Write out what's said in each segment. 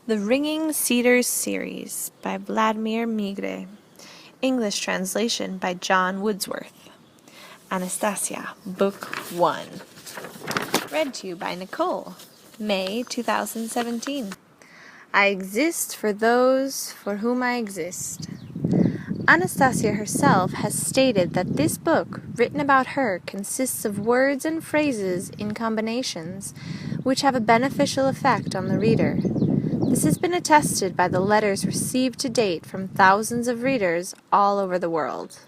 The Ringing Cedars series by Vladimir Migre. English translation by John Woodsworth. Anastasia, Book 1. Read to you by Nicole. May 2017. I exist for those for whom I exist. Anastasia herself has stated that this book, written about her, consists of words and phrases in combinations which have a beneficial effect on the reader. This has been attested by the letters received to date from thousands of readers all over the world.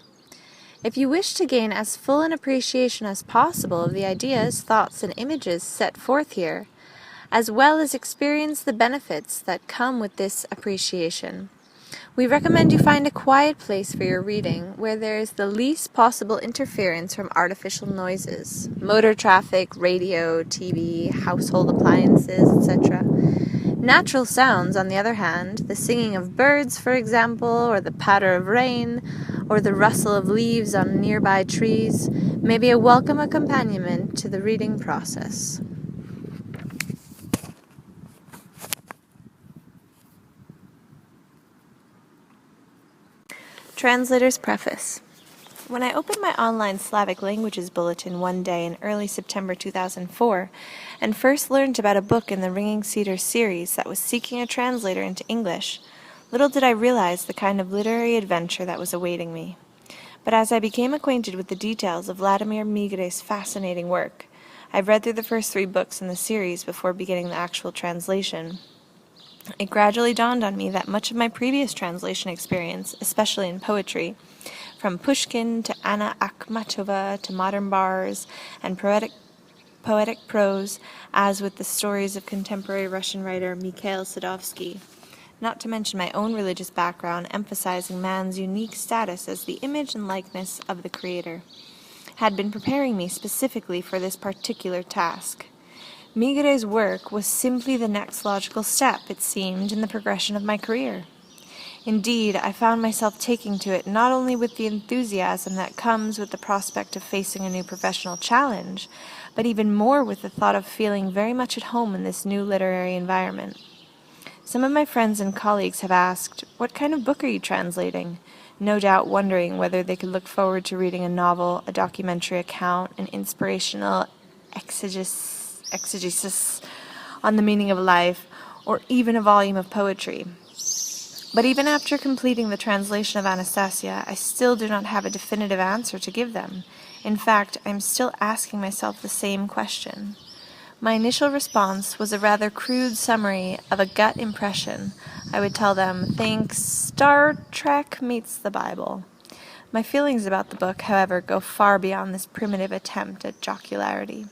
If you wish to gain as full an appreciation as possible of the ideas, thoughts, and images set forth here, as well as experience the benefits that come with this appreciation, we recommend you find a quiet place for your reading where there is the least possible interference from artificial noises, motor traffic, radio, TV, household appliances, etc. Natural sounds, on the other hand, the singing of birds, for example, or the patter of rain, or the rustle of leaves on nearby trees, may be a welcome accompaniment to the reading process. Translator's Preface. When I opened my online Slavic languages bulletin one day in early September 2004 and first learned about a book in the Ringing Cedars series that was seeking a translator into English, little did I realize the kind of literary adventure that was awaiting me. But as I became acquainted with the details of Vladimir Migre's fascinating work, I've read through the first 3 books in the series before beginning the actual translation. It gradually dawned on me that much of my previous translation experience, especially in poetry, from Pushkin to Anna Akhmatova to modern bars and poetic prose, as with the stories of contemporary Russian writer Mikhail Sadovsky, not to mention my own religious background emphasizing man's unique status as the image and likeness of the Creator, had been preparing me specifically for this particular task. Migre's work was simply the next logical step, it seemed, in the progression of my career. Indeed, I found myself taking to it not only with the enthusiasm that comes with the prospect of facing a new professional challenge, but even more with the thought of feeling very much at home in this new literary environment. Some of my friends and colleagues have asked, "What kind of book are you translating?" No doubt wondering whether they could look forward to reading a novel, a documentary account, an inspirational exegesis on the meaning of life, or even a volume of poetry. But even after completing the translation of Anastasia, I still do not have a definitive answer to give them. In fact, I am still asking myself the same question. My initial response was a rather crude summary of a gut impression. I would tell them, "Think Star Trek meets the Bible." My feelings about the book, however, go far beyond this primitive attempt at jocularity.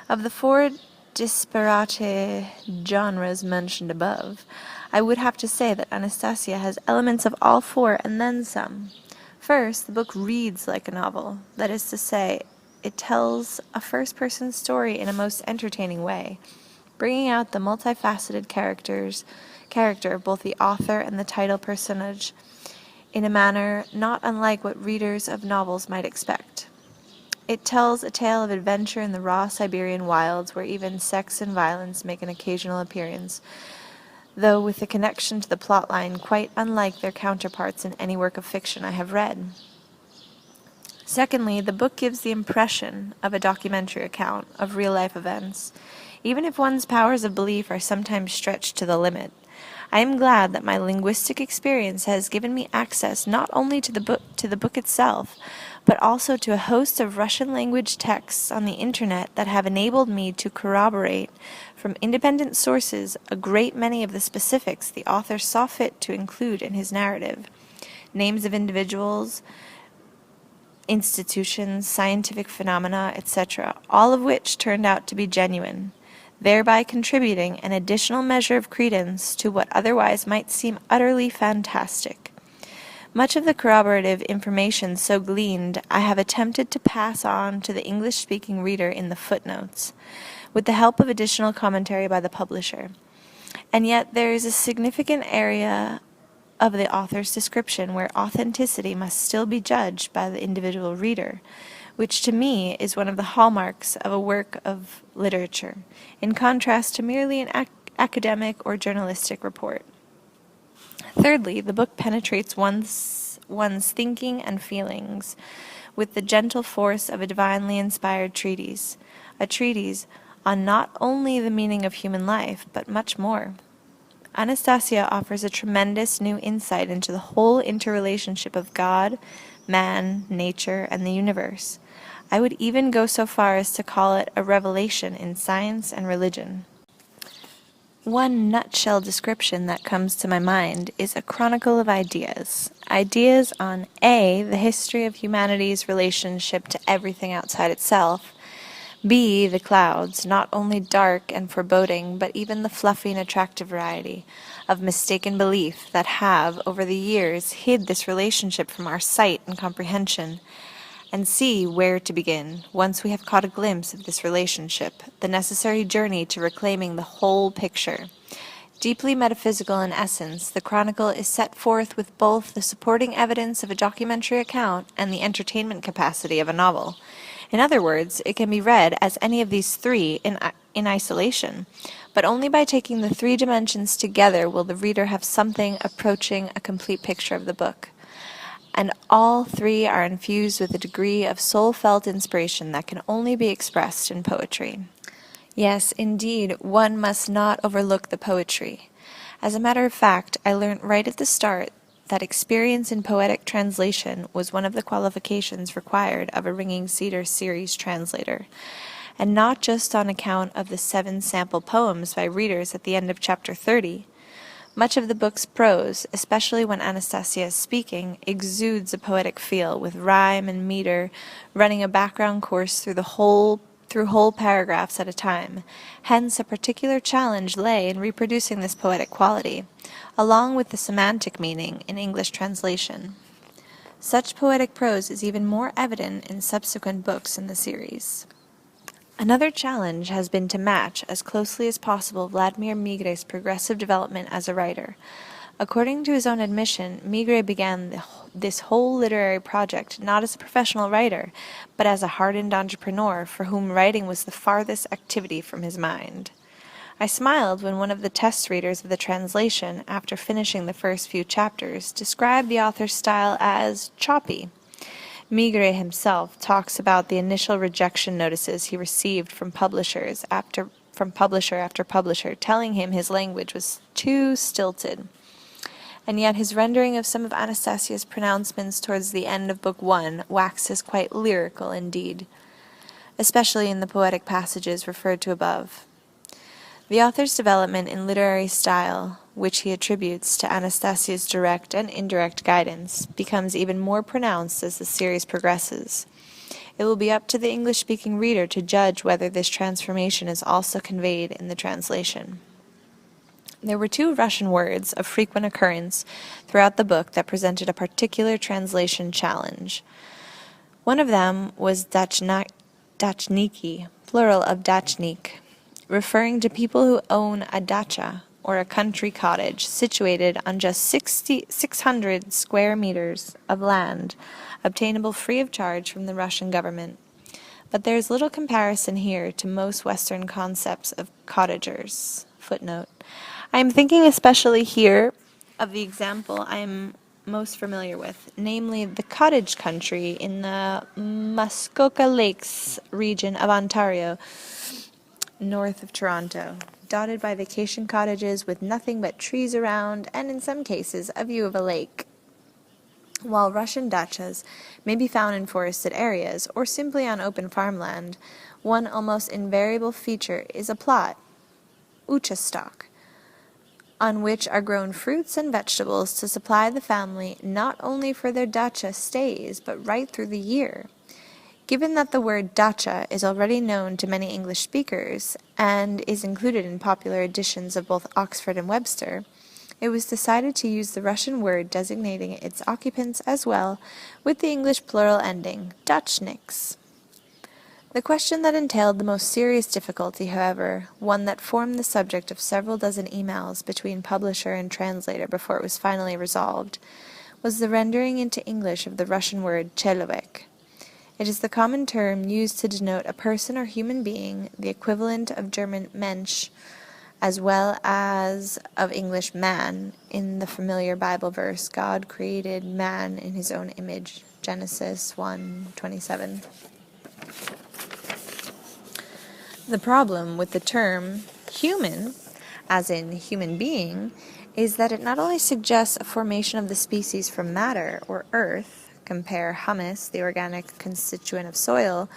Of the 4 disparate genres mentioned above, I would have to say that Anastasia has elements of all 4 and then some. First, the book reads like a novel. That is to say, it tells a first-person story in a most entertaining way, bringing out the multifaceted character of both the author and the title personage in a manner not unlike what readers of novels might expect. It tells a tale of adventure in the raw Siberian wilds where even sex and violence make an occasional appearance, though with a connection to the plotline quite unlike their counterparts in any work of fiction I have read. Secondly, the book gives the impression of a documentary account of real-life events, even if one's powers of belief are sometimes stretched to the limit. I am glad that my linguistic experience has given me access not only to the book itself, but also to a host of Russian-language texts on the internet that have enabled me to corroborate from independent sources a great many of the specifics the author saw fit to include in his narrative. Names of individuals, institutions, scientific phenomena, etc., all of which turned out to be genuine, thereby contributing an additional measure of credence to what otherwise might seem utterly fantastic. Much of the corroborative information so gleaned I have attempted to pass on to the English-speaking reader in the footnotes, with the help of additional commentary by the publisher. And yet there is a significant area of the author's description where authenticity must still be judged by the individual reader, which to me is one of the hallmarks of a work of literature, in contrast to merely an academic or journalistic report. Thirdly, the book penetrates one's thinking and feelings with the gentle force of a divinely inspired treatise, a treatise on not only the meaning of human life, but much more. Anastasia offers a tremendous new insight into the whole interrelationship of God, man, nature, and the universe. I would even go so far as to call it a revelation in science and religion. One nutshell description that comes to my mind is a chronicle of ideas. Ideas on A, the history of humanity's relationship to everything outside itself, B, the clouds, not only dark and foreboding, but even the fluffy and attractive variety of mistaken belief that have, over the years, hid this relationship from our sight and comprehension, and see where to begin, once we have caught a glimpse of this relationship, the necessary journey to reclaiming the whole picture. Deeply metaphysical in essence, the chronicle is set forth with both the supporting evidence of a documentary account and the entertainment capacity of a novel. In other words, it can be read as any of these three in isolation, but only by taking the three dimensions together will the reader have something approaching a complete picture of the book. And all three are infused with a degree of soul-felt inspiration that can only be expressed in poetry. Yes, indeed, one must not overlook the poetry. As a matter of fact, I learnt right at the start that experience in poetic translation was one of the qualifications required of a Ringing Cedars series translator, and not just on account of the 7 sample poems by readers at the end of chapter 30. Much of the book's prose, especially when Anastasia is speaking, exudes a poetic feel, with rhyme and meter running a background course through whole paragraphs at a time. Hence, a particular challenge lay in reproducing this poetic quality, along with the semantic meaning in English translation. Such poetic prose is even more evident in subsequent books in the series. Another challenge has been to match, as closely as possible, Vladimir Migre's progressive development as a writer. According to his own admission, Migre began this whole literary project not as a professional writer, but as a hardened entrepreneur for whom writing was the farthest activity from his mind. I smiled when one of the test readers of the translation, after finishing the first few chapters, described the author's style as choppy. Migre himself talks about the initial rejection notices he received from publisher after publisher, telling him his language was too stilted. And yet his rendering of some of Anastasia's pronouncements towards the end of Book 1 waxes quite lyrical indeed, especially in the poetic passages referred to above. The author's development in literary style, which he attributes to Anastasia's direct and indirect guidance, becomes even more pronounced as the series progresses. It will be up to the English-speaking reader to judge whether this transformation is also conveyed in the translation. There were 2 Russian words of frequent occurrence throughout the book that presented a particular translation challenge. One of them was dachniki, plural of dachnik, referring to people who own a dacha, or a country cottage, situated on just 600 square meters of land, obtainable free of charge from the Russian government. But there is little comparison here to most Western concepts of cottagers. Footnote. I am thinking especially here of the example I am most familiar with, namely the cottage country in the Muskoka Lakes region of Ontario, north of Toronto, dotted by vacation cottages with nothing but trees around and, in some cases, a view of a lake. While Russian dachas may be found in forested areas or simply on open farmland, one almost invariable feature is a plot, uchastok, on which are grown fruits and vegetables to supply the family not only for their dacha stays, but right through the year. Given that the word dacha is already known to many English speakers and is included in popular editions of both Oxford and Webster, it was decided to use the Russian word designating its occupants as well, with the English plural ending, dachniks. The question that entailed the most serious difficulty, however, one that formed the subject of several dozen emails between publisher and translator before it was finally resolved, was the rendering into English of the Russian word chelovek. It is the common term used to denote a person or human being, the equivalent of German Mensch, as well as of English man. In the familiar Bible verse, God created man in his own image, Genesis 1:27. The problem with the term human, as in human being, is that it not only suggests a formation of the species from matter, or earth, compare humus, the organic constituent of soil,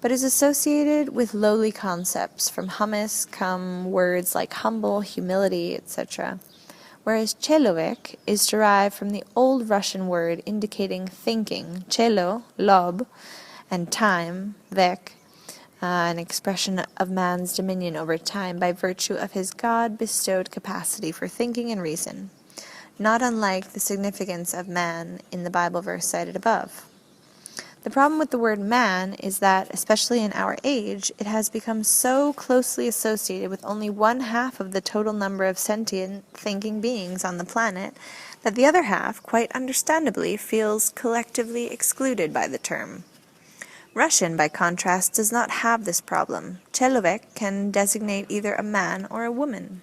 but is associated with lowly concepts. From humus come words like humble, humility, etc., whereas chelovek is derived from the old Russian word indicating thinking, chelo, lob, and time, vek, an expression of man's dominion over time by virtue of his God-bestowed capacity for thinking and reason, not unlike the significance of man in the Bible verse cited above. The problem with the word man is that, especially in our age, it has become so closely associated with only 1/2 of the total number of sentient, thinking beings on the planet that the other half, quite understandably, feels collectively excluded by the term. Russian, by contrast, does not have this problem. Chelovek can designate either a man or a woman.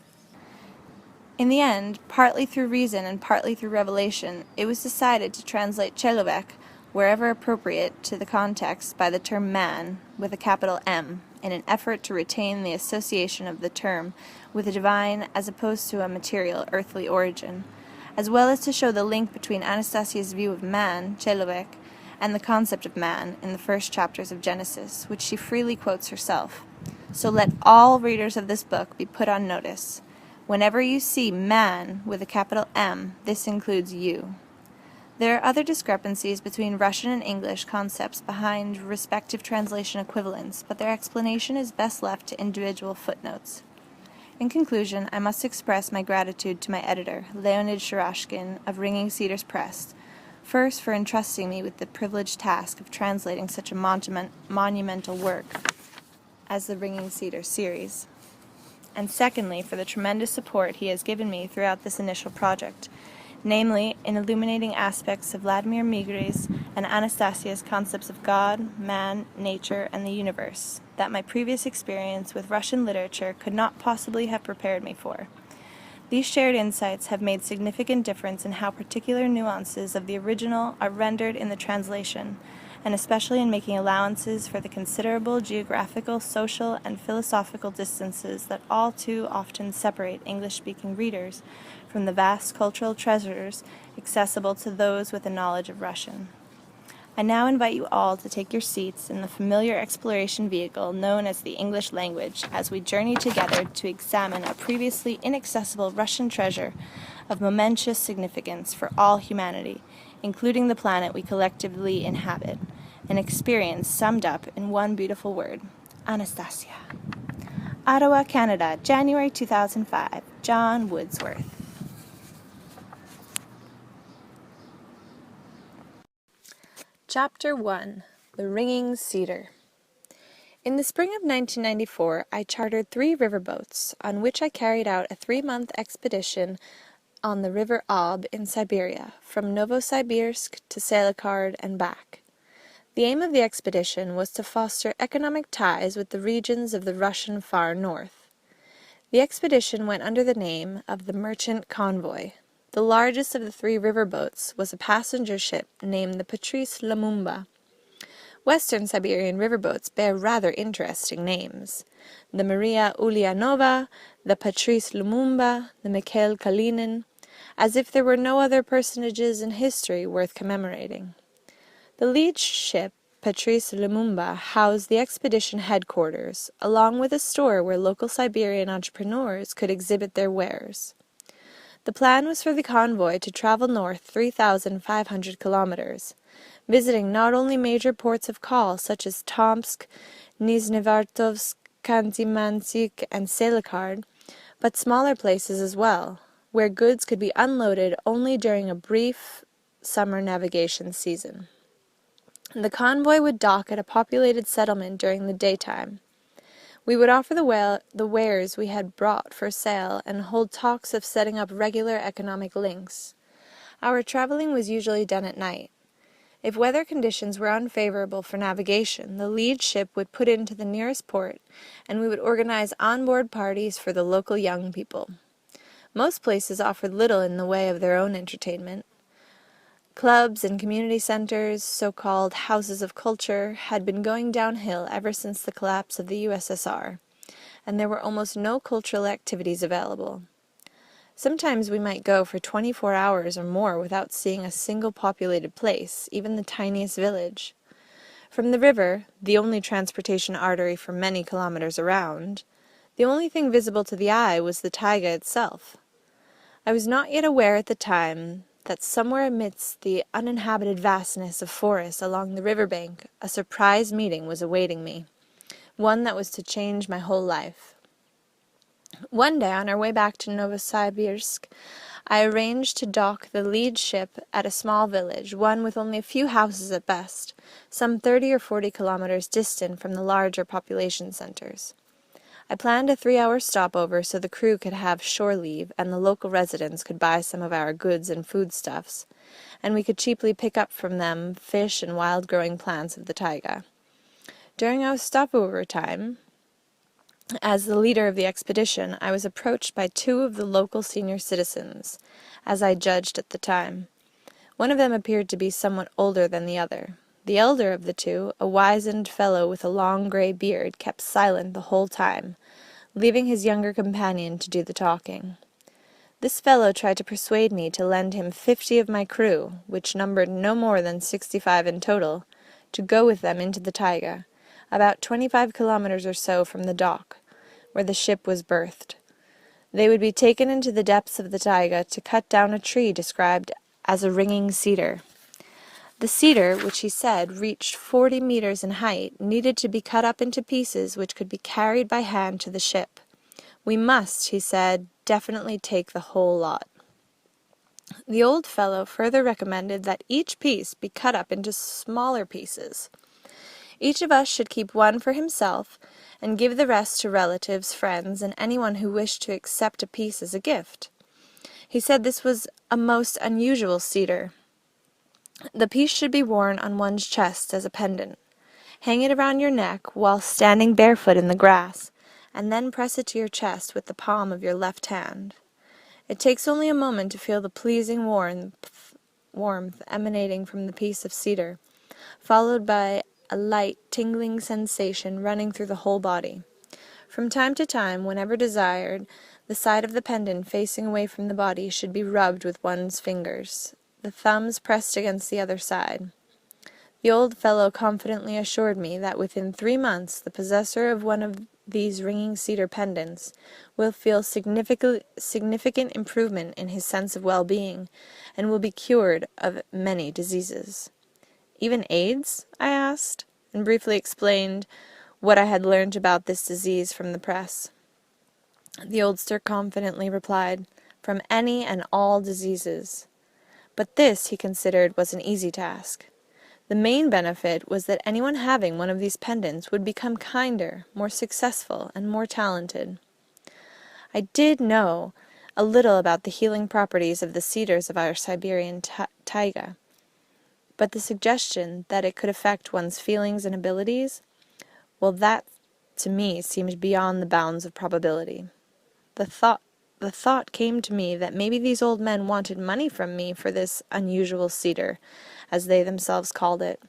In the end, partly through reason and partly through revelation, it was decided to translate chelovek, wherever appropriate to the context, by the term man, with a capital M, in an effort to retain the association of the term with a divine as opposed to a material, earthly origin, as well as to show the link between Anastasia's view of man, chelovek, and the concept of man in the first chapters of Genesis, which she freely quotes herself. So let all readers of this book be put on notice. Whenever you see man with a capital M, this includes you. There are other discrepancies between Russian and English concepts behind respective translation equivalents, but their explanation is best left to individual footnotes. In conclusion, I must express my gratitude to my editor, Leonid Shurashkin of Ringing Cedars Press, first for entrusting me with the privileged task of translating such a monumental work as the Ringing Cedars series, and secondly for the tremendous support he has given me throughout this initial project, namely in illuminating aspects of Vladimir Migre's and Anastasia's concepts of God, man, nature, and the universe that my previous experience with Russian literature could not possibly have prepared me for. These shared insights have made significant difference in how particular nuances of the original are rendered in the translation, and especially in making allowances for the considerable geographical, social, and philosophical distances that all too often separate English-speaking readers from the vast cultural treasures accessible to those with a knowledge of Russian. I now invite you all to take your seats in the familiar exploration vehicle known as the English language as we journey together to examine a previously inaccessible Russian treasure of momentous significance for all humanity, including the planet we collectively inhabit, an experience summed up in one beautiful word, Anastasia. Ottawa, Canada, January 2005, John Woodsworth. Chapter 1. The Ringing Cedar. In the spring of 1994, I chartered 3 riverboats, on which I carried out a 3-month expedition on the River Ob in Siberia, from Novosibirsk to Selekhard and back. The aim of the expedition was to foster economic ties with the regions of the Russian far north. The expedition went under the name of the Merchant Convoy. The largest of the 3 riverboats was a passenger ship named the Patrice Lumumba. Western Siberian riverboats bear rather interesting names. The Maria Ulyanova, the Patrice Lumumba, the Mikhail Kalinin, as if there were no other personages in history worth commemorating. The lead ship, Patrice Lumumba, housed the expedition headquarters, along with a store where local Siberian entrepreneurs could exhibit their wares. The plan was for the convoy to travel north 3,500 kilometers, visiting not only major ports of call such as Tomsk, Nizhnevartovsk, Khanty-Mansyk, and Selekhard, but smaller places as well, where goods could be unloaded only during a brief summer navigation season. The convoy would dock at a populated settlement during the daytime. We would offer the wares we had brought for sale and hold talks of setting up regular economic links. Our traveling was usually done at night. If weather conditions were unfavorable for navigation, the lead ship would put into the nearest port, and we would organize onboard parties for the local young people. Most places offered little in the way of their own entertainment. Clubs and community centers, so-called houses of culture, had been going downhill ever since the collapse of the USSR, and there were almost no cultural activities available. Sometimes we might go for 24 hours or more without seeing a single populated place, even the tiniest village. From the river, the only transportation artery for many kilometers around, the only thing visible to the eye was the taiga itself. I was not yet aware at the time that somewhere amidst the uninhabited vastness of forest along the river bank a surprise meeting was awaiting me, one that was to change my whole life. One day, on our way back to Novosibirsk, I arranged to dock the lead ship at a small village, one with only a few houses at best, some 30 or 40 kilometers distant from the larger population centers. I planned a 3-hour stopover so the crew could have shore leave and the local residents could buy some of our goods and foodstuffs, and we could cheaply pick up from them fish and wild-growing plants of the taiga. During our stopover time, as the leader of the expedition, I was approached by 2 of the local senior citizens, as I judged at the time. One of them appeared to be somewhat older than the other. The elder of the 2, a wizened fellow with a long grey beard, kept silent the whole time, leaving his younger companion to do the talking. This fellow tried to persuade me to lend him 50 of my crew, which numbered no more than 65 in total, to go with them into the taiga, about 25 kilometers or so from the dock, where the ship was berthed. They would be taken into the depths of the taiga to cut down a tree described as a ringing cedar. The cedar, which he said reached 40 meters in height, needed to be cut up into pieces which could be carried by hand to the ship. We must, he said, definitely take the whole lot. The old fellow further recommended that each piece be cut up into smaller pieces. Each of us should keep one for himself, and give the rest to relatives, friends, and anyone who wished to accept a piece as a gift. He said this was a most unusual cedar. The piece should be worn on one's chest as a pendant. Hang it around your neck while standing barefoot in the grass, and then press it to your chest with the palm of your left hand. It takes only a moment to feel the pleasing warmth emanating from the piece of cedar, followed by a light, tingling sensation running through the whole body. From time to time, whenever desired, the side of the pendant facing away from the body should be rubbed with one's fingers, the thumbs pressed against the other side. The old fellow confidently assured me that within 3 months the possessor of one of these ringing cedar pendants will feel significant improvement in his sense of well-being, and will be cured of many diseases. Even AIDS? I asked, and briefly explained what I had learned about this disease from the press. The oldster confidently replied, "From any and all diseases." But this, he considered, was an easy task. The main benefit was that anyone having one of these pendants would become kinder, more successful, and more talented. I did know a little about the healing properties of the cedars of our Siberian taiga, but the suggestion that it could affect one's feelings and abilities, well, that, to me, seemed beyond the bounds of probability. The thought came to me that maybe these old men wanted money from me for this unusual cedar, as they themselves called it,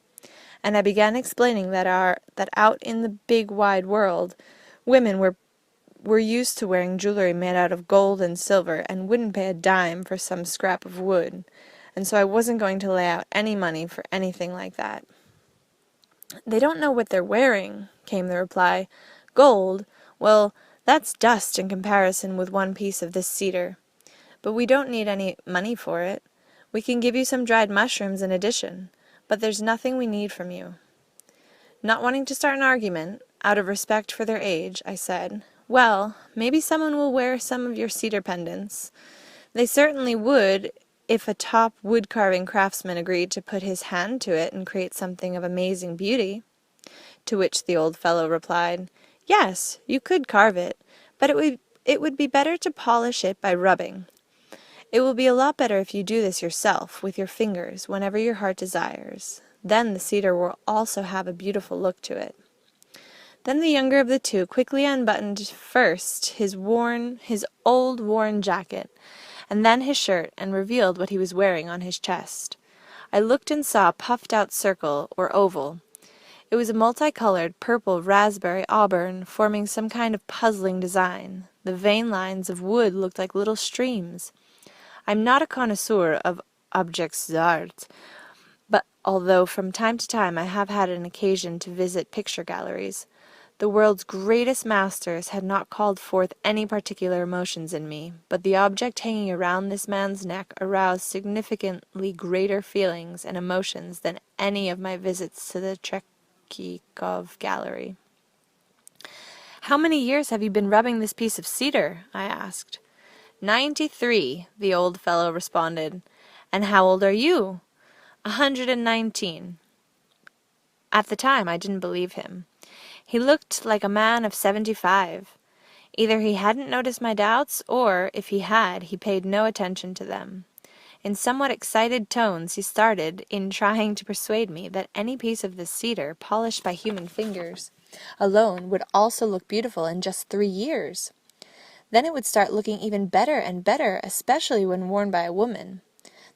and I began explaining that out in the big wide world, women were used to wearing jewelry made out of gold and silver, and wouldn't pay a dime for some scrap of wood, and so I wasn't going to lay out any money for anything like that. "They don't know what they're wearing," came the reply. "Gold, well, that's dust in comparison with one piece of this cedar. But we don't need any money for it. We can give you some dried mushrooms in addition, but there's nothing we need from you." Not wanting to start an argument, out of respect for their age, I said, "Well, maybe someone will wear some of your cedar pendants. They certainly would if a top wood-carving craftsman agreed to put his hand to it and create something of amazing beauty." To which the old fellow replied, "Yes, you could carve it, but it would be better to polish it by rubbing. It will be a lot better if you do this yourself, with your fingers, whenever your heart desires. Then the cedar will also have a beautiful look to it. Then the younger of the two quickly unbuttoned first his old worn jacket, and then his shirt, and revealed what he was wearing on his chest. I looked and saw a puffed-out circle, or oval. It was a multicolored purple raspberry auburn, forming some kind of puzzling design. The vein lines of wood looked like little streams. I'm not a connoisseur of objects d'art, but although from time to time I have had an occasion to visit picture galleries, the world's greatest masters had not called forth any particular emotions in me, but the object hanging around this man's neck aroused significantly greater feelings and emotions than any of my visits to the Tretyakov gallery. "How many years have you been rubbing this piece of cedar?" I asked. 93, the old fellow responded. "And how old are you?" 119. At the time I didn't believe him. He looked like a man of 75. Either he hadn't noticed my doubts, or, if he had, he paid no attention to them. In somewhat excited tones he started in trying to persuade me that any piece of this cedar, polished by human fingers alone, would also look beautiful in just 3 years. Then it would start looking even better and better, especially when worn by a woman.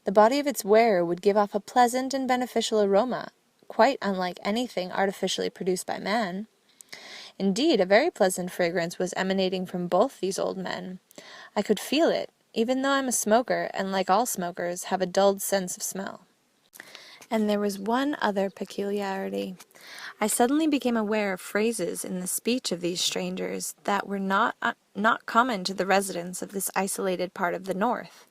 The body of its wearer would give off a pleasant and beneficial aroma, quite unlike anything artificially produced by man. Indeed, a very pleasant fragrance was emanating from both these old men. I could feel it, even though I'm a smoker, and like all smokers, have a dulled sense of smell. And there was one other peculiarity. I suddenly became aware of phrases in the speech of these strangers that were not common to the residents of this isolated part of the North.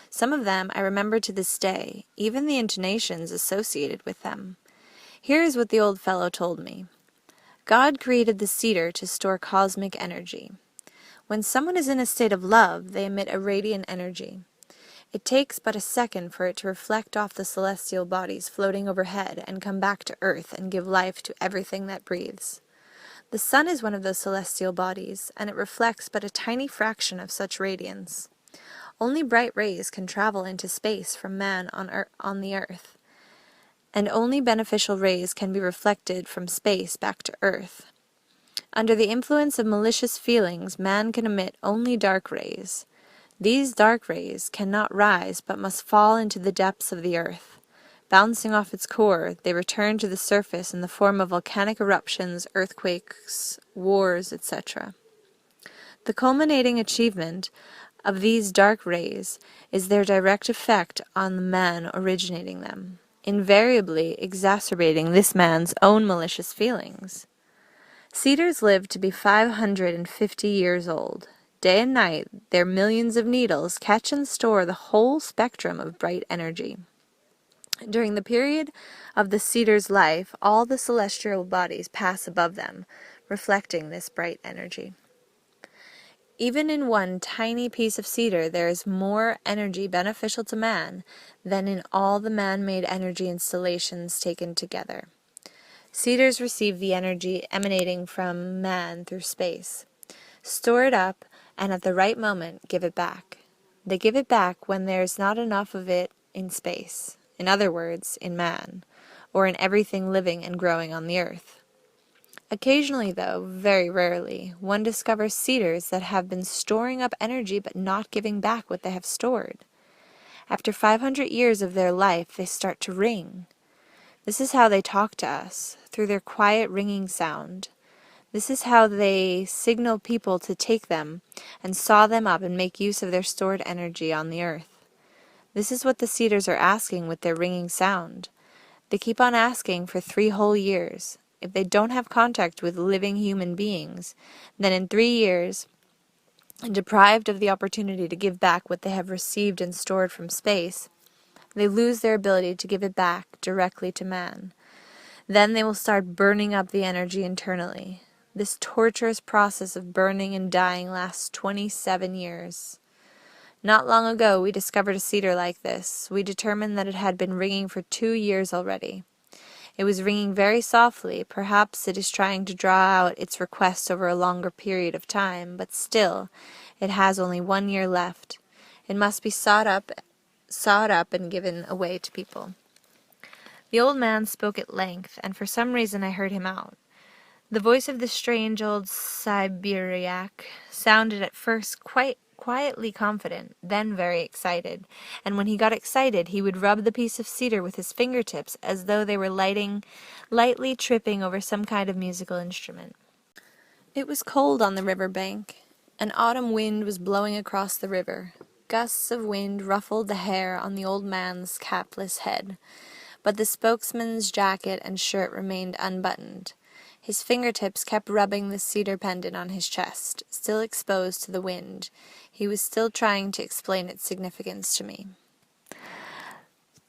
Some of them I remember to this day, even the intonations associated with them. Here is what the old fellow told me. God created the cedar to store cosmic energy. When someone is in a state of love, they emit a radiant energy. It takes but a second for it to reflect off the celestial bodies floating overhead and come back to earth and give life to everything that breathes. The sun is one of those celestial bodies, and it reflects but a tiny fraction of such radiance. Only bright rays can travel into space from man on the earth, and only beneficial rays can be reflected from space back to earth. Under the influence of malicious feelings, man can emit only dark rays. These dark rays cannot rise, but must fall into the depths of the earth. Bouncing off its core, they return to the surface in the form of volcanic eruptions, earthquakes, wars, etc. The culminating achievement of these dark rays is their direct effect on the man originating them, invariably exacerbating this man's own malicious feelings. Cedars live to be 550 years old. Day and night, their millions of needles catch and store the whole spectrum of bright energy. During the period of the cedar's life, all the celestial bodies pass above them, reflecting this bright energy. Even in one tiny piece of cedar there is more energy beneficial to man than in all the man-made energy installations taken together. Cedars receive the energy emanating from man through space, store it up, and at the right moment give it back. They give it back when there is not enough of it in space, in other words, in man, or in everything living and growing on the earth. Occasionally, though, very rarely, one discovers cedars that have been storing up energy but not giving back what they have stored. After 500 years of their life, they start to ring. This is how they talk to us, through their quiet ringing sound. This is how they signal people to take them and saw them up and make use of their stored energy on the earth. This is what the cedars are asking with their ringing sound. They keep on asking for 3 whole years. If they don't have contact with living human beings, then in 3 years, deprived of the opportunity to give back what they have received and stored from space, they lose their ability to give it back directly to man. Then they will start burning up the energy internally. This torturous process of burning and dying lasts 27 years. Not long ago we discovered a cedar like this. We determined that it had been ringing for 2 years already. It was ringing very softly. Perhaps it is trying to draw out its request over a longer period of time, but still, it has only 1 year left. It must be sawed up and given away to people. The old man spoke at length, and for some reason I heard him out. The voice of the strange old Siberiac sounded at first quite quietly confident, then very excited, and when he got excited he would rub the piece of cedar with his fingertips as though they were lightly tripping over some kind of musical instrument. It was cold on the river bank. An autumn wind was blowing across the river. Gusts of wind ruffled the hair on the old man's capless head, but the spokesman's jacket and shirt remained unbuttoned. His fingertips kept rubbing the cedar pendant on his chest, still exposed to the wind. He was still trying to explain its significance to me.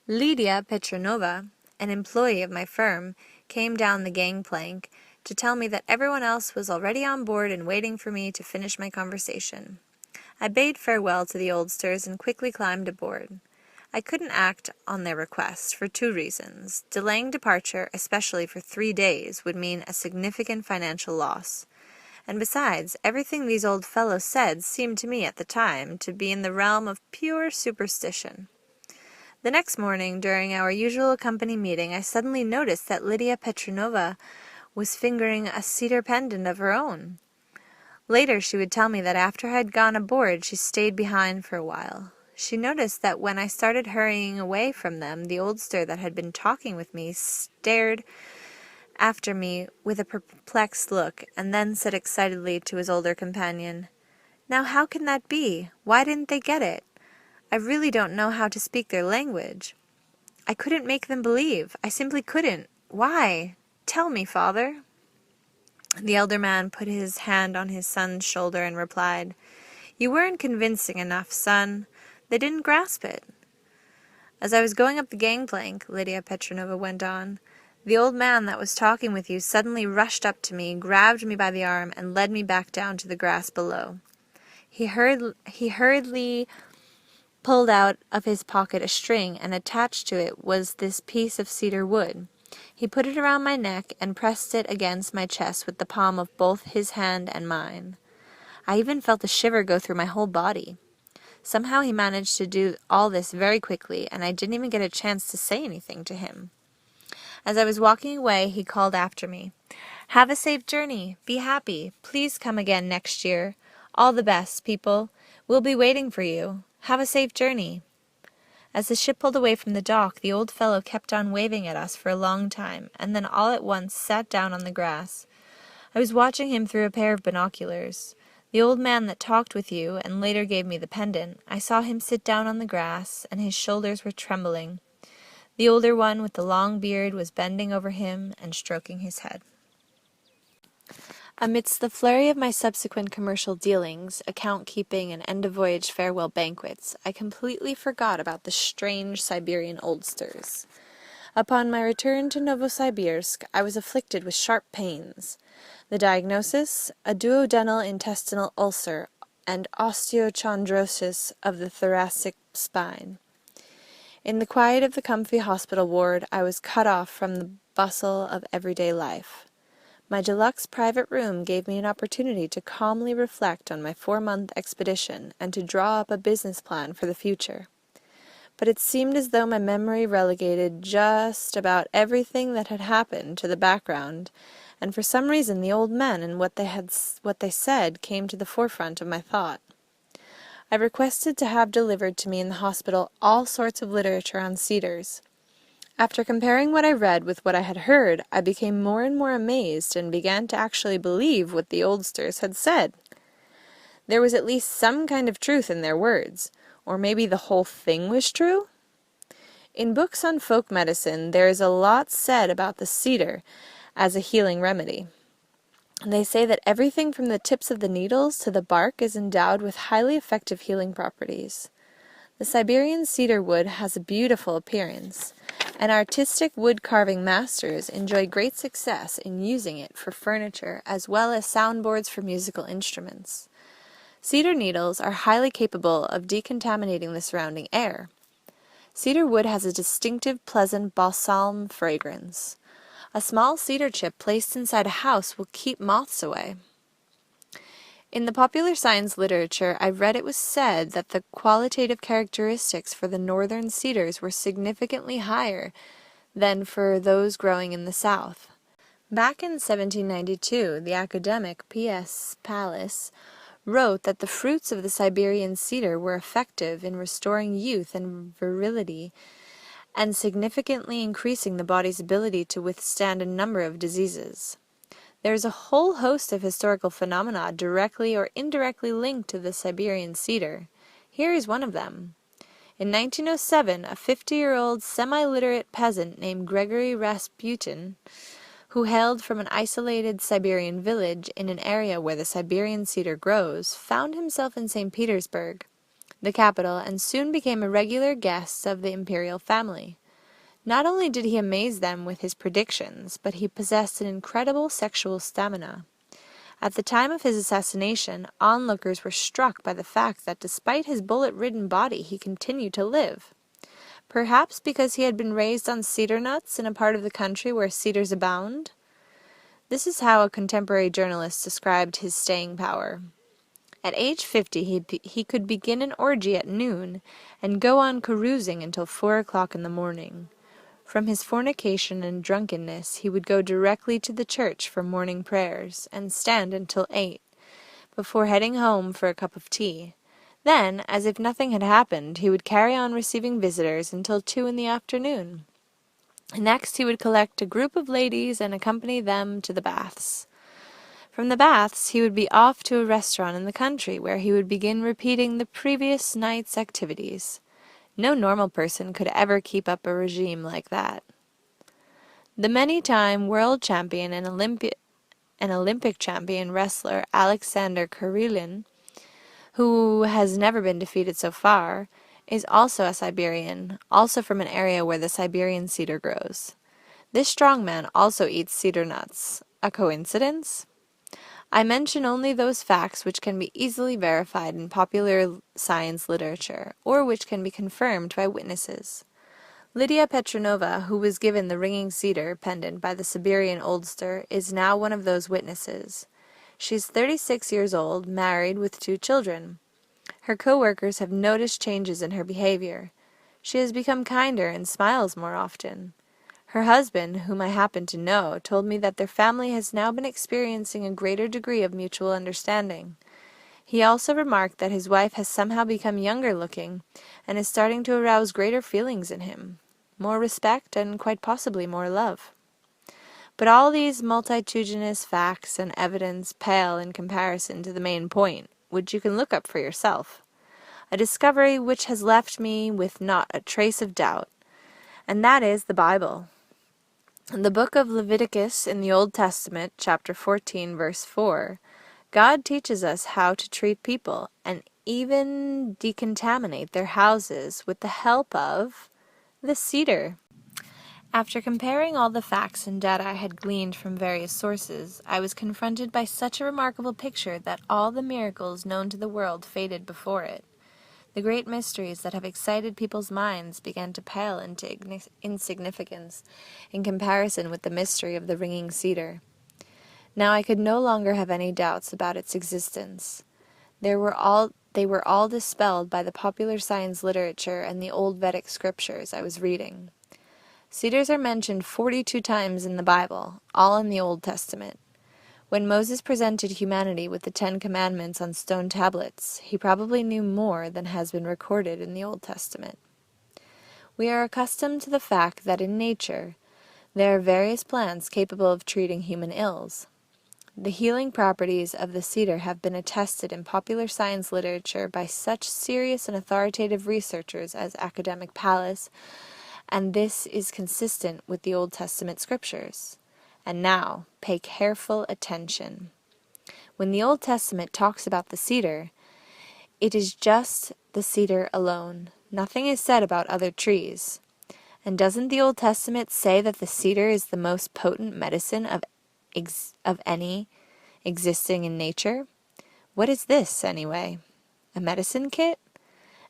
Lydia Petronova, an employee of my firm, came down the gangplank to tell me that everyone else was already on board and waiting for me to finish my conversation. I bade farewell to the oldsters and quickly climbed aboard. I couldn't act on their request for 2 reasons. Delaying departure, especially for 3 days, would mean a significant financial loss. And besides, everything these old fellows said seemed to me at the time to be in the realm of pure superstition. The next morning, during our usual company meeting, I suddenly noticed that Lydia Petronova was fingering a cedar pendant of her own. Later she would tell me that after I had gone aboard she stayed behind for a while. She noticed that when I started hurrying away from them, the oldster that had been talking with me stared after me with a perplexed look, and then said excitedly to his older companion, "Now how can that be? Why didn't they get it? I really don't know how to speak their language. I couldn't make them believe. I simply couldn't. Why? Tell me, father." The elder man put his hand on his son's shoulder and replied, "You weren't convincing enough, son. They didn't grasp it." "As I was going up the gangplank," Lydia Petronova went on, "the old man that was talking with you suddenly rushed up to me, grabbed me by the arm, and led me back down to the grass below. He hurriedly pulled out of his pocket a string, and attached to it was this piece of cedar wood. He put it around my neck and pressed it against my chest with the palm of both his hand and mine. I even felt a shiver go through my whole body. Somehow he managed to do all this very quickly, and I didn't even get a chance to say anything to him. As I was walking away, he called after me, 'Have a safe journey. Be happy. Please come again next year. All the best, people. We'll be waiting for you. Have a safe journey.' As the ship pulled away from the dock, the old fellow kept on waving at us for a long time, and then all at once sat down on the grass. I was watching him through a pair of binoculars. The old man that talked with you and later gave me the pendant, I saw him sit down on the grass, and his shoulders were trembling. The older one with the long beard was bending over him and stroking his head." Amidst the flurry of my subsequent commercial dealings, account-keeping, and end-of-voyage farewell banquets, I completely forgot about the strange Siberian oldsters. Upon my return to Novosibirsk, I was afflicted with sharp pains. The diagnosis, a duodenal intestinal ulcer and osteochondrosis of the thoracic spine. In the quiet of the comfy hospital ward, I was cut off from the bustle of everyday life. My deluxe private room gave me an opportunity to calmly reflect on my 4-month expedition and to draw up a business plan for the future. But it seemed as though my memory relegated just about everything that had happened to the background, and for some reason the old men and what they said came to the forefront of my thought. I requested to have delivered to me in the hospital all sorts of literature on cedars. After comparing what I read with what I had heard, I became more and more amazed and began to actually believe what the oldsters had said. There was at least some kind of truth in their words, or maybe the whole thing was true? In books on folk medicine, there is a lot said about the cedar as a healing remedy. They say that everything from the tips of the needles to the bark is endowed with highly effective healing properties. The Siberian cedar wood has a beautiful appearance, and artistic wood-carving masters enjoy great success in using it for furniture as well as soundboards for musical instruments. Cedar needles are highly capable of decontaminating the surrounding air. Cedar wood has a distinctive, pleasant balsam fragrance. A small cedar chip placed inside a house will keep moths away. In the popular science literature, I read it was said that the qualitative characteristics for the northern cedars were significantly higher than for those growing in the south. Back in 1792, the academic P.S. Pallas wrote that the fruits of the Siberian cedar were effective in restoring youth and virility and significantly increasing the body's ability to withstand a number of diseases. There is a whole host of historical phenomena directly or indirectly linked to the Siberian cedar. Here is one of them. In 1907, a 50-year-old semi-literate peasant named Gregory Rasputin, who hailed from an isolated Siberian village in an area where the Siberian cedar grows, found himself in St. Petersburg, the capital, and soon became a regular guest of the imperial family. Not only did he amaze them with his predictions, but he possessed an incredible sexual stamina. At the time of his assassination, onlookers were struck by the fact that despite his bullet-ridden body, he continued to live. Perhaps because he had been raised on cedar nuts in a part of the country where cedars abound? This is how a contemporary journalist described his staying power. At age 50, he could begin an orgy at noon and go on carousing until 4 o'clock in the morning. From his fornication and drunkenness, he would go directly to the church for morning prayers and stand until 8, before heading home for a cup of tea. Then, as if nothing had happened, he would carry on receiving visitors until 2 in the afternoon. Next, he would collect a group of ladies and accompany them to the baths. From the baths, he would be off to a restaurant in the country, where he would begin repeating the previous night's activities. No normal person could ever keep up a regime like that. The many-time world champion and Olympic champion wrestler Alexander Karelin, who has never been defeated so far, is also a Siberian, also from an area where the Siberian cedar grows. This strong man also eats cedar nuts. A coincidence? I mention only those facts which can be easily verified in popular science literature, or which can be confirmed by witnesses. Lydia Petronova, who was given the ringing cedar pendant by the Siberian oldster, is now one of those witnesses. She is 36 years old, married with 2 children. Her co-workers have noticed changes in her behavior. She has become kinder and smiles more often. Her husband, whom I happen to know, told me that their family has now been experiencing a greater degree of mutual understanding. He also remarked that his wife has somehow become younger looking, and is starting to arouse greater feelings in him, more respect and quite possibly more love. But all these multitudinous facts and evidence pale in comparison to the main point, which you can look up for yourself. A discovery which has left me with not a trace of doubt, and that is the Bible. In the book of Leviticus in the Old Testament, chapter 14, verse 4, God teaches us how to treat people and even decontaminate their houses with the help of the cedar. After comparing all the facts and data I had gleaned from various sources, I was confronted by such a remarkable picture that all the miracles known to the world faded before it. The great mysteries that have excited people's minds began to pale into insignificance in comparison with the mystery of the ringing cedar. Now I could no longer have any doubts about its existence. They were all dispelled by the popular science literature and the old Vedic scriptures I was reading. Cedars are mentioned 42 times in the Bible, all in the Old Testament. When Moses presented humanity with the 10 Commandments on stone tablets, he probably knew more than has been recorded in the Old Testament. We are accustomed to the fact that in nature, there are various plants capable of treating human ills. The healing properties of the cedar have been attested in popular science literature by such serious and authoritative researchers as academic Pallas, and this is consistent with the Old Testament scriptures. And now, pay careful attention. When the Old Testament talks about the cedar, it is just the cedar alone. Nothing is said about other trees. And doesn't the Old Testament say that the cedar is the most potent medicine of any existing in nature? What is this, anyway? A medicine kit?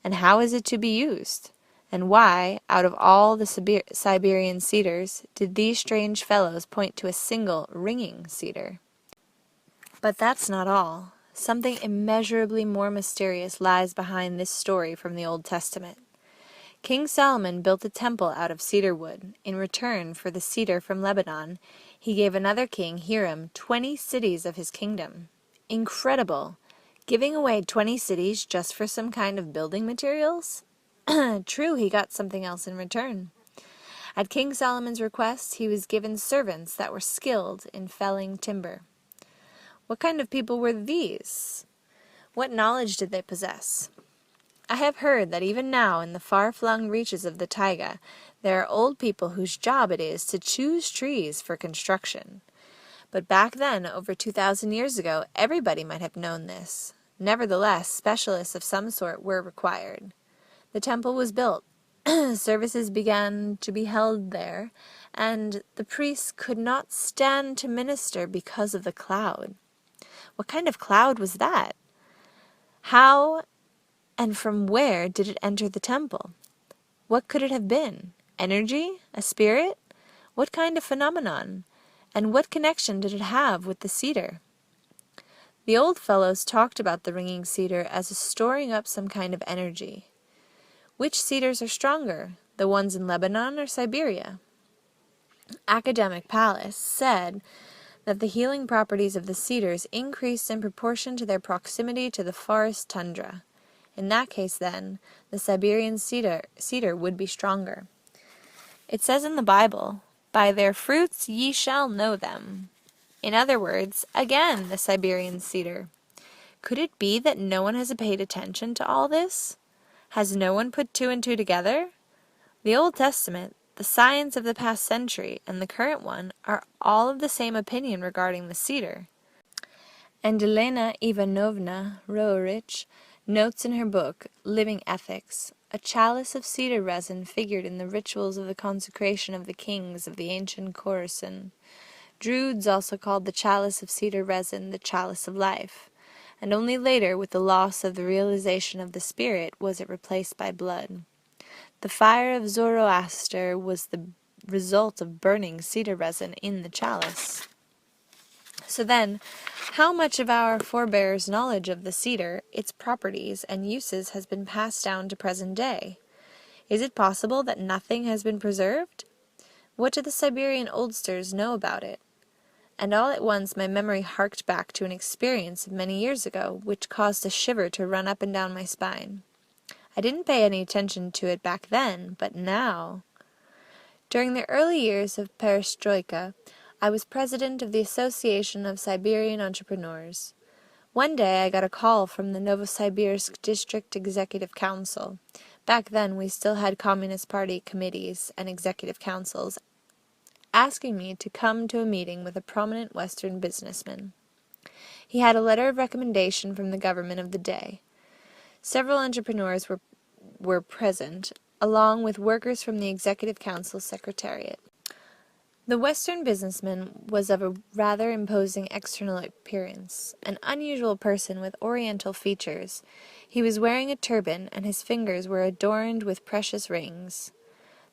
And how is it to be used? And why, out of all the Siberian cedars, did these strange fellows point to a single ringing cedar? But that's not all. Something immeasurably more mysterious lies behind this story from the Old Testament. King Solomon built a temple out of cedar wood. In return for the cedar from Lebanon, he gave another king, Hiram, 20 cities of his kingdom. Incredible! Giving away 20 cities just for some kind of building materials? True, he got something else in return. At King Solomon's request, he was given servants that were skilled in felling timber. What kind of people were these? What knowledge did they possess? I have heard that even now in the far-flung reaches of the taiga, there are old people whose job it is to choose trees for construction. But back then, over 2,000 years ago, everybody might have known this. Nevertheless, specialists of some sort were required. The temple was built. Services began to be held there, and the priests could not stand to minister because of the cloud. What kind of cloud was that? How and from where did it enter the temple? What could it have been? Energy? A spirit? What kind of phenomenon? And what connection did it have with the cedar? The old fellows talked about the ringing cedar as storing up some kind of energy. Which cedars are stronger, the ones in Lebanon or Siberia? Academic Palace said that the healing properties of the cedars increased in proportion to their proximity to the forest tundra. In that case, then, the Siberian cedar would be stronger. It says in the Bible, "By their fruits ye shall know them." In other words, again, the Siberian cedar. Could it be that no one has paid attention to all this? Has no one put two and two together? The Old Testament, the science of the past century, and the current one are all of the same opinion regarding the cedar. And Elena Ivanovna Roerich notes in her book, Living Ethics, a chalice of cedar resin figured in the rituals of the consecration of the kings of the ancient Khorasan. Druids also called the chalice of cedar resin the chalice of life, and only later, with the loss of the realization of the spirit, was it replaced by blood. The fire of Zoroaster was the result of burning cedar resin in the chalice. So then, how much of our forebears' knowledge of the cedar, its properties and uses, has been passed down to present day? Is it possible that nothing has been preserved? What do the Siberian oldsters know about it? And all at once my memory harked back to an experience of many years ago, which caused a shiver to run up and down my spine. I didn't pay any attention to it back then, but now. During the early years of Perestroika, I was president of the Association of Siberian Entrepreneurs. One day I got a call from the Novosibirsk District Executive Council. Back then we still had Communist Party committees and executive councils, asking me to come to a meeting with a prominent Western businessman. He had a letter of recommendation from the government of the day. Several entrepreneurs were present, along with workers from the Executive Council Secretariat. The Western businessman was of a rather imposing external appearance, an unusual person with oriental features. He was wearing a turban, and his fingers were adorned with precious rings.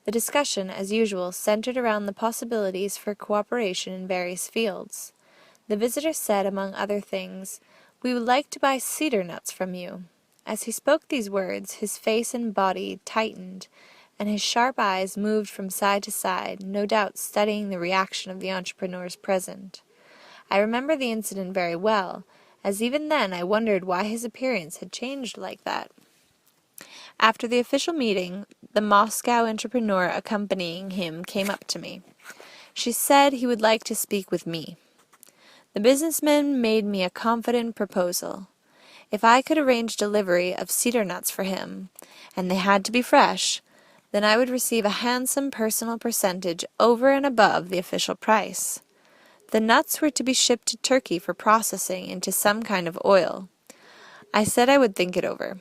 The discussion, as usual, centered around the possibilities for cooperation in various fields. The visitor said, among other things, "We would like to buy cedar nuts from you." As he spoke these words, his face and body tightened, and his sharp eyes moved from side to side, no doubt studying the reaction of the entrepreneurs present. I remember the incident very well, as even then I wondered why his appearance had changed like that. After the official meeting, the Moscow entrepreneur accompanying him came up to me. She said he would like to speak with me. The businessman made me a confident proposal. If I could arrange delivery of cedar nuts for him, and they had to be fresh, then I would receive a handsome personal percentage over and above the official price. The nuts were to be shipped to Turkey for processing into some kind of oil. I said I would think it over.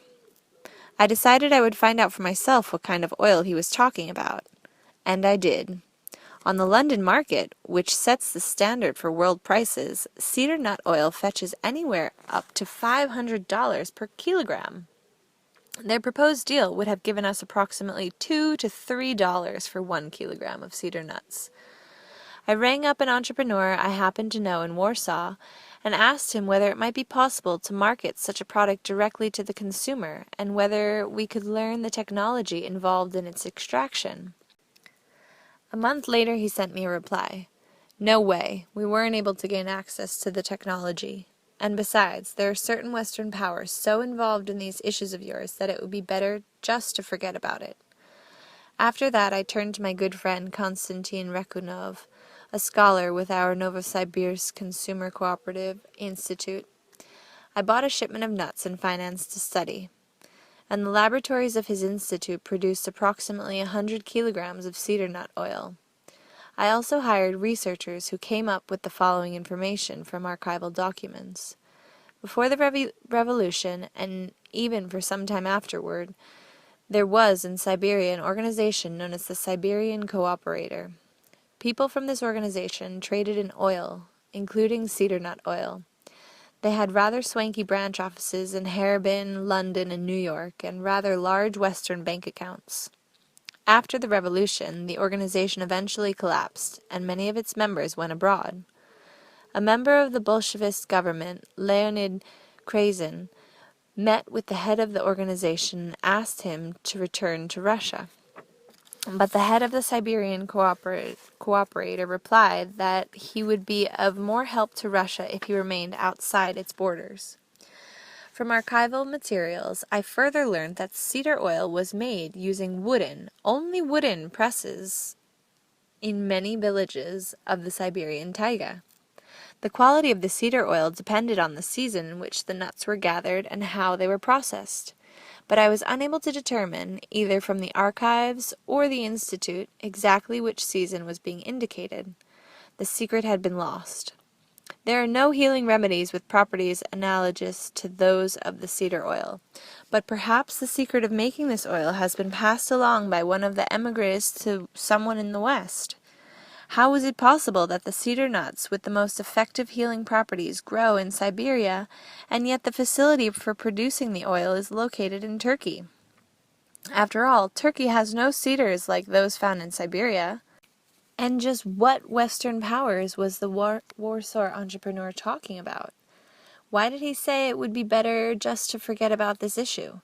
I decided I would find out for myself what kind of oil he was talking about. And I did. On the London market, which sets the standard for world prices, cedar nut oil fetches anywhere up to $500 per kilogram. Their proposed deal would have given us approximately $2 to $3 for 1 kilogram of cedar nuts. I rang up an entrepreneur I happened to know in Warsaw, and asked him whether it might be possible to market such a product directly to the consumer and whether we could learn the technology involved in its extraction. A month later he sent me a reply. No way, we weren't able to gain access to the technology. And besides, there are certain Western powers so involved in these issues of yours that it would be better just to forget about it. After that I turned to my good friend Konstantin Rekunov, a scholar with our Novosibirsk Consumer Cooperative Institute. I bought a shipment of nuts and financed a study, and the laboratories of his institute produced approximately 100 kilograms of cedar nut oil. I also hired researchers who came up with the following information from archival documents. Before the revolution, and even for some time afterward, there was in Siberia an organization known as the Siberian Cooperator. People from this organization traded in oil, including cedar nut oil. They had rather swanky branch offices in Harbin, London, and New York, and rather large Western bank accounts. After the revolution, the organization eventually collapsed, and many of its members went abroad. A member of the Bolshevist government, Leonid Krezin, met with the head of the organization and asked him to return to Russia. But the head of the Siberian Cooperator replied that he would be of more help to Russia if he remained outside its borders. From archival materials, I further learned that cedar oil was made using only wooden presses in many villages of the Siberian taiga. The quality of the cedar oil depended on the season in which the nuts were gathered and how they were processed. But I was unable to determine, either from the archives or the institute, exactly which season was being indicated. The secret had been lost. There are no healing remedies with properties analogous to those of the cedar oil, but perhaps the secret of making this oil has been passed along by one of the emigres to someone in the West. How is it possible that the cedar nuts with the most effective healing properties grow in Siberia, and yet the facility for producing the oil is located in Turkey? After all, Turkey has no cedars like those found in Siberia. And just what Western powers was the Warsaw entrepreneur talking about? Why did he say it would be better just to forget about this issue?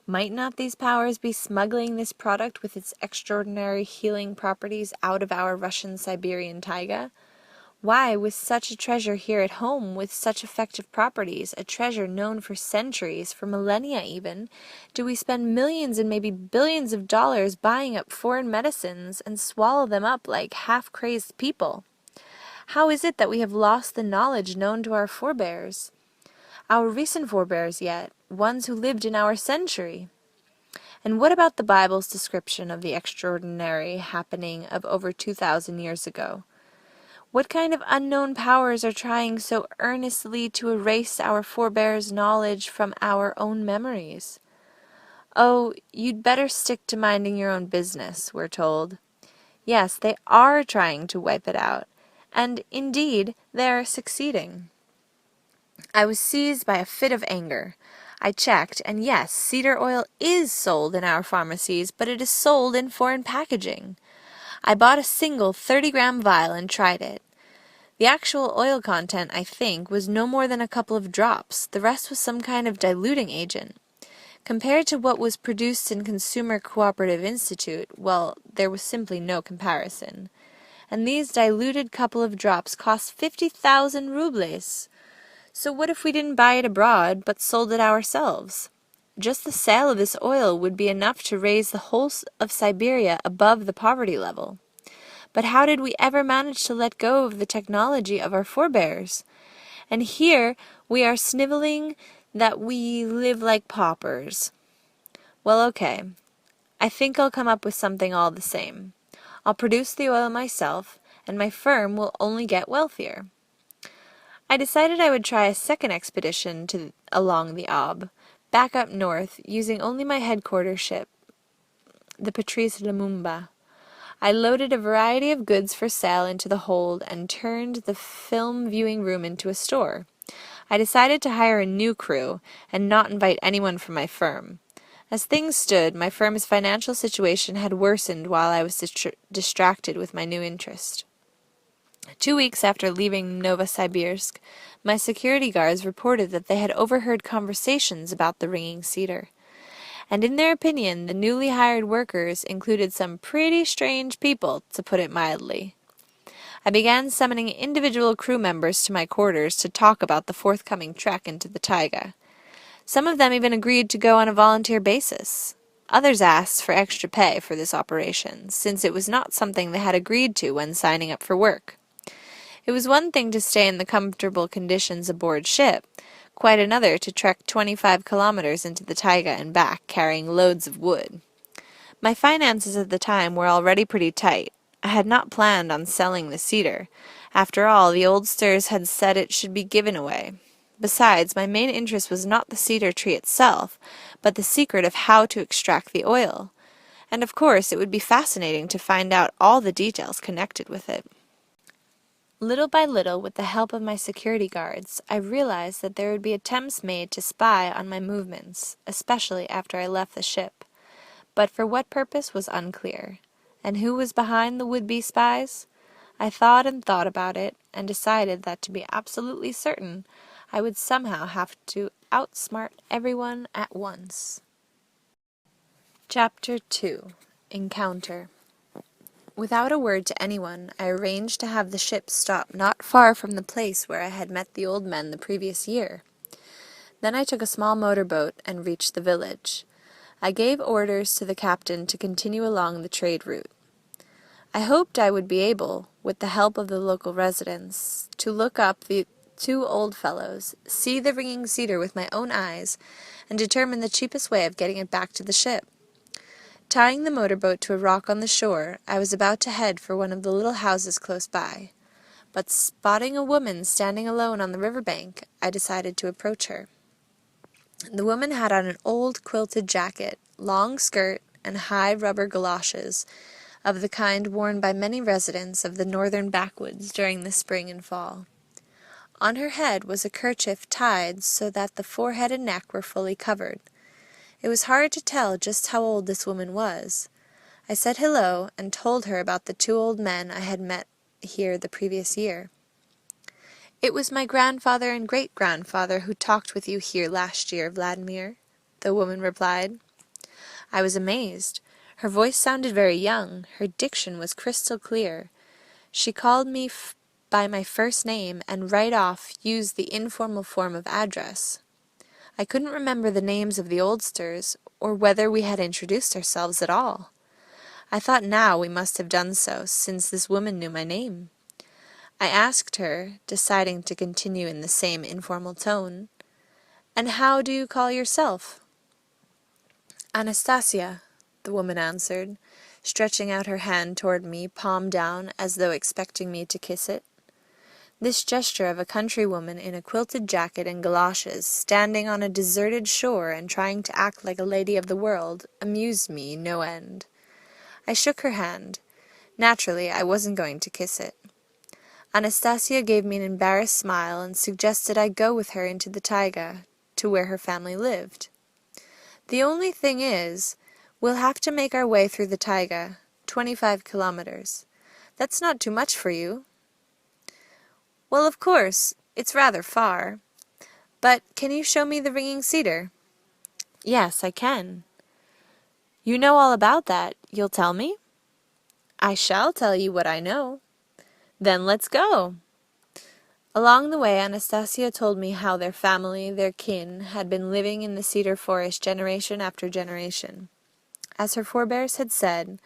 Might not these powers be smuggling this product with its extraordinary healing properties out of our Russian Siberian taiga? Why, with such a treasure here at home, with such effective properties, a treasure known for centuries, for millennia even, do we spend millions and maybe billions of dollars buying up foreign medicines and swallow them up like half-crazed people? How is it that we have lost the knowledge known to our forebears? Our recent forebears yet, ones who lived in our century? And what about the Bible's description of the extraordinary happening of over 2,000 years ago? What kind of unknown powers are trying so earnestly to erase our forebears' knowledge from our own memories? Oh, you'd better stick to minding your own business, we're told. Yes, they are trying to wipe it out, and indeed they are succeeding. I was seized by a fit of anger. I checked, and yes, cedar oil is sold in our pharmacies, but it is sold in foreign packaging. I bought a single 30-gram vial and tried it. The actual oil content, I think, was no more than a couple of drops. The rest was some kind of diluting agent. Compared to what was produced in Consumer Cooperative Institute, well, there was simply no comparison. And these diluted couple of drops cost 50,000 rubles. So what if we didn't buy it abroad, but sold it ourselves? Just the sale of this oil would be enough to raise the whole of Siberia above the poverty level. But how did we ever manage to let go of the technology of our forebears? And here we are sniveling that we live like paupers. Well, okay. I think I'll come up with something all the same. I'll produce the oil myself, and my firm will only get wealthier. I decided I would try a second expedition along the Ob, back up north, using only my headquarters ship, the Patrice Lumumba. I loaded a variety of goods for sale into the hold and turned the film viewing room into a store. I decided to hire a new crew and not invite anyone from my firm. As things stood, my firm's financial situation had worsened while I was distracted with my new interest. 2 weeks after leaving Novosibirsk, my security guards reported that they had overheard conversations about the ringing cedar, and in their opinion the newly hired workers included some pretty strange people, to put it mildly. I began summoning individual crew members to my quarters to talk about the forthcoming trek into the taiga. Some of them even agreed to go on a volunteer basis. Others asked for extra pay for this operation, since it was not something they had agreed to when signing up for work. It was one thing to stay in the comfortable conditions aboard ship, quite another to trek 25 kilometers into the taiga and back, carrying loads of wood. My finances at the time were already pretty tight. I had not planned on selling the cedar. After all, the oldsters had said it should be given away. Besides, my main interest was not the cedar tree itself, but the secret of how to extract the oil. And of course, it would be fascinating to find out all the details connected with it. Little by little, with the help of my security guards, I realized that there would be attempts made to spy on my movements, especially after I left the ship. But for what purpose was unclear. And who was behind the would-be spies? I thought and thought about it, and decided that to be absolutely certain, I would somehow have to outsmart everyone at once. Chapter 2. Encounter. Without a word to anyone, I arranged to have the ship stop not far from the place where I had met the old men the previous year. Then I took a small motorboat and reached the village. I gave orders to the captain to continue along the trade route. I hoped I would be able, with the help of the local residents, to look up the 2 old fellows, see the ringing cedar with my own eyes, and determine the cheapest way of getting it back to the ship. Tying the motorboat to a rock on the shore, I was about to head for one of the little houses close by. But spotting a woman standing alone on the riverbank, I decided to approach her. The woman had on an old quilted jacket, long skirt, and high rubber galoshes, of the kind worn by many residents of the northern backwoods during the spring and fall. On her head was a kerchief tied so that the forehead and neck were fully covered. It was hard to tell just how old this woman was. I said hello, and told her about the 2 old men I had met here the previous year. "It was my grandfather and great-grandfather who talked with you here last year, Vladimir," the woman replied. I was amazed. Her voice sounded very young. Her diction was crystal clear. She called me by my first name, and right off used the informal form of address. I couldn't remember the names of the oldsters, or whether we had introduced ourselves at all. I thought now we must have done so, since this woman knew my name. I asked her, deciding to continue in the same informal tone, "And how do you call yourself?" "Anastasia," the woman answered, stretching out her hand toward me, palm down, as though expecting me to kiss it. This gesture of a countrywoman in a quilted jacket and galoshes, standing on a deserted shore and trying to act like a lady of the world, amused me no end. I shook her hand. Naturally, I wasn't going to kiss it. Anastasia gave me an embarrassed smile and suggested I go with her into the taiga, to where her family lived. "The only thing is, we'll have to make our way through the taiga, 25 kilometers. That's not too much for you." "Well, of course, it's rather far. But can you show me the ringing cedar?" "Yes, I can." "You know all about that. You'll tell me?" "I shall tell you what I know." "Then let's go." Along the way, Anastasia told me how their family, their kin, had been living in the cedar forest generation after generation, as her forebears had said,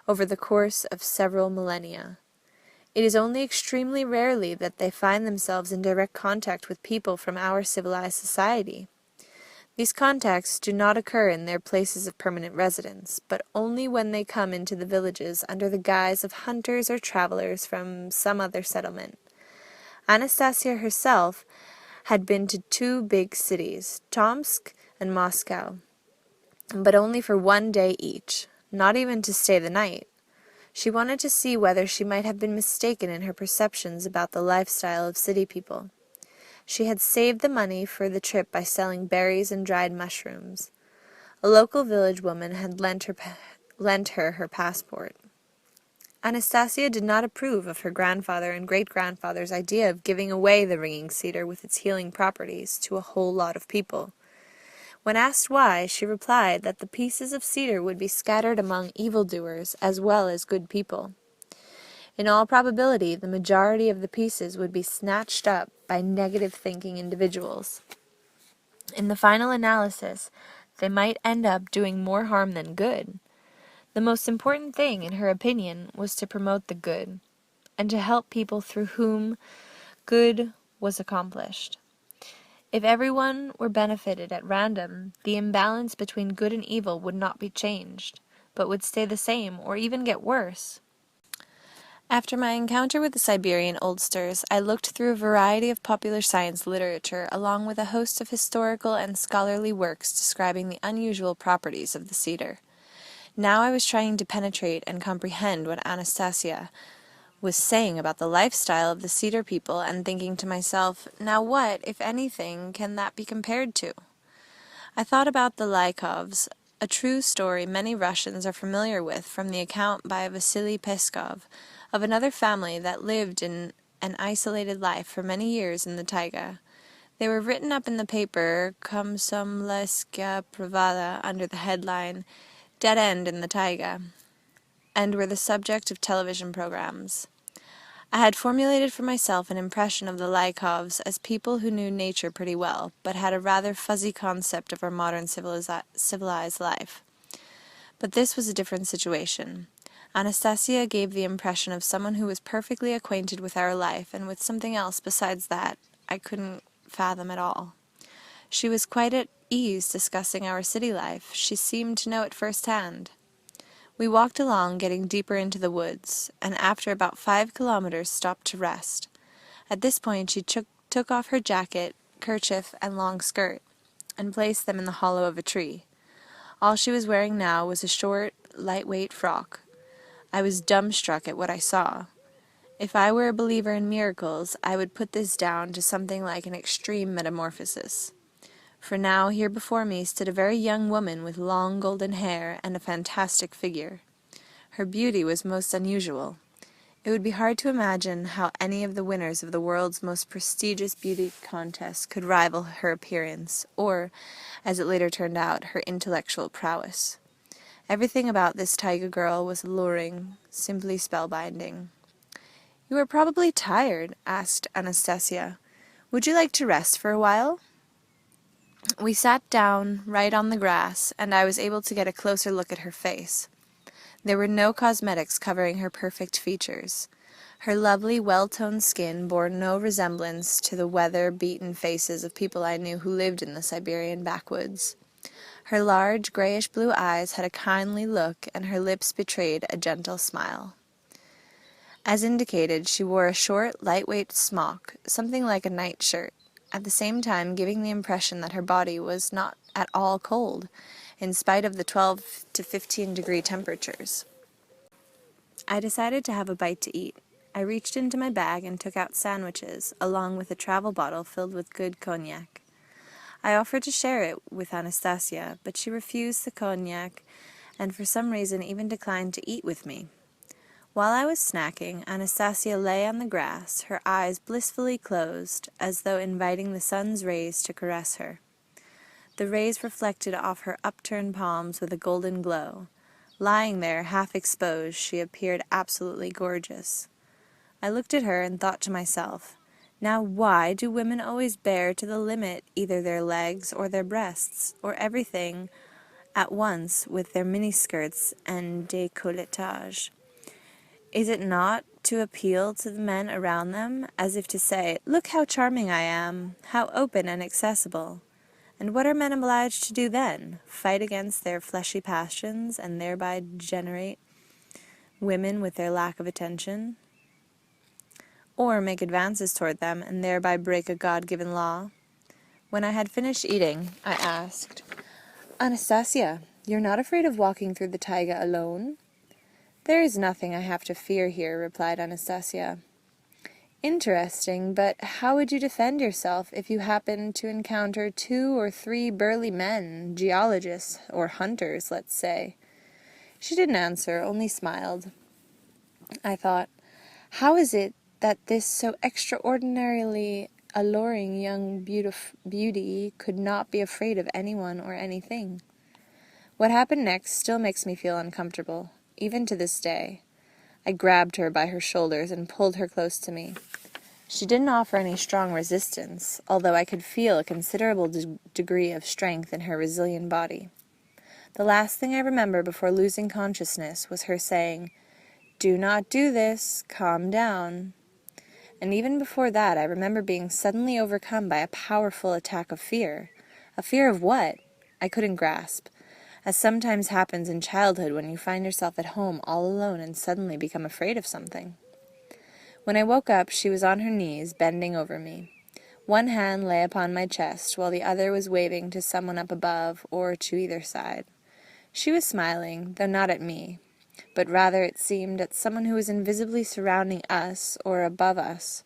over the course of several millennia. It is only extremely rarely that they find themselves in direct contact with people from our civilized society. These contacts do not occur in their places of permanent residence, but only when they come into the villages under the guise of hunters or travelers from some other settlement. Anastasia herself had been to 2 big cities, Tomsk and Moscow, but only for 1 day each, not even to stay the night. She wanted to see whether she might have been mistaken in her perceptions about the lifestyle of city people. She had saved the money for the trip by selling berries and dried mushrooms. A local village woman had lent her her passport. Anastasia did not approve of her grandfather and great-grandfather's idea of giving away the ringing cedar with its healing properties to a whole lot of people. When asked why, she replied that the pieces of cedar would be scattered among evildoers as well as good people. In all probability, the majority of the pieces would be snatched up by negative-thinking individuals. In the final analysis, they might end up doing more harm than good. The most important thing, in her opinion, was to promote the good, and to help people through whom good was accomplished. If everyone were benefited at random, the imbalance between good and evil would not be changed, but would stay the same or even get worse. After my encounter with the Siberian oldsters, I looked through a variety of popular science literature along with a host of historical and scholarly works describing the unusual properties of the cedar. Now I was trying to penetrate and comprehend what Anastasia was saying about the lifestyle of the cedar people and thinking to myself, now what, if anything, can that be compared to? I thought about the Lykovs, a true story many Russians are familiar with from the account by Vasily Peskov of another family that lived in an isolated life for many years in the taiga. They were written up in the paper Komsomolskaya Pravda under the headline Dead End in the Taiga, and were the subject of television programs. I had formulated for myself an impression of the Lykovs as people who knew nature pretty well, but had a rather fuzzy concept of our modern civilized life. But this was a different situation. Anastasia gave the impression of someone who was perfectly acquainted with our life, and with something else besides that I couldn't fathom at all. She was quite at ease discussing our city life. She seemed to know it firsthand. We walked along, getting deeper into the woods, and after about 5 kilometers stopped to rest. At this point she took off her jacket, kerchief, and long skirt, and placed them in the hollow of a tree. All she was wearing now was a short, lightweight frock. I was dumbstruck at what I saw. If I were a believer in miracles, I would put this down to something like an extreme metamorphosis. For now, here before me stood a very young woman with long golden hair and a fantastic figure. Her beauty was most unusual. It would be hard to imagine how any of the winners of the world's most prestigious beauty contest could rival her appearance, or, as it later turned out, her intellectual prowess. Everything about this taiga girl was alluring, simply spellbinding. "You are probably tired," asked Anastasia. "Would you like to rest for a while?" We sat down right on the grass, and I was able to get a closer look at her face. There were no cosmetics covering her perfect features. Her lovely, well-toned skin bore no resemblance to the weather-beaten faces of people I knew who lived in the Siberian backwoods. Her large, grayish-blue eyes had a kindly look, and her lips betrayed a gentle smile. As indicated, she wore a short, lightweight smock, something like a nightshirt, at the same time giving the impression that her body was not at all cold, in spite of the 12 to 15-degree temperatures. I decided to have a bite to eat. I reached into my bag and took out sandwiches, along with a travel bottle filled with good cognac. I offered to share it with Anastasia, but she refused the cognac and for some reason even declined to eat with me. While I was snacking, Anastasia lay on the grass, her eyes blissfully closed, as though inviting the sun's rays to caress her. The rays reflected off her upturned palms with a golden glow. Lying there, half exposed, she appeared absolutely gorgeous. I looked at her and thought to myself, now why do women always bare to the limit either their legs or their breasts, or everything at once with their miniskirts and décolletage? Is it not to appeal to the men around them, as if to say, look how charming I am, how open and accessible? And what are men obliged to do then? Fight against their fleshy passions, and thereby degenerate women with their lack of attention? Or make advances toward them, and thereby break a God-given law? When I had finished eating, I asked, Anastasia, you're not afraid of walking through the taiga alone? There is nothing I have to fear here, replied Anastasia. Interesting, but how would you defend yourself if you happened to encounter 2 or 3 burly men, geologists, or hunters, let's say? She didn't answer, only smiled. I thought. How is it that this so extraordinarily alluring young beauty could not be afraid of anyone or anything? What happened next still makes me feel uncomfortable, even to this day. I grabbed her by her shoulders and pulled her close to me. She didn't offer any strong resistance, although I could feel a considerable degree of strength in her resilient body. The last thing I remember before losing consciousness was her saying, "Do not do this, calm down." And even before that, I remember being suddenly overcome by a powerful attack of fear. A fear of what? I couldn't grasp, as sometimes happens in childhood when you find yourself at home all alone and suddenly become afraid of something. When I woke up, she was on her knees, bending over me. One hand lay upon my chest, while the other was waving to someone up above or to either side. She was smiling, though not at me, but rather, it seemed, at someone who was invisibly surrounding us or above us.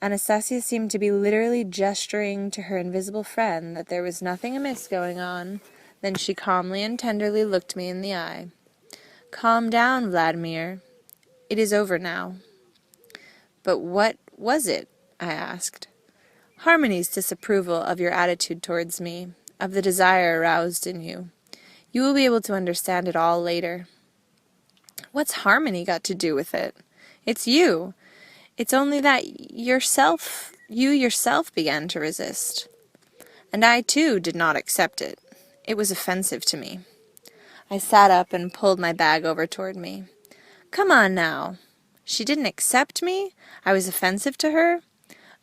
Anastasia seemed to be literally gesturing to her invisible friend that there was nothing amiss going on. Then she calmly and tenderly looked me in the eye. "Calm down, Vladimir. It is over now." "But what was it?" I asked. "Harmony's disapproval of your attitude towards me, of the desire aroused in you. You will be able to understand it all later." "What's Harmony got to do with it? It's you. It's only that you yourself began to resist. And I, too, did not accept it. It was offensive to me." I sat up and pulled my bag over toward me. "Come on now. She didn't accept me? I was offensive to her?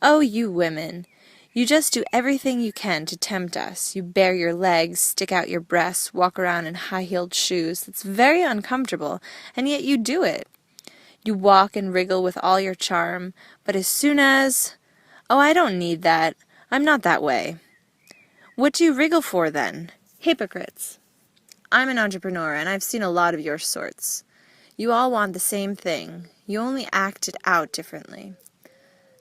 Oh, you women. You just do everything you can to tempt us. You bare your legs, stick out your breasts, walk around in high-heeled shoes. That's very uncomfortable, and yet you do it. You walk and wriggle with all your charm, but as soon as... Oh, I don't need that. I'm not that way. What do you wriggle for, then? Hypocrites. I'm an entrepreneur, and I've seen a lot of your sorts. You all want the same thing. You only act it out differently.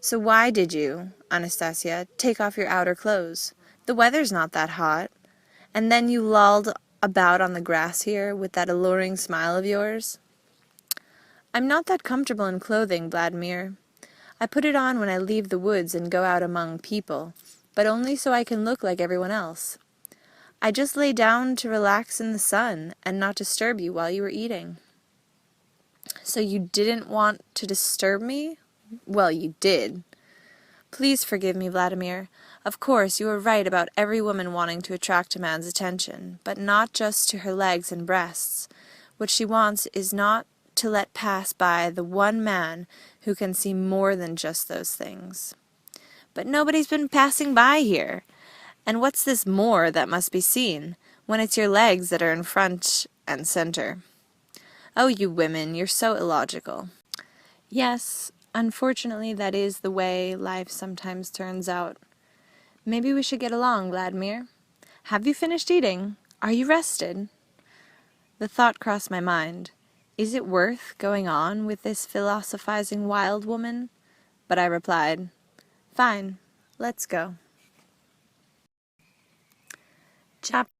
So why did you, Anastasia, take off your outer clothes? The weather's not that hot. And then you lolled about on the grass here with that alluring smile of yours?" "I'm not that comfortable in clothing, Vladimir. I put it on when I leave the woods and go out among people, but only so I can look like everyone else. I just lay down to relax in the sun and not disturb you while you were eating." "So you didn't want to disturb me? Well, you did. Please forgive me, Vladimir. Of course, you are right about every woman wanting to attract a man's attention, but not just to her legs and breasts. What she wants is not to let pass by the one man who can see more than just those things." "But nobody's been passing by here. And what's this more that must be seen, when it's your legs that are in front and center? Oh, you women, you're so illogical." "Yes, unfortunately that is the way life sometimes turns out. Maybe we should get along, Vladimir. Have you finished eating? Are you rested?" The thought crossed my mind. Is it worth going on with this philosophizing wild woman? But I replied, "Fine, let's go." Chapter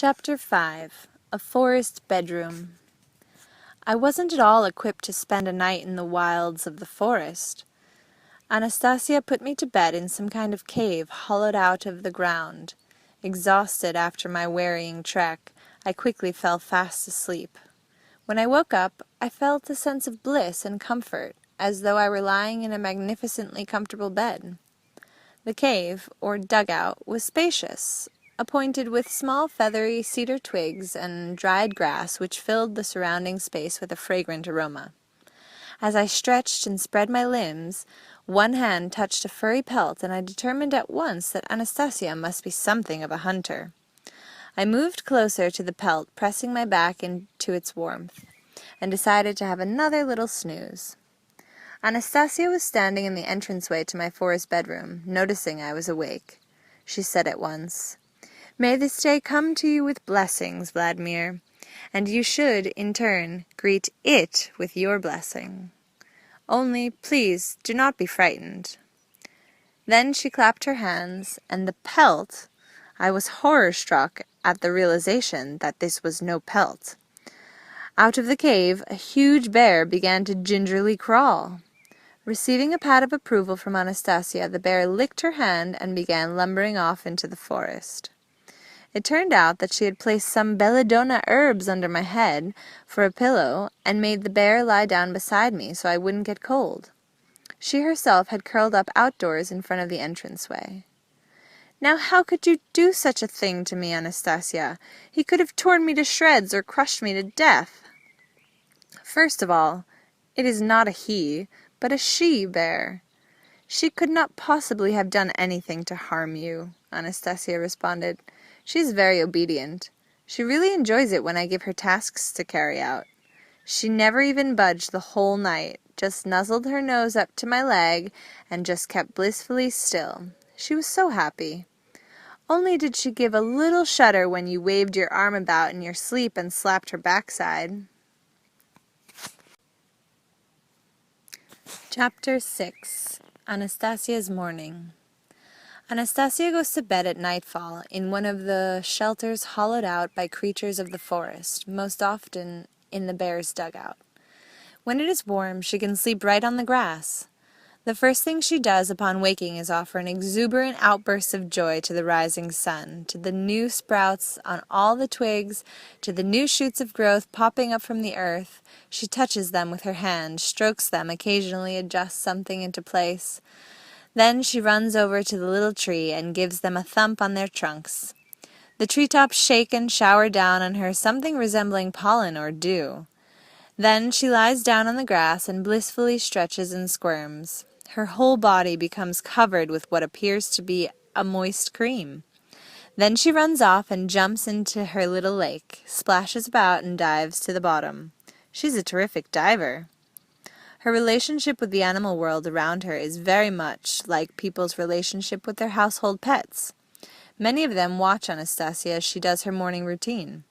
Chapter 5. A Forest Bedroom. I wasn't at all equipped to spend a night in the wilds of the forest. Anastasia put me to bed in some kind of cave hollowed out of the ground. Exhausted after my wearying trek, I quickly fell fast asleep. When I woke up, I felt a sense of bliss and comfort, as though I were lying in a magnificently comfortable bed. The cave, or dugout, was spacious, appointed with small feathery cedar twigs and dried grass which filled the surrounding space with a fragrant aroma. As I stretched and spread my limbs, one hand touched a furry pelt, and I determined at once that Anastasia must be something of a hunter. I moved closer to the pelt, pressing my back into its warmth, and decided to have another little snooze. Anastasia was standing in the entranceway to my forest bedroom, noticing I was awake. She said at once, "May this day come to you with blessings, Vladimir, and you should, in turn, greet it with your blessing. Only, please, do not be frightened." Then she clapped her hands, and the pelt— I was horror-struck at the realization that this was no pelt. Out of the cave, a huge bear began to gingerly crawl. Receiving a pat of approval from Anastasia, the bear licked her hand and began lumbering off into the forest. It turned out that she had placed some belladonna herbs under my head for a pillow and made the bear lie down beside me so I wouldn't get cold. She herself had curled up outdoors in front of the entranceway. "Now how could you do such a thing to me, Anastasia? He could have torn me to shreds or crushed me to death." "First of all, it is not a he, but a she-bear. She could not possibly have done anything to harm you," Anastasia responded. "She is very obedient. She really enjoys it when I give her tasks to carry out. She never even budged the whole night, just nuzzled her nose up to my leg and just kept blissfully still. She was so happy. Only did she give a little shudder when you waved your arm about in your sleep and slapped her backside." Chapter 6. Anastasia's Morning. Anastasia goes to bed at nightfall in one of the shelters hollowed out by creatures of the forest, most often in the bear's dugout. When it is warm, she can sleep right on the grass. The first thing she does upon waking is offer an exuberant outburst of joy to the rising sun, to the new sprouts on all the twigs, to the new shoots of growth popping up from the earth. She touches them with her hand, strokes them, occasionally adjusts something into place. Then she runs over to the little tree and gives them a thump on their trunks. The treetops shake and shower down on her something resembling pollen or dew. Then she lies down on the grass and blissfully stretches and squirms. Her whole body becomes covered with what appears to be a moist cream. Then she runs off and jumps into her little lake, splashes about and dives to the bottom. She's a terrific diver. Her relationship with the animal world around her is very much like people's relationship with their household pets. Many of them watch Anastasia as she does her morning routine.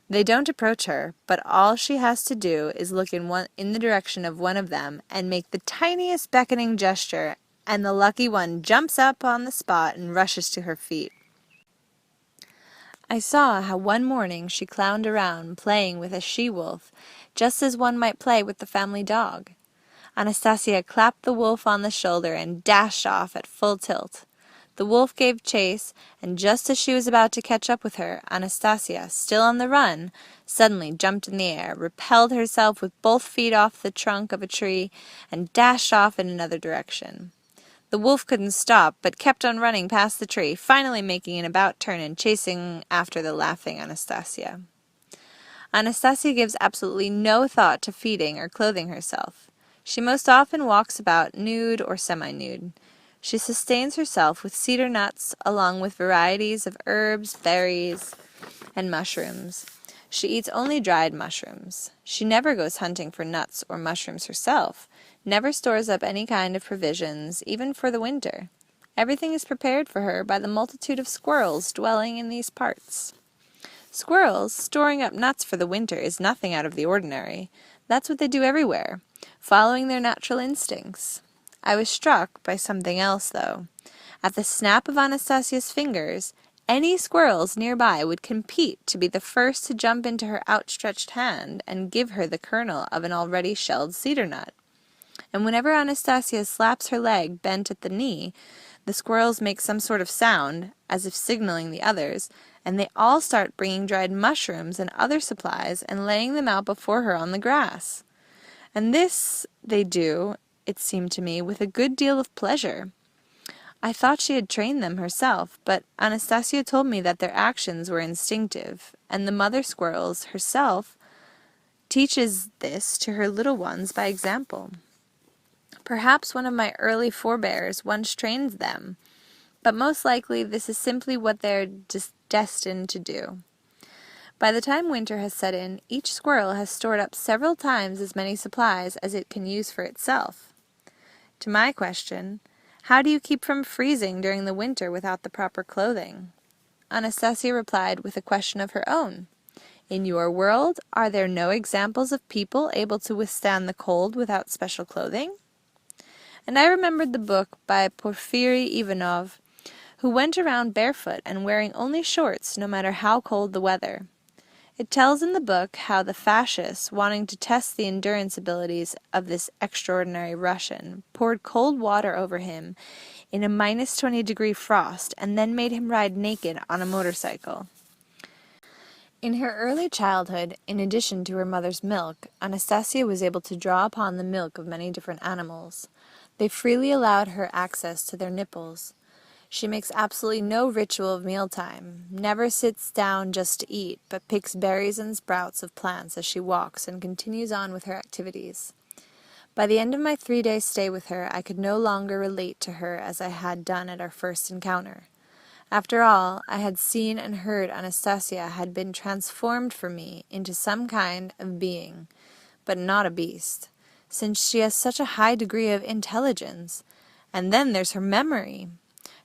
They don't approach her, but all she has to do is look in the direction of one of them and make the tiniest beckoning gesture, and the lucky one jumps up on the spot and rushes to her feet. I saw how one morning she clowned around playing with a she-wolf, just as one might play with the family dog. Anastasia clapped the wolf on the shoulder and dashed off at full tilt. The wolf gave chase, and just as she was about to catch up with her, Anastasia, still on the run, suddenly jumped in the air, repelled herself with both feet off the trunk of a tree, and dashed off in another direction. The wolf couldn't stop, but kept on running past the tree, finally making an about turn and chasing after the laughing Anastasia. Anastasia gives absolutely no thought to feeding or clothing herself. She most often walks about nude or semi-nude. She sustains herself with cedar nuts, along with varieties of herbs, berries, and mushrooms. She eats only dried mushrooms. She never goes hunting for nuts or mushrooms herself, never stores up any kind of provisions, even for the winter. Everything is prepared for her by the multitude of squirrels dwelling in these parts. Squirrels storing up nuts for the winter is nothing out of the ordinary. That's what they do everywhere, following their natural instincts. I was struck by something else, though. At the snap of Anastasia's fingers, any squirrels nearby would compete to be the first to jump into her outstretched hand and give her the kernel of an already shelled cedar nut. And whenever Anastasia slaps her leg bent at the knee, the squirrels make some sort of sound, as if signaling the others, and they all start bringing dried mushrooms and other supplies and laying them out before her on the grass. And this they do, it seemed to me, with a good deal of pleasure. I thought she had trained them herself, but Anastasia told me that their actions were instinctive, and the mother squirrels herself teaches this to her little ones by example. Perhaps one of my early forebears once trained them, but most likely this is simply what they are destined to do. By the time winter has set in, each squirrel has stored up several times as many supplies as it can use for itself. To my question, how do you keep from freezing during the winter without the proper clothing? Anastasia replied with a question of her own. In your world, are there no examples of people able to withstand the cold without special clothing? And I remembered the book by Porfiry Ivanov, who went around barefoot and wearing only shorts no matter how cold the weather. It tells in the book how the fascists, wanting to test the endurance abilities of this extraordinary Russian, poured cold water over him in a -20-degree frost and then made him ride naked on a motorcycle. In her early childhood, in addition to her mother's milk, Anastasia was able to draw upon the milk of many different animals. They freely allowed her access to their nipples. She makes absolutely no ritual of mealtime, never sits down just to eat, but picks berries and sprouts of plants as she walks and continues on with her activities. By the end of my 3-day stay with her, I could no longer relate to her as I had done at our first encounter. After all, I had seen and heard Anastasia had been transformed for me into some kind of being, but not a beast, since she has such a high degree of intelligence. And then there's her memory.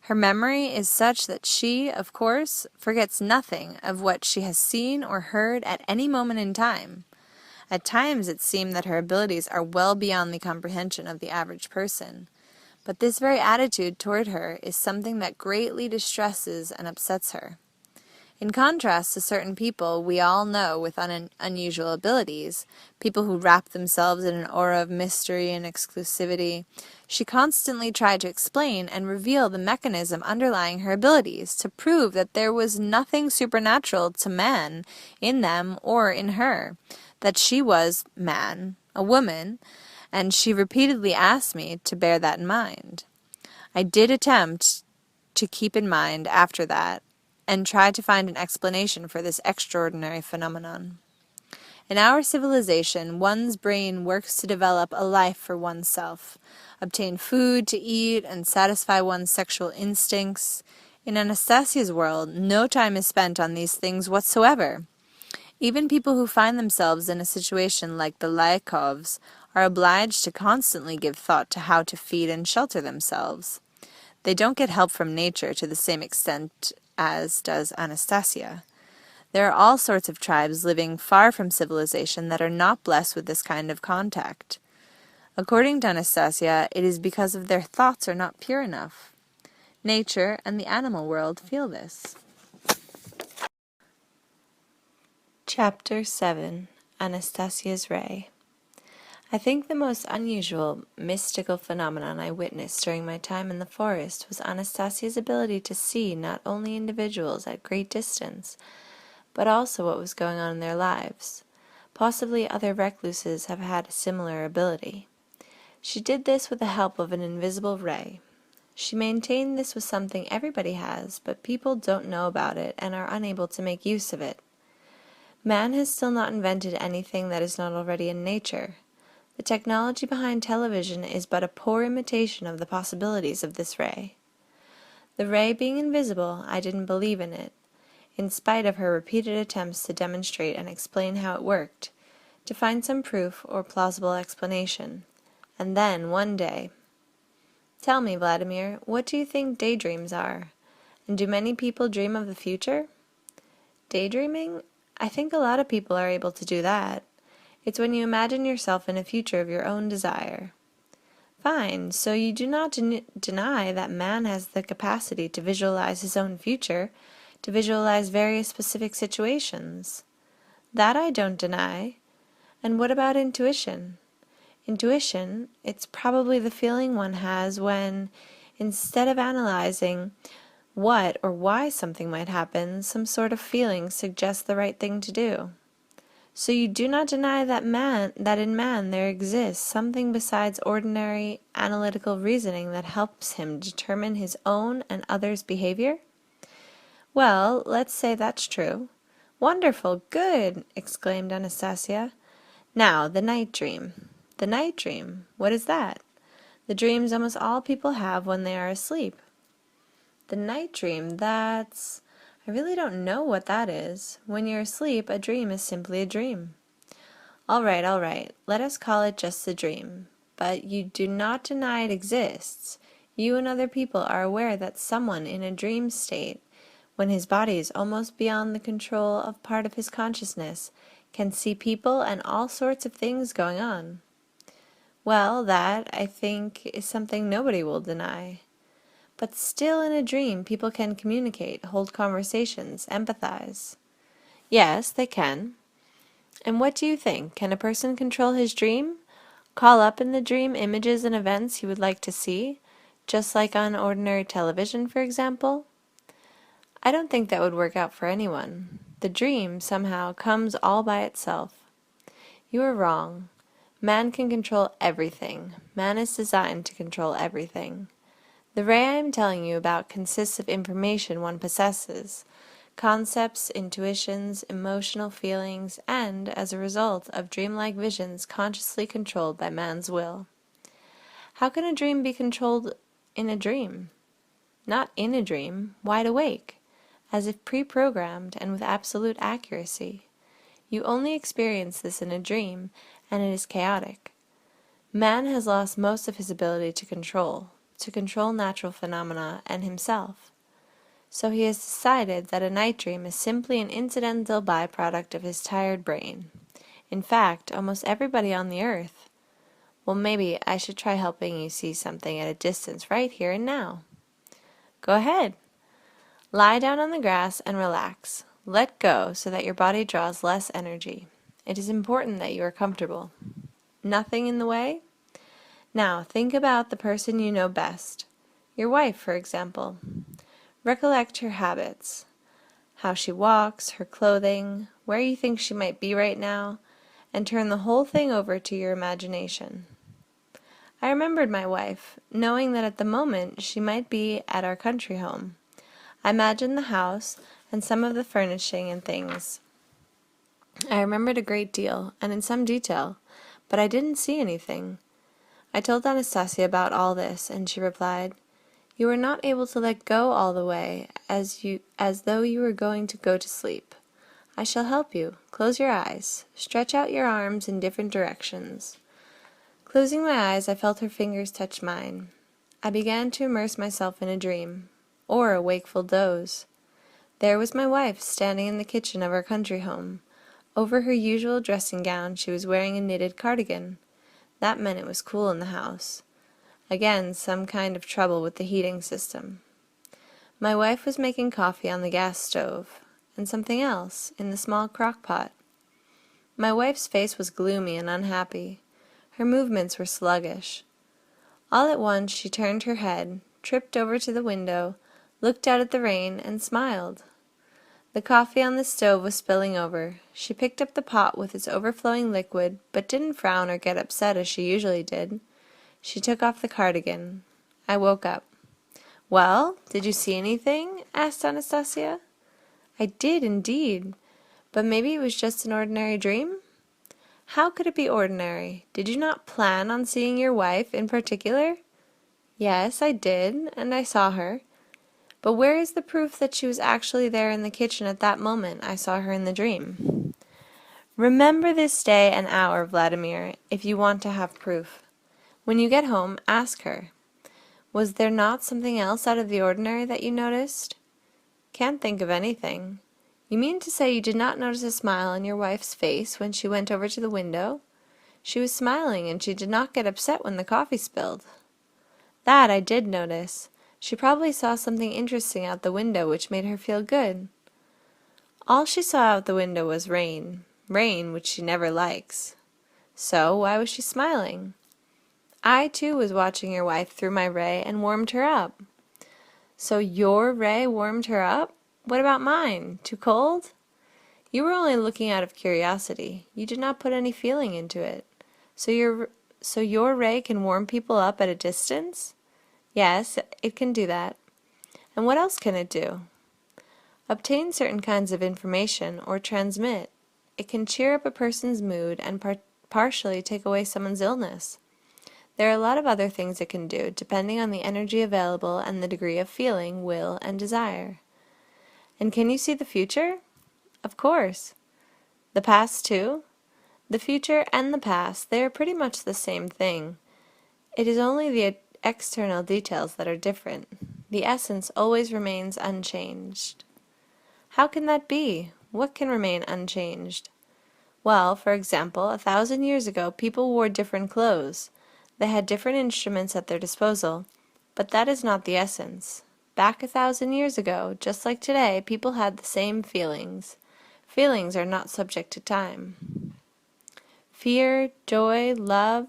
Her memory is such that she, of course, forgets nothing of what she has seen or heard at any moment in time. At times it seemed that her abilities are well beyond the comprehension of the average person. But this very attitude toward her is something that greatly distresses and upsets her. In contrast to certain people we all know with unusual abilities, people who wrap themselves in an aura of mystery and exclusivity, she constantly tried to explain and reveal the mechanism underlying her abilities, to prove that there was nothing supernatural to man in them or in her, that she was man, a woman, and she repeatedly asked me to bear that in mind. I did attempt to keep in mind after that, and try to find an explanation for this extraordinary phenomenon. In our civilization, one's brain works to develop a life for oneself, obtain food to eat, and satisfy one's sexual instincts. In Anastasia's world, no time is spent on these things whatsoever. Even people who find themselves in a situation like the Lyakovs are obliged to constantly give thought to how to feed and shelter themselves. They don't get help from nature to the same extent as does Anastasia. There are all sorts of tribes living far from civilization that are not blessed with this kind of contact. According to Anastasia, it is because of their thoughts are not pure enough. Nature and the animal world feel this. Chapter 7. Anastasia's Ray. I think the most unusual, mystical phenomenon I witnessed during my time in the forest was Anastasia's ability to see not only individuals at great distance, but also what was going on in their lives. Possibly other recluses have had a similar ability. She did this with the help of an invisible ray. She maintained this was something everybody has, but people don't know about it and are unable to make use of it. Man has still not invented anything that is not already in nature. The technology behind television is but a poor imitation of the possibilities of this ray. The ray being invisible, I didn't believe in it, in spite of her repeated attempts to demonstrate and explain how it worked, to find some proof or plausible explanation. And then, one day, "Tell me, Vladimir, what do you think daydreams are? And do many people dream of the future?" Daydreaming? I think a lot of people are able to do that. It's when you imagine yourself in a future of your own desire. Fine, so you do not deny that man has the capacity to visualize his own future, to visualize various specific situations. That I don't deny. And what about intuition? Intuition, it's probably the feeling one has when, instead of analyzing what or why something might happen, some sort of feeling suggests the right thing to do. So you do not deny that in man there exists something besides ordinary analytical reasoning that helps him determine his own and others' behavior? Well, let's say that's true. Wonderful, good, exclaimed Anastasia. Now, the night dream. The night dream, what is that? The dreams almost all people have when they are asleep. The night dream, I really don't know what that is. When you're asleep, a dream is simply a dream. All right, let us call it just a dream. But you do not deny it exists. You and other people are aware that someone in a dream state, when his body is almost beyond the control of part of his consciousness, can see people and all sorts of things going on. Well, that, I think, is something nobody will deny. But still in a dream, people can communicate, hold conversations, empathize. Yes, they can. And what do you think? Can a person control his dream? Call up in the dream images and events he would like to see, just like on ordinary television, for example? I don't think that would work out for anyone. The dream, somehow, comes all by itself. You are wrong. Man can control everything. Man is designed to control everything. The ray I am telling you about consists of information one possesses, concepts, intuitions, emotional feelings, and, as a result of dreamlike visions consciously controlled by man's will. How can a dream be controlled in a dream? Not in a dream, wide awake, as if pre-programmed and with absolute accuracy. You only experience this in a dream, and it is chaotic. Man has lost most of his ability to control natural phenomena and himself. So he has decided that a night dream is simply an incidental byproduct of his tired brain. In fact, almost everybody on the earth. Well, maybe I should try helping you see something at a distance right here and now. Go ahead. Lie down on the grass and relax. Let go so that your body draws less energy. It is important that you are comfortable. Nothing in the way? Now, think about the person you know best. Your wife, for example. Recollect her habits, how she walks, her clothing, where you think she might be right now, and turn the whole thing over to your imagination. I remembered my wife, knowing that at the moment she might be at our country home. I imagined the house and some of the furnishing and things. I remembered a great deal, and in some detail, but I didn't see anything. I told Anastasia about all this, and she replied, "You are not able to let go all the way, as though you were going to go to sleep. I shall help you. Close your eyes. Stretch out your arms in different directions." Closing my eyes, I felt her fingers touch mine. I began to immerse myself in a dream, or a wakeful doze. There was my wife, standing in the kitchen of our country home. Over her usual dressing gown, she was wearing a knitted cardigan. That meant it was cool in the house. Again, some kind of trouble with the heating system. My wife was making coffee on the gas stove, and something else in the small crock pot. My wife's face was gloomy and unhappy. Her movements were sluggish. All at once she turned her head, tripped over to the window, looked out at the rain, and smiled. The coffee on the stove was spilling over. She picked up the pot with its overflowing liquid, but didn't frown or get upset as she usually did. She took off the cardigan. I woke up. "Well, did you see anything?" asked Anastasia. "I did, indeed. But maybe it was just an ordinary dream?" "How could it be ordinary? Did you not plan on seeing your wife in particular?" "Yes, I did, and I saw her. But where is the proof that she was actually there in the kitchen at that moment I saw her in the dream?" "Remember this day and hour, Vladimir, if you want to have proof. When you get home, ask her. Was there not something else out of the ordinary that you noticed?" "Can't think of anything. You mean to say you did not notice a smile on your wife's face when she went over to the window? She was smiling, and she did not get upset when the coffee spilled." "That I did notice. She probably saw something interesting out the window which made her feel good. All she saw out the window was rain, which she never likes. So why was she smiling? I too was watching your wife through my ray and warmed her up. So your ray warmed her up? What about mine? Too cold? You were only looking out of curiosity. You did not put any feeling into it. So your ray can warm people up at a distance? Yes, it can do that. And what else can it do? Obtain certain kinds of information or transmit. It can cheer up a person's mood and partially take away someone's illness. There are a lot of other things it can do, depending on the energy available and the degree of feeling, will, and desire. And can you see the future? Of course. The past too? The future and the past, they are pretty much the same thing. It is only the external details that are different. The essence always remains unchanged. How can that be? What can remain unchanged? Well, for example, 1,000 years ago, people wore different clothes. They had different instruments at their disposal, but that is not the essence. Back 1,000 years ago, just like today, people had the same feelings. Feelings are not subject to time. Fear, joy, love.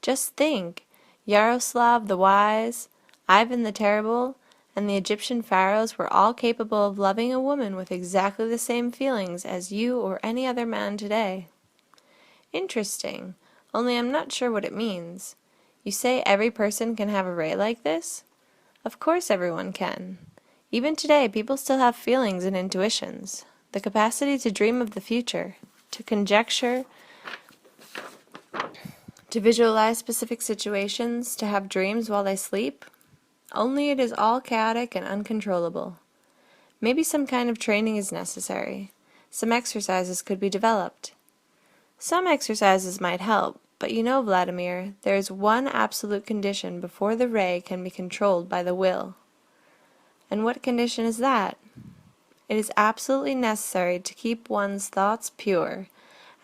Just think, Yaroslav the Wise, Ivan the Terrible, and the Egyptian pharaohs were all capable of loving a woman with exactly the same feelings as you or any other man today. Interesting, only I'm not sure what it means. You say every person can have a ray like this? Of course everyone can. Even today, people still have feelings and intuitions. The capacity to dream of the future, to conjecture, to visualize specific situations, to have dreams while they sleep. Only it is all chaotic and uncontrollable. Maybe some kind of training is necessary. Some exercises could be developed. Some exercises might help, but you know, Vladimir, there is one absolute condition before the ray can be controlled by the will. And what condition is that? It is absolutely necessary to keep one's thoughts pure,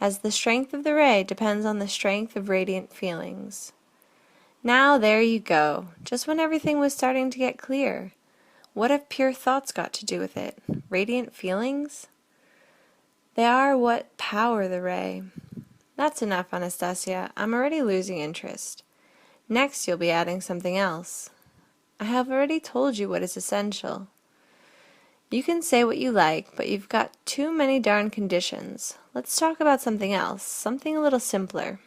as the strength of the ray depends on the strength of radiant feelings. Now there you go, just when everything was starting to get clear. What have pure thoughts got to do with it? Radiant feelings? They are what power the ray. That's enough, Anastasia. I'm already losing interest. Next you'll be adding something else. I have already told you what is essential. You can say what you like, but you've got too many darn conditions. Let's talk about something else, something a little simpler.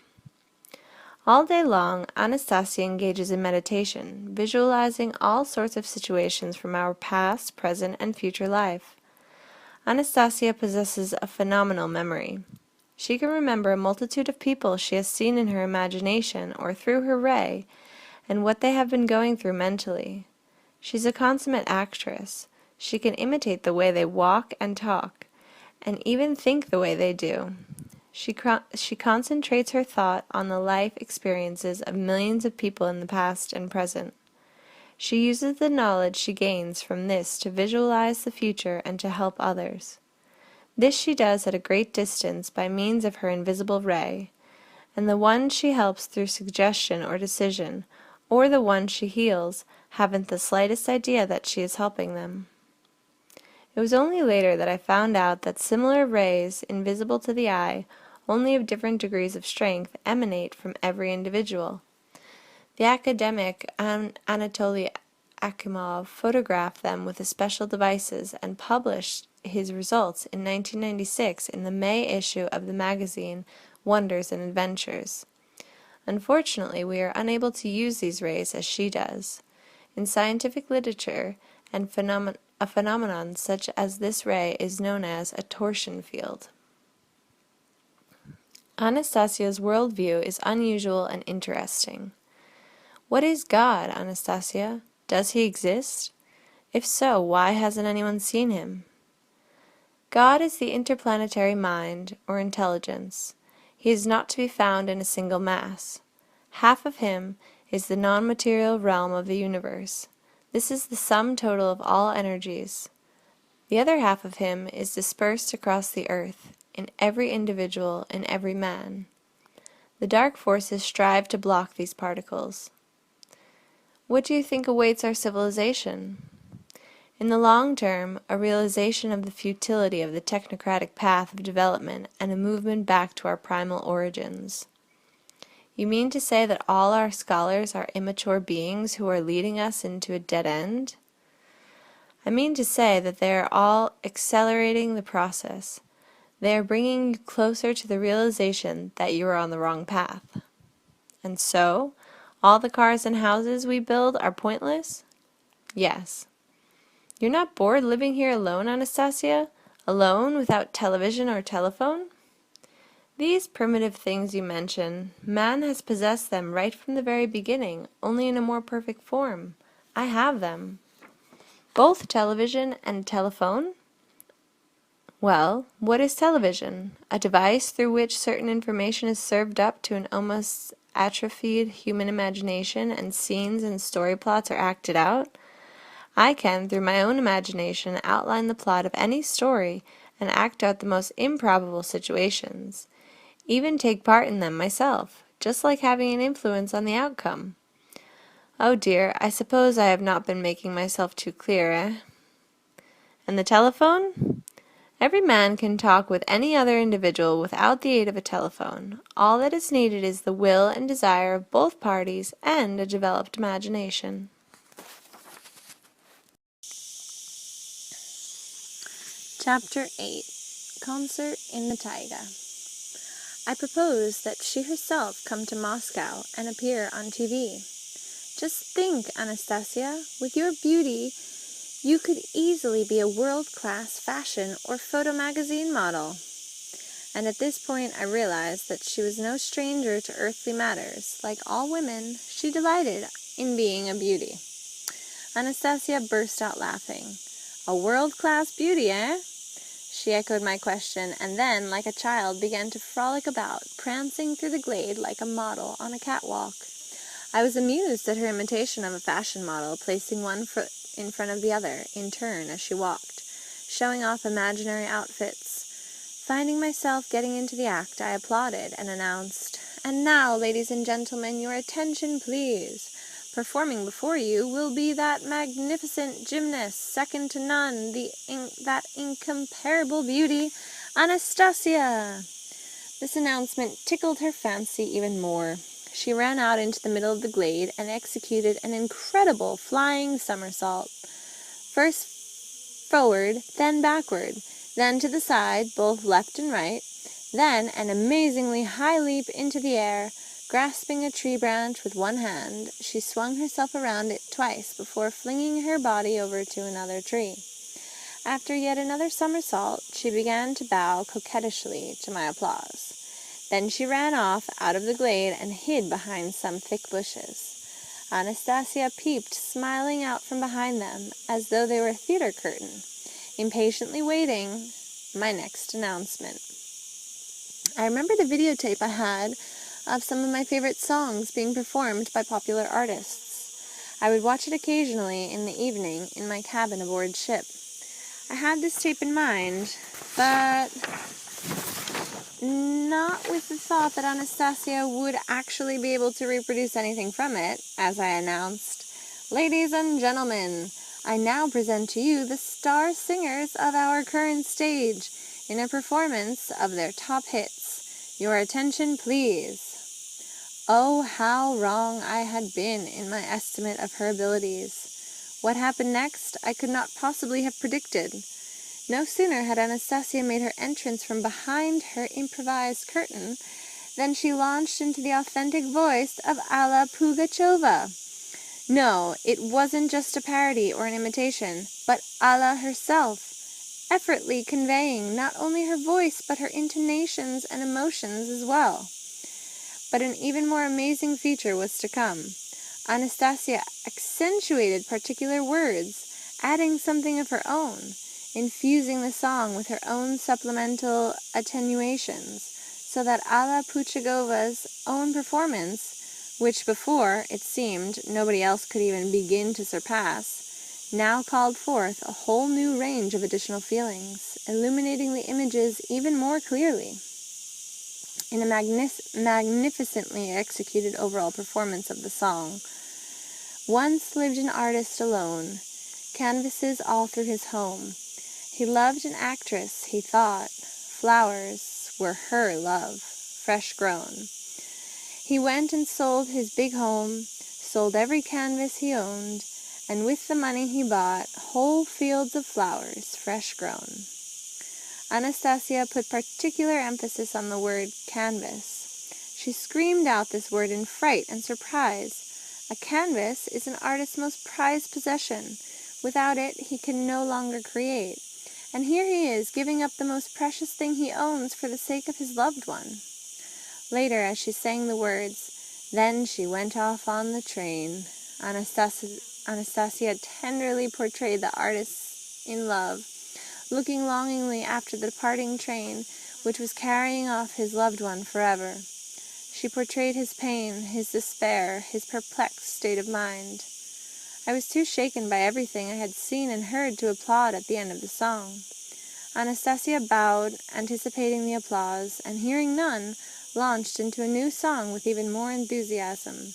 All day long, Anastasia engages in meditation, visualizing all sorts of situations from our past, present, and future life. Anastasia possesses a phenomenal memory. She can remember a multitude of people she has seen in her imagination or through her ray, and what they have been going through mentally. She's a consummate actress. She can imitate the way they walk and talk, and even think the way they do. She concentrates her thought on the life experiences of millions of people in the past and present. She uses the knowledge she gains from this to visualize the future and to help others. This she does at a great distance by means of her invisible ray, and the one she helps through suggestion or decision, or the one she heals, haven't the slightest idea that she is helping them. It was only later that I found out that similar rays, invisible to the eye, only of different degrees of strength, emanate from every individual. The academic Anatoly Akimov photographed them with special devices and published his results in 1996 in the May issue of the magazine Wonders and Adventures. Unfortunately, we are unable to use these rays as she does. In scientific literature, a phenomenon such as this ray is known as a torsion field. Anastasia's worldview is unusual and interesting. What is God, Anastasia? Does he exist? If so, why hasn't anyone seen him? God is the interplanetary mind, or intelligence. He is not to be found in a single mass. Half of him is the non-material realm of the universe. This is the sum total of all energies. The other half of him is dispersed across the earth, in every individual, in every man. The dark forces strive to block these particles. What do you think awaits our civilization? In the long term, a realization of the futility of the technocratic path of development and a movement back to our primal origins. You mean to say that all our scholars are immature beings who are leading us into a dead end? I mean to say that they are all accelerating the process. They are bringing you closer to the realization that you are on the wrong path. And so, all the cars and houses we build are pointless? Yes. You're not bored living here alone, Anastasia? Alone, without television or telephone? These primitive things you mention, man has possessed them right from the very beginning, only in a more perfect form. I have them. Both television and telephone? Well, what is television? A device through which certain information is served up to an almost atrophied human imagination and scenes and story plots are acted out? I can, through my own imagination, outline the plot of any story and act out the most improbable situations. Even take part in them myself, just like having an influence on the outcome. Oh dear, I suppose I have not been making myself too clear, eh? And the telephone? Every man can talk with any other individual without the aid of a telephone. All that is needed is the will and desire of both parties and a developed imagination. Chapter 8. Concert in the Taiga. I propose that she herself come to Moscow and appear on TV. Just think, Anastasia, with your beauty, you could easily be a world-class fashion or photo magazine model. And at this point I realized that she was no stranger to earthly matters. Like all women, she delighted in being a beauty. Anastasia burst out laughing. A world-class beauty, eh? She echoed my question, and then, like a child, began to frolic about, prancing through the glade like a model on a catwalk. I was amused at her imitation of a fashion model, placing one foot in front of the other, in turn, as she walked, showing off imaginary outfits. Finding myself getting into the act, I applauded and announced, "And now, ladies and gentlemen, your attention, please. Performing before you will be that magnificent gymnast, second to none, that incomparable beauty, Anastasia." This announcement tickled her fancy even more. She ran out into the middle of the glade and executed an incredible flying somersault. First forward, then backward, then to the side, both left and right, then an amazingly high leap into the air. Grasping a tree branch with one hand, she swung herself around it twice before flinging her body over to another tree. After yet another somersault, she began to bow coquettishly to my applause. Then she ran off out of the glade and hid behind some thick bushes. Anastasia peeped, smiling out from behind them, as though they were a theater curtain, impatiently waiting my next announcement. I remember the videotape I had of some of my favorite songs being performed by popular artists. I would watch it occasionally in the evening in my cabin aboard ship. I had this tape in mind, but not with the thought that Anastasia would actually be able to reproduce anything from it, as I announced, "Ladies and gentlemen, I now present to you the star singers of our current stage in a performance of their top hits. Your attention, please." Oh, how wrong I had been in my estimate of her abilities. What happened next I could not possibly have predicted. No sooner had Anastasia made her entrance from behind her improvised curtain than she launched into the authentic voice of Alla Pugacheva. No, it wasn't just a parody or an imitation, but Alla herself, effortlessly conveying not only her voice but her intonations and emotions as well. But an even more amazing feature was to come. Anastasia accentuated particular words, adding something of her own, infusing the song with her own supplemental attenuations, so that Alla Puchagova's own performance, which before, it seemed, nobody else could even begin to surpass, now called forth a whole new range of additional feelings, illuminating the images even more clearly. In a magnificently executed overall performance of the song, Once lived an artist alone, canvases all through his home. He loved an actress, he thought. Flowers were her love, fresh grown. He went and sold his big home, sold every canvas he owned, and with the money he bought whole fields of flowers, fresh grown. Anastasia put particular emphasis on the word canvas. She screamed out this word in fright and surprise. A canvas is an artist's most prized possession. Without it, he can no longer create. And here he is, giving up the most precious thing he owns for the sake of his loved one. Later, as she sang the words, "Then she went off on the train," Anastasia tenderly portrayed the artist in love, looking longingly after the departing train, which was carrying off his loved one forever. She portrayed his pain, his despair, his perplexed state of mind. I was too shaken by everything I had seen and heard to applaud at the end of the song. Anastasia bowed, anticipating the applause, and hearing none, launched into a new song with even more enthusiasm.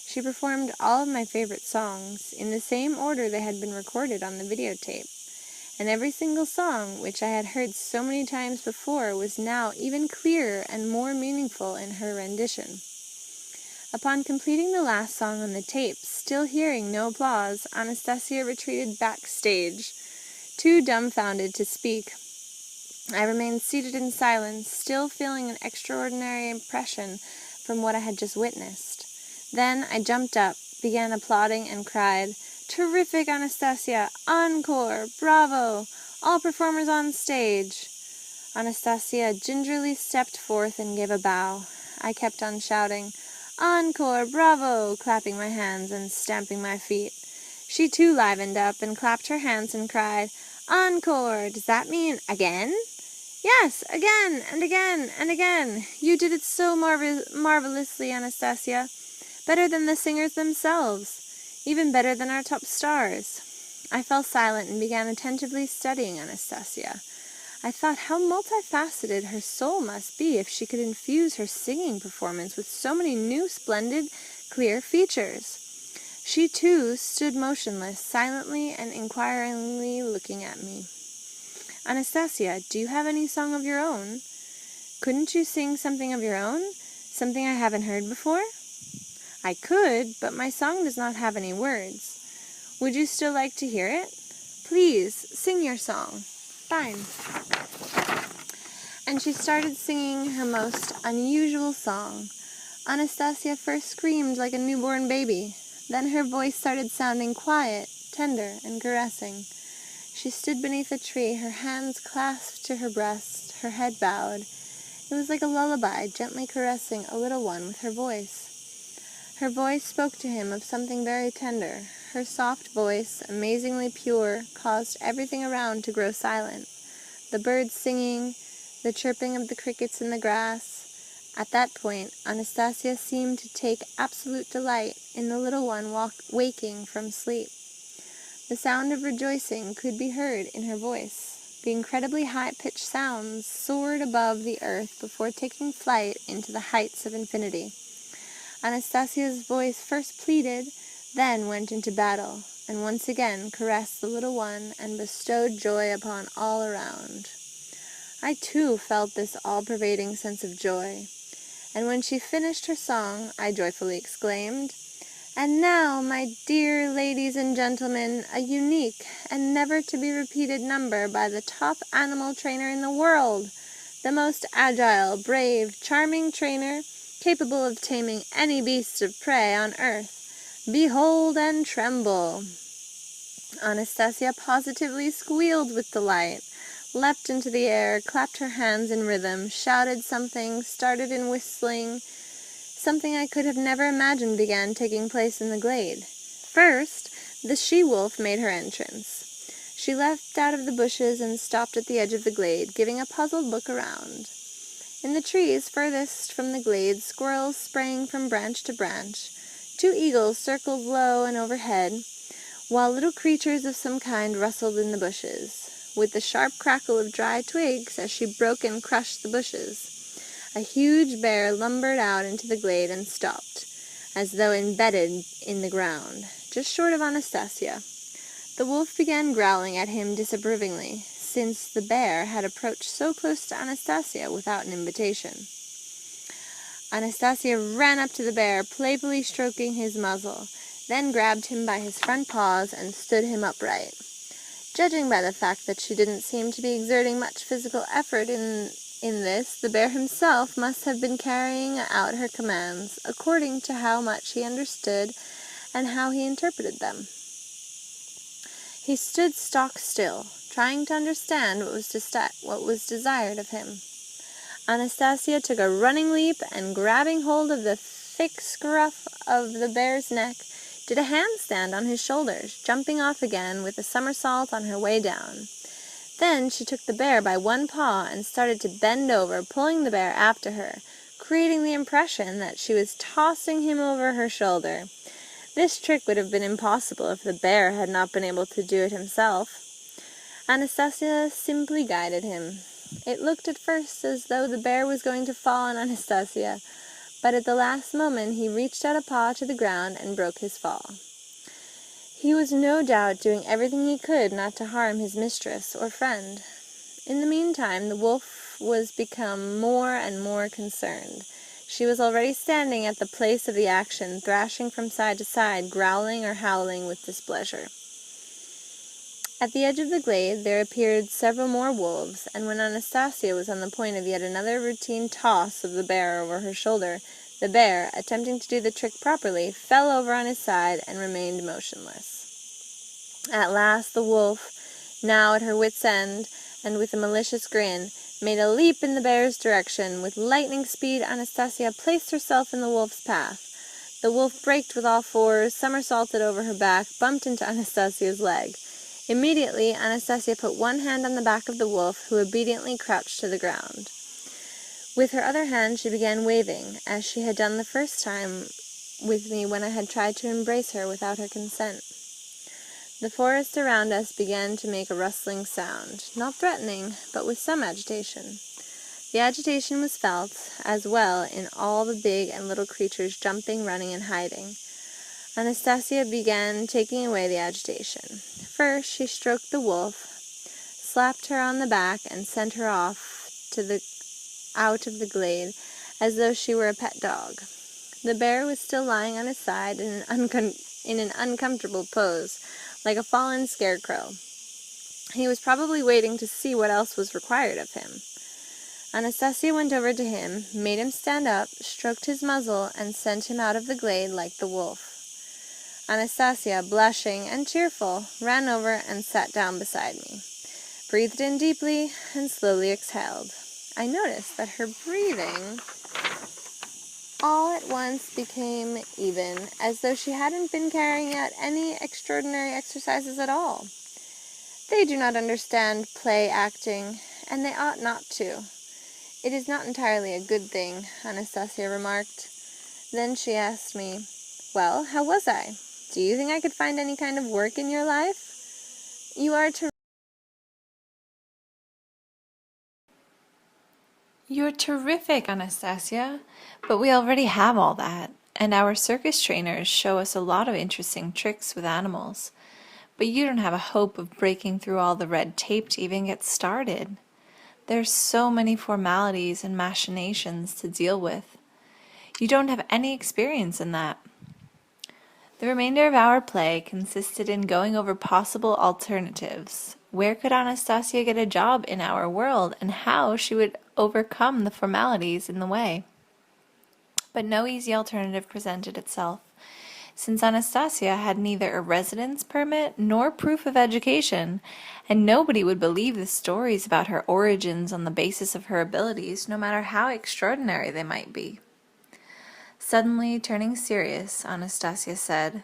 She performed all of my favorite songs, in the same order they had been recorded on the videotape, and every single song, which I had heard so many times before, was now even clearer and more meaningful in her rendition. Upon completing the last song on the tape, still hearing no applause, Anastasia retreated backstage, too dumbfounded to speak. I remained seated in silence, still feeling an extraordinary impression from what I had just witnessed. Then I jumped up, began applauding, and cried, "Terrific, Anastasia! Encore! Bravo! All performers on stage!" Anastasia gingerly stepped forth and gave a bow. I kept on shouting, "Encore! Bravo!" clapping my hands and stamping my feet. She too livened up and clapped her hands and cried, "Encore! Does that mean again?" "Yes, again, and again, and again. You did it so marvelously, Anastasia. Better than the singers themselves. Even better than our top stars." I fell silent and began attentively studying Anastasia. I thought how multifaceted her soul must be if she could infuse her singing performance with so many new, splendid, clear features. She, too, stood motionless, silently and inquiringly looking at me. "Anastasia, do you have any song of your own? Couldn't you sing something of your own? Something I haven't heard before?" "I could, but my song does not have any words. Would you still like to hear it? Please, sing your song." "Fine." And she started singing her most unusual song. Anastasia first screamed like a newborn baby. Then her voice started sounding quiet, tender, and caressing. She stood beneath a tree, her hands clasped to her breast, her head bowed. It was like a lullaby, gently caressing a little one with her voice. Her voice spoke to him of something very tender. Her soft voice, amazingly pure, caused everything around to grow silent. The birds singing, the chirping of the crickets in the grass. At that point, Anastasia seemed to take absolute delight in the little one waking from sleep. The sound of rejoicing could be heard in her voice. The incredibly high-pitched sounds soared above the earth before taking flight into the heights of infinity. Anastasia's voice first pleaded, then went into battle, and once again caressed the little one and bestowed joy upon all around. I too felt this all-pervading sense of joy, and when she finished her song, I joyfully exclaimed, "And now, my dear ladies and gentlemen, a unique and never-to-be-repeated number by the top animal trainer in the world, the most agile, brave, charming trainer, capable of taming any beast of prey on earth. Behold and tremble." Anastasia positively squealed with delight, leapt into the air, clapped her hands in rhythm, shouted something, started in whistling. Something I could have never imagined began taking place in the glade. First, the she-wolf made her entrance. She leapt out of the bushes and stopped at the edge of the glade, giving a puzzled look around. In the trees furthest from the glade, squirrels sprang from branch to branch. 2 eagles circled low and overhead, while little creatures of some kind rustled in the bushes. With the sharp crackle of dry twigs as she broke and crushed the bushes, a huge bear lumbered out into the glade and stopped, as though embedded in the ground. just short of Anastasia. The wolf began growling at him disapprovingly, since the bear had approached so close to Anastasia without an invitation. Anastasia ran up to the bear, playfully stroking his muzzle, then grabbed him by his front paws and stood him upright. Judging by the fact that she didn't seem to be exerting much physical effort in this, the bear himself must have been carrying out her commands according to how much he understood and how he interpreted them. He stood stock still, trying to understand what was desired of him. Anastasia took a running leap and, grabbing hold of the thick scruff of the bear's neck, did a handstand on his shoulders, jumping off again with a somersault on her way down. Then she took the bear by one paw and started to bend over, pulling the bear after her, creating the impression that she was tossing him over her shoulder. This trick would have been impossible if the bear had not been able to do it himself. Anastasia simply guided him. It looked at first as though the bear was going to fall on Anastasia, but at the last moment he reached out a paw to the ground and broke his fall. He was no doubt doing everything he could not to harm his mistress or friend. In the meantime, the wolf was become more and more concerned. She was already standing at the place of the action, thrashing from side to side, growling or howling with displeasure. At the edge of the glade there appeared several more wolves, and when Anastasia was on the point of yet another routine toss of the bear over her shoulder, the bear, attempting to do the trick properly, fell over on his side and remained motionless. At last the wolf, now at her wits' end, and with a malicious grin, made a leap in the bear's direction. With lightning speed, Anastasia placed herself in the wolf's path. The wolf braked with all fours, somersaulted over her back, bumped into Anastasia's leg. Immediately, Anastasia put one hand on the back of the wolf, who obediently crouched to the ground. With her other hand she began waving, as she had done the first time with me when I had tried to embrace her without her consent. The forest around us began to make a rustling sound, not threatening, but with some agitation. The agitation was felt, as well, in all the big and little creatures jumping, running, and hiding. Anastasia began taking away the agitation. First, she stroked the wolf, slapped her on the back, and sent her off out of the glade, as though she were a pet dog. The bear was still lying on his side in an uncomfortable pose, like a fallen scarecrow. He was probably waiting to see what else was required of him. Anastasia went over to him, made him stand up, stroked his muzzle, and sent him out of the glade like the wolf. Anastasia, blushing and cheerful, ran over and sat down beside me, breathed in deeply, and slowly exhaled. I noticed that her breathing all at once became even, as though she hadn't been carrying out any extraordinary exercises at all. They do not understand play acting, and they ought not to. It is not entirely a good thing, Anastasia remarked. Then she asked me, "Well, how was I? Do you think I could find any kind of work in your life? You are You're terrific, Anastasia, but we already have all that, and our circus trainers show us a lot of interesting tricks with animals. But you don't have a hope of breaking through all the red tape to even get started. There's so many formalities and machinations to deal with. You don't have any experience in that." The remainder of our play consisted in going over possible alternatives. Where could Anastasia get a job in our world, and how she would overcome the formalities in the way. But no easy alternative presented itself, since Anastasia had neither a residence permit nor proof of education, and nobody would believe the stories about her origins on the basis of her abilities, no matter how extraordinary they might be. Suddenly turning serious, Anastasia said,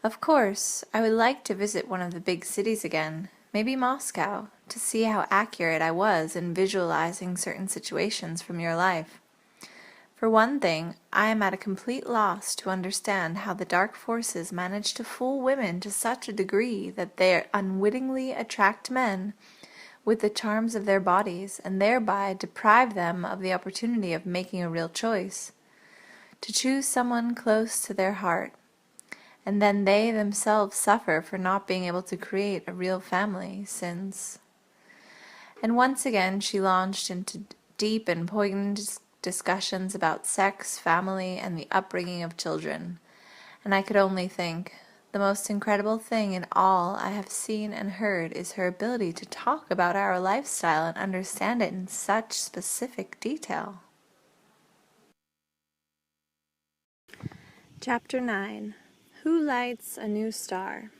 "Of course, I would like to visit one of the big cities again, maybe Moscow, to see how accurate I was in visualizing certain situations from your life. For one thing, I am at a complete loss to understand how the dark forces manage to fool women to such a degree that they unwittingly attract men with the charms of their bodies, and thereby deprive them of the opportunity of making a real choice, to choose someone close to their heart, and then they themselves suffer for not being able to create a real family since... And once again she launched into deep and poignant discussions about sex, family, and the upbringing of children. And I could only think, the most incredible thing in all I have seen and heard is her ability to talk about our lifestyle and understand it in such specific detail. Chapter 9. Who Lights a New Star?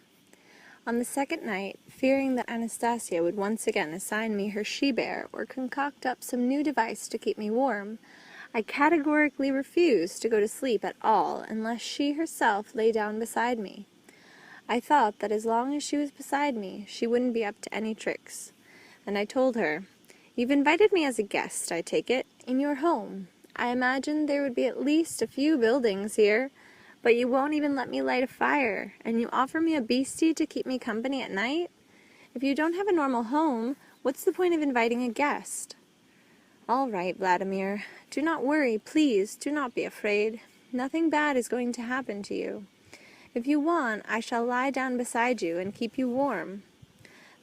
On the second night, fearing that Anastasia would once again assign me her she-bear or concoct up some new device to keep me warm, I categorically refused to go to sleep at all unless she herself lay down beside me. I thought that as long as she was beside me, she wouldn't be up to any tricks. And I told her, "You've invited me as a guest, I take it, in your home. I imagined there would be at least a few buildings here, but you won't even let me light a fire, and you offer me a beastie to keep me company at night? If you don't have a normal home, what's the point of inviting a guest?" "All right, Vladimir. Do not worry, please, do not be afraid. Nothing bad is going to happen to you. If you want, I shall lie down beside you and keep you warm."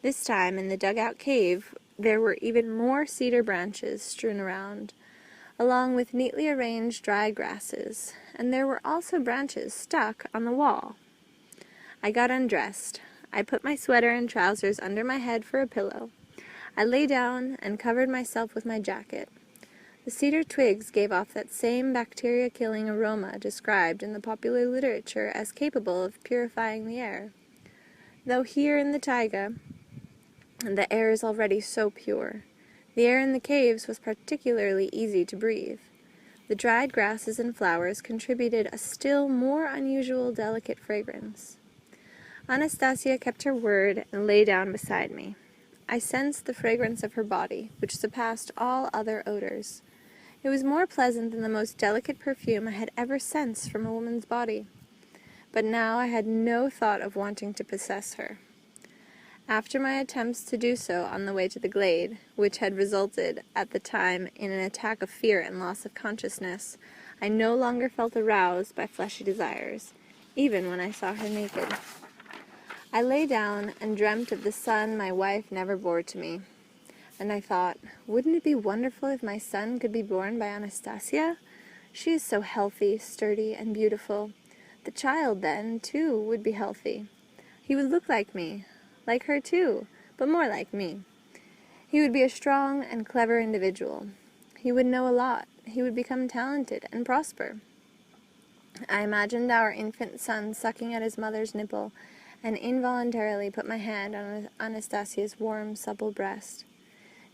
This time, in the dugout cave, there were even more cedar branches strewn around, along with neatly arranged dry grasses, and there were also branches stuck on the wall. I got undressed. I put my sweater and trousers under my head for a pillow. I lay down and covered myself with my jacket. The cedar twigs gave off that same bacteria-killing aroma described in the popular literature as capable of purifying the air. Though here in the taiga, the air is already so pure. The air in the caves was particularly easy to breathe. The dried grasses and flowers contributed a still more unusual delicate fragrance. Anastasia kept her word and lay down beside me. I sensed the fragrance of her body, which surpassed all other odors. It was more pleasant than the most delicate perfume I had ever sensed from a woman's body. But now I had no thought of wanting to possess her. After my attempts to do so on the way to the glade, which had resulted at the time in an attack of fear and loss of consciousness, I no longer felt aroused by fleshy desires, even when I saw her naked. I lay down and dreamt of the son my wife never bore to me. And I thought, wouldn't it be wonderful if my son could be born by Anastasia? She is so healthy, sturdy, and beautiful. The child, then, too, would be healthy. He would look like her too, but more like me. He would be a strong and clever individual. He would know a lot. He would become talented and prosper. I imagined our infant son sucking at his mother's nipple, and involuntarily put my hand on Anastasia's warm, supple breast.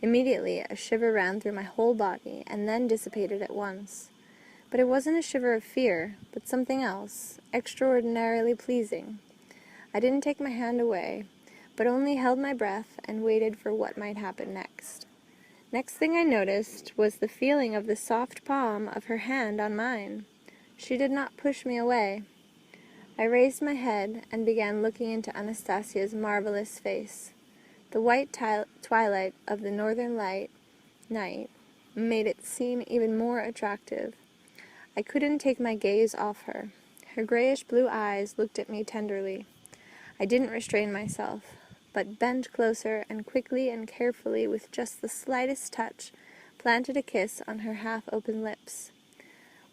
Immediately, a shiver ran through my whole body, and then dissipated at once. But it wasn't a shiver of fear, but something else, extraordinarily pleasing. I didn't take my hand away, but only held my breath and waited for what might happen next. Next thing I noticed was the feeling of the soft palm of her hand on mine. She did not push me away. I raised my head and began looking into Anastasia's marvelous face. The white twilight of the northern night made it seem even more attractive. I couldn't take my gaze off her. Her grayish-blue eyes looked at me tenderly. I didn't restrain myself, but bent closer and quickly and carefully, with just the slightest touch, planted a kiss on her half-open lips.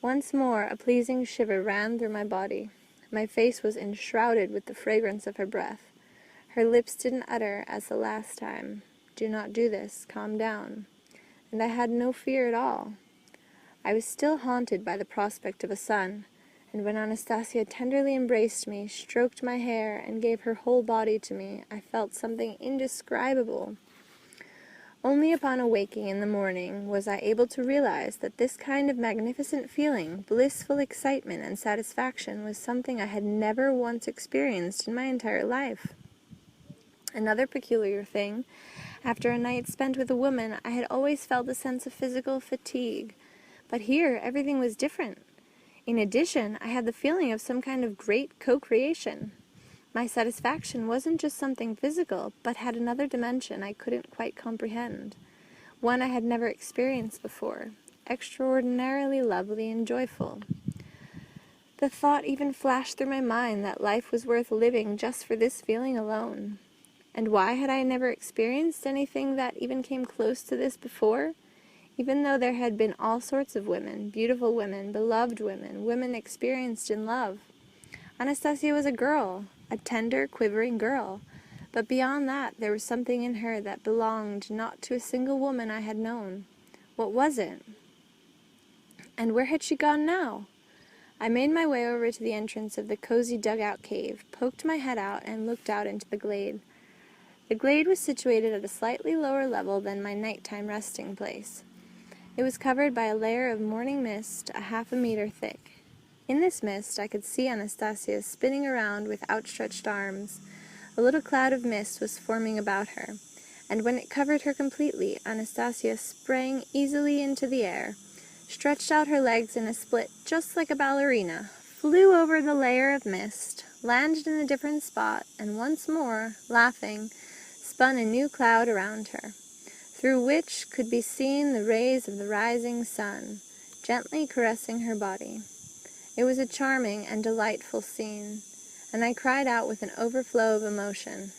Once more a pleasing shiver ran through my body. My face was enshrouded with the fragrance of her breath. Her lips didn't utter, as the last time, "Do not do this, calm down," and I had no fear at all. I was still haunted by the prospect of a son, and when Anastasia tenderly embraced me, stroked my hair, and gave her whole body to me, I felt something indescribable. Only upon awaking in the morning was I able to realize that this kind of magnificent feeling, blissful excitement and satisfaction, was something I had never once experienced in my entire life. Another peculiar thing, after a night spent with a woman, I had always felt a sense of physical fatigue, but here everything was different. In addition, I had the feeling of some kind of great co-creation. My satisfaction wasn't just something physical, but had another dimension I couldn't quite comprehend, one I had never experienced before, extraordinarily lovely and joyful. The thought even flashed through my mind that life was worth living just for this feeling alone. And why had I never experienced anything that even came close to this before? Even though there had been all sorts of women, beautiful women, beloved women, women experienced in love. Anastasia was a girl, a tender, quivering girl. But beyond that, there was something in her that belonged not to a single woman I had known. What was it? And where had she gone now? I made my way over to the entrance of the cozy dugout cave, poked my head out, and looked out into the glade. The glade was situated at a slightly lower level than my nighttime resting place. It was covered by a layer of morning mist a half a meter thick. In this mist, I could see Anastasia spinning around with outstretched arms. A little cloud of mist was forming about her, and when it covered her completely, Anastasia sprang easily into the air, stretched out her legs in a split just like a ballerina, flew over the layer of mist, landed in a different spot, and once more, laughing, spun a new cloud around her, through which could be seen the rays of the rising sun, gently caressing her body. It was a charming and delightful scene, and I cried out with an overflow of emotion,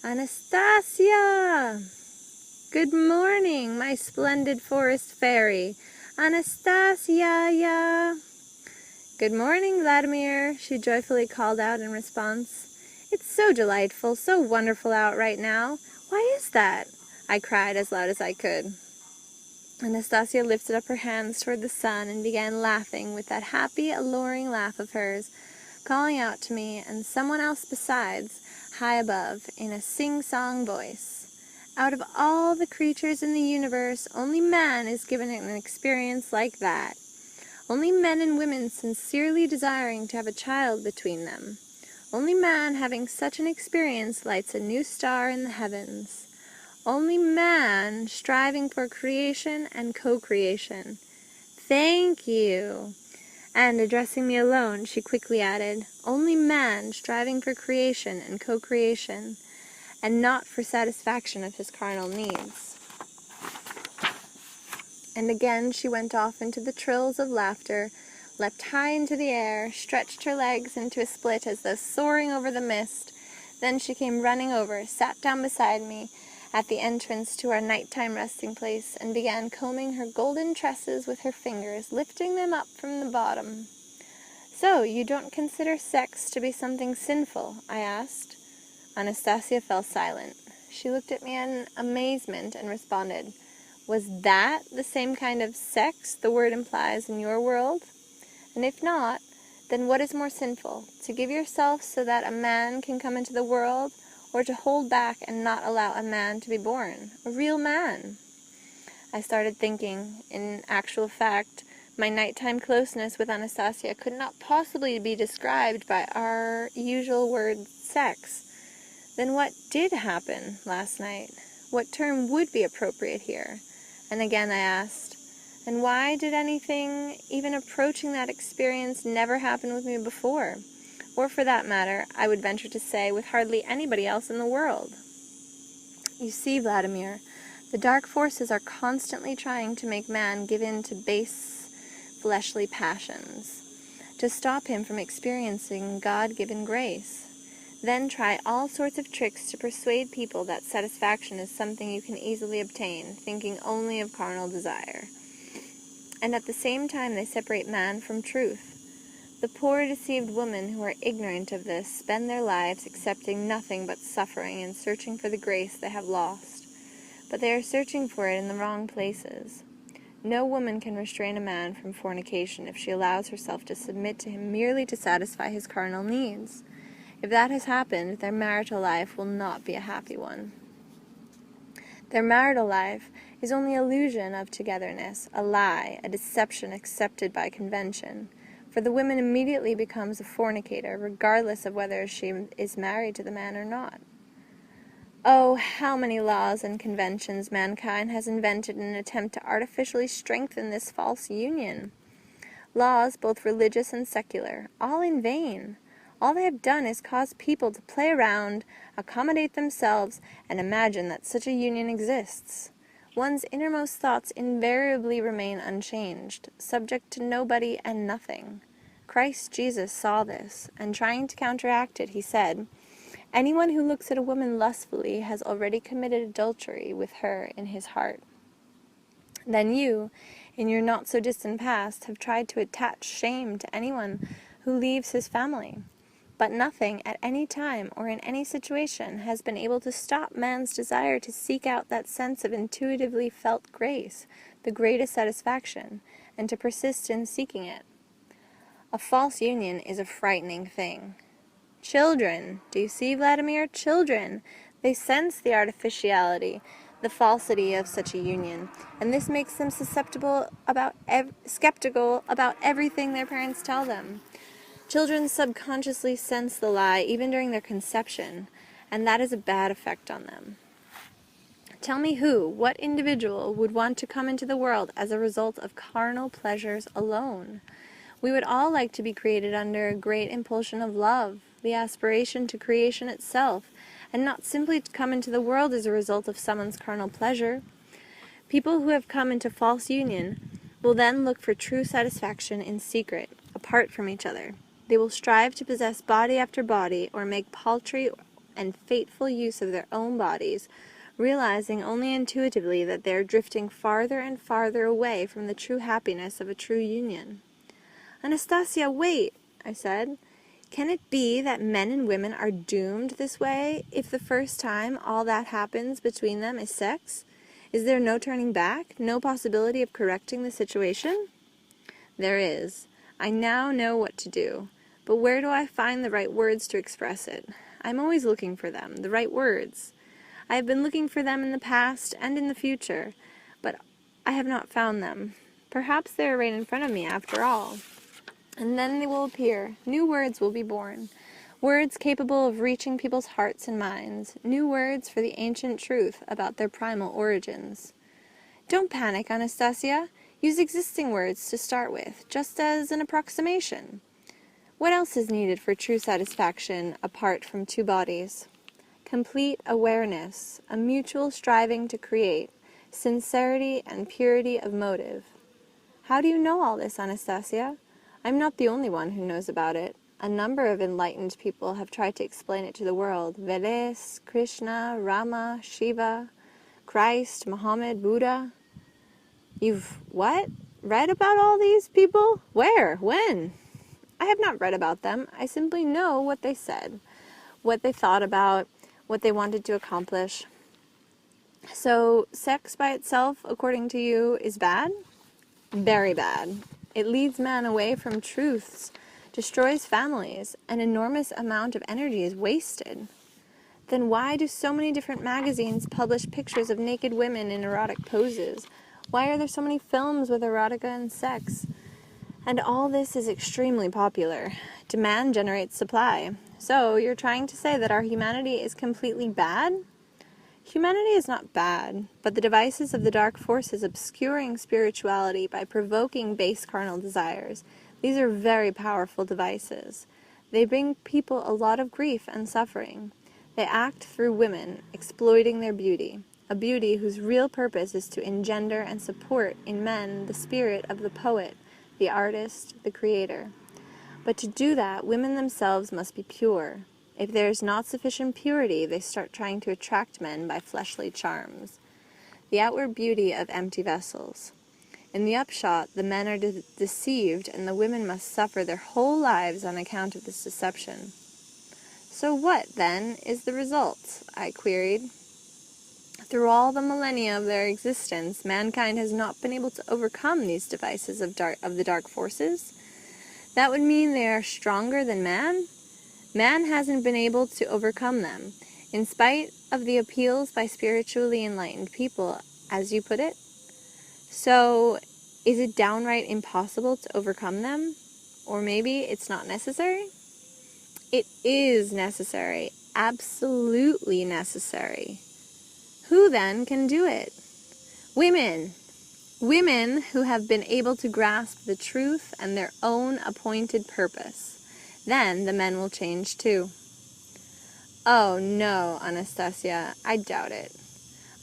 "Anastasia! Good morning, my splendid forest fairy! Anastasia! Good morning, Vladimir," she joyfully called out in response. "It's so delightful, so wonderful out right now. Why is that?" I cried as loud as I could. Anastasia lifted up her hands toward the sun and began laughing with that happy, alluring laugh of hers, calling out to me and someone else besides, high above, in a sing-song voice. "Out of all the creatures in the universe, only man is given an experience like that. Only men and women sincerely desiring to have a child between them. Only man having such an experience lights a new star in the heavens. Only man striving for creation and co-creation. Thank you." And addressing me alone, she quickly added, "Only man striving for creation and co-creation, and not for satisfaction of his carnal needs." And again she went off into the trills of laughter, leapt high into the air, stretched her legs into a split as though soaring over the mist. Then she came running over, sat down beside me at the entrance to our nighttime resting place, and began combing her golden tresses with her fingers, lifting them up from the bottom. "So, you don't consider sex to be something sinful?" I asked. Anastasia fell silent. She looked at me in amazement and responded, "Was that the same kind of sex the word implies in your world? And if not, then what is more sinful, to give yourself so that a man can come into the world, or to hold back and not allow a man to be born, a real man?" I started thinking. In actual fact, my nighttime closeness with Anastasia could not possibly be described by our usual word sex. Then what did happen last night? What term would be appropriate here? And again I asked, and why did anything even approaching that experience never happen with me before? Or for that matter, I would venture to say, with hardly anybody else in the world. You see, Vladimir, the dark forces are constantly trying to make man give in to base, fleshly passions, to stop him from experiencing God-given grace. Then try all sorts of tricks to persuade people that satisfaction is something you can easily obtain, thinking only of carnal desire. And at the same time they separate man from truth. The poor deceived women who are ignorant of this spend their lives accepting nothing but suffering and searching for the grace they have lost. But they are searching for it in the wrong places. No woman can restrain a man from fornication if she allows herself to submit to him merely to satisfy his carnal needs. If that has happened, their marital life will not be a happy one. Their marital life is only illusion of togetherness, a lie, a deception accepted by convention. For the woman immediately becomes a fornicator, regardless of whether she is married to the man or not. Oh, how many laws and conventions mankind has invented in an attempt to artificially strengthen this false union. Laws, both religious and secular, all in vain. All they have done is cause people to play around, accommodate themselves, and imagine that such a union exists. One's innermost thoughts invariably remain unchanged, subject to nobody and nothing. Christ Jesus saw this, and trying to counteract it, he said, "Anyone who looks at a woman lustfully has already committed adultery with her in his heart." Then you, in your not-so-distant past, have tried to attach shame to anyone who leaves his family. But nothing, at any time or in any situation, has been able to stop man's desire to seek out that sense of intuitively felt grace, the greatest satisfaction, and to persist in seeking it. A false union is a frightening thing. Children, do you see, Vladimir? Children! They sense the artificiality, the falsity of such a union, and this makes them skeptical about everything their parents tell them. Children subconsciously sense the lie even during their conception, and that is a bad effect on them. Tell me what individual would want to come into the world as a result of carnal pleasures alone? We would all like to be created under a great impulsion of love, the aspiration to creation itself, and not simply to come into the world as a result of someone's carnal pleasure. People who have come into false union will then look for true satisfaction in secret, apart from each other. They will strive to possess body after body, or make paltry and fateful use of their own bodies, realizing only intuitively that they are drifting farther and farther away from the true happiness of a true union. "Anastasia, wait," I said. "Can it be that men and women are doomed this way if the first time all that happens between them is sex? Is there no turning back, no possibility of correcting the situation?" "There is. I now know what to do. But where do I find the right words to express it? I'm always looking for them, the right words. I have been looking for them in the past and in the future, but I have not found them. Perhaps they are right in front of me after all. And then they will appear. New words will be born. Words capable of reaching people's hearts and minds. New words for the ancient truth about their primal origins." "Don't panic, Anastasia. Use existing words to start with, just as an approximation. What else is needed for true satisfaction apart from two bodies? Complete awareness, a mutual striving to create, sincerity and purity of motive. How do you know all this, Anastasia? I'm not the only one who knows about it. A number of enlightened people have tried to explain it to the world. Vedas, Krishna, Rama, Shiva, Christ, Muhammad, Buddha." "You've what? Read about all these people? Where? When?" "I have not read about them. I simply know what they said, what they thought about, what they wanted to accomplish." "So, sex by itself, according to you, is bad?" "Very bad. It leads man away from truths, destroys families. An enormous amount of energy is wasted." "Then why do so many different magazines publish pictures of naked women in erotic poses? Why are there so many films with erotica and sex? And all this is extremely popular. Demand generates supply. So, you're trying to say that our humanity is completely bad?" "Humanity is not bad, but the devices of the dark forces obscuring spirituality by provoking base carnal desires. These are very powerful devices. They bring people a lot of grief and suffering. They act through women, exploiting their beauty, a beauty whose real purpose is to engender and support in men the spirit of the poet, the artist, the creator. But to do that, women themselves must be pure. If there is not sufficient purity, they start trying to attract men by fleshly charms. The outward beauty of empty vessels. In the upshot, the men are deceived, and the women must suffer their whole lives on account of this deception." "So what, then, is the result?" I queried. "Through all the millennia of their existence, mankind has not been able to overcome these devices of the dark forces. That would mean they are stronger than man? Man hasn't been able to overcome them, in spite of the appeals by spiritually enlightened people, as you put it. So, is it downright impossible to overcome them? Or maybe it's not necessary?" "It is necessary, absolutely necessary." "Who, then, can do it?" "Women. Women who have been able to grasp the truth and their own appointed purpose. Then the men will change too." "Oh, no, Anastasia, I doubt it.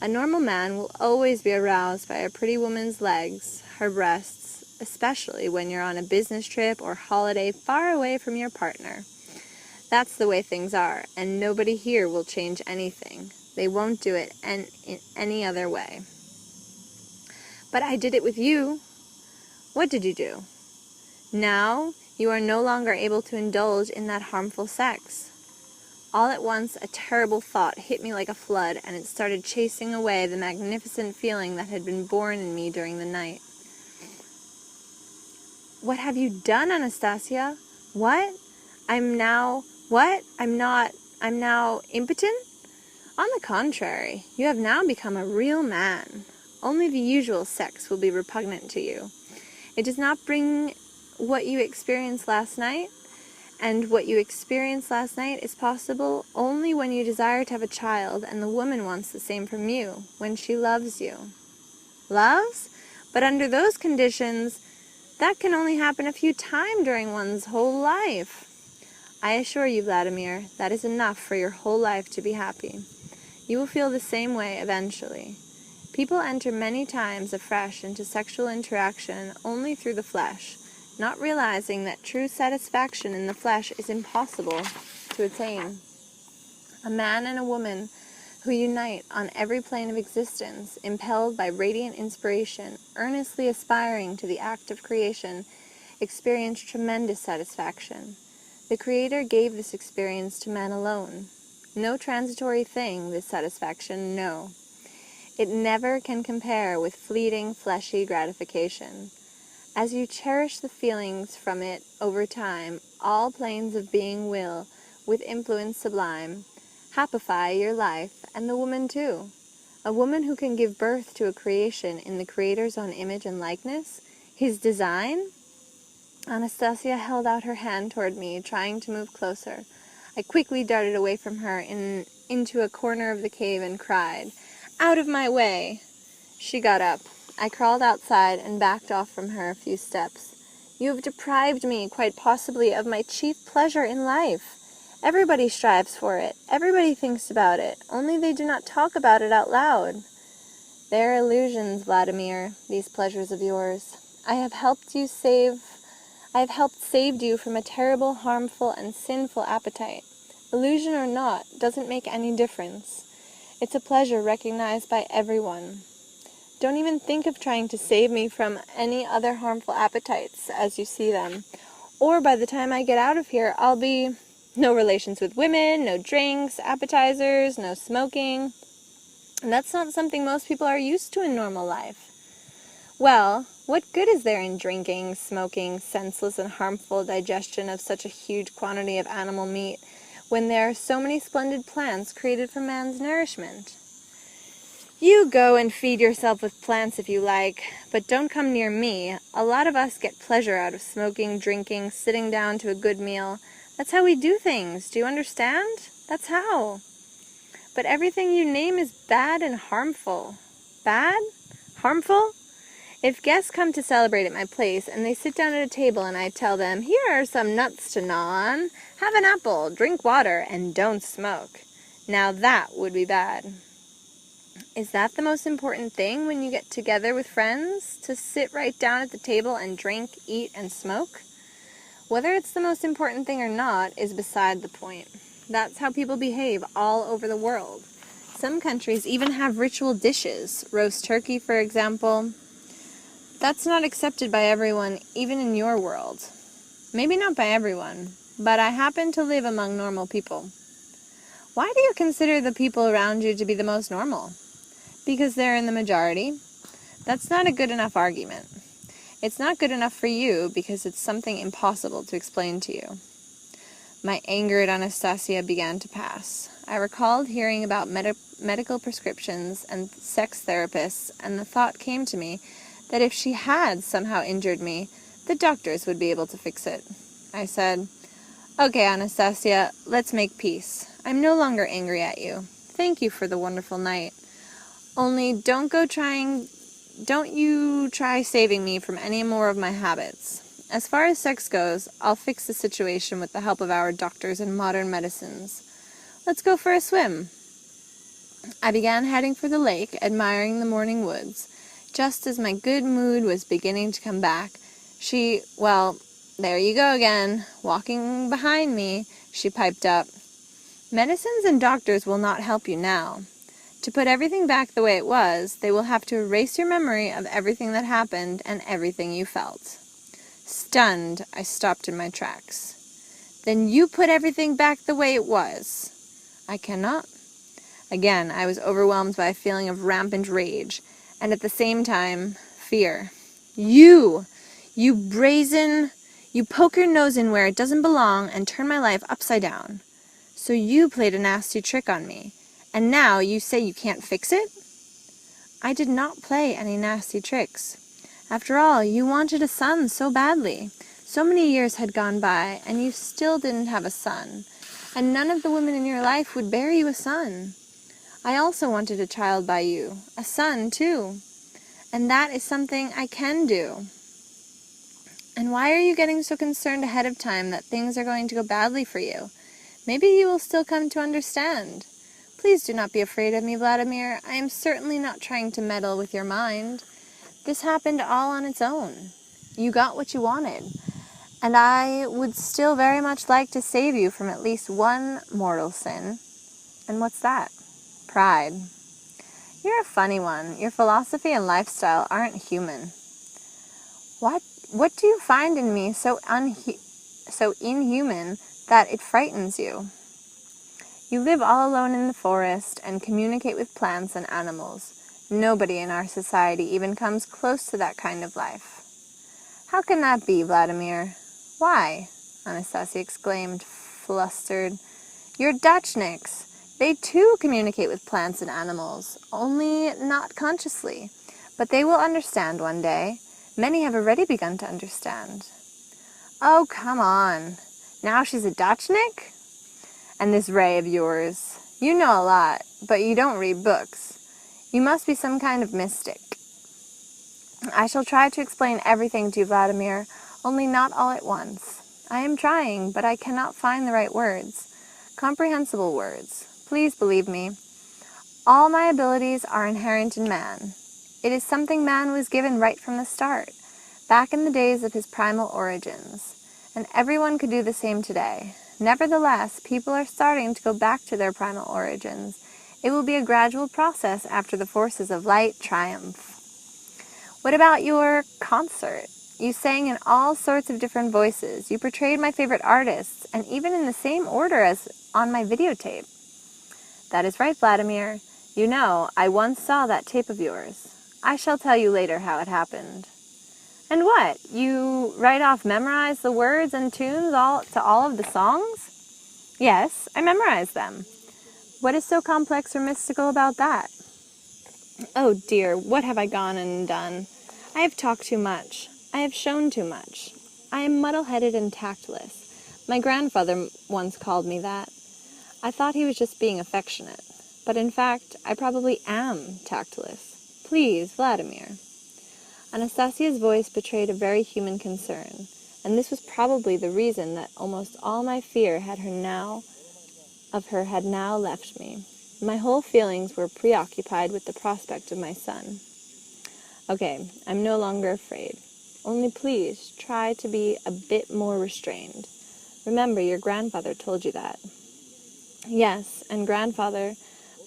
A normal man will always be aroused by a pretty woman's legs, her breasts, especially when you're on a business trip or holiday far away from your partner. That's the way things are, and nobody here will change anything. They won't do it in any other way. But I did it with you. What did you do? Now you are no longer able to indulge in that harmful sex. All at once, a terrible thought hit me like a flood, and it started chasing away the magnificent feeling that had been born in me during the night. What have you done, Anastasia? What? I'm now impotent? On the contrary, you have now become a real man. Only the usual sex will be repugnant to you. It does not bring what you experienced last night, and what you experienced last night is possible only when you desire to have a child, and the woman wants the same from you, when she loves you. Loves? But under those conditions, that can only happen a few times during one's whole life. I assure you, Vladimir, that is enough for your whole life to be happy. You will feel the same way eventually. People enter many times afresh into sexual interaction only through the flesh, not realizing that true satisfaction in the flesh is impossible to attain. A man and a woman who unite on every plane of existence, impelled by radiant inspiration, earnestly aspiring to the act of creation, experience tremendous satisfaction. The Creator gave this experience to man alone. No transitory thing, this satisfaction, no. It never can compare with fleeting, fleshy gratification. As you cherish the feelings from it over time, all planes of being will, with influence sublime, happify your life, and the woman too. A woman who can give birth to a creation in the Creator's own image and likeness, His design? Anastasia held out her hand toward me, trying to move closer. I quickly darted away from her into a corner of the cave and cried, "Out of my way!" She got up. I crawled outside and backed off from her a few steps. "You have deprived me, quite possibly, of my chief pleasure in life. Everybody strives for it. Everybody thinks about it. Only they do not talk about it out loud. They are illusions, Vladimir, these pleasures of yours. I have helped saved you from a terrible, harmful, and sinful appetite. Illusion or not, doesn't make any difference. It's a pleasure recognized by everyone. Don't even think of trying to save me from any other harmful appetites as you see them. Or by the time I get out of here, I'll be no relations with women, no drinks, appetizers, no smoking. And that's not something most people are used to in normal life. Well, what good is there in drinking, smoking, senseless and harmful digestion of such a huge quantity of animal meat, when there are so many splendid plants created for man's nourishment? You go and feed yourself with plants if you like, but don't come near me. A lot of us get pleasure out of smoking, drinking, sitting down to a good meal. That's how we do things. Do you understand? That's how. But everything you name is bad and harmful. Bad? Harmful? If guests come to celebrate at my place and they sit down at a table and I tell them, "Here are some nuts to gnaw on, have an apple, drink water, and don't smoke," now that would be bad. Is that the most important thing when you get together with friends? To sit right down at the table and drink, eat, and smoke? Whether it's the most important thing or not is beside the point. That's how people behave all over the world. Some countries even have ritual dishes, roast turkey, for example. That's not accepted by everyone, even in your world. Maybe not by everyone, but I happen to live among normal people. Why do you consider the people around you to be the most normal? Because they're in the majority? That's not a good enough argument. It's not good enough for you because it's something impossible to explain to you. My anger at Anastasia began to pass. I recalled hearing about medical prescriptions and sex therapists, and the thought came to me that if she had somehow injured me, the doctors would be able to fix it. I said, "Okay, Anastasia, let's make peace. I'm no longer angry at you. Thank you for the wonderful night. Only don't you try saving me from any more of my habits. As far as sex goes, I'll fix the situation with the help of our doctors and modern medicines. Let's go for a swim." I began heading for the lake, admiring the morning woods. Just as my good mood was beginning to come back, Well, there you go again, walking behind me, she piped up. Medicines and doctors will not help you now. To put everything back the way it was, they will have to erase your memory of everything that happened and everything you felt. Stunned, I stopped in my tracks. Then you put everything back the way it was. I cannot. Again, I was overwhelmed by a feeling of rampant rage, and at the same time, fear. You poke your nose in where it doesn't belong and turn my life upside down. So you played a nasty trick on me, and now you say you can't fix it? I did not play any nasty tricks. After all, you wanted a son so badly. So many years had gone by, and you still didn't have a son, and none of the women in your life would bear you a son. I also wanted a child by you, a son too, and that is something I can do. And why are you getting so concerned ahead of time that things are going to go badly for you? Maybe you will still come to understand. Please do not be afraid of me, Vladimir. I am certainly not trying to meddle with your mind. This happened all on its own. You got what you wanted. And I would still very much like to save you from at least one mortal sin. And what's that? Pride. You're a funny one. Your philosophy and lifestyle aren't human. What do you find in me so inhuman that it frightens you? You live all alone in the forest and communicate with plants and animals. Nobody in our society even comes close to that kind of life. How can that be, Vladimir? Why? Anastasia exclaimed, flustered. You're Dutchniks. They too communicate with plants and animals, only not consciously. But they will understand one day. Many have already begun to understand. Oh, come on. Now she's a Dutchnik? And this Ray of yours. You know a lot, but you don't read books. You must be some kind of mystic. I shall try to explain everything to you, Vladimir, only not all at once. I am trying, but I cannot find the right words. Comprehensible words. Please believe me. All my abilities are inherent in man. It is something man was given right from the start, back in the days of his primal origins, and everyone could do the same today. Nevertheless, people are starting to go back to their primal origins. It will be a gradual process after the forces of light triumph. What about your concert? You sang in all sorts of different voices. You portrayed my favorite artists, and even in the same order as on my videotape. That is right, Vladimir. You know, I once saw that tape of yours. I shall tell you later how it happened. And what? You memorize the words and tunes to all of the songs? Yes, I memorized them. What is so complex or mystical about that? Oh dear, what have I gone and done? I have talked too much. I have shown too much. I am muddle-headed and tactless. My grandfather once called me that. I thought he was just being affectionate. But in fact, I probably am tactless. Please, Vladimir. Anastasia's voice betrayed a very human concern, and this was probably the reason that almost all my fear had now left me. My whole feelings were preoccupied with the prospect of my son. Okay, I'm no longer afraid. Only please try to be a bit more restrained. Remember, your grandfather told you that. Yes, and grandfather,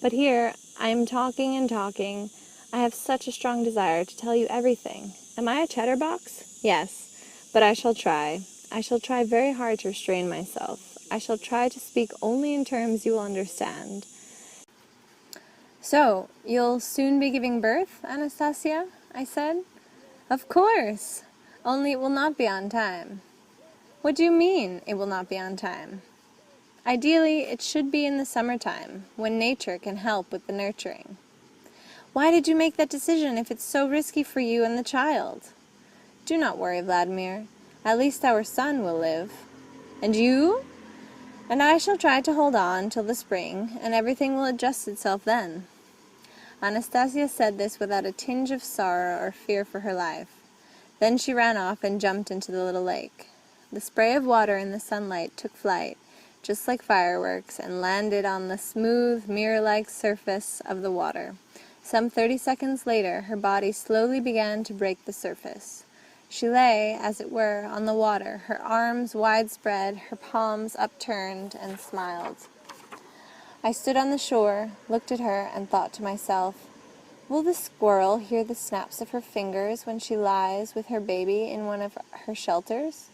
but here I am talking and talking. I have such a strong desire to tell you everything. Am I a chatterbox? Yes, but I shall try. I shall try very hard to restrain myself. I shall try to speak only in terms you will understand. So, you'll soon be giving birth, Anastasia? I said. Of course, only it will not be on time. What do you mean, it will not be on time? Ideally, it should be in the summertime, when nature can help with the nurturing. Why did you make that decision if it's so risky for you and the child? Do not worry, Vladimir. At least our son will live. And you? And I shall try to hold on till the spring, and everything will adjust itself then. Anastasia said this without a tinge of sorrow or fear for her life. Then she ran off and jumped into the little lake. The spray of water in the sunlight took flight, just like fireworks, and landed on the smooth, mirror-like surface of the water. Some 30 seconds later, her body slowly began to break the surface. She lay, as it were, on the water, her arms widespread, her palms upturned, and smiled. I stood on the shore, looked at her, and thought to myself, will the squirrel hear the snaps of her fingers when she lies with her baby in one of her shelters?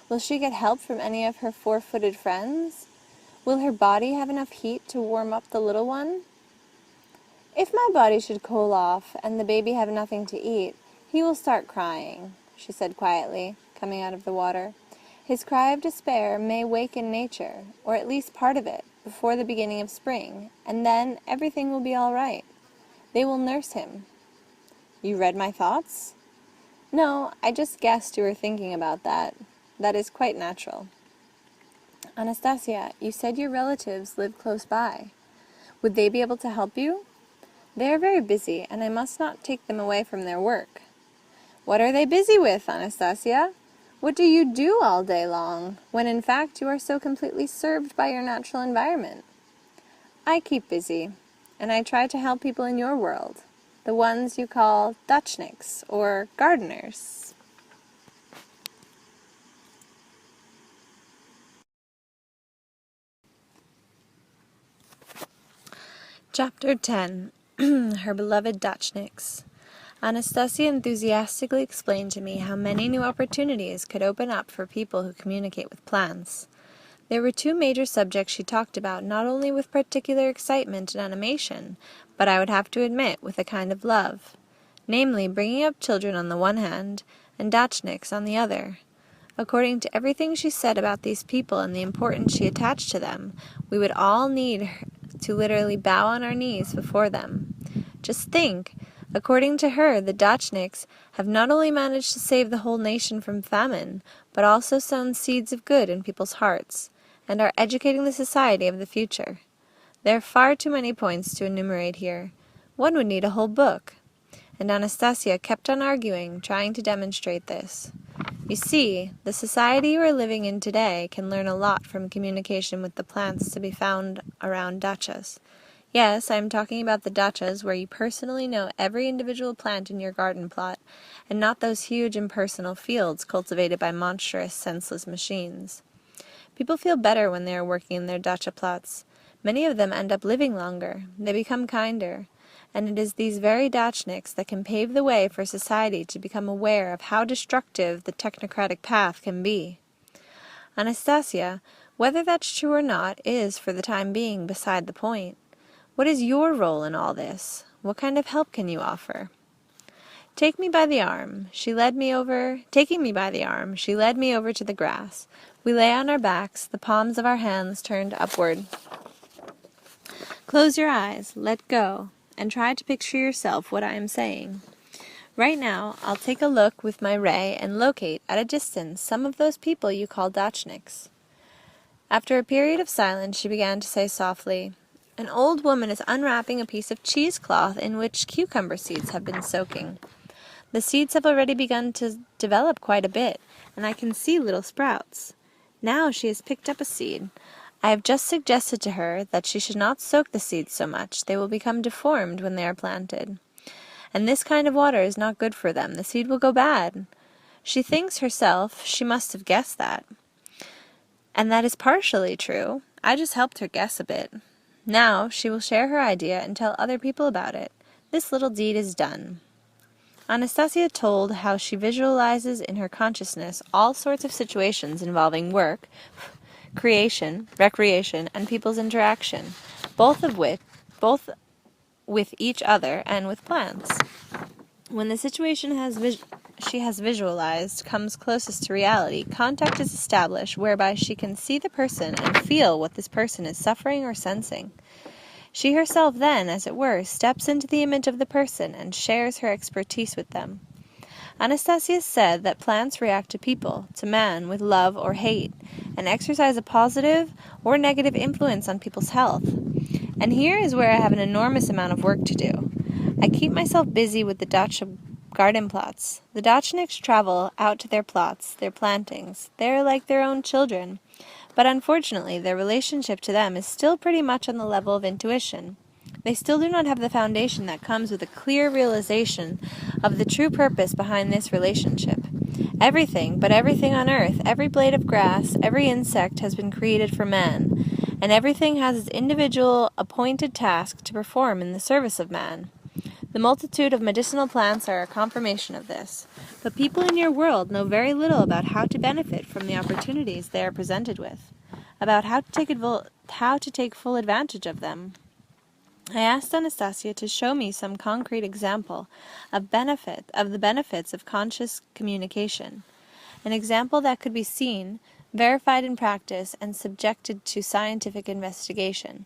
Will she get help from any of her four-footed friends? Will her body have enough heat to warm up the little one? If my body should cool off and the baby have nothing to eat, he will start crying, she said quietly, coming out of the water. His cry of despair may waken nature, or at least part of it, before the beginning of spring, and then everything will be all right. They will nurse him. You read my thoughts? No, I just guessed you were thinking about that. That is quite natural. Anastasia, you said your relatives live close by. Would they be able to help you? They are very busy, and I must not take them away from their work. What are they busy with, Anastasia? What do you do all day long, when in fact you are so completely served by your natural environment? I keep busy, and I try to help people in your world, the ones you call Dutchniks or gardeners. Chapter 10. Her Beloved Dutchniks. Anastasia enthusiastically explained to me how many new opportunities could open up for people who communicate with plants. There were two major subjects she talked about, not only with particular excitement and animation, but I would have to admit with a kind of love, namely bringing up children on the one hand, and Dutchniks on the other. According to everything she said about these people and the importance she attached to them, we would all need to literally bow on our knees before them. Just think, according to her, the Dutchniks have not only managed to save the whole nation from famine, but also sown seeds of good in people's hearts, and are educating the society of the future. There are far too many points to enumerate here. One would need a whole book. And Anastasia kept on arguing, trying to demonstrate this. You see, the society you are living in today can learn a lot from communication with the plants to be found around dachas. Yes, I am talking about the dachas where you personally know every individual plant in your garden plot, and not those huge impersonal fields cultivated by monstrous, senseless machines. People feel better when they are working in their dacha plots. Many of them end up living longer. They become kinder. And it is these very Dutchniks that can pave the way for society to become aware of how destructive the technocratic path can be. Anastasia, whether that's true or not is, for the time being, beside the point. What is your role in all this? What kind of help can you offer? Taking me by the arm, she led me over to the grass. We lay on our backs, the palms of our hands turned upward. Close your eyes, let go, and try to picture yourself what I am saying. Right now, I'll take a look with my ray and locate at a distance some of those people you call Dutchniks. After a period of silence, she began to say softly, an old woman is unwrapping a piece of cheesecloth in which cucumber seeds have been soaking. The seeds have already begun to develop quite a bit, and I can see little sprouts. Now she has picked up a seed. I have just suggested to her that she should not soak the seeds so much. They will become deformed when they are planted. And this kind of water is not good for them. The seed will go bad. She thinks herself she must have guessed that. And that is partially true. I just helped her guess a bit. Now she will share her idea and tell other people about it. This little deed is done. Anastasia told how she visualizes in her consciousness all sorts of situations involving work, creation, recreation, and people's interaction, both with each other and with plants. When the situation she has visualized comes closest to reality, contact is established whereby she can see the person and feel what this person is suffering or sensing. She herself then, as it were, steps into the image of the person and shares her expertise with them. Anastasia said that plants react to people, to man, with love or hate, and exercise a positive or negative influence on people's health. And here is where I have an enormous amount of work to do. I keep myself busy with the dacha garden plots. The Dutchniks travel out to their plots, their plantings. They are like their own children. But unfortunately, their relationship to them is still pretty much on the level of intuition. They still do not have the foundation that comes with a clear realization of the true purpose behind this relationship. Everything, but everything on earth, every blade of grass, every insect has been created for man, and everything has its individual appointed task to perform in the service of man. The multitude of medicinal plants are a confirmation of this, but people in your world know very little about how to benefit from the opportunities they are presented with, about how to take full advantage of them. I asked Anastasia to show me some concrete example of the benefits of conscious communication, an example that could be seen, verified in practice, and subjected to scientific investigation.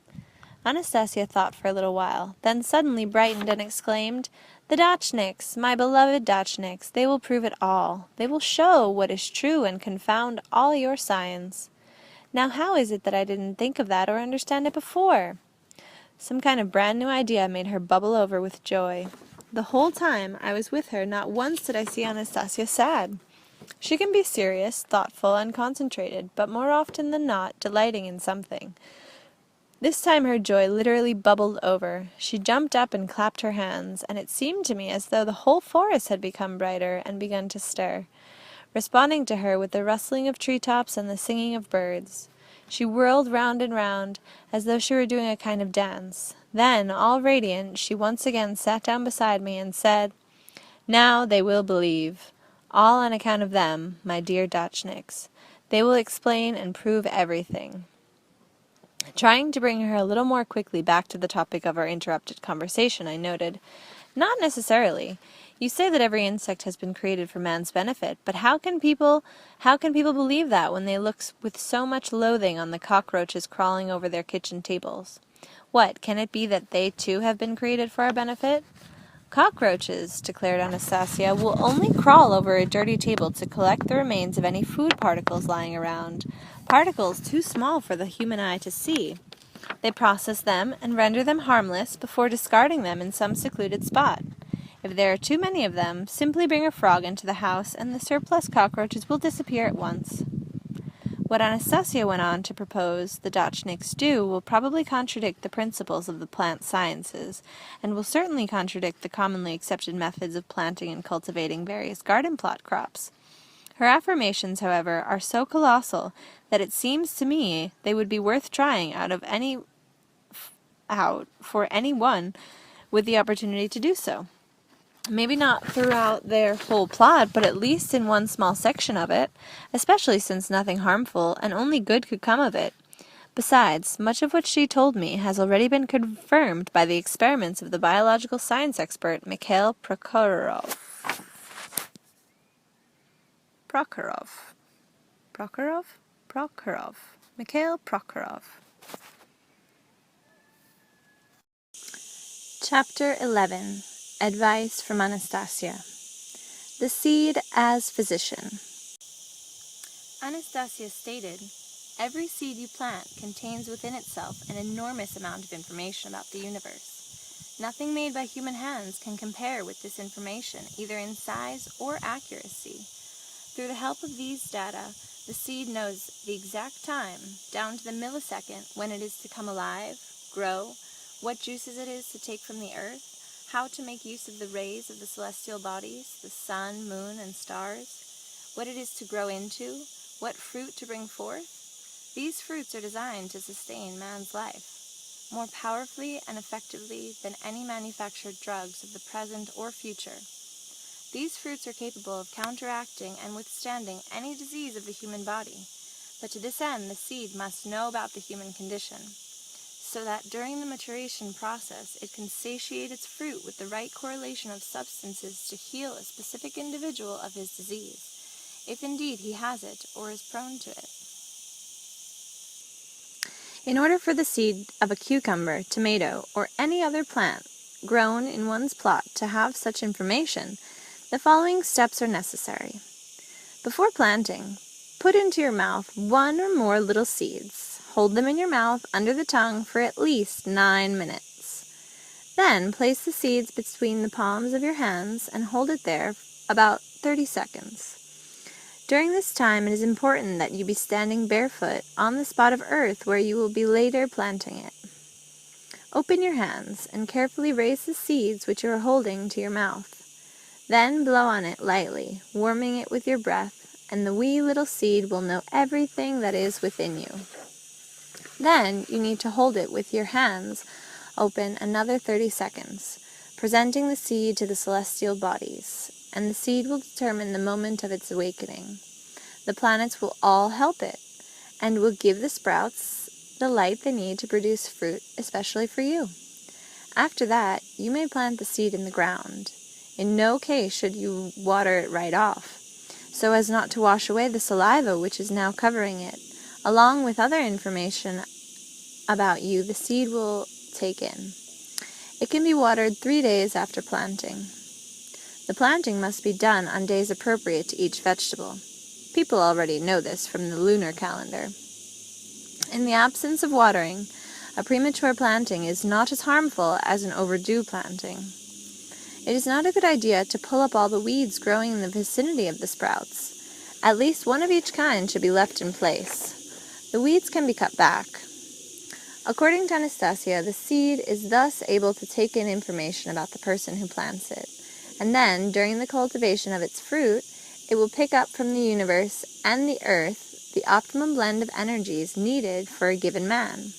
Anastasia thought for a little while, then suddenly brightened and exclaimed, "The Dachniks, my beloved Dachniks, they will prove it all. They will show what is true and confound all your science. Now how is it that I didn't think of that or understand it before?" Some kind of brand new idea made her bubble over with joy. The whole time I was with her, not once did I see Anastasia sad. She can be serious, thoughtful, and concentrated, but more often than not delighting in something. This time her joy literally bubbled over. She jumped up and clapped her hands, and it seemed to me as though the whole forest had become brighter and begun to stir, responding to her with the rustling of treetops and the singing of birds. She whirled round and round, as though she were doing a kind of dance. Then, all radiant, she once again sat down beside me and said, "Now they will believe. All on account of them, my dear Dachniks. They will explain and prove everything." Trying to bring her a little more quickly back to the topic of our interrupted conversation, I noted, "Not necessarily. You say that every insect has been created for man's benefit, but how can people believe that when they look with so much loathing on the cockroaches crawling over their kitchen tables? What, can it be that they too have been created for our benefit?" "Cockroaches," declared Anastasia, "will only crawl over a dirty table to collect the remains of any food particles lying around, particles too small for the human eye to see. They process them and render them harmless before discarding them in some secluded spot. If there are too many of them, simply bring a frog into the house and the surplus cockroaches will disappear at once." What Anastasia went on to propose the Dachniks do will probably contradict the principles of the plant sciences, and will certainly contradict the commonly accepted methods of planting and cultivating various garden plot crops. Her affirmations, however, are so colossal that it seems to me they would be worth trying out for any one with the opportunity to do so. Maybe not throughout their whole plot, but at least in one small section of it, especially since nothing harmful and only good could come of it. Besides, much of what she told me has already been confirmed by the experiments of the biological science expert Mikhail Prokhorov. Mikhail Prokhorov. Chapter 11. Advice from Anastasia. The seed as physician. Anastasia stated, "Every seed you plant contains within itself an enormous amount of information about the universe. Nothing made by human hands can compare with this information, either in size or accuracy. Through the help of these data, the seed knows the exact time, down to the millisecond, when it is to come alive, grow, what juices it is to take from the earth, how to make use of the rays of the celestial bodies, the sun, moon, and stars, what it is to grow into, what fruit to bring forth. These fruits are designed to sustain man's life, more powerfully and effectively than any manufactured drugs of the present or future. These fruits are capable of counteracting and withstanding any disease of the human body, but to this end the seed must know about the human condition, so that during the maturation process it can satiate its fruit with the right correlation of substances to heal a specific individual of his disease, if indeed he has it or is prone to it. In order for the seed of a cucumber, tomato, or any other plant grown in one's plot to have such information, the following steps are necessary. Before planting, put into your mouth 1 or more little seeds. Hold them in your mouth under the tongue for at least 9 minutes. Then place the seeds between the palms of your hands and hold it there about 30 seconds. During this time, it is important that you be standing barefoot on the spot of earth where you will be later planting it. Open your hands and carefully raise the seeds which you are holding to your mouth. Then blow on it lightly, warming it with your breath, and the wee little seed will know everything that is within you. Then you need to hold it with your hands open another 30 seconds, presenting the seed to the celestial bodies, and the seed will determine the moment of its awakening. The planets will all help it, and will give the sprouts the light they need to produce fruit, especially for you. After that, you may plant the seed in the ground. In no case should you water it right off, so as not to wash away the saliva which is now covering it, along with other information about you the seed will take in. It can be watered 3 days after planting. The planting must be done on days appropriate to each vegetable. People already know this from the lunar calendar. In the absence of watering, a premature planting is not as harmful as an overdue planting. It is not a good idea to pull up all the weeds growing in the vicinity of the sprouts. At least one of each kind should be left in place. The weeds can be cut back. According to Anastasia, the seed is thus able to take in information about the person who plants it, and then, during the cultivation of its fruit, it will pick up from the universe and the earth the optimum blend of energies needed for a given man.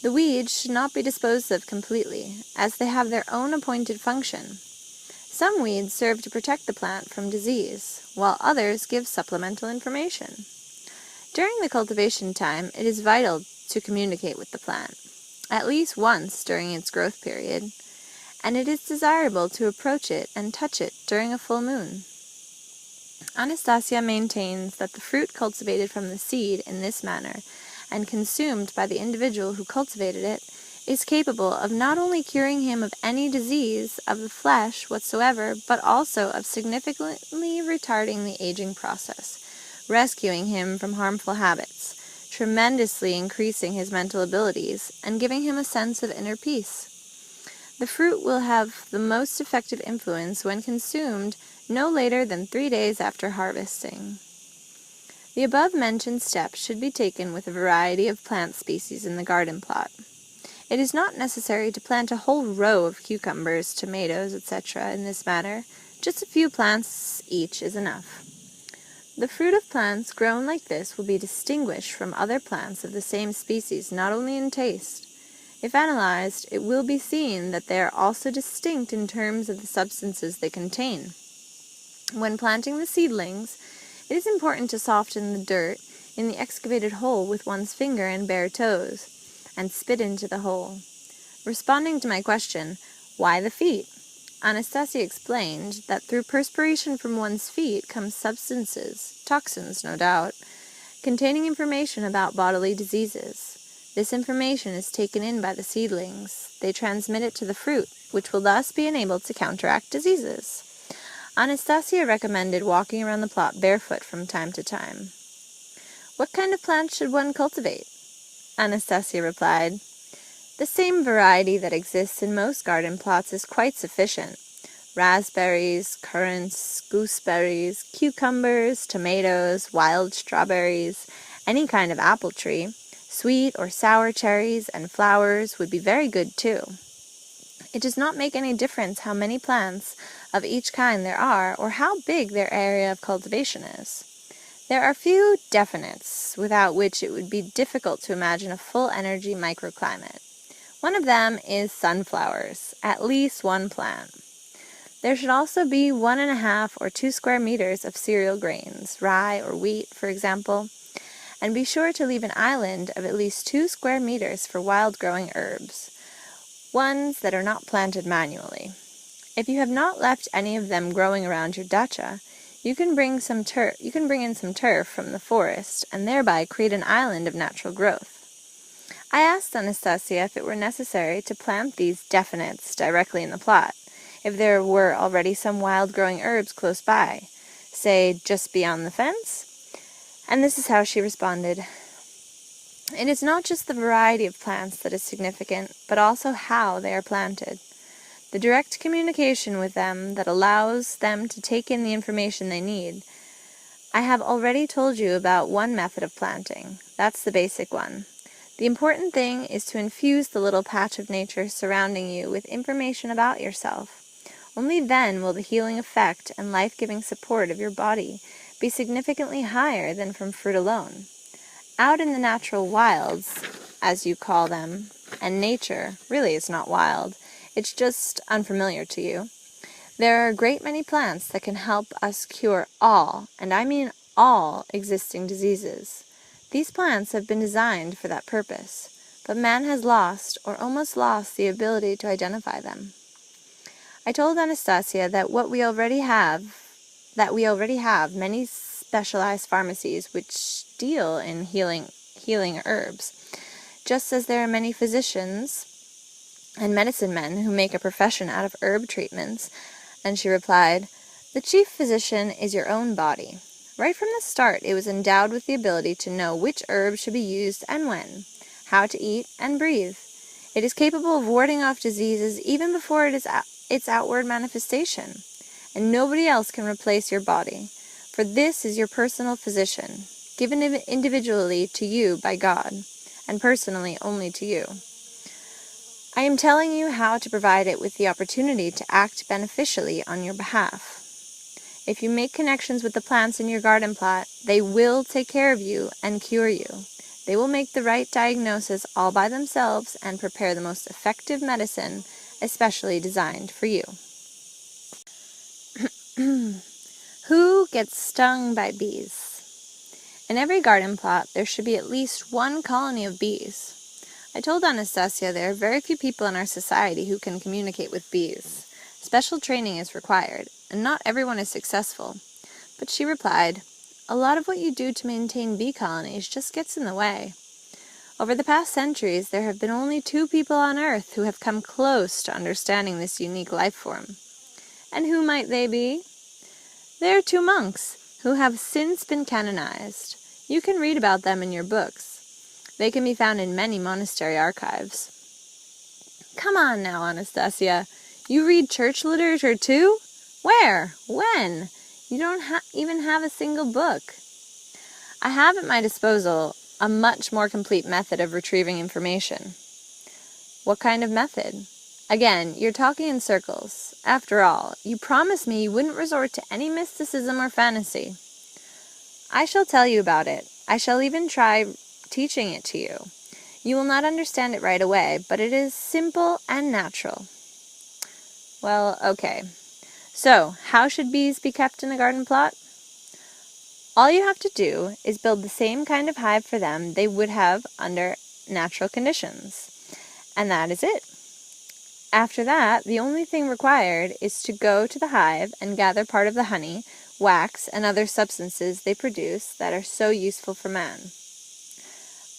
The weeds should not be disposed of completely, as they have their own appointed function. Some weeds serve to protect the plant from disease, while others give supplemental information. During the cultivation time, it is vital to communicate with the plant, at least once during its growth period, and it is desirable to approach it and touch it during a full moon. Anastasia maintains that the fruit cultivated from the seed in this manner and consumed by the individual who cultivated it is capable of not only curing him of any disease of the flesh whatsoever, but also of significantly retarding the aging process, rescuing him from harmful habits, tremendously increasing his mental abilities, and giving him a sense of inner peace. The fruit will have the most effective influence when consumed no later than 3 days after harvesting. The above-mentioned steps should be taken with a variety of plant species in the garden plot. It is not necessary to plant a whole row of cucumbers, tomatoes, etc. in this manner. Just a few plants each is enough. The fruit of plants grown like this will be distinguished from other plants of the same species not only in taste. If analyzed, it will be seen that they are also distinct in terms of the substances they contain. When planting the seedlings, it is important to soften the dirt in the excavated hole with one's finger and bare toes, and spit into the hole. Responding to my question, why the feet? Anastasia explained that through perspiration from one's feet come substances, toxins no doubt, containing information about bodily diseases. This information is taken in by the seedlings. They transmit it to the fruit, which will thus be enabled to counteract diseases. Anastasia recommended walking around the plot barefoot from time to time. What kind of plants should one cultivate? Anastasia replied, the same variety that exists in most garden plots is quite sufficient. Raspberries, currants, gooseberries, cucumbers, tomatoes, wild strawberries, any kind of apple tree, sweet or sour cherries, and flowers would be very good too. It does not make any difference how many plants of each kind there are, or how big their area of cultivation is. There are few definites without which it would be difficult to imagine a full-energy microclimate. One of them is sunflowers, at least one plant. There should also be 1.5 or 2 square meters of cereal grains, rye or wheat, for example, and be sure to leave an island of at least 2 square meters for wild-growing herbs, ones that are not planted manually. If you have not left any of them growing around your dacha, you can bring in some turf from the forest and thereby create an island of natural growth. I asked Anastasia if it were necessary to plant these definites directly in the plot, if there were already some wild-growing herbs close by, say just beyond the fence, and this is how she responded. It is not just the variety of plants that is significant, but also how they are planted. The direct communication with them that allows them to take in the information they need. I have already told you about one method of planting. That's the basic one. The important thing is to infuse the little patch of nature surrounding you with information about yourself, Only then will the healing effect and life-giving support of your body be significantly higher than from fruit alone. Out in the natural wilds, as you call them, and nature really is not wild, it's just unfamiliar to you, there are a great many plants that can help us cure all, and I mean all, existing diseases. These plants have been designed for that purpose, but man has lost or almost lost the ability to identify them. I told Anastasia that we already have many specialized pharmacies which deal in healing herbs, just as there are many physicians and medicine men who make a profession out of herb treatments. And she replied, "The chief physician is your own body. Right from the start, it was endowed with the ability to know which herb should be used and when, how to eat and breathe. It is capable of warding off diseases even before it is its outward manifestation. And nobody else can replace your body, for this is your personal physician, given individually to you by God, and personally only to you. I am telling you how to provide it with the opportunity to act beneficially on your behalf. If you make connections with the plants in your garden plot, they will take care of you and cure you. They will make the right diagnosis all by themselves and prepare the most effective medicine, especially designed for you." Who gets stung by bees? In every garden plot, there should be at least one colony of bees. I told Anastasia there are very few people in our society who can communicate with bees. Special training is required, and not everyone is successful. But she replied, "A lot of what you do to maintain bee colonies just gets in the way. Over the past centuries, there have been only 2 people on Earth who have come close to understanding this unique life form. And who might they be? They are 2 monks who have since been canonized. You can read about them in your books. They can be found in many monastery archives." "Come on now, Anastasia. You read church literature too? Where? When? You don't even have a single book." "I have at my disposal a much more complete method of retrieving information." "What kind of method?" "Again, you're talking in circles. After all, you promised me you wouldn't resort to any mysticism or fantasy." "I shall tell you about it. I shall even try teaching it to you. You will not understand it right away, but it is simple and natural." "Well, okay. So, how should bees be kept in a garden plot?" "All you have to do is build the same kind of hive for them they would have under natural conditions. And that is it. After that, the only thing required is to go to the hive and gather part of the honey, wax, and other substances they produce that are so useful for man."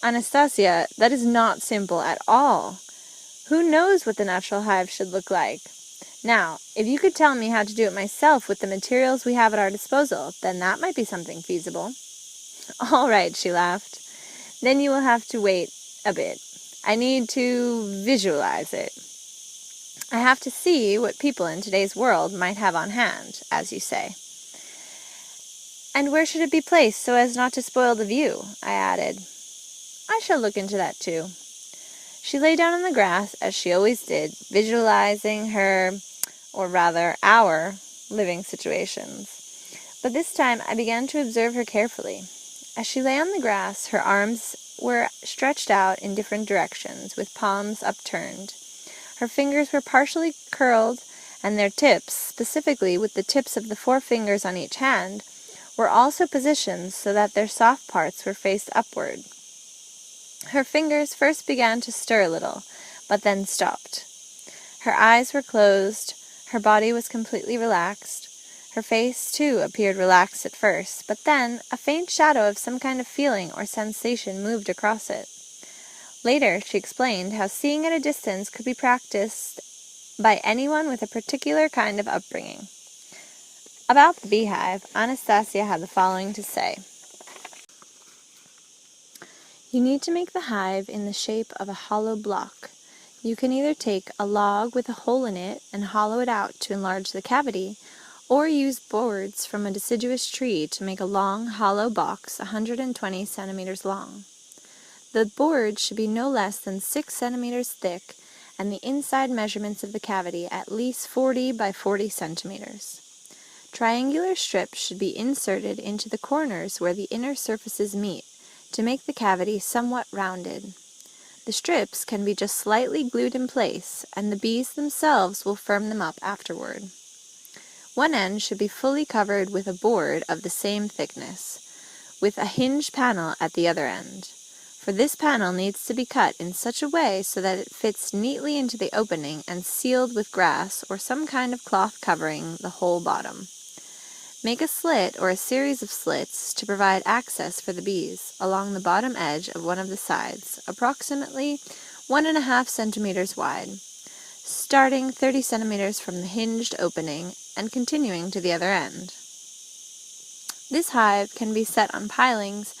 "Anastasia, that is not simple at all. Who knows what the natural hive should look like? Now, if you could tell me how to do it myself with the materials we have at our disposal, then that might be something feasible." "All right," she laughed. "Then you will have to wait a bit. I need to visualize it. I have to see what people in today's world might have on hand, as you say." "And where should it be placed so as not to spoil the view?" I added. "I shall look into that too." She lay down on the grass, as she always did, visualizing our living situations. But this time I began to observe her carefully. As she lay on the grass, her arms were stretched out in different directions, with palms upturned. Her fingers were partially curled, and their tips, specifically with the tips of the 4 fingers on each hand, were also positioned so that their soft parts were faced upward. Her fingers first began to stir a little, but then stopped. Her eyes were closed, her body was completely relaxed. Her face, too, appeared relaxed at first, but then a faint shadow of some kind of feeling or sensation moved across it. Later, she explained how seeing at a distance could be practiced by anyone with a particular kind of upbringing. About the beehive, Anastasia had the following to say. "You need to make the hive in the shape of a hollow block. You can either take a log with a hole in it and hollow it out to enlarge the cavity, or use boards from a deciduous tree to make a long, hollow box 120 centimeters long. The board should be no less than 6 centimeters thick and the inside measurements of the cavity at least 40 by 40 centimeters. Triangular strips should be inserted into the corners where the inner surfaces meet to make the cavity somewhat rounded. The strips can be just slightly glued in place, and the bees themselves will firm them up afterward. One end should be fully covered with a board of the same thickness, with a hinge panel at the other end. For this panel needs to be cut in such a way so that it fits neatly into the opening and sealed with grass or some kind of cloth covering the whole bottom. Make a slit or a series of slits to provide access for the bees along the bottom edge of one of the sides, approximately 1.5 centimeters wide, starting 30 centimeters from the hinged opening and continuing to the other end. This hive can be set on pilings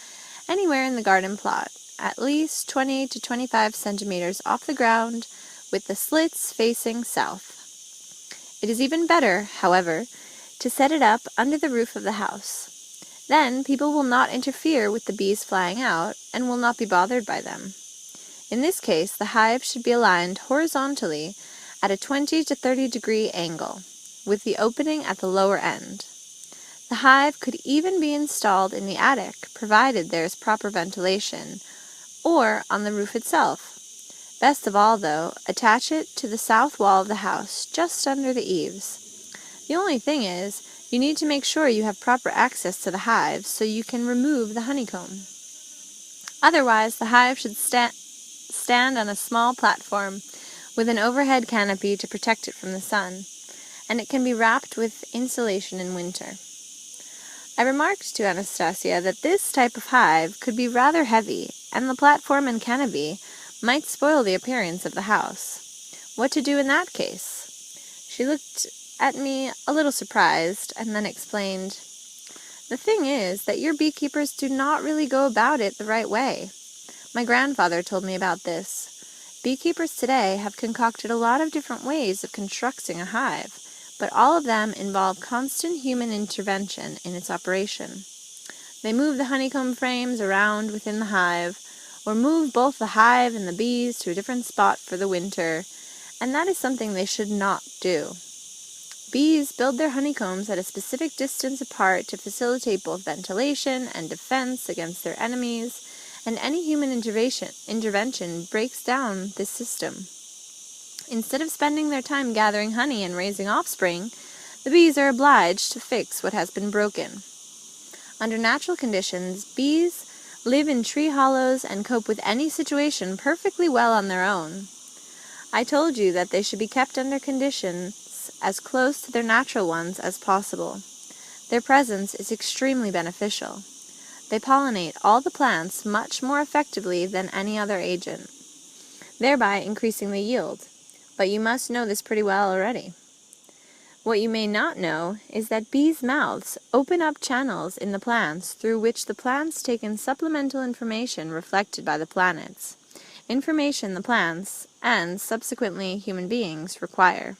anywhere in the garden plot, at least 20 to 25 centimeters off the ground, with the slits facing south. It is even better, however, to set it up under the roof of the house. Then people will not interfere with the bees flying out and will not be bothered by them. In this case, the hive should be aligned horizontally at a 20 to 30 degree angle, with the opening at the lower end. The hive could even be installed in the attic, provided there is proper ventilation, or on the roof itself. Best of all, though, attach it to the south wall of the house, just under the eaves. The only thing is, you need to make sure you have proper access to the hive so you can remove the honeycomb. Otherwise, the hive should stand on a small platform with an overhead canopy to protect it from the sun, and it can be wrapped with insulation in winter. I remarked to Anastasia that this type of hive could be rather heavy, and the platform and canopy might spoil the appearance of the house. What to do in that case? She looked at me a little surprised, and then explained, "The thing is that your beekeepers do not really go about it the right way. My grandfather told me about this. Beekeepers today have concocted a lot of different ways of constructing a hive, but all of them involve constant human intervention in its operation. They move the honeycomb frames around within the hive, or move both the hive and the bees to a different spot for the winter, and that is something they should not do. Bees build their honeycombs at a specific distance apart to facilitate both ventilation and defense against their enemies, and any human intervention breaks down this system. Instead of spending their time gathering honey and raising offspring, the bees are obliged to fix what has been broken. Under natural conditions, bees live in tree hollows and cope with any situation perfectly well on their own. I told you that they should be kept under conditions as close to their natural ones as possible. Their presence is extremely beneficial. They pollinate all the plants much more effectively than any other agent, thereby increasing the yield. But you must know this pretty well already. What you may not know is that bees' mouths open up channels in the plants through which the plants take in supplemental information reflected by the planets, information the plants, and subsequently human beings, require.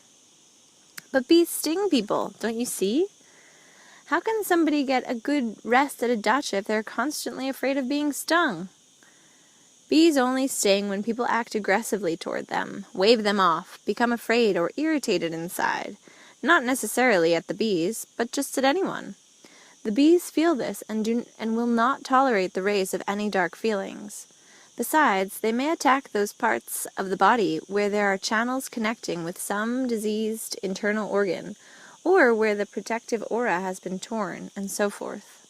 But bees sting people, don't you see? How can somebody get a good rest at a dacha if they're constantly afraid of being stung? Bees only sting when people act aggressively toward them, wave them off, become afraid or irritated inside. Not necessarily at the bees, but just at anyone. The bees feel this and will not tolerate the rays of any dark feelings. Besides, they may attack those parts of the body where there are channels connecting with some diseased internal organ, or where the protective aura has been torn, and so forth.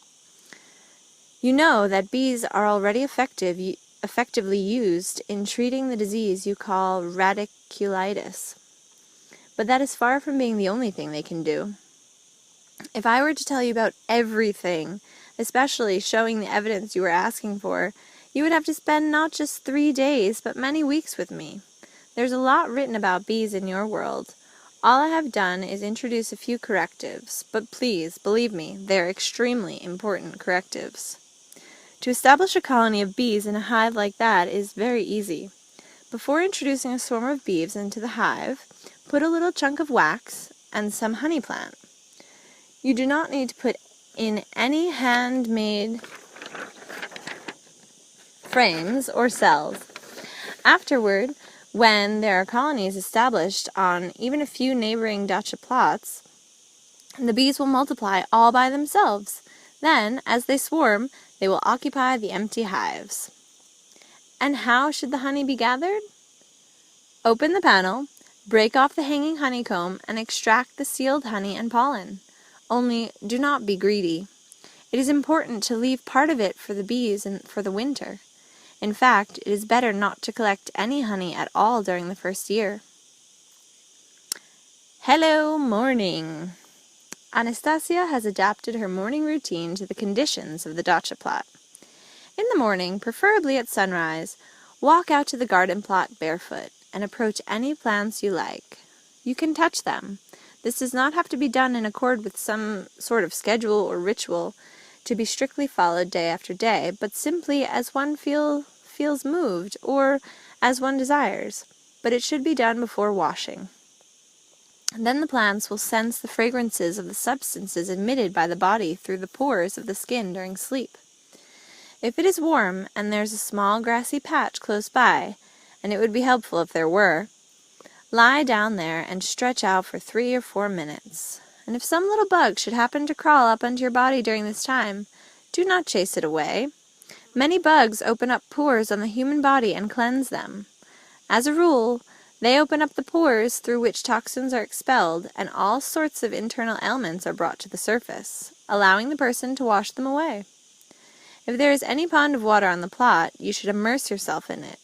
You know that bees are already effectively used in treating the disease you call radiculitis. But that is far from being the only thing they can do. If I were to tell you about everything, especially showing the evidence you were asking for, you would have to spend not just 3 days, but many weeks with me. There's a lot written about bees in your world. All I have done is introduce a few correctives, but please, believe me, they're extremely important correctives. To establish a colony of bees in a hive like that is very easy. Before introducing a swarm of bees into the hive, put a little chunk of wax and some honey plant. You do not need to put in any handmade frames or cells. Afterward, When there are colonies established on even a few neighboring dacha plots, the bees will multiply all by themselves. Then, as they swarm, they will occupy the empty hives. And how should the honey be gathered? Open the panel, break off the hanging honeycomb, and extract the sealed honey and pollen. Only do not be greedy. It is important to leave part of it for the bees and for the winter. In fact, it is better not to collect any honey at all during the first year. Hello, morning! Anastasia has adapted her morning routine to the conditions of the dacha plot. In the morning, preferably at sunrise, walk out to the garden plot barefoot and approach any plants you like. You can touch them. This does not have to be done in accord with some sort of schedule or ritual to be strictly followed day after day, but simply as one feels moved or as one desires. But it should be done before washing. Then the plants will sense the fragrances of the substances emitted by the body through the pores of the skin during sleep. If it is warm and there's a small grassy patch close by, and it would be helpful if there were, lie down there and stretch out for 3 or 4 minutes. And if some little bug should happen to crawl up onto your body during this time, do not chase it away. Many bugs open up pores on the human body and cleanse them. As a rule, they open up the pores through which toxins are expelled, and all sorts of internal ailments are brought to the surface, allowing the person to wash them away. If there is any pond of water on the plot, you should immerse yourself in it.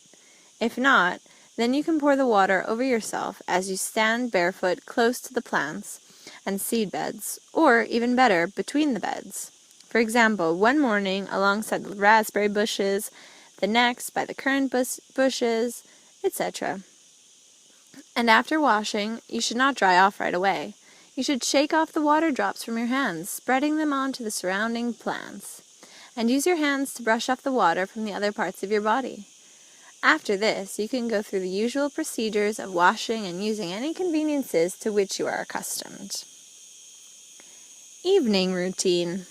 If not, then you can pour the water over yourself as you stand barefoot close to the plants and seed beds, or, even better, between the beds. For example, one morning alongside the raspberry bushes, the next by the currant bushes, etc. And after washing, you should not dry off right away. You should shake off the water drops from your hands, spreading them onto the surrounding plants, and use your hands to brush off the water from the other parts of your body. After this, you can go through the usual procedures of washing and using any conveniences to which you are accustomed. Evening routine.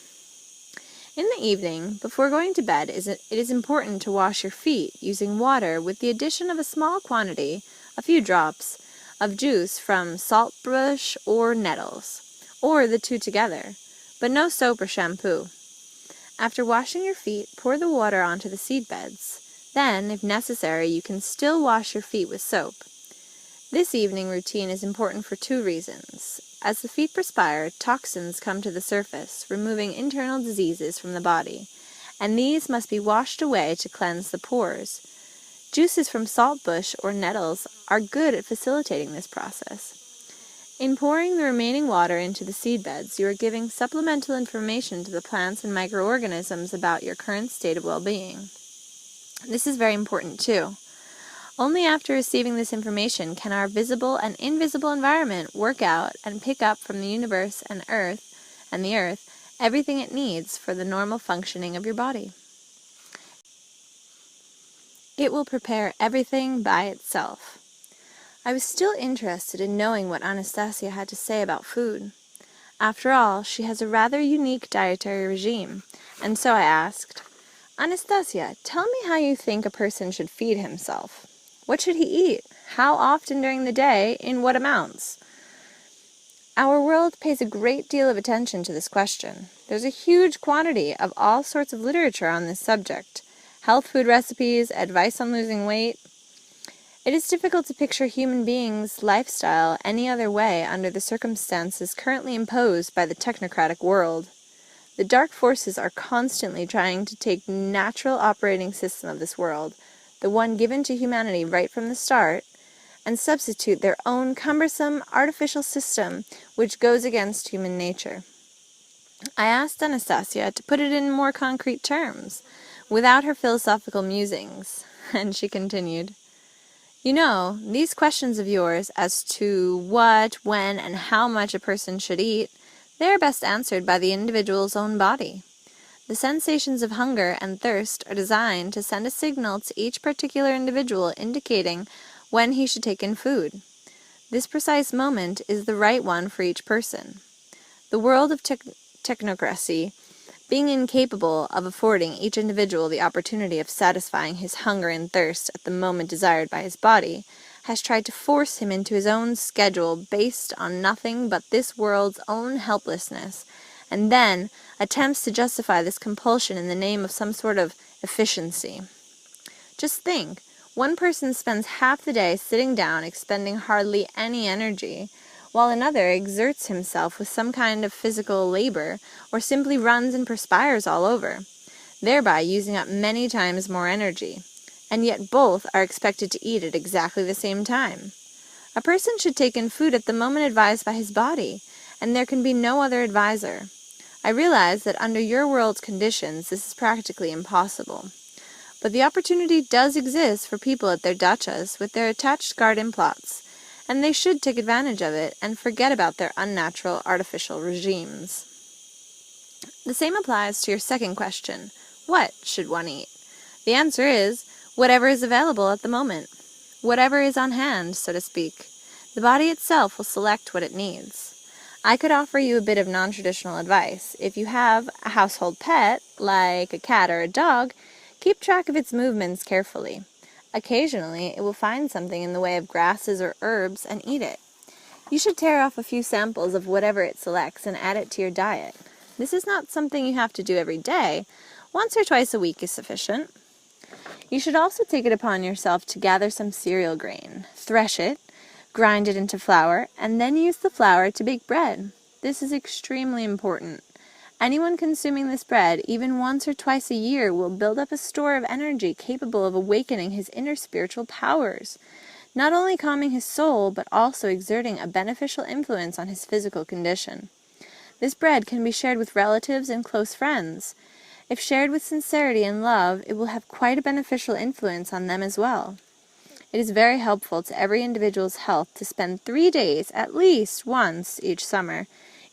In the evening, before going to bed, it is important to wash your feet using water with the addition of a small quantity, a few drops, of juice from saltbush or nettles, or the two together, but no soap or shampoo. After washing your feet, pour the water onto the seed beds. Then, if necessary, you can still wash your feet with soap. This evening routine is important for 2 reasons. As the feet perspire, toxins come to the surface, removing internal diseases from the body, and these must be washed away to cleanse the pores. Juices from saltbush or nettles are good at facilitating this process. In pouring the remaining water into the seed beds, you are giving supplemental information to the plants and microorganisms about your current state of well-being. This is very important too. Only after receiving this information can our visible and invisible environment work out and pick up from the universe and the earth everything it needs for the normal functioning of your body. It will prepare everything by itself. I was still interested in knowing what Anastasia had to say about food. After all, she has a rather unique dietary regime, and so I asked, Anastasia, tell me how you think a person should feed himself. What should he eat? How often during the day? In what amounts? Our world pays a great deal of attention to this question. There's a huge quantity of all sorts of literature on this subject. Health food recipes, advice on losing weight. It is difficult to picture human beings' lifestyle any other way under the circumstances currently imposed by the technocratic world. The dark forces are constantly trying to take the natural operating system of this world, the one given to humanity right from the start, and substitute their own cumbersome, artificial system which goes against human nature. I asked Anastasia to put it in more concrete terms, without her philosophical musings, and she continued, You know, these questions of yours as to what, when, and how much a person should eat, they are best answered by the individual's own body. The sensations of hunger and thirst are designed to send a signal to each particular individual indicating when he should take in food. This precise moment is the right one for each person. The world of technocracy, being incapable of affording each individual the opportunity of satisfying his hunger and thirst at the moment desired by his body, has tried to force him into his own schedule based on nothing but this world's own helplessness, and then attempts to justify this compulsion in the name of some sort of efficiency. Just think, one person spends half the day sitting down, expending hardly any energy, while another exerts himself with some kind of physical labor, or simply runs and perspires all over, thereby using up many times more energy, and yet both are expected to eat at exactly the same time. A person should take in food at the moment advised by his body, and there can be no other advisor. I realize that under your world's conditions this is practically impossible. But the opportunity does exist for people at their dachas with their attached garden plots, and they should take advantage of it and forget about their unnatural artificial regimes. The same applies to your second question, what should one eat? The answer is, whatever is available at the moment. Whatever is on hand, so to speak. The body itself will select what it needs. I could offer you a bit of non-traditional advice. If you have a household pet, like a cat or a dog, keep track of its movements carefully. Occasionally, it will find something in the way of grasses or herbs and eat it. You should tear off a few samples of whatever it selects and add it to your diet. This is not something you have to do every day. Once or twice a week is sufficient. You should also take it upon yourself to gather some cereal grain, thresh it, grind it into flour, and then use the flour to bake bread. This is extremely important. Anyone consuming this bread, even once or twice a year, will build up a store of energy capable of awakening his inner spiritual powers, not only calming his soul, but also exerting a beneficial influence on his physical condition. This bread can be shared with relatives and close friends. If shared with sincerity and love, it will have quite a beneficial influence on them as well. It is very helpful to every individual's health to spend 3 days, at least once each summer,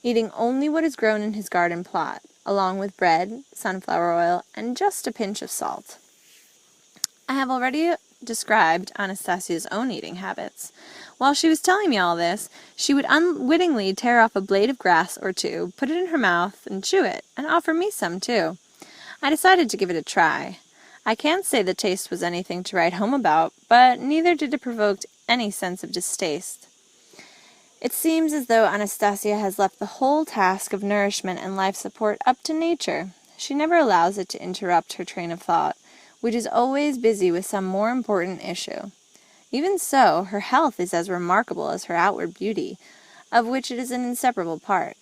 eating only what is grown in his garden plot, along with bread, sunflower oil, and just a pinch of salt. I have already described Anastasia's own eating habits. While she was telling me all this, she would unwittingly tear off a blade of grass or two, put it in her mouth, and chew it, and offer me some too. I decided to give it a try. I can't say the taste was anything to write home about, but neither did it provoke any sense of distaste. It seems as though Anastasia has left the whole task of nourishment and life support up to nature. She never allows it to interrupt her train of thought, which is always busy with some more important issue. Even so, her health is as remarkable as her outward beauty, of which it is an inseparable part.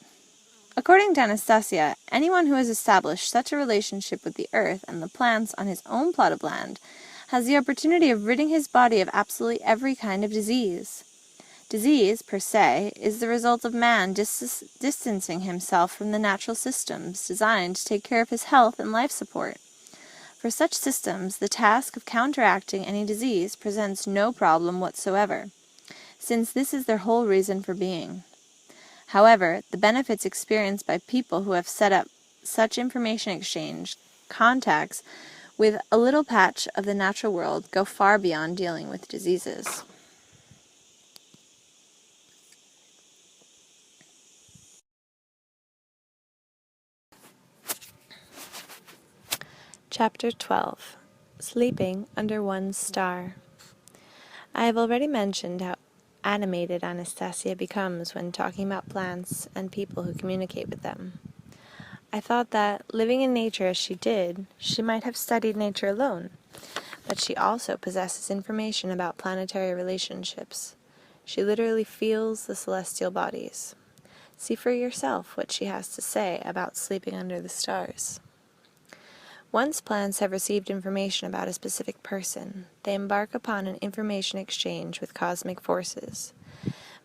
According to Anastasia, anyone who has established such a relationship with the earth and the plants on his own plot of land has the opportunity of ridding his body of absolutely every kind of disease. Disease, per se, is the result of man distancing himself from the natural systems designed to take care of his health and life support. For such systems, the task of counteracting any disease presents no problem whatsoever, since this is their whole reason for being. However, the benefits experienced by people who have set up such information exchange contacts with a little patch of the natural world go far beyond dealing with diseases. Chapter 12. Sleeping Under One's Star. I have already mentioned how animated Anastasia becomes when talking about plants and people who communicate with them. I thought that, living in nature as she did, she might have studied nature alone, but she also possesses information about planetary relationships. She literally feels the celestial bodies. See for yourself what she has to say about sleeping under the stars. Once plants have received information about a specific person, they embark upon an information exchange with cosmic forces.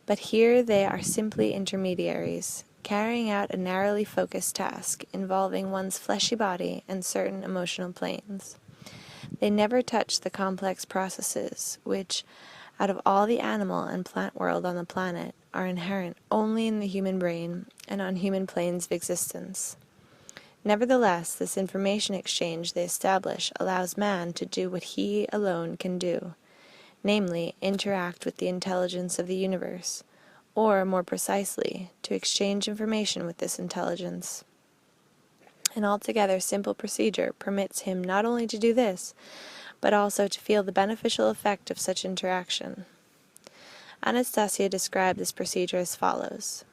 But here they are simply intermediaries, carrying out a narrowly focused task involving one's fleshy body and certain emotional planes. They never touch the complex processes which, out of all the animal and plant world on the planet, are inherent only in the human brain and on human planes of existence. Nevertheless, this information exchange they establish allows man to do what he alone can do, namely, interact with the intelligence of the universe, or, more precisely, to exchange information with this intelligence. An altogether simple procedure permits him not only to do this, but also to feel the beneficial effect of such interaction. Anastasia described this procedure as follows.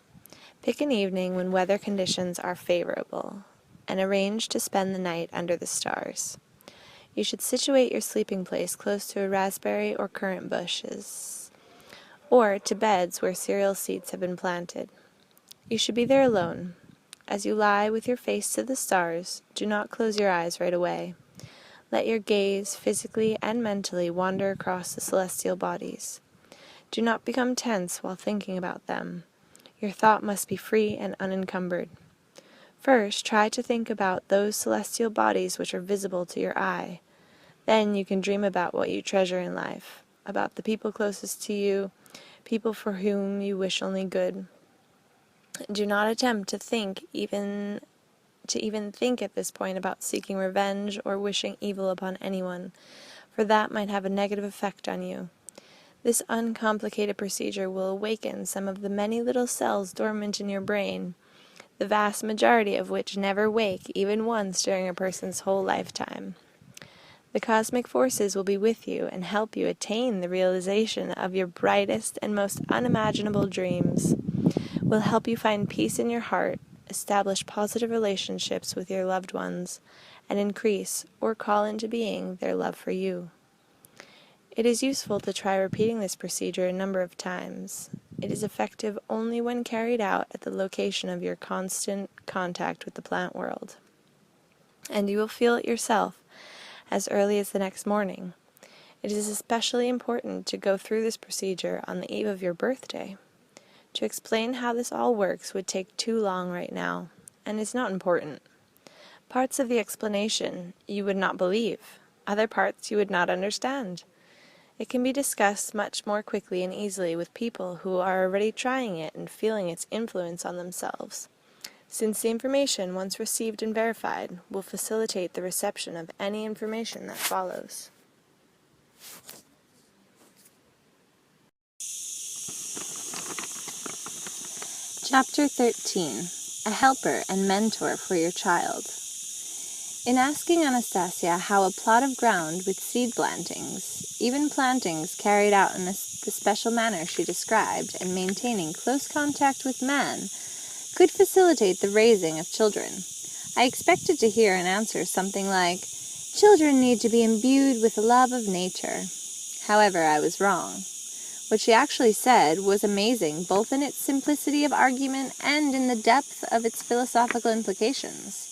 Pick an evening when weather conditions are favorable, and arrange to spend the night under the stars. You should situate your sleeping place close to a raspberry or currant bushes, or to beds where cereal seeds have been planted. You should be there alone. As you lie with your face to the stars, do not close your eyes right away. Let your gaze, physically and mentally, wander across the celestial bodies. Do not become tense while thinking about them. Your thought must be free and unencumbered. First, try to think about those celestial bodies which are visible to your eye. Then you can dream about what you treasure in life, about the people closest to you, people for whom you wish only good. Do not attempt to even think at this point about seeking revenge or wishing evil upon anyone, for that might have a negative effect on you. This uncomplicated procedure will awaken some of the many little cells dormant in your brain, the vast majority of which never wake even once during a person's whole lifetime. The cosmic forces will be with you and help you attain the realization of your brightest and most unimaginable dreams, will help you find peace in your heart, establish positive relationships with your loved ones, and increase or call into being their love for you. It is useful to try repeating this procedure a number of times. It is effective only when carried out at the location of your constant contact with the plant world. And you will feel it yourself as early as the next morning. It is especially important to go through this procedure on the eve of your birthday. To explain how this all works would take too long right now, and is not important. Parts of the explanation you would not believe, other parts you would not understand. It can be discussed much more quickly and easily with people who are already trying it and feeling its influence on themselves, since the information, once received and verified, will facilitate the reception of any information that follows. Chapter 13. A Helper and Mentor for Your Child. In asking Anastasia how a plot of ground with seed plantings, even plantings carried out in the special manner she described, and maintaining close contact with man, could facilitate the raising of children, I expected to hear an answer something like, "Children need to be imbued with a love of nature." However, I was wrong. What she actually said was amazing both in its simplicity of argument and in the depth of its philosophical implications.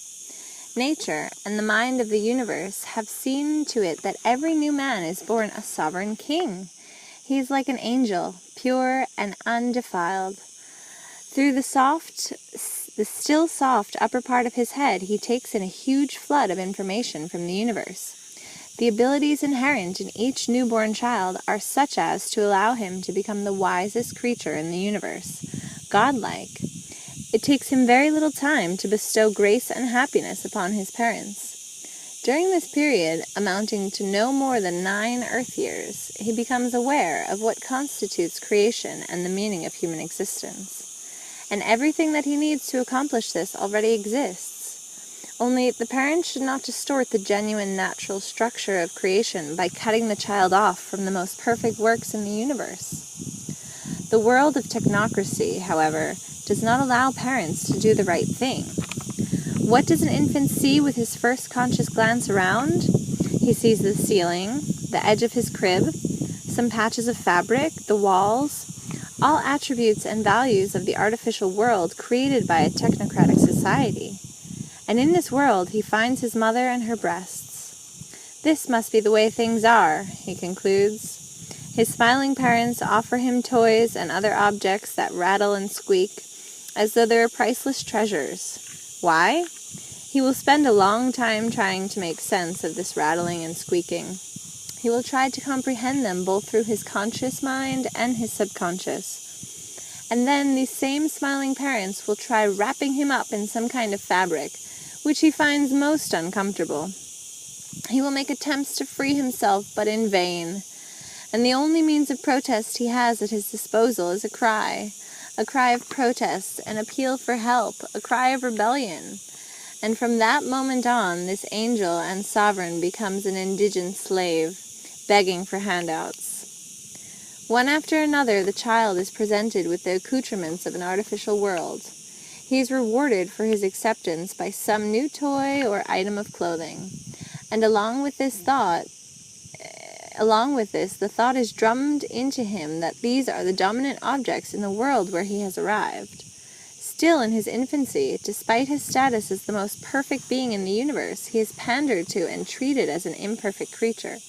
Nature and the mind of the universe have seen to it that every new man is born a sovereign king. He is like an angel, pure and undefiled. Through the still soft upper part of his head, he takes in a huge flood of information from the universe. The abilities inherent in each newborn child are such as to allow him to become the wisest creature in the universe, godlike. It takes him very little time to bestow grace and happiness upon his parents. During this period, amounting to no more than 9 Earth years, he becomes aware of what constitutes creation and the meaning of human existence. And everything that he needs to accomplish this already exists. Only the parents should not distort the genuine natural structure of creation by cutting the child off from the most perfect works in the universe. The world of technocracy, however, does not allow parents to do the right thing. What does an infant see with his first conscious glance around? He sees the ceiling, the edge of his crib, some patches of fabric, the walls, all attributes and values of the artificial world created by a technocratic society. And in this world he finds his mother and her breasts. This must be the way things are, he concludes. His smiling parents offer him toys and other objects that rattle and squeak, as though they were priceless treasures. Why? He will spend a long time trying to make sense of this rattling and squeaking. He will try to comprehend them both through his conscious mind and his subconscious. And then these same smiling parents will try wrapping him up in some kind of fabric, which he finds most uncomfortable. He will make attempts to free himself, but in vain. And the only means of protest he has at his disposal is a cry of protest, an appeal for help, a cry of rebellion. And from that moment on, this angel and sovereign becomes an indigent slave, begging for handouts. One after another, the child is presented with the accoutrements of an artificial world. He is rewarded for his acceptance by some new toy or item of clothing. And along with this, the thought is drummed into him that these are the dominant objects in the world where he has arrived. Still in his infancy, despite his status as the most perfect being in the universe, he is pandered to and treated as an imperfect creature.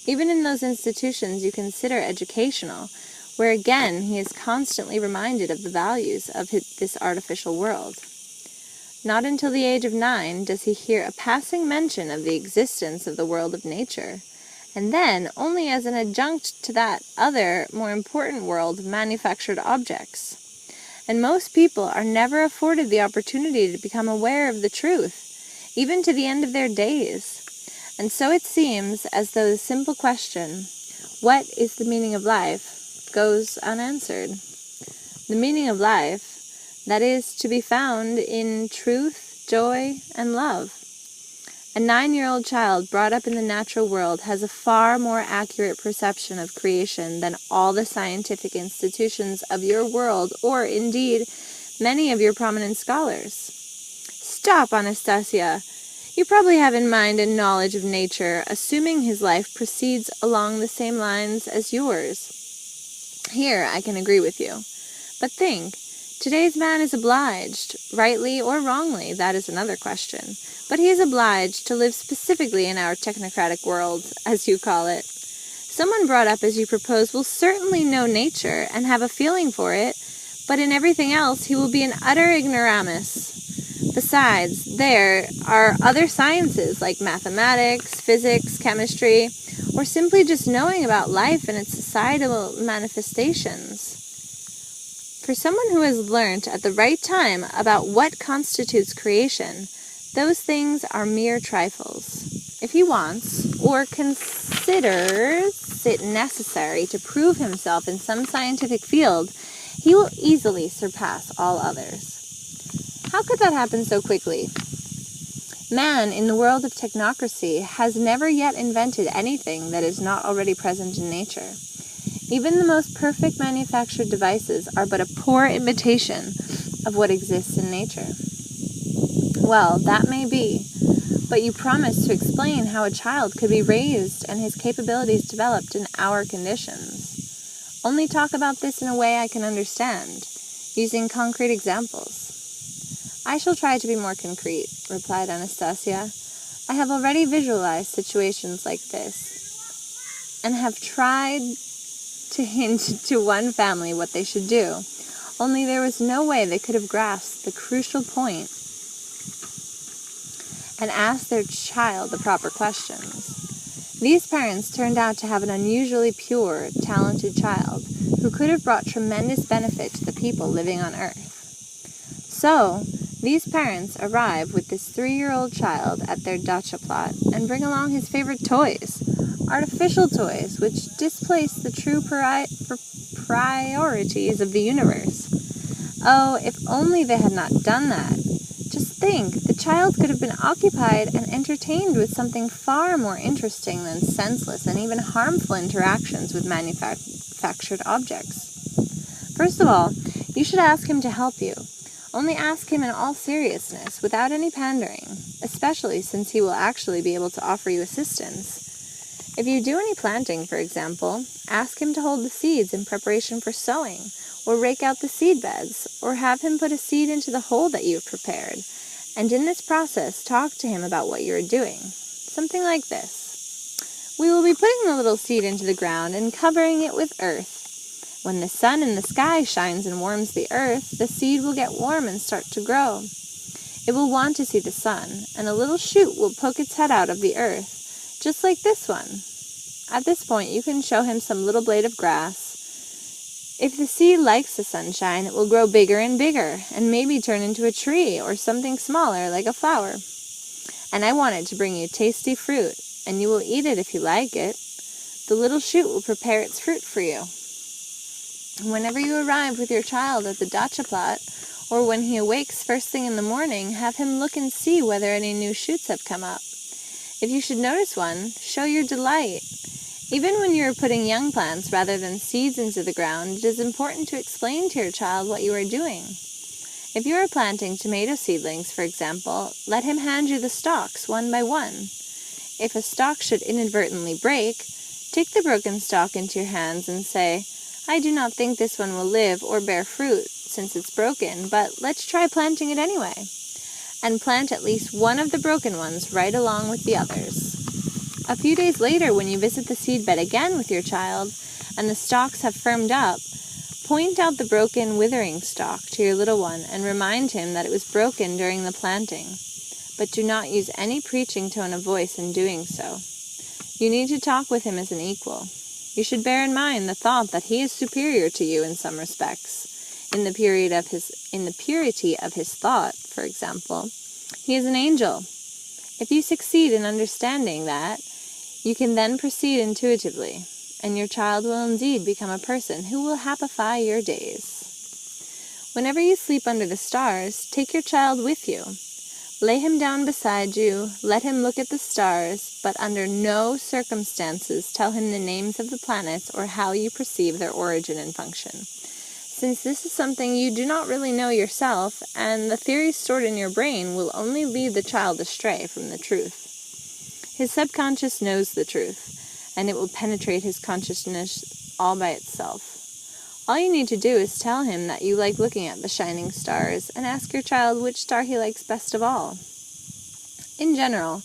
Even in those institutions you consider educational, where again he is constantly reminded of the values of this artificial world. Not until the age of 9 does he hear a passing mention of the existence of the world of nature, and then only as an adjunct to that other, more important world of manufactured objects. And most people are never afforded the opportunity to become aware of the truth, even to the end of their days. And so it seems as though the simple question, what is the meaning of life, goes unanswered. The meaning of life, that is to be found in truth, joy, and love. A 9-year-old child brought up in the natural world has a far more accurate perception of creation than all the scientific institutions of your world, or indeed many of your prominent scholars. Stop, Anastasia! You probably have in mind a knowledge of nature, assuming his life proceeds along the same lines as yours. Here I can agree with you. But think, today's man is obliged, rightly or wrongly, that is another question, but he is obliged to live specifically in our technocratic world, as you call it. Someone brought up as you propose will certainly know nature and have a feeling for it, but in everything else he will be an utter ignoramus. Besides, there are other sciences like mathematics, physics, chemistry, or simply just knowing about life and its societal manifestations. For someone who has learnt at the right time about what constitutes creation, those things are mere trifles. If he wants, or considers it necessary to prove himself in some scientific field, he will easily surpass all others. How could that happen so quickly? Man, in the world of technocracy, has never yet invented anything that is not already present in nature. Even the most perfect manufactured devices are but a poor imitation of what exists in nature. Well, that may be, but you promised to explain how a child could be raised and his capabilities developed in our conditions. Only talk about this in a way I can understand, using concrete examples. I shall try to be more concrete, replied Anastasia. I have already visualized situations like this, and have tried to hint to one family what they should do, only there was no way they could have grasped the crucial point and asked their child the proper questions. These parents turned out to have an unusually pure, talented child who could have brought tremendous benefit to the people living on Earth. So, these parents arrive with this 3-year-old child at their dacha plot and bring along his favorite toys, artificial toys which displace the true priorities of the universe. Oh, if only they had not done that. Just think, the child could have been occupied and entertained with something far more interesting than senseless and even harmful interactions with manufactured objects. First of all, you should ask him to help you. Only ask him in all seriousness, without any pandering, especially since he will actually be able to offer you assistance. If you do any planting, for example, ask him to hold the seeds in preparation for sowing, or rake out the seed beds, or have him put a seed into the hole that you have prepared, and in this process talk to him about what you are doing. Something like this. We will be putting the little seed into the ground and covering it with earth. When the sun in the sky shines and warms the earth, the seed will get warm and start to grow. It will want to see the sun, and a little shoot will poke its head out of the earth, just like this one. At this point, you can show him some little blade of grass. If the seed likes the sunshine, it will grow bigger and bigger, and maybe turn into a tree or something smaller like a flower. And I want it to bring you tasty fruit, and you will eat it if you like it. The little shoot will prepare its fruit for you. Whenever you arrive with your child at the dacha plot, or when he awakes first thing in the morning, have him look and see whether any new shoots have come up. If you should notice one, show your delight. Even when you are putting young plants rather than seeds into the ground, it is important to explain to your child what you are doing. If you are planting tomato seedlings, for example, let him hand you the stalks one by one. If a stalk should inadvertently break, take the broken stalk into your hands and say, "I do not think this one will live or bear fruit since it's broken, but let's try planting it anyway." And plant at least one of the broken ones right along with the others. A few days later, when you visit the seedbed again with your child and the stalks have firmed up, point out the broken, withering stalk to your little one and remind him that it was broken during the planting. But do not use any preaching tone of voice in doing so. You need to talk with him as an equal. You should bear in mind the thought that he is superior to you in some respects. In the purity of his thought, for example, he is an angel. If you succeed in understanding that, you can then proceed intuitively, and your child will indeed become a person who will happify your days. Whenever you sleep under the stars, take your child with you. Lay him down beside you, let him look at the stars, but under no circumstances tell him the names of the planets or how you perceive their origin and function. Since this is something you do not really know yourself, and the theories stored in your brain will only lead the child astray from the truth. His subconscious knows the truth, and it will penetrate his consciousness all by itself. All you need to do is tell him that you like looking at the shining stars, and ask your child which star he likes best of all. In general,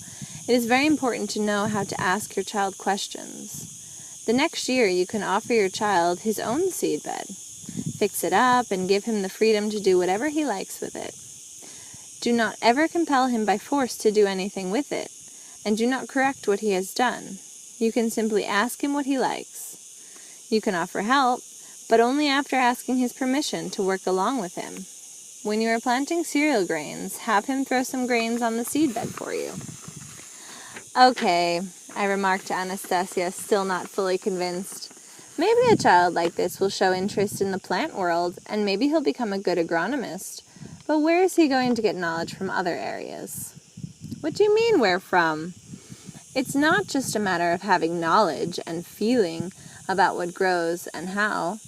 it is very important to know how to ask your child questions. The next year you can offer your child his own seedbed. Fix it up and give him the freedom to do whatever he likes with it. Do not ever compel him by force to do anything with it, and do not correct what he has done. You can simply ask him what he likes. You can offer help, but only after asking his permission to work along with him. When you are planting cereal grains, have him throw some grains on the seedbed for you. "Okay," I remarked to Anastasia, still not fully convinced. "Maybe a child like this will show interest in the plant world, and maybe he'll become a good agronomist. But where is he going to get knowledge from other areas?" "What do you mean, where from?" "It's not just a matter of having knowledge and feeling about what grows and how.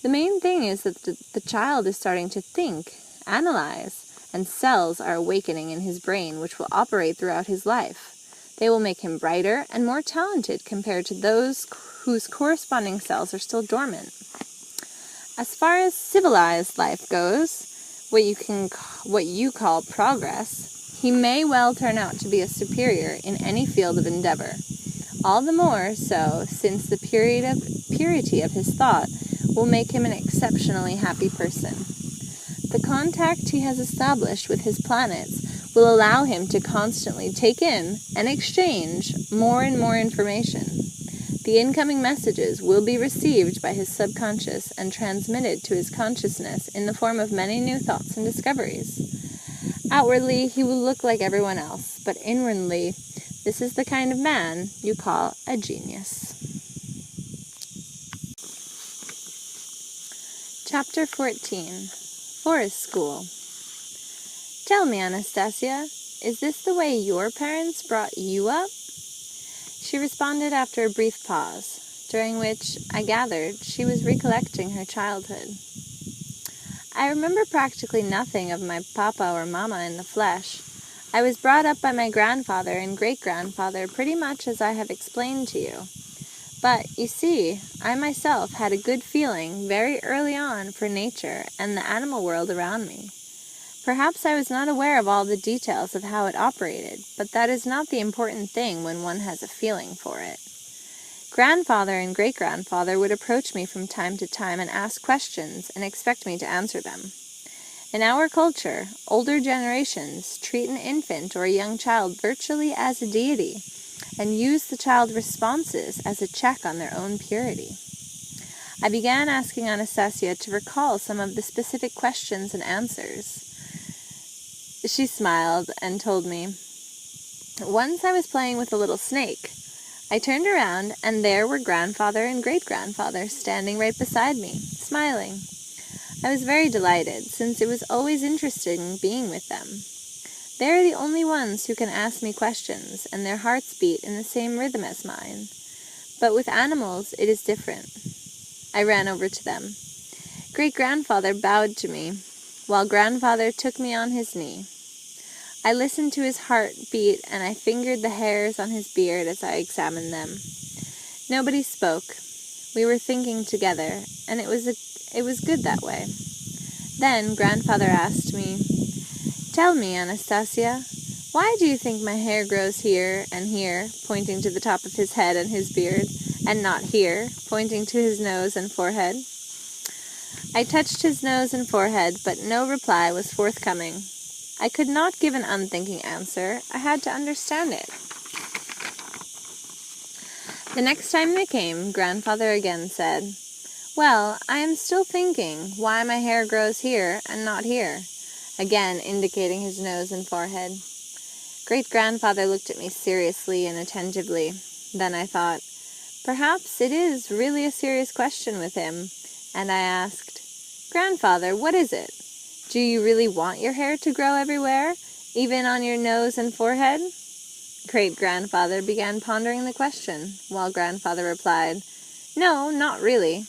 The main thing is that the child is starting to think, analyze, and cells are awakening in his brain which will operate throughout his life. They will make him brighter and more talented compared to those whose corresponding cells are still dormant. As far as civilized life goes, what you call progress, he may well turn out to be a superior in any field of endeavor. All the more so since the purity of his thought will make him an exceptionally happy person. The contact he has established with his planets will allow him to constantly take in and exchange more and more information. The incoming messages will be received by his subconscious and transmitted to his consciousness in the form of many new thoughts and discoveries. Outwardly, he will look like everyone else, but inwardly, this is the kind of man you call a genius." Chapter 14. Forest School. "Tell me, Anastasia, is this the way your parents brought you up?" She responded after a brief pause, during which, I gathered, she was recollecting her childhood. "I remember practically nothing of my papa or mama in the flesh. I was brought up by my grandfather and great-grandfather pretty much as I have explained to you. But, you see, I myself had a good feeling very early on for nature and the animal world around me. Perhaps I was not aware of all the details of how it operated, but that is not the important thing when one has a feeling for it. Grandfather and great-grandfather would approach me from time to time and ask questions and expect me to answer them. In our culture, older generations treat an infant or a young child virtually as a deity, and use the child's responses as a check on their own purity. I began asking Anastasia to recall some of the specific questions and answers. She smiled and told me, "Once I was playing with a little snake. I turned around, and there were grandfather and great-grandfather standing right beside me, smiling. I was very delighted, since it was always interesting being with them. They are the only ones who can ask me questions, and their hearts beat in the same rhythm as mine. but with animals it is different. I ran over to them. Great-grandfather bowed to me, while grandfather took me on his knee. I listened to his heart beat, and I fingered the hairs on his beard as I examined them. Nobody spoke. We were thinking together, and it was good that way. Then grandfather asked me, "Tell me, Anastasia, why do you think my hair grows here and here," pointing to the top of his head and his beard, "and not here," pointing to his nose and forehead? I touched his nose and forehead, but no reply was forthcoming. I could not give an unthinking answer. I had to understand it. The next time they came, grandfather again said, "Well, I am still thinking why my hair grows here and not here," again indicating his nose and forehead. Great-grandfather looked at me seriously and attentively. Then I thought, perhaps it is really a serious question with him, and I asked, "Grandfather, what is it? Do you really want your hair to grow everywhere, even on your nose and forehead?" Great-grandfather began pondering the question, while grandfather replied, "No, not really."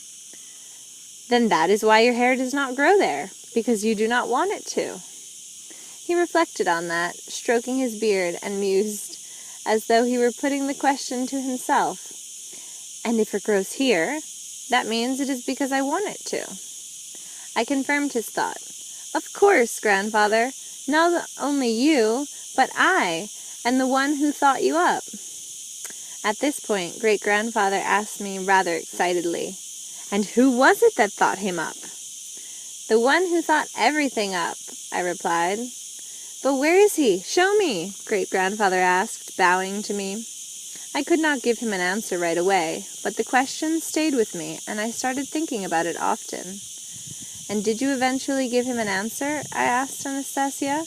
"Then that is why your hair does not grow there, because you do not want it to." He reflected on that, stroking his beard, and mused, as though he were putting the question to himself. "And if it grows here, that means it is because I want it to." I confirmed his thought. "Of course, grandfather, not only you, but I, and the one who thought you up." At this point, great-grandfather asked me rather excitedly, "And who was it that thought him up?" "The one who thought everything up," I replied. "But where is he? Show me," great-grandfather asked, bowing to me. I could not give him an answer right away, but the question stayed with me, and I started thinking about it often. "And did you eventually give him an answer?" I asked Anastasia.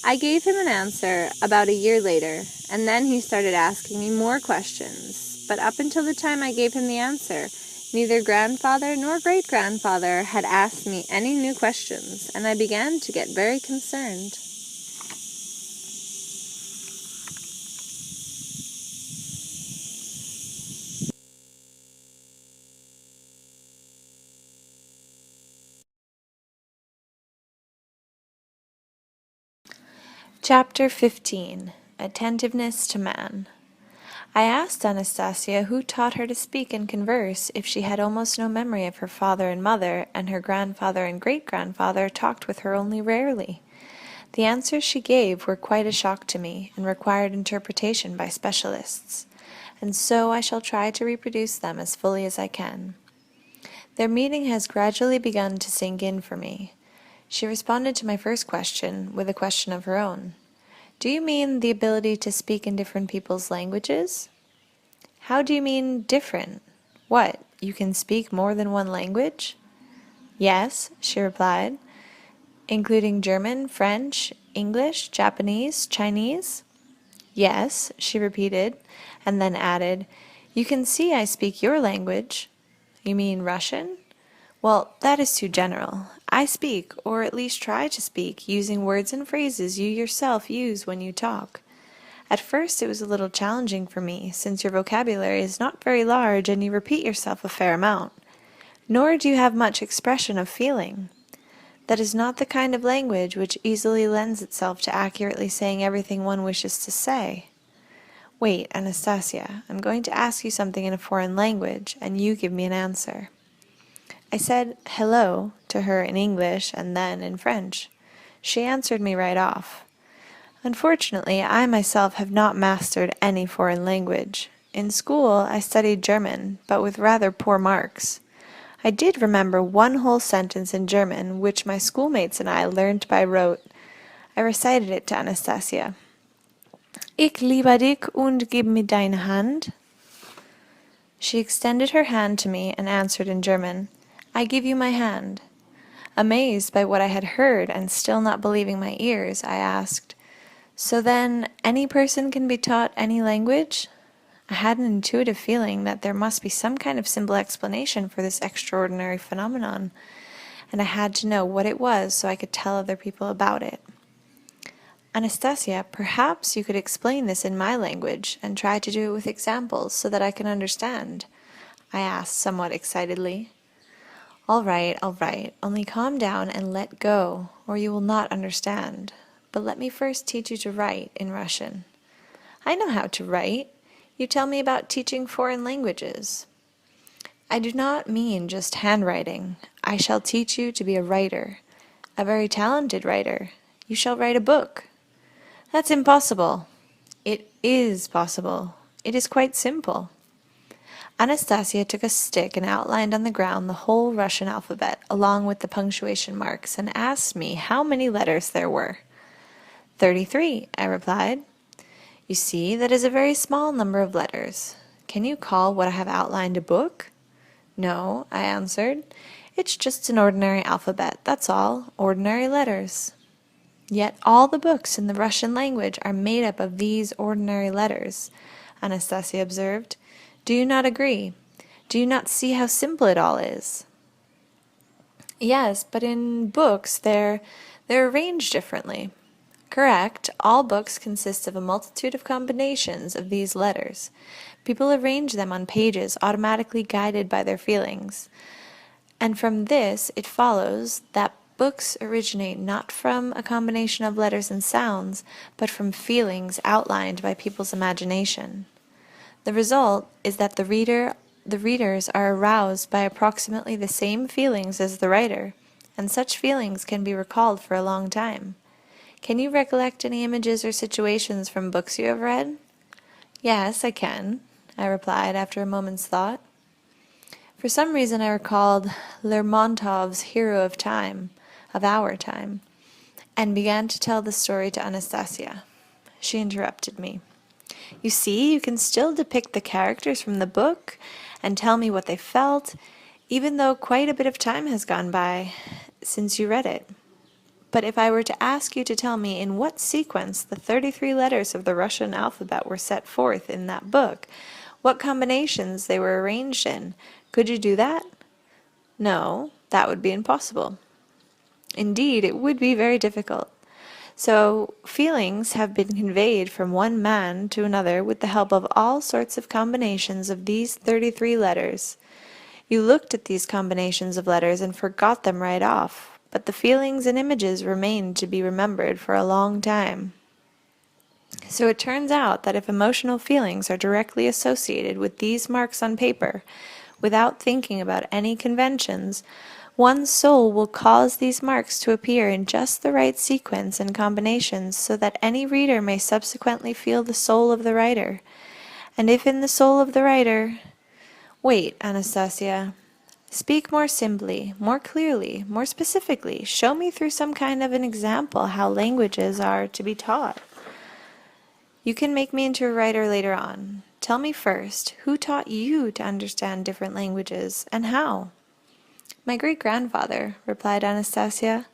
I gave him an answer about a year later, and then he started asking me more questions. But up until the time I gave him the answer, neither grandfather nor great-grandfather had asked me any new questions, and I began to get very concerned. Chapter 15. Attentiveness to Man. I asked Anastasia who taught her to speak and converse if she had almost no memory of her father and mother, and her grandfather and great-grandfather talked with her only rarely. The answers she gave were quite a shock to me, and required interpretation by specialists, and so I shall try to reproduce them as fully as I can. Their meaning has gradually begun to sink in for me. She responded to my first question with a question of her own. "Do you mean the ability to speak in different people's languages?" "How do you mean different? What, you can speak more than one language?" "Yes," she replied. "Including German, French, English, Japanese, Chinese?" "Yes," she repeated, and then added, "You can see I speak your language." "You mean Russian?" "Well, that is too general. I speak, or at least try to speak, using words and phrases you yourself use when you talk. At first it was a little challenging for me, since your vocabulary is not very large and you repeat yourself a fair amount. Nor do you have much expression of feeling. That is not the kind of language which easily lends itself to accurately saying everything one wishes to say. Wait, Anastasia, I'm going to ask you something in a foreign language, and you give me an answer." I said "hello" to her in English and then in French. She answered me right off. Unfortunately, I myself have not mastered any foreign language. In school, I studied German, but with rather poor marks. I did remember one whole sentence in German, which my schoolmates and I learned by rote. I recited it to Anastasia. "Ich liebe dich und gib mir deine Hand." She extended her hand to me and answered in German, "I give you my hand." Amazed by what I had heard and still not believing my ears, I asked, "So then, any person can be taught any language?" I had an intuitive feeling that there must be some kind of simple explanation for this extraordinary phenomenon, and I had to know what it was so I could tell other people about it. Anastasia, perhaps you could explain this in my language and try to do it with examples so that I can understand, I asked somewhat excitedly. All right, only calm down and let go, or you will not understand. But let me first teach you to write in Russian. I know how to write. You tell me about teaching foreign languages. I do not mean just handwriting. I shall teach you to be a writer, a very talented writer. You shall write a book. That's impossible. It is possible. It is quite simple. Anastasia took a stick and outlined on the ground the whole Russian alphabet, along with the punctuation marks, and asked me how many letters there were. 33, I replied. You see, that is a very small number of letters. Can you call what I have outlined a book? No, I answered. It's just an ordinary alphabet, that's all, ordinary letters. Yet all the books in the Russian language are made up of these ordinary letters, Anastasia observed. Do you not agree? Do you not see how simple it all is? Yes, but in books they're arranged differently. Correct, all books consist of a multitude of combinations of these letters. People arrange them on pages automatically guided by their feelings. And from this it follows that books originate not from a combination of letters and sounds, but from feelings outlined by people's imagination. The result is that the readers are aroused by approximately the same feelings as the writer, and such feelings can be recalled for a long time. Can you recollect any images or situations from books you have read? Yes, I can, I replied after a moment's thought. For some reason I recalled Lermontov's Hero of Our Time, and began to tell the story to Anastasia. She interrupted me. You see, you can still depict the characters from the book and tell me what they felt, even though quite a bit of time has gone by since you read it. But if I were to ask you to tell me in what sequence the 33 letters of the Russian alphabet were set forth in that book, what combinations they were arranged in, could you do that? No, that would be impossible. Indeed, it would be very difficult. So, feelings have been conveyed from one man to another with the help of all sorts of combinations of these 33 letters. You looked at these combinations of letters and forgot them right off, but the feelings and images remained to be remembered for a long time. So it turns out that if emotional feelings are directly associated with these marks on paper, without thinking about any conventions, one's soul will cause these marks to appear in just the right sequence and combinations so that any reader may subsequently feel the soul of the writer. And if in the soul of the writer... Wait, Anastasia. Speak more simply, more clearly, more specifically. Show me through some kind of an example how languages are to be taught. You can make me into a writer later on. Tell me first, who taught you to understand different languages, and how? My great-grandfather, replied Anastasia.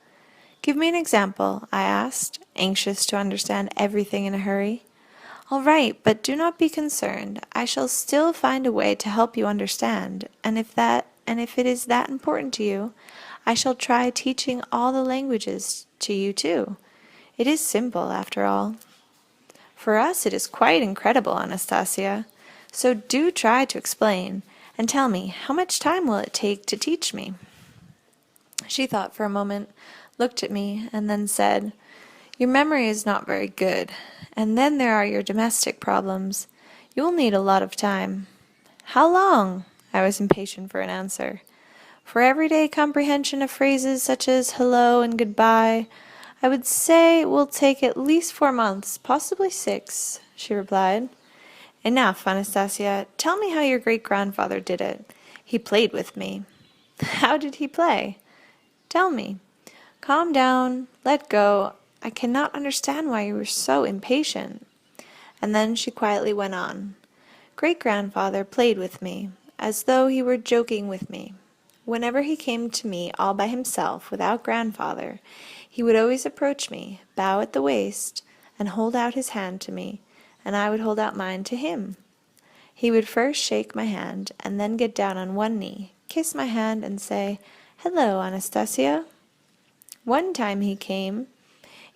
Give me an example, I asked, anxious to understand everything in a hurry. All right, but do not be concerned. I shall still find a way to help you understand, and if it is that important to you, I shall try teaching all the languages to you too. It is simple, after all. For us it is quite incredible, Anastasia. So do try to explain, and tell me, how much time will it take to teach me? She thought for a moment, looked at me, and then said, Your memory is not very good, and then there are your domestic problems. You will need a lot of time. How long? I was impatient for an answer. For everyday comprehension of phrases such as hello and goodbye, I would say it will take at least 4 months, possibly 6, she replied. Enough, Anastasia. Tell me how your great-grandfather did it. He played with me. How did he play? Tell me. Calm down. Let go. I cannot understand why you were so impatient. And then she quietly went on. Great-grandfather played with me, as though he were joking with me. Whenever he came to me all by himself, without grandfather, he would always approach me, bow at the waist, and hold out his hand to me, and I would hold out mine to him. He would first shake my hand, and then get down on one knee, kiss my hand, and say, Hello, Anastasia. One time he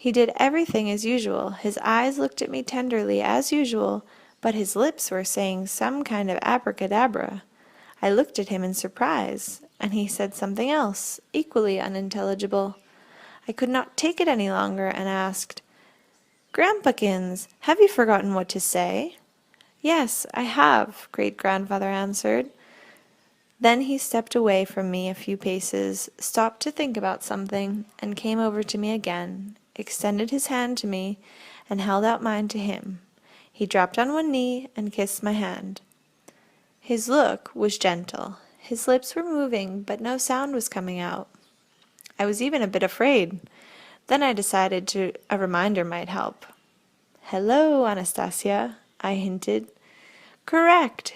He did everything as usual. His eyes looked at me tenderly as usual, but his lips were saying some kind of abracadabra. I looked at him in surprise, and he said something else, equally unintelligible. I could not take it any longer, and asked, "Grandpakins, have you forgotten what to say?" "Yes, I have," great-grandfather answered. Then he stepped away from me a few paces, stopped to think about something, and came over to me again, extended his hand to me, and held out mine to him. He dropped on one knee and kissed my hand. His look was gentle. His lips were moving, but no sound was coming out. I was even a bit afraid. Then I decided a reminder might help. "Hello, Anastasia," I hinted. "Correct,"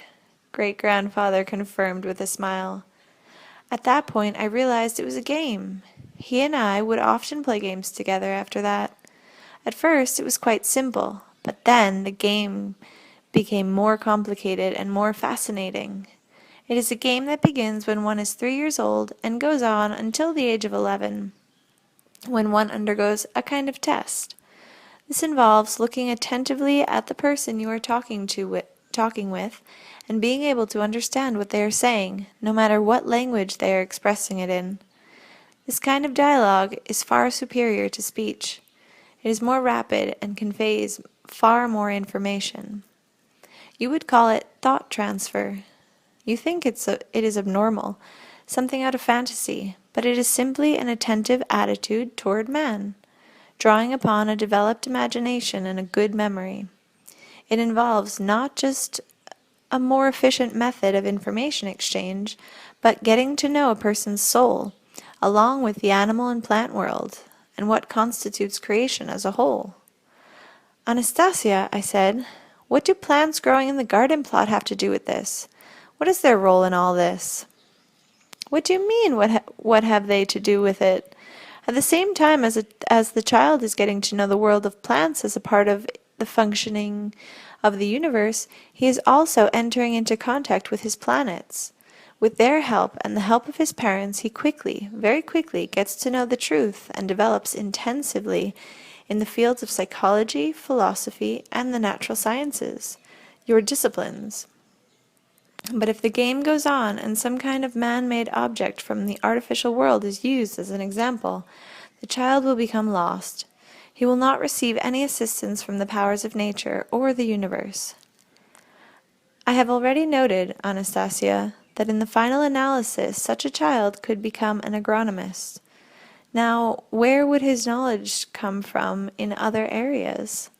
great-grandfather confirmed with a smile. At that point I realized it was a game. He and I would often play games together after that. At first it was quite simple, but then the game became more complicated and more fascinating. It is a game that begins when one is 3 years old and goes on until the age of 11, when one undergoes a kind of test. This involves looking attentively at the person you are talking with and being able to understand what they are saying, no matter what language they are expressing it in. This kind of dialogue is far superior to speech. It is more rapid and conveys far more information. You would call it thought transfer. You think it is abnormal, something out of fantasy, but it is simply an attentive attitude toward man, drawing upon a developed imagination and a good memory. It involves not just a more efficient method of information exchange, but getting to know a person's soul, along with the animal and plant world, and what constitutes creation as a whole. "Anastasia," I said, "what do plants growing in the garden plot have to do with this? What is their role in all this?" "What do you mean, what have they to do with it?" At the same time as the child is getting to know the world of plants as a part of the functioning of the universe, he is also entering into contact with his planets. With their help and the help of his parents, he quickly, very quickly, gets to know the truth and develops intensively in the fields of psychology, philosophy, and the natural sciences, your disciplines. But if the game goes on and some kind of man-made object from the artificial world is used as an example, the child will become lost. He will not receive any assistance from the powers of nature or the universe. I have already noted, Anastasia, that in the final analysis such a child could become an agronomist. Now, where would his knowledge come from in other areas?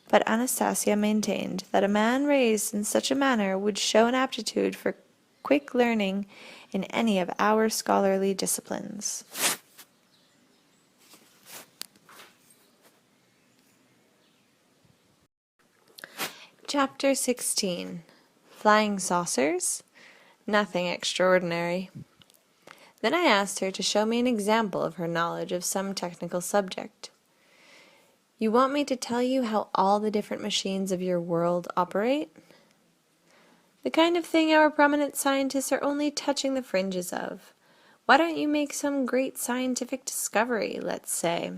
But Anastasia maintained that a man raised in such a manner would show an aptitude for quick learning in any of our scholarly disciplines. Chapter 16. Flying Saucers? Nothing extraordinary. Then I asked her to show me an example of her knowledge of some technical subject. "You want me to tell you how all the different machines of your world operate?" "The kind of thing our prominent scientists are only touching the fringes of. Why don't you make some great scientific discovery, let's say?"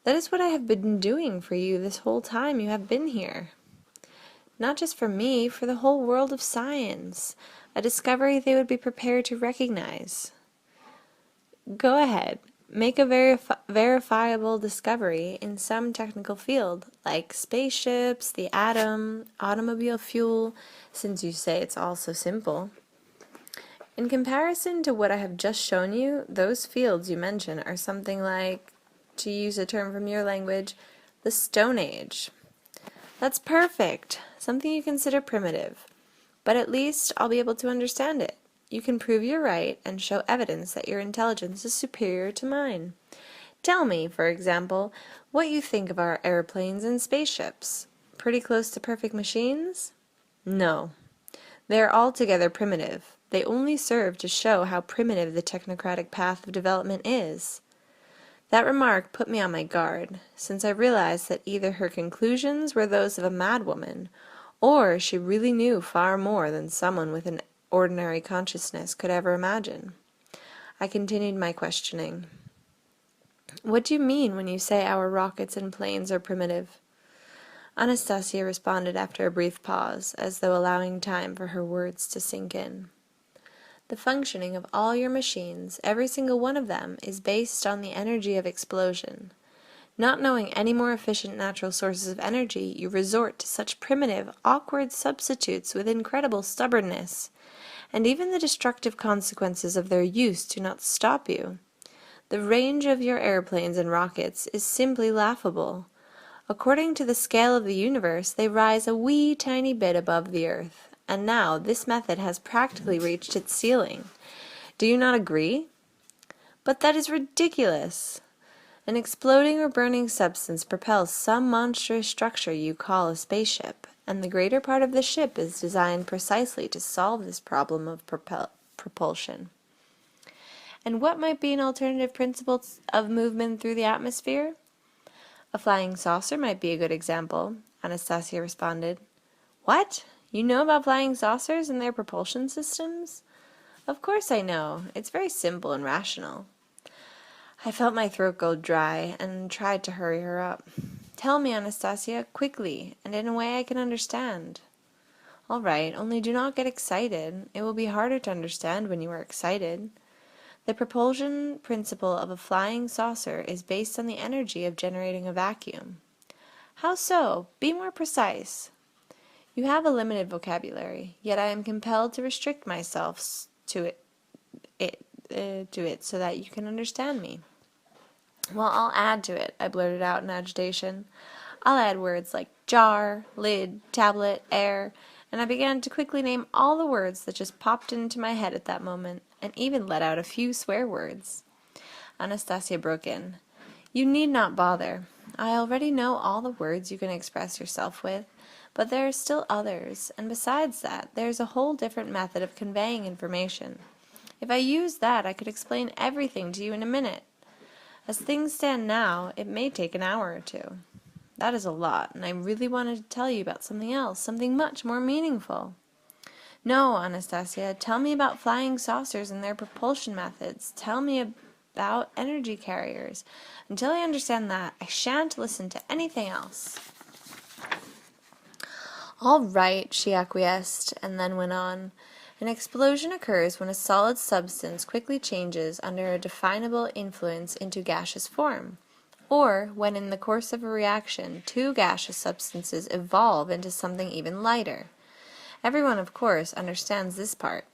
"That is what I have been doing for you this whole time you have been here." "Not just for me, for the whole world of science. A discovery they would be prepared to recognize." "Go ahead. Make a verifiable discovery in some technical field, like spaceships, the atom, automobile fuel, since you say it's all so simple." "In comparison to what I have just shown you, those fields you mention are something like, to use a term from your language, the Stone Age." "That's perfect. Something you consider primitive. But at least I'll be able to understand it. You can prove you're right and show evidence that your intelligence is superior to mine. Tell me, for example, what you think of our airplanes and spaceships. Pretty close to perfect machines?" "No. They are altogether primitive. They only serve to show how primitive the technocratic path of development is." That remark put me on my guard, since I realized that either her conclusions were those of a madwoman, or she really knew far more than someone with an ordinary consciousness could ever imagine. I continued my questioning. What do you mean when you say our rockets and planes are primitive? Anastasia responded after a brief pause, as though allowing time for her words to sink in. The functioning of all your machines, every single one of them, is based on the energy of explosion. Not knowing any more efficient natural sources of energy, you resort to such primitive, awkward substitutes with incredible stubbornness, and even the destructive consequences of their use do not stop you. The range of your airplanes and rockets is simply laughable. According to the scale of the universe, they rise a wee tiny bit above the earth, and now this method has practically reached its ceiling. Do you not agree? But that is ridiculous. An exploding or burning substance propels some monstrous structure you call a spaceship, and the greater part of the ship is designed precisely to solve this problem of propulsion. And what might be an alternative principle of movement through the atmosphere? A flying saucer might be a good example, Anastasia responded. What? You know about flying saucers and their propulsion systems? Of course I know. It's very simple and rational. I felt my throat go dry and tried to hurry her up. Tell me, Anastasia, quickly, and in a way I can understand. All right, only do not get excited. It will be harder to understand when you are excited. The propulsion principle of a flying saucer is based on the energy of generating a vacuum. How so? Be more precise. You have a limited vocabulary, yet I am compelled to restrict myself to it so that you can understand me. Well, I'll add to it, I blurted out in agitation. I'll add words like jar, lid, tablet, air, and I began to quickly name all the words that just popped into my head at that moment, and even let out a few swear words. Anastasia broke in. You need not bother. I already know all the words you can express yourself with, but there are still others, and besides that, there is a whole different method of conveying information. If I used that, I could explain everything to you in a minute. As things stand now, it may take an hour or two. That is a lot, and I really wanted to tell you about something else, something much more meaningful. No, Anastasia, tell me about flying saucers and their propulsion methods. Tell me about energy carriers. Until I understand that, I shan't listen to anything else. All right, she acquiesced, and then went on. An explosion occurs when a solid substance quickly changes under a definable influence into gaseous form, or when in the course of a reaction two gaseous substances evolve into something even lighter. Everyone, of course, understands this part.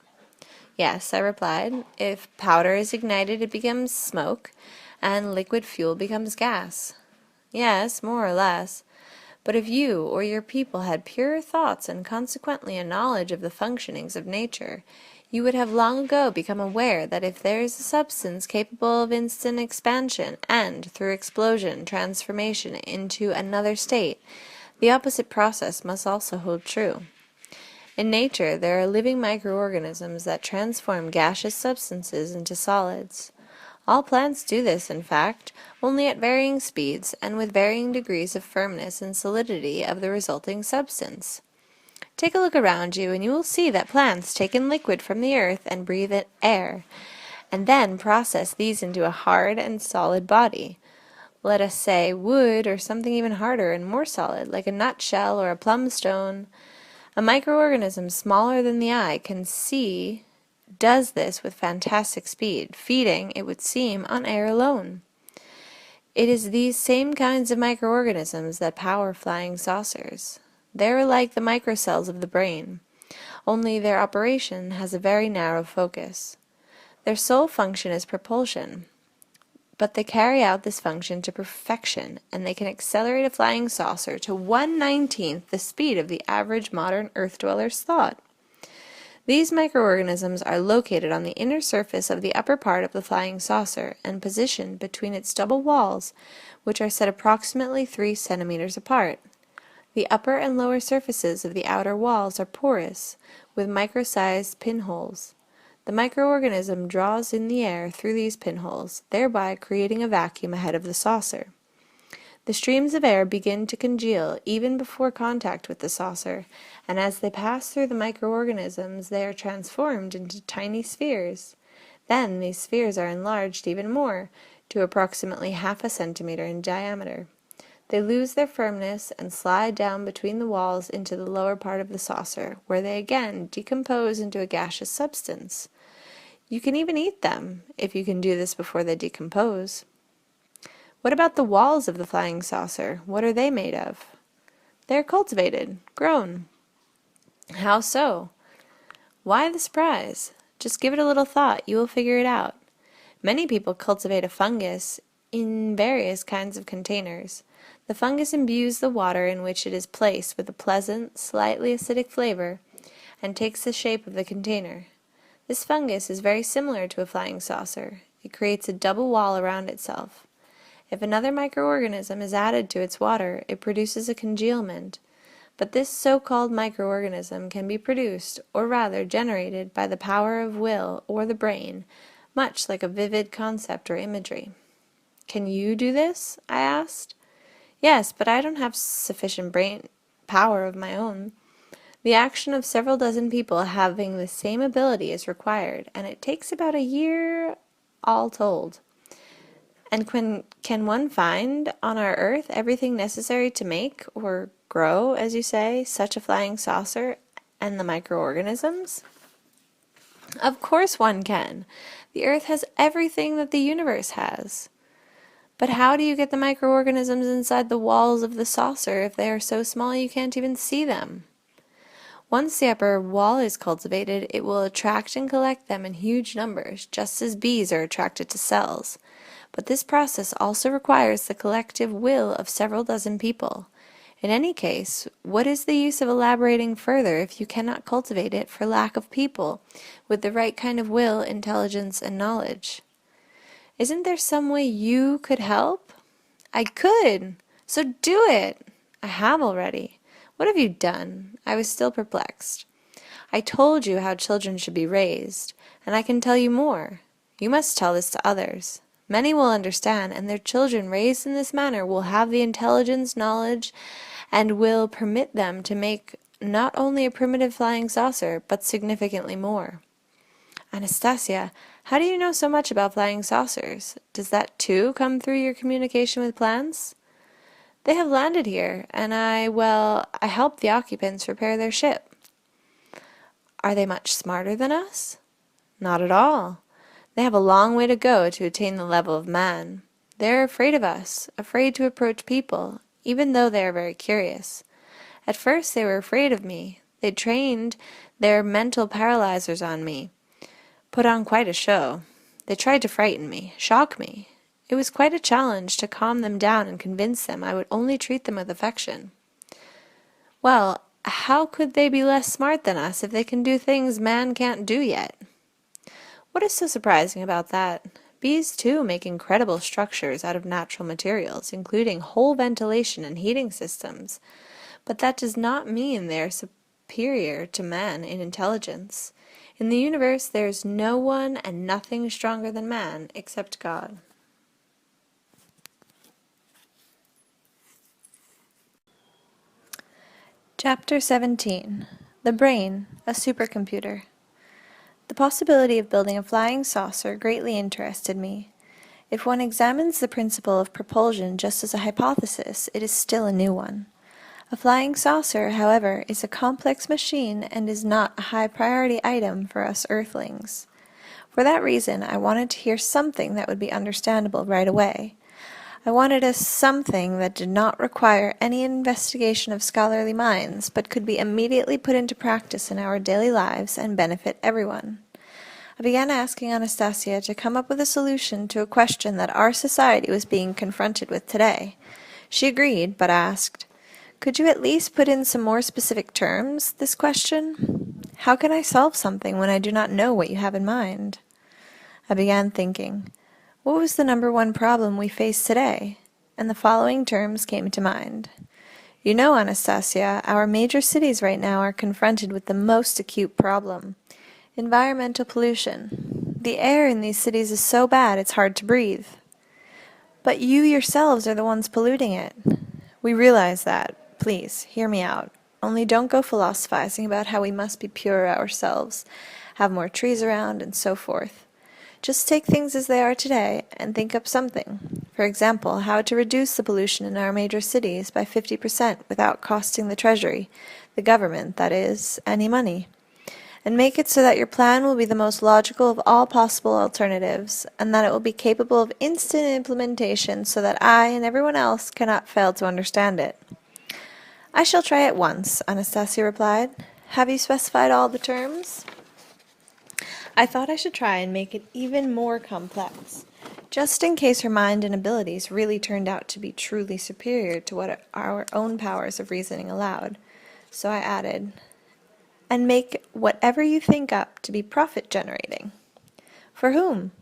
Yes, I replied. If powder is ignited, it becomes smoke, and liquid fuel becomes gas. Yes, more or less. But if you or your people had purer thoughts and consequently a knowledge of the functionings of nature, you would have long ago become aware that if there is a substance capable of instant expansion and, through explosion, transformation into another state, the opposite process must also hold true. In nature, there are living microorganisms that transform gaseous substances into solids. All plants do this, in fact, only at varying speeds and with varying degrees of firmness and solidity of the resulting substance. Take a look around you, and you will see that plants take in liquid from the earth and breathe in air, and then process these into a hard and solid body. Let us say wood, or something even harder and more solid, like a nutshell or a plum stone. A microorganism smaller than the eye can see does this with fantastic speed, feeding, it would seem, on air alone. It is these same kinds of microorganisms that power flying saucers. They are like the microcells of the brain, only their operation has a very narrow focus. Their sole function is propulsion, but they carry out this function to perfection, and they can accelerate a flying saucer to 1/19th the speed of the average modern earth-dweller's thought. These microorganisms are located on the inner surface of the upper part of the flying saucer and positioned between its double walls, which are set approximately 3 centimeters apart. The upper and lower surfaces of the outer walls are porous, with micro-sized pinholes. The microorganism draws in the air through these pinholes, thereby creating a vacuum ahead of the saucer. The streams of air begin to congeal even before contact with the saucer, and as they pass through the microorganisms, they are transformed into tiny spheres. Then these spheres are enlarged even more, to approximately half a centimeter in diameter. They lose their firmness and slide down between the walls into the lower part of the saucer, where they again decompose into a gaseous substance. You can even eat them, if you can do this before they decompose. What about the walls of the flying saucer? What are they made of? They are cultivated, grown. How so? Why the surprise? Just give it a little thought, you will figure it out. Many people cultivate a fungus in various kinds of containers. The fungus imbues the water in which it is placed with a pleasant, slightly acidic flavor and takes the shape of the container. This fungus is very similar to a flying saucer. It creates a double wall around itself. If another microorganism is added to its water, it produces a congealment. But this so-called microorganism can be produced, or rather generated, by the power of will or the brain, much like a vivid concept or imagery. Can you do this? I asked. Yes, but I don't have sufficient brain power of my own. The action of several dozen people having the same ability is required, and it takes about a year all told. And can one find on our earth everything necessary to make, or grow, as you say, such a flying saucer and the microorganisms? Of course one can. The earth has everything that the universe has. But how do you get the microorganisms inside the walls of the saucer if they are so small you can't even see them? Once the upper wall is cultivated, it will attract and collect them in huge numbers, just as bees are attracted to cells. But this process also requires the collective will of several dozen people. In any case, what is the use of elaborating further if you cannot cultivate it for lack of people with the right kind of will, intelligence, and knowledge? Isn't there some way you could help? I could! So do it! I have already. What have you done? I was still perplexed. I told you how children should be raised, and I can tell you more. You must tell this to others. Many will understand, and their children raised in this manner will have the intelligence, knowledge, and will permit them to make not only a primitive flying saucer, but significantly more. Anastasia, how do you know so much about flying saucers? Does that too come through your communication with plants? They have landed here, and I helped the occupants repair their ship. Are they much smarter than us? Not at all. They have a long way to go to attain the level of man. They are afraid of us, afraid to approach people, even though they are very curious. At first they were afraid of me. They trained their mental paralyzers on me, put on quite a show. They tried to frighten me, shock me. It was quite a challenge to calm them down and convince them I would only treat them with affection. Well, how could they be less smart than us if they can do things man can't do yet? What is so surprising about that? Bees, too, make incredible structures out of natural materials, including whole ventilation and heating systems. But that does not mean they are superior to man in intelligence. In the universe, there is no one and nothing stronger than man except God. Chapter 17. The Brain, a Supercomputer. The possibility of building a flying saucer greatly interested me. If one examines the principle of propulsion just as a hypothesis, it is still a new one. A flying saucer, however, is a complex machine and is not a high-priority item for us earthlings. For that reason, I wanted to hear something that would be understandable right away. I wanted a something that did not require any investigation of scholarly minds, but could be immediately put into practice in our daily lives and benefit everyone. I began asking Anastasia to come up with a solution to a question that our society was being confronted with today. She agreed, but asked, "Could you at least put in some more specific terms, this question? How can I solve something when I do not know what you have in mind?" I began thinking. What was the number one problem we face today? And the following terms came to mind. You know, Anastasia, our major cities right now are confronted with the most acute problem. Environmental pollution. The air in these cities is so bad it's hard to breathe. But you yourselves are the ones polluting it. We realize that. Please, hear me out. Only don't go philosophizing about how we must be purer ourselves, have more trees around, and so forth. Just take things as they are today and think up something. For example, how to reduce the pollution in our major cities by 50% without costing the Treasury, the government, that is, any money. And make it so that your plan will be the most logical of all possible alternatives, and that it will be capable of instant implementation so that I and everyone else cannot fail to understand it. I shall try at once, Anastasia replied. Have you specified all the terms? I thought I should try and make it even more complex, just in case her mind and abilities really turned out to be truly superior to what our own powers of reasoning allowed. So I added, and make whatever you think up to be profit-generating. For whom?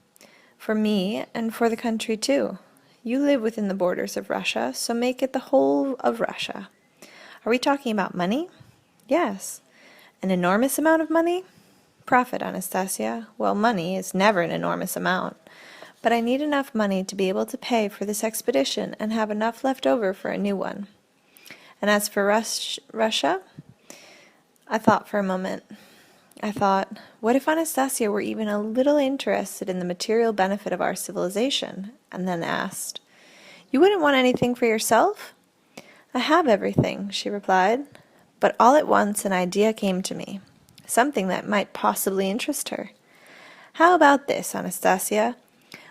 For me, and for the country too. You live within the borders of Russia, so make it the whole of Russia. Are we talking about money? Yes. An enormous amount of money? Profit, Anastasia. Well, money is never an enormous amount. But I need enough money to be able to pay for this expedition and have enough left over for a new one. And as for Russia? I thought for a moment. I thought, what if Anastasia were even a little interested in the material benefit of our civilization? And then asked, You wouldn't want anything for yourself? I have everything, she replied. But all at once an idea came to me, something that might possibly interest her. How about this, Anastasia?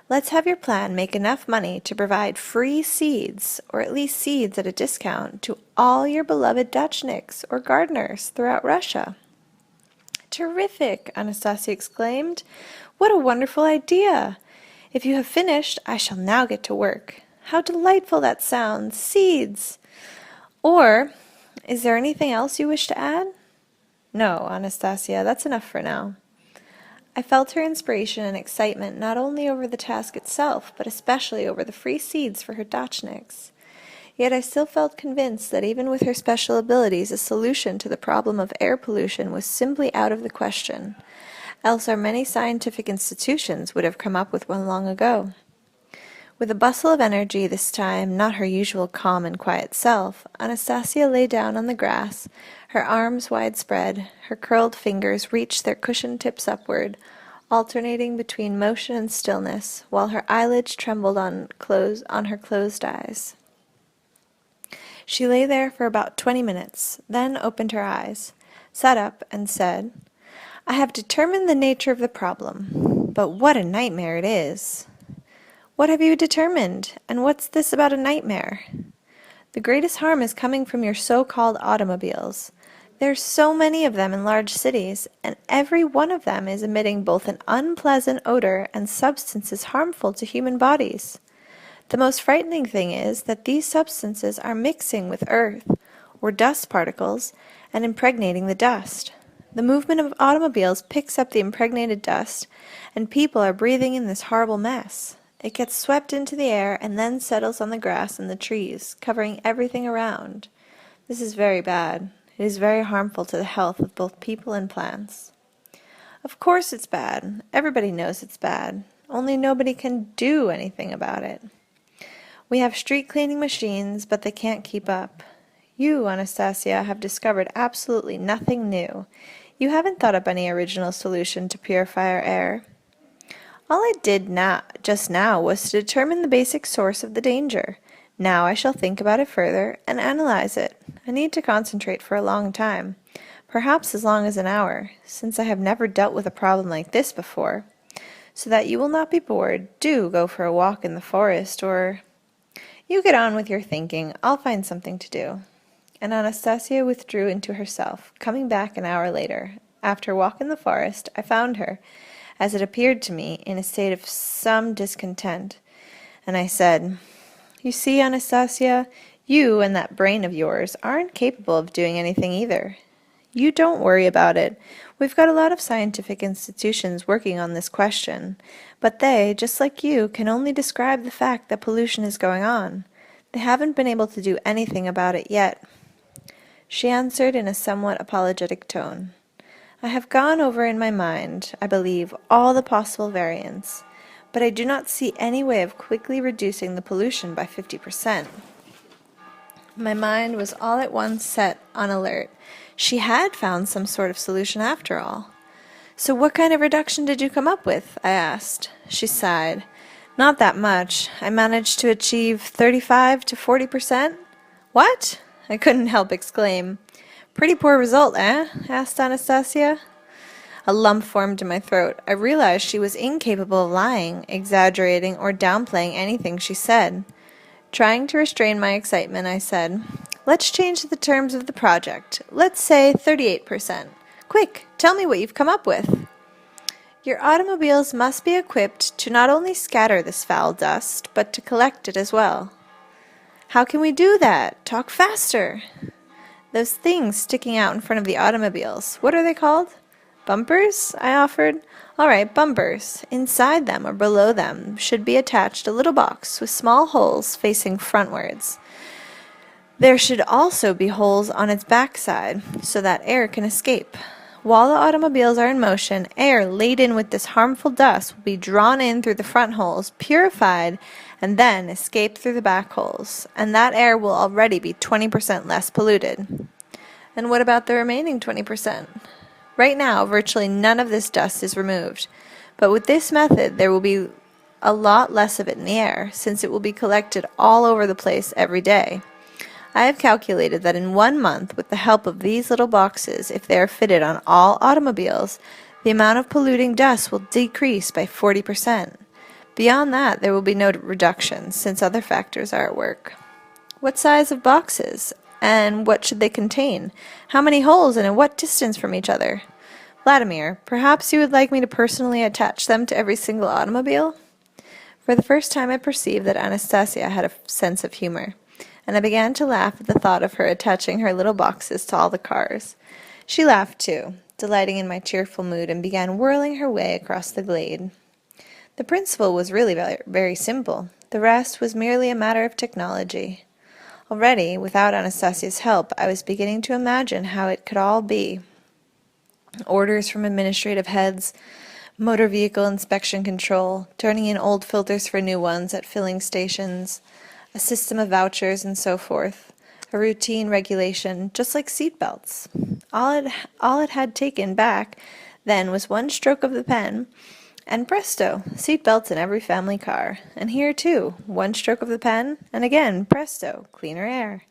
Let's have your plan make enough money to provide free seeds, or at least seeds at a discount, to all your beloved Dutchniks or gardeners throughout Russia. Terrific, Anastasia exclaimed. What a wonderful idea! If you have finished, I shall now get to work. How delightful that sounds! Seeds! Or, is there anything else you wish to add? No, Anastasia, that's enough for now. I felt her inspiration and excitement not only over the task itself, but especially over the free seeds for her Dachniks. Yet I still felt convinced that even with her special abilities, a solution to the problem of air pollution was simply out of the question, else our many scientific institutions would have come up with one long ago. With a bustle of energy this time, not her usual calm and quiet self, Anastasia lay down on the grass, her arms wide spread, her curled fingers reached their cushioned tips upward, alternating between motion and stillness, while her eyelids trembled on her closed eyes. She lay there for about 20 minutes, then opened her eyes, sat up, and said, I have determined the nature of the problem, but what a nightmare it is! What have you determined, and what's this about a nightmare? The greatest harm is coming from your so-called automobiles. There's so many of them in large cities, and every one of them is emitting both an unpleasant odor and substances harmful to human bodies. The most frightening thing is that these substances are mixing with earth, or dust particles, and impregnating the dust. The movement of automobiles picks up the impregnated dust, and people are breathing in this horrible mess. It gets swept into the air and then settles on the grass and the trees, covering everything around. This is very bad. It is very harmful to the health of both people and plants. Of course it's bad. Everybody knows it's bad. Only nobody can do anything about it. We have street cleaning machines, but they can't keep up. You, Anastasia, have discovered absolutely nothing new. You haven't thought up any original solution to purify our air. All I did just now was to determine the basic source of the danger. Now I shall think about it further and analyze it. I need to concentrate for a long time, perhaps as long as an hour, since I have never dealt with a problem like this before. So that you will not be bored, do go for a walk in the forest, or... You get on with your thinking. I'll find something to do. And Anastasia withdrew into herself, coming back an hour later. After a walk in the forest, I found her, as it appeared to me, in a state of some discontent, and I said, You see, Anastasia, you and that brain of yours aren't capable of doing anything either. You don't worry about it. We've got a lot of scientific institutions working on this question, but they, just like you, can only describe the fact that pollution is going on. They haven't been able to do anything about it yet. She answered in a somewhat apologetic tone. I have gone over in my mind, I believe, all the possible variants, but I do not see any way of quickly reducing the pollution by 50%. My mind was all at once set on alert. She had found some sort of solution after all. So what kind of reduction did you come up with? I asked. She sighed. Not that much. I managed to achieve 35 to 40%. What? I couldn't help exclaim. Pretty poor result, eh? Asked Anastasia. A lump formed in my throat. I realized she was incapable of lying, exaggerating, or downplaying anything she said. Trying to restrain my excitement, I said, "Let's change the terms of the project. Let's say 38%. Quick, tell me what you've come up with." "Your automobiles must be equipped to not only scatter this foul dust, but to collect it as well." "How can we do that? Talk faster." "Those things sticking out in front of the automobiles, what are they called?" "Bumpers?" I offered. "All right, bumpers. Inside them or below them should be attached a little box with small holes facing frontwards. There should also be holes on its backside so that air can escape. While the automobiles are in motion, air laden with this harmful dust will be drawn in through the front holes, purified, and then escape through the back holes, and that air will already be 20% less polluted." "And what about the remaining 20%? "Right now, virtually none of this dust is removed, but with this method there will be a lot less of it in the air, since it will be collected all over the place every day. I have calculated that in 1 month, with the help of these little boxes, if they are fitted on all automobiles, the amount of polluting dust will decrease by 40%. Beyond that, there will be no reduction, since other factors are at work." "What size of boxes? And what should they contain? How many holes, and at what distance from each other? Vladimir, perhaps you would like me to personally attach them to every single automobile?" For the first time I perceived that Anastasia had a sense of humor, and I began to laugh at the thought of her attaching her little boxes to all the cars. She laughed too, delighting in my cheerful mood, and began whirling her way across the glade. The principle was really very simple. The rest was merely a matter of technology. Already, without Anastasia's help, I was beginning to imagine how it could all be. Orders from administrative heads, motor vehicle inspection control, turning in old filters for new ones at filling stations, a system of vouchers, and so forth. A routine regulation, just like seat belts. All it had taken back then was one stroke of the pen, and presto, seat belts in every family car. And here, too, one stroke of the pen, and again, presto, cleaner air.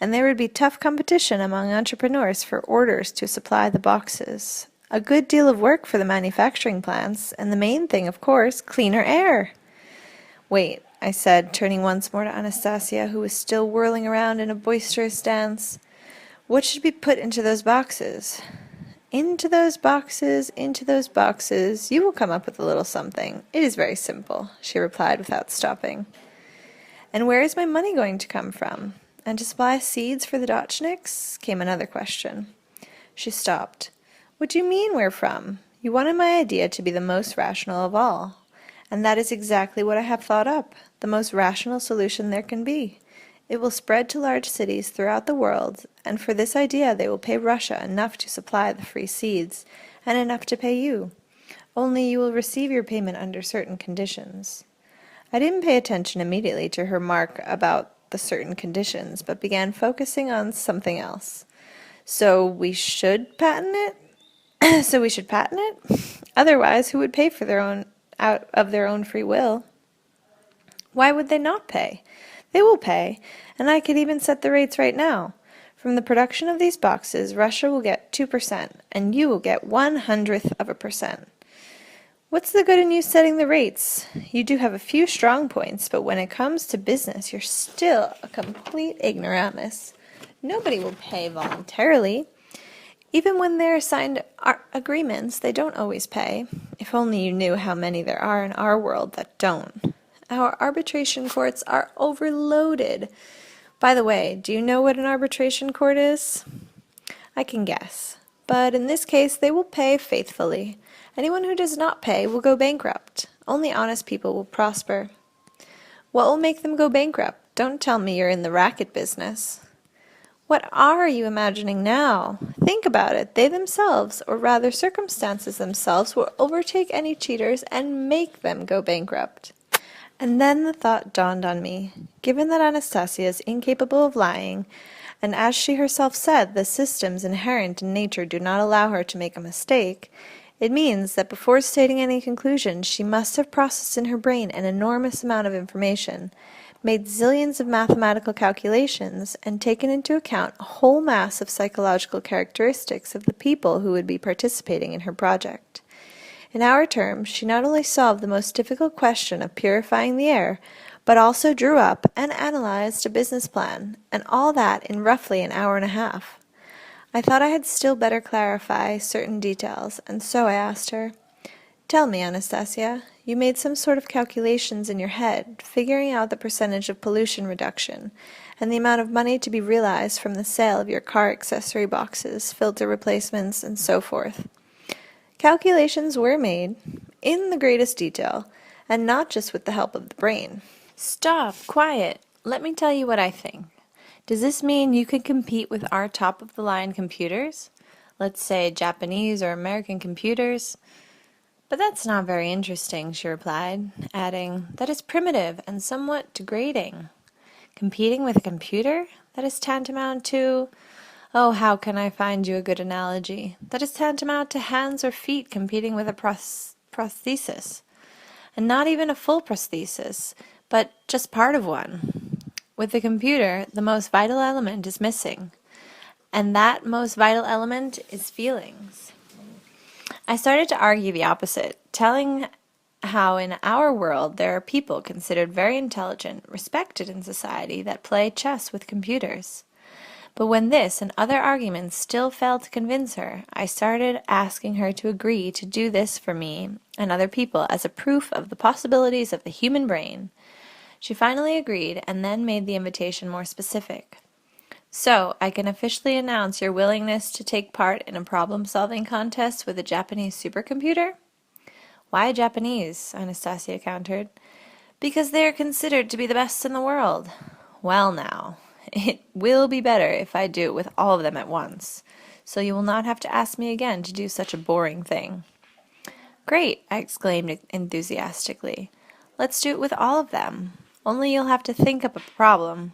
And there would be tough competition among entrepreneurs for orders to supply the boxes. A good deal of work for the manufacturing plants, and the main thing, of course, cleaner air. "Wait," I said, turning once more to Anastasia, who was still whirling around in a boisterous dance. "What should be put into those boxes?" Into those boxes, you will come up with a little something. It is very simple," she replied without stopping. "And where is my money going to come from? And to supply seeds for the Dotchniks?" came another question. She stopped. "What do you mean, where from? You wanted my idea to be the most rational of all. And that is exactly what I have thought up, the most rational solution there can be. It will spread to large cities throughout the world, and for this idea they will pay Russia enough to supply the free seeds, and enough to pay you. Only you will receive your payment under certain conditions." I didn't pay attention immediately to her remark about the certain conditions, but began focusing on something else. "So we should patent it? So we should patent it? Otherwise, who would pay for out of their own free will?" "Why would they not pay? They will pay, and I could even set the rates right now. From the production of these boxes, Russia will get 2%, and you will get 1/100%. What's the good in you setting the rates? You do have a few strong points, but when it comes to business, you're still a complete ignoramus. Nobody will pay voluntarily. Even when they're signed agreements, they don't always pay. If only you knew how many there are in our world that don't. Our arbitration courts are overloaded. By the way, do you know what an arbitration court is?" "I can guess. But in this case, they will pay faithfully. Anyone who does not pay will go bankrupt. Only honest people will prosper." "What will make them go bankrupt? Don't tell me you're in the racket business." "What are you imagining now? Think about it. They themselves, or rather circumstances themselves, will overtake any cheaters and make them go bankrupt." And then the thought dawned on me. Given that Anastasia is incapable of lying, and as she herself said, the systems inherent in nature do not allow her to make a mistake, It means that before stating any conclusion, she must have processed in her brain an enormous amount of information, made zillions of mathematical calculations, and taken into account a whole mass of psychological characteristics of the people who would be participating in her project. In our terms, she not only solved the most difficult question of purifying the air, but also drew up and analyzed a business plan, and all that in roughly an hour and a half. I thought I had still better clarify certain details, and so I asked her, "Tell me, Anastasia, you made some sort of calculations in your head, figuring out the percentage of pollution reduction, and the amount of money to be realized from the sale of your car accessory boxes, filter replacements, and so forth." Calculations were made, in the greatest detail, and not just with the help of the brain. Stop, quiet. Let me tell you what I think. Does this mean you could compete with our top-of-the-line computers? Let's say Japanese or American computers? But that's not very interesting, she replied, adding, "That is primitive and somewhat degrading. Competing with a computer? That is tantamount to— Oh, how can I find you a good analogy? That is tantamount to hands or feet competing with a prosthesis. And not even a full prosthesis, but just part of one. With the computer, the most vital element is missing. And that most vital element is feelings." I started to argue the opposite, telling how in our world there are people considered very intelligent, respected in society, that play chess with computers. But when this and other arguments still failed to convince her, I started asking her to agree to do this for me and other people as a proof of the possibilities of the human brain. She finally agreed and then made the invitation more specific. "So, I can officially announce your willingness to take part in a problem-solving contest with a Japanese supercomputer?" "Why Japanese?" Anastasia countered. "Because they are considered to be the best in the world." "Well now, it will be better if I do it with all of them at once, so you will not have to ask me again to do such a boring thing." "Great!" I exclaimed enthusiastically. "Let's do it with all of them. Only you'll have to think up a problem."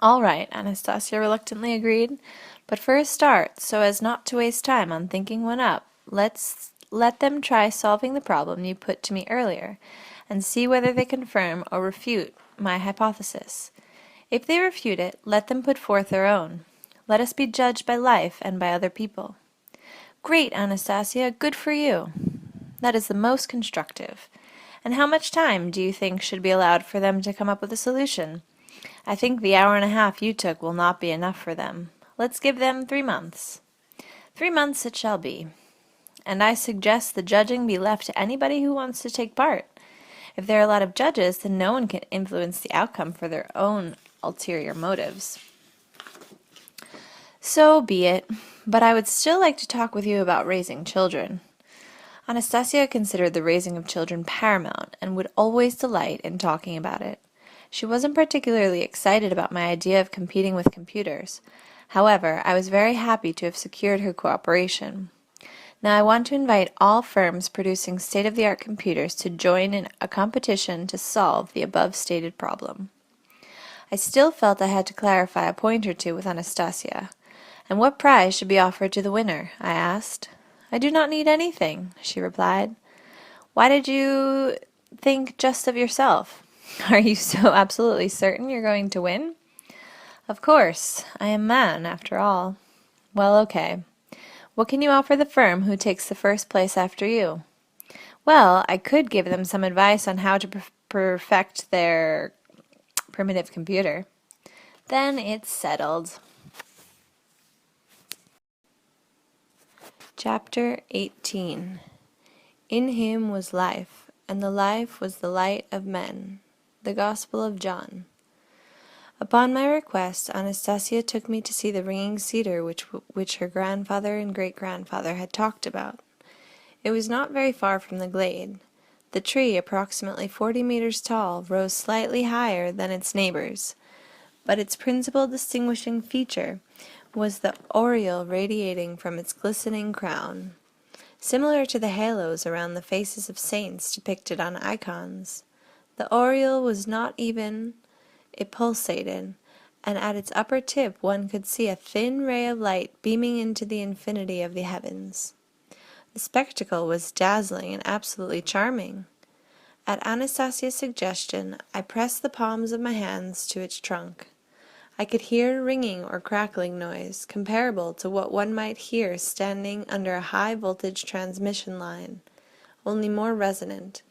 "All right," Anastasia reluctantly agreed. "But for a start, so as not to waste time on thinking one up, let them try solving the problem you put to me earlier, and see whether they confirm or refute my hypothesis. If they refute it, let them put forth their own. Let us be judged by life and by other people." "Great, Anastasia, good for you." "That is the most constructive. And how much time do you think should be allowed for them to come up with a solution? I think the hour and a half you took will not be enough for them. Let's give them 3 months. 3 months it shall be. And I suggest the judging be left to anybody who wants to take part. If there are a lot of judges, then no one can influence the outcome for their own ulterior motives." "So be it, but I would still like to talk with you about raising children." Anastasia considered the raising of children paramount and would always delight in talking about it. She wasn't particularly excited about my idea of competing with computers. However, I was very happy to have secured her cooperation. Now I want to invite all firms producing state-of-the-art computers to join in a competition to solve the above-stated problem. I still felt I had to clarify a point or two with Anastasia. "And what prize should be offered to the winner?" I asked. "I do not need anything," she replied. "Why did you think just of yourself? Are you so absolutely certain you're going to win?" "Of course. I am man, after all." "Well, okay. What can you offer the firm who takes the first place after you?" "Well, I could give them some advice on how to perfect their primitive computer." "Then it's settled." Chapter 18. In him was life, and the life was the light of men. The Gospel of John. Upon my request, Anastasia took me to see the ringing cedar which her grandfather and great-grandfather had talked about. It was not very far from the glade. The tree, approximately 40 meters tall, rose slightly higher than its neighbors, but its principal distinguishing feature was the aureole radiating from its glistening crown, similar to the halos around the faces of saints depicted on icons. The aureole was not even, it pulsated, and at its upper tip one could see a thin ray of light beaming into the infinity of the heavens. The spectacle was dazzling and absolutely charming. At Anastasia's suggestion, I pressed the palms of my hands to its trunk. I could hear a ringing or crackling noise, comparable to what one might hear standing under a high-voltage transmission line, only more resonant.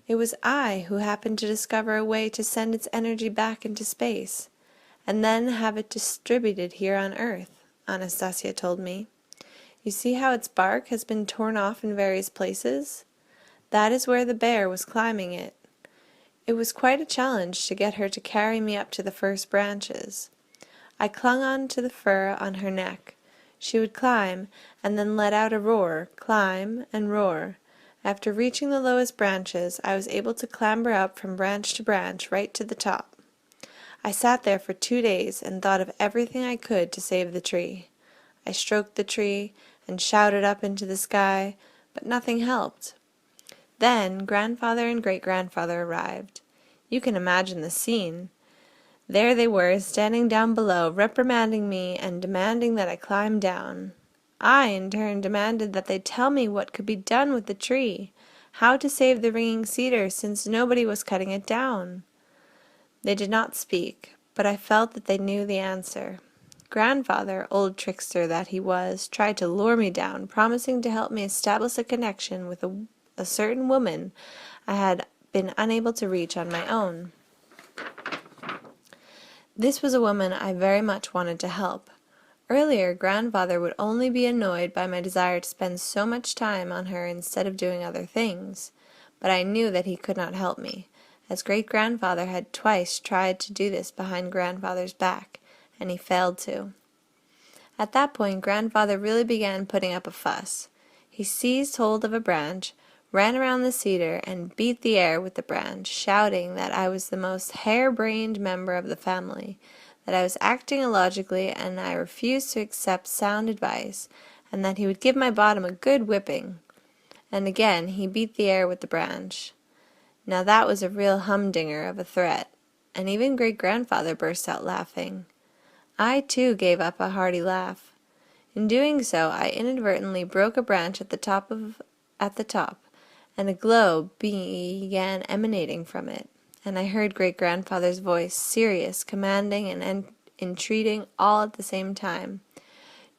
It was I who happened to discover a way to send its energy back into space, and then have it distributed here on Earth, Anastasia told me. You see how its bark has been torn off in various places? That is where the bear was climbing it. It was quite a challenge to get her to carry me up to the first branches. I clung on to the fur on her neck. She would climb, and then let out a roar, climb, and roar. After reaching the lowest branches, I was able to clamber up from branch to branch right to the top. I sat there for 2 days and thought of everything I could to save the tree. I stroked the tree and shouted up into the sky, but nothing helped. Then grandfather and great-grandfather arrived. You can imagine the scene. There they were, standing down below, reprimanding me and demanding that I climb down. I, in turn, demanded that they tell me what could be done with the tree, how to save the ringing cedar, since nobody was cutting it down. They did not speak, but I felt that they knew the answer. Grandfather, old trickster that he was, tried to lure me down, promising to help me establish a connection with a certain woman I had been unable to reach on my own. This was a woman I very much wanted to help. Earlier, grandfather would only be annoyed by my desire to spend so much time on her instead of doing other things, but I knew that he could not help me, as great-grandfather had twice tried to do this behind grandfather's back, and he failed to. At that point, grandfather really began putting up a fuss. He seized hold of a branch, ran around the cedar, and beat the air with the branch, shouting that I was the most hair-brained member of the family, that I was acting illogically, and I refused to accept sound advice, and that he would give my bottom a good whipping. And again he beat the air with the branch. Now that was a real humdinger of a threat, and even great-grandfather burst out laughing. I, too, gave up a hearty laugh. In doing so, I inadvertently broke a branch at the top, and a glow began emanating from it, and I heard great-grandfather's voice, serious, commanding, and entreating all at the same time.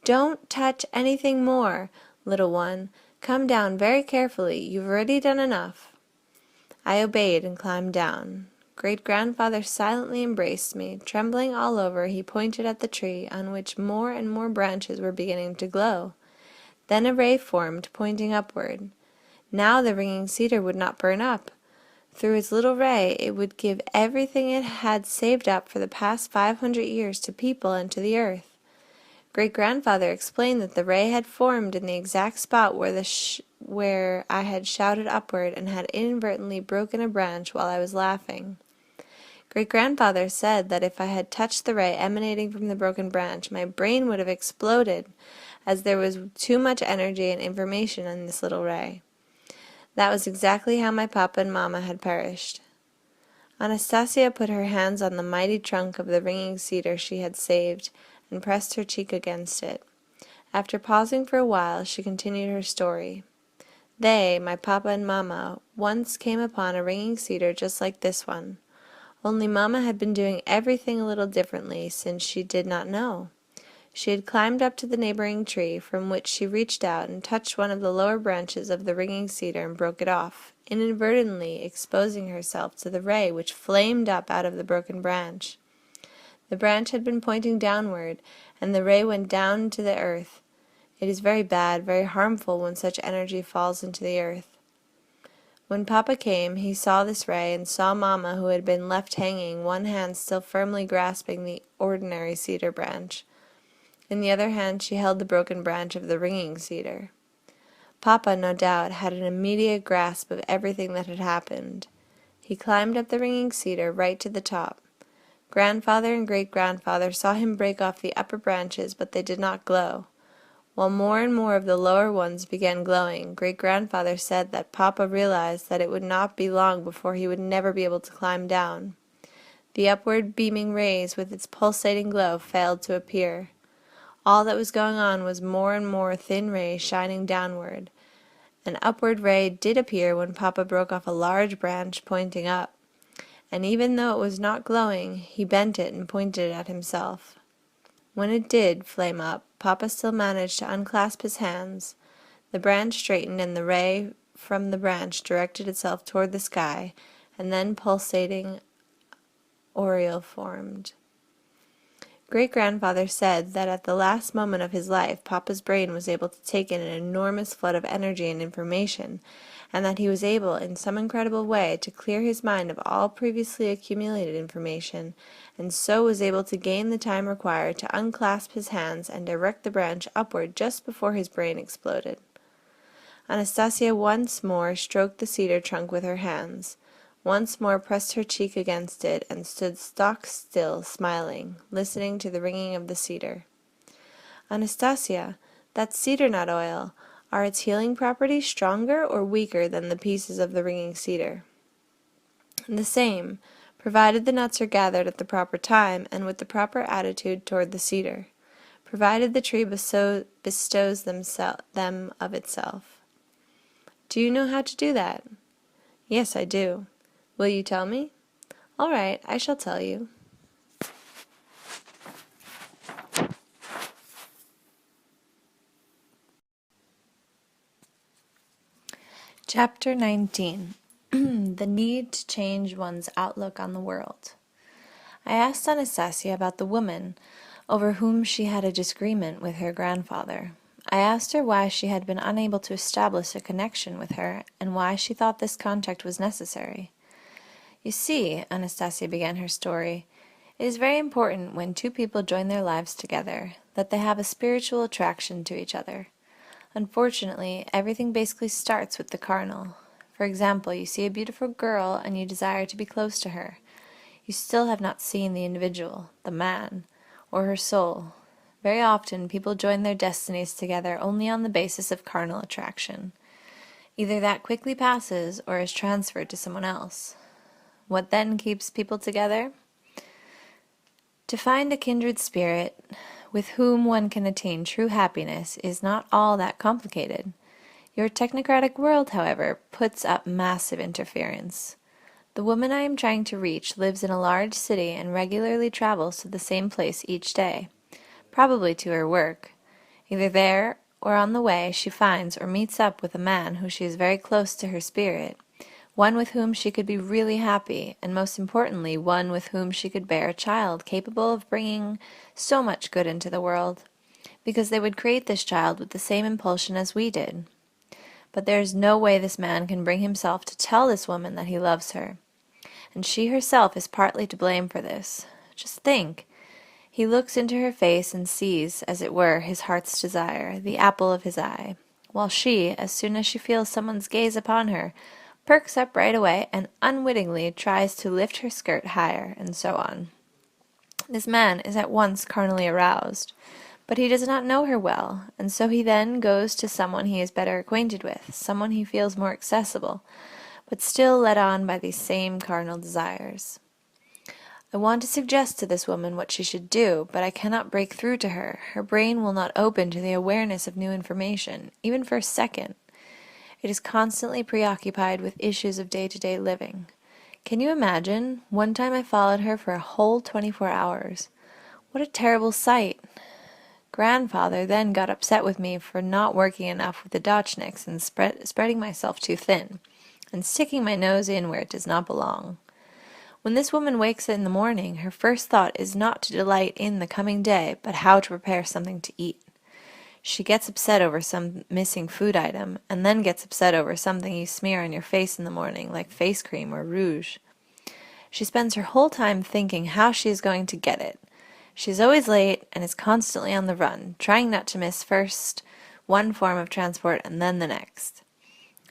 "Don't touch anything more, little one. Come down very carefully. You've already done enough." I obeyed and climbed down. Great-grandfather silently embraced me. Trembling all over, he pointed at the tree, on which more and more branches were beginning to glow. Then a ray formed, pointing upward. Now the ringing cedar would not burn up. Through its little ray, it would give everything it had saved up for the past 500 years to people and to the earth. Great-grandfather explained that the ray had formed in the exact spot where I had shouted upward and had inadvertently broken a branch while I was laughing. Great-grandfather said that if I had touched the ray emanating from the broken branch, my brain would have exploded, as there was too much energy and information in this little ray. That was exactly how my papa and mama had perished. Anastasia put her hands on the mighty trunk of the ringing cedar she had saved, and pressed her cheek against it. After pausing for a while, she continued her story. They, my papa and mama, once came upon a ringing cedar just like this one. Only mama had been doing everything a little differently, since she did not know. She had climbed up to the neighboring tree, from which she reached out and touched one of the lower branches of the ringing cedar and broke it off, inadvertently exposing herself to the ray which flamed up out of the broken branch. The branch had been pointing downward, and the ray went down to the earth. It is very bad, very harmful when such energy falls into the earth. When Papa came, he saw this ray and saw Mama, who had been left hanging, one hand still firmly grasping the ordinary cedar branch. In the other hand she held the broken branch of the ringing cedar. Papa, no doubt, had an immediate grasp of everything that had happened. He climbed up the ringing cedar right to the top. Grandfather and great-grandfather saw him break off the upper branches, but they did not glow. While more and more of the lower ones began glowing, great-grandfather said that Papa realized that it would not be long before he would never be able to climb down. The upward beaming rays with its pulsating glow failed to appear. All that was going on was more and more thin rays shining downward. An upward ray did appear when Papa broke off a large branch pointing up, and even though it was not glowing, he bent it and pointed it at himself. When it did flame up, Papa still managed to unclasp his hands. The branch straightened, and the ray from the branch directed itself toward the sky, and then pulsating aureole formed. Great-grandfather said that at the last moment of his life, Papa's brain was able to take in an enormous flood of energy and information, and that he was able, in some incredible way, to clear his mind of all previously accumulated information, and so was able to gain the time required to unclasp his hands and direct the branch upward just before his brain exploded. Anastasia once more stroked the cedar trunk with her hands, once more pressed her cheek against it, and stood stock still, smiling, listening to the ringing of the cedar. "Anastasia, that cedar nut oil, are its healing properties stronger or weaker than the pieces of the ringing cedar?" "The same, provided the nuts are gathered at the proper time and with the proper attitude toward the cedar, provided the tree bestows them of itself." "Do you know how to do that?" "Yes, I do." "Will you tell me?" "All right, I shall tell you." Chapter 19. The Need to Change One's Outlook on the World. I asked Anastasia about the woman over whom she had a disagreement with her grandfather. I asked her why she had been unable to establish a connection with her, and why she thought this contact was necessary. "You see," Anastasia began her story, "it is very important when two people join their lives together that they have a spiritual attraction to each other. Unfortunately, everything basically starts with the carnal. For example, you see a beautiful girl and you desire to be close to her. You still have not seen the individual, the man, or her soul. Very often people join their destinies together only on the basis of carnal attraction. Either that quickly passes or is transferred to someone else. What then keeps people together? To find a kindred spirit with whom one can attain true happiness is not all that complicated. Your technocratic world, however, puts up massive interference. The woman I am trying to reach lives in a large city and regularly travels to the same place each day, probably to her work. Either there or on the way she finds or meets up with a man who she is very close to her spirit, one with whom she could be really happy, and most importantly, one with whom she could bear a child capable of bringing so much good into the world, because they would create this child with the same impulsion as we did. But there is no way this man can bring himself to tell this woman that he loves her, and she herself is partly to blame for this. Just think. He looks into her face and sees, as it were, his heart's desire, the apple of his eye, while she, as soon as she feels someone's gaze upon her, perks up right away and unwittingly tries to lift her skirt higher, and so on. This man is at once carnally aroused, but he does not know her well, and so he then goes to someone he is better acquainted with, someone he feels more accessible, but still led on by these same carnal desires. I want to suggest to this woman what she should do, but I cannot break through to her. Her brain will not open to the awareness of new information, even for a second. It is constantly preoccupied with issues of day-to-day living. Can you imagine? One time I followed her for a whole 24 hours. What a terrible sight! Grandfather then got upset with me for not working enough with the Dachniks and spreading myself too thin, and sticking my nose in where it does not belong. When this woman wakes in the morning, her first thought is not to delight in the coming day, but how to prepare something to eat. She gets upset over some missing food item, and then gets upset over something you smear on your face in the morning, like face cream or rouge. She spends her whole time thinking how she is going to get it. She is always late and is constantly on the run, trying not to miss first one form of transport and then the next.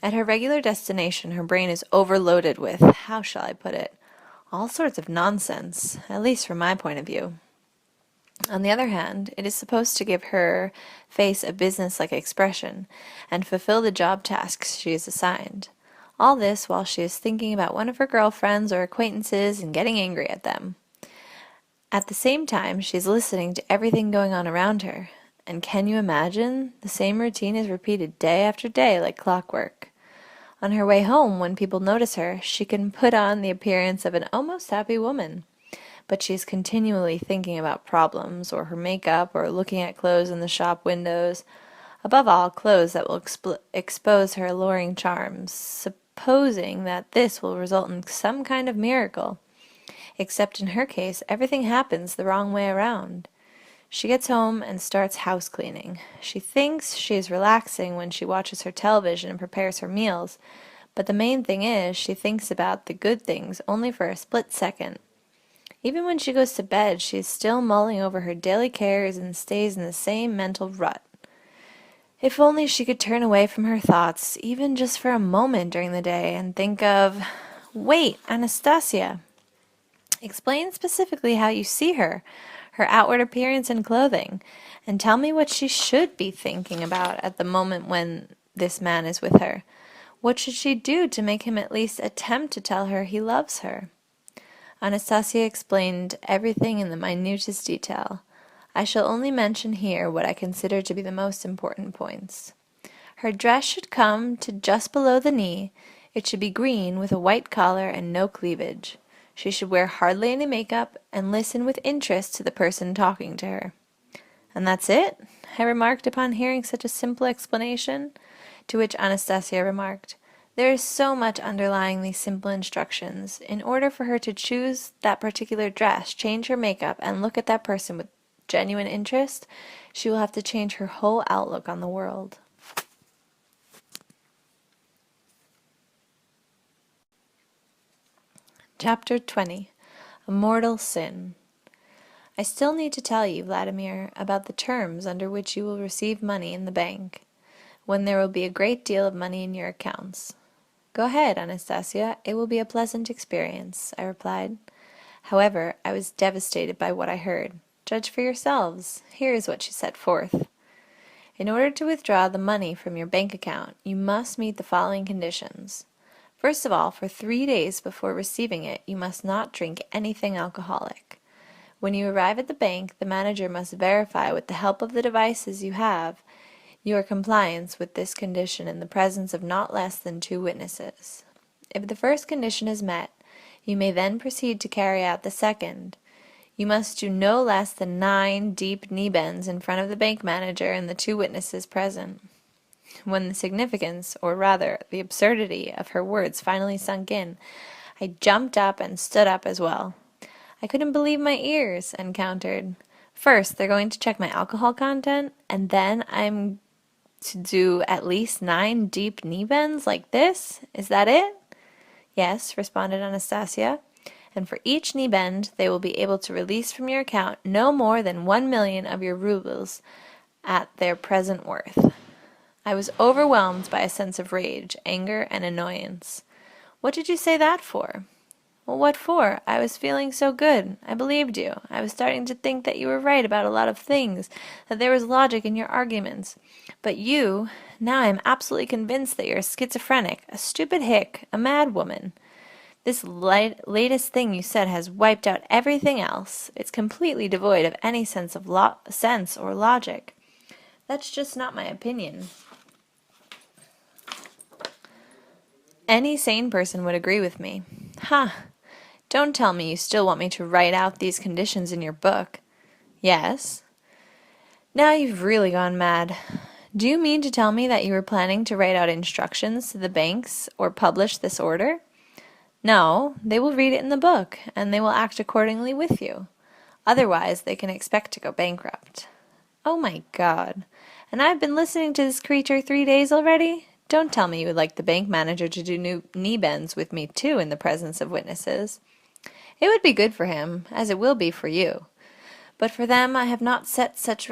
At her regular destination, her brain is overloaded with, how shall I put it, all sorts of nonsense, at least from my point of view. On the other hand, it is supposed to give her face a business-like expression, and fulfill the job tasks she is assigned. All this while she is thinking about one of her girlfriends or acquaintances and getting angry at them. At the same time, she is listening to everything going on around her, And can you imagine? The same routine is repeated day after day like clockwork. On her way home, when people notice her, she can put on the appearance of an almost happy woman. But she is continually thinking about problems, or her makeup, or looking at clothes in the shop windows. Above all, clothes that will expose her alluring charms, supposing that this will result in some kind of miracle. Except in her case, everything happens the wrong way around. She gets home and starts house cleaning. She thinks she is relaxing when she watches her television and prepares her meals, but the main thing is she thinks about the good things only for a split second. Even when she goes to bed, she is still mulling over her daily cares and stays in the same mental rut. If only she could turn away from her thoughts, even just for a moment during the day, and think of, "Wait, Anastasia, explain specifically how you see her, her outward appearance and clothing, and tell me what she should be thinking about at the moment when this man is with her. What should she do to make him at least attempt to tell her he loves her?" Anastasia explained everything in the minutest detail. I shall only mention here what I consider to be the most important points. Her dress should come to just below the knee. It should be green with a white collar and no cleavage. She should wear hardly any makeup and listen with interest to the person talking to her. "And that's it?" I remarked upon hearing such a simple explanation, to which Anastasia remarked, "There is so much underlying these simple instructions. In order for her to choose that particular dress, change her makeup, and look at that person with genuine interest, she will have to change her whole outlook on the world." Chapter 20. A Mortal Sin. I still need to tell you, Vladimir, about the terms under which you will receive money in the bank, when there will be a great deal of money in your accounts. "Go ahead, Anastasia, it will be a pleasant experience," I replied. However, I was devastated by what I heard. Judge for yourselves. Here is what she set forth. In order to withdraw the money from your bank account, you must meet the following conditions. First of all, for 3 days before receiving it, you must not drink anything alcoholic. When you arrive at the bank, the manager must verify with the help of the devices you have your compliance with this condition in the presence of not less than 2 witnesses. If the first condition is met, you may then proceed to carry out the second. You must do no less than 9 deep knee bends in front of the bank manager and the 2 witnesses present. When the significance, or rather the absurdity, of her words finally sunk in, I jumped up and stood up as well. I couldn't believe my ears, and countered, "First, they're going to check my alcohol content, and then I'm to do at least 9 deep knee bends like this? Is that it?" "Yes," responded Anastasia, "and for each knee bend they will be able to release from your account no more than 1,000,000 of your rubles at their present worth." I was overwhelmed by a sense of rage, anger, and annoyance. "What did you say that for?" "Well, what for? I was feeling so good. I believed you. I was starting to think that you were right about a lot of things, that there was logic in your arguments. But now I am absolutely convinced that you're a schizophrenic, a stupid hick, a mad woman. This latest thing you said has wiped out everything else. It's completely devoid of any sense or logic. That's just not my opinion. Any sane person would agree with me. Ha! Don't tell me you still want me to write out these conditions in your book." "Yes." "Now you've really gone mad. Do you mean to tell me that you were planning to write out instructions to the banks or publish this order?" "No, they will read it in the book, and they will act accordingly with you. Otherwise they can expect to go bankrupt." "Oh my God! And I've been listening to this creature 3 days already? Don't tell me you would like the bank manager to do knee bends with me too in the presence of witnesses." "It would be good for him, as it will be for you. But for them I have not set such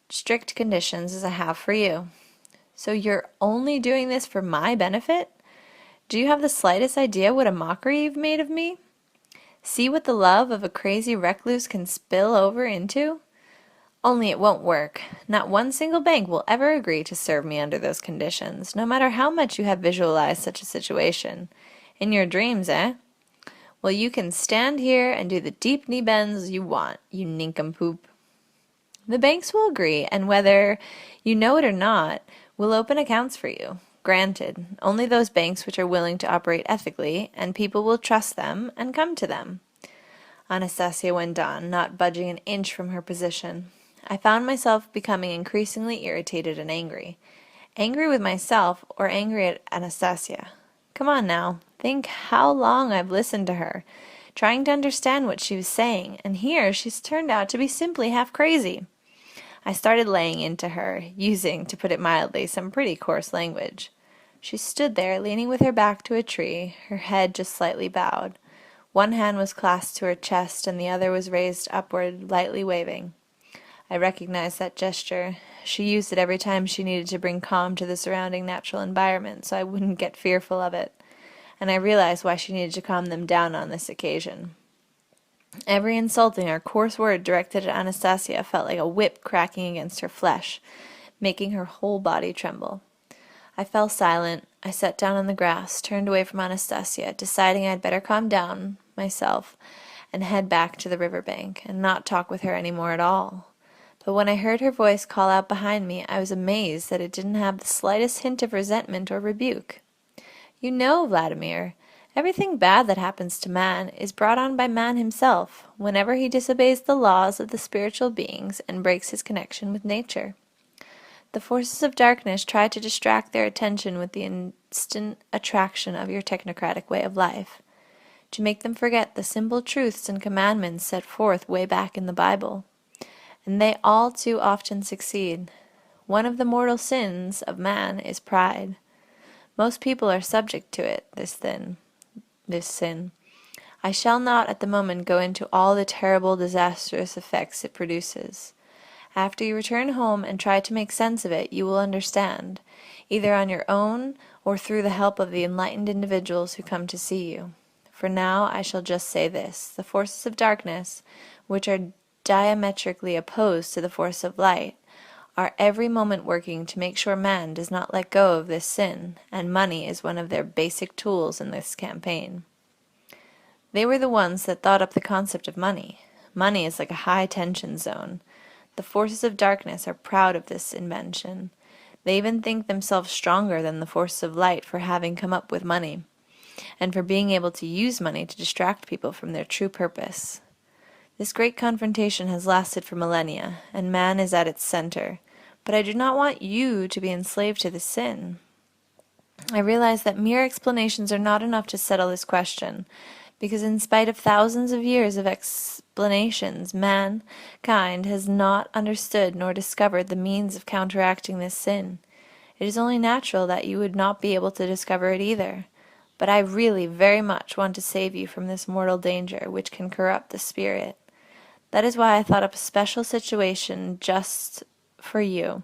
strict conditions as I have for you." "So you're only doing this for my benefit? Do you have the slightest idea what a mockery you've made of me? See what the love of a crazy recluse can spill over into? Only it won't work. Not one single bank will ever agree to serve me under those conditions, no matter how much you have visualized such a situation. In your dreams, eh? Well, you can stand here and do the deep knee bends you want, you nincompoop." The banks will agree, and whether you know it or not, will open accounts for you. Granted, only those banks which are willing to operate ethically, and people will trust them and come to them. Anastasia went on, not budging an inch from her position. I found myself becoming increasingly irritated and angry. Angry with myself, or angry at Anastasia. Come on now, think how long I've listened to her, trying to understand what she was saying, and here she's turned out to be simply half crazy. I started laying into her, using, to put it mildly, some pretty coarse language. She stood there, leaning with her back to a tree, her head just slightly bowed. One hand was clasped to her chest, and the other was raised upward, lightly waving. I recognized that gesture. She used it every time she needed to bring calm to the surrounding natural environment, so I wouldn't get fearful of it. And I realized why she needed to calm them down on this occasion. Every insulting or coarse word directed at Anastasia felt like a whip cracking against her flesh, making her whole body tremble. I fell silent. I sat down on the grass, turned away from Anastasia, deciding I'd better calm down myself and head back to the river bank, and not talk with her any more at all. But when I heard her voice call out behind me, I was amazed that it didn't have the slightest hint of resentment or rebuke. You know, Vladimir, everything bad that happens to man is brought on by man himself, whenever he disobeys the laws of the spiritual beings and breaks his connection with nature. The forces of darkness try to distract their attention with the instant attraction of your technocratic way of life, to make them forget the simple truths and commandments set forth way back in the Bible. And they all too often succeed. One of the mortal sins of man is pride. Most people are subject to it, this sin. I shall not at the moment go into all the terrible, disastrous effects it produces. After you return home and try to make sense of it, you will understand, either on your own or through the help of the enlightened individuals who come to see you. For now I shall just say this: the forces of darkness, which are diametrically opposed to the force of light, are every moment working to make sure man does not let go of this sin, and money is one of their basic tools in this campaign. They were the ones that thought up the concept of money. Money is like a high-tension zone. The forces of darkness are proud of this invention. They even think themselves stronger than the forces of light for having come up with money, and for being able to use money to distract people from their true purpose. This great confrontation has lasted for millennia, and man is at its center. But I do not want you to be enslaved to this sin. I realize that mere explanations are not enough to settle this question, because in spite of thousands of years of explanations, mankind has not understood nor discovered the means of counteracting this sin. It is only natural that you would not be able to discover it either. But I really very much want to save you from this mortal danger, which can corrupt the spirit. That is why I thought up a special situation just for you,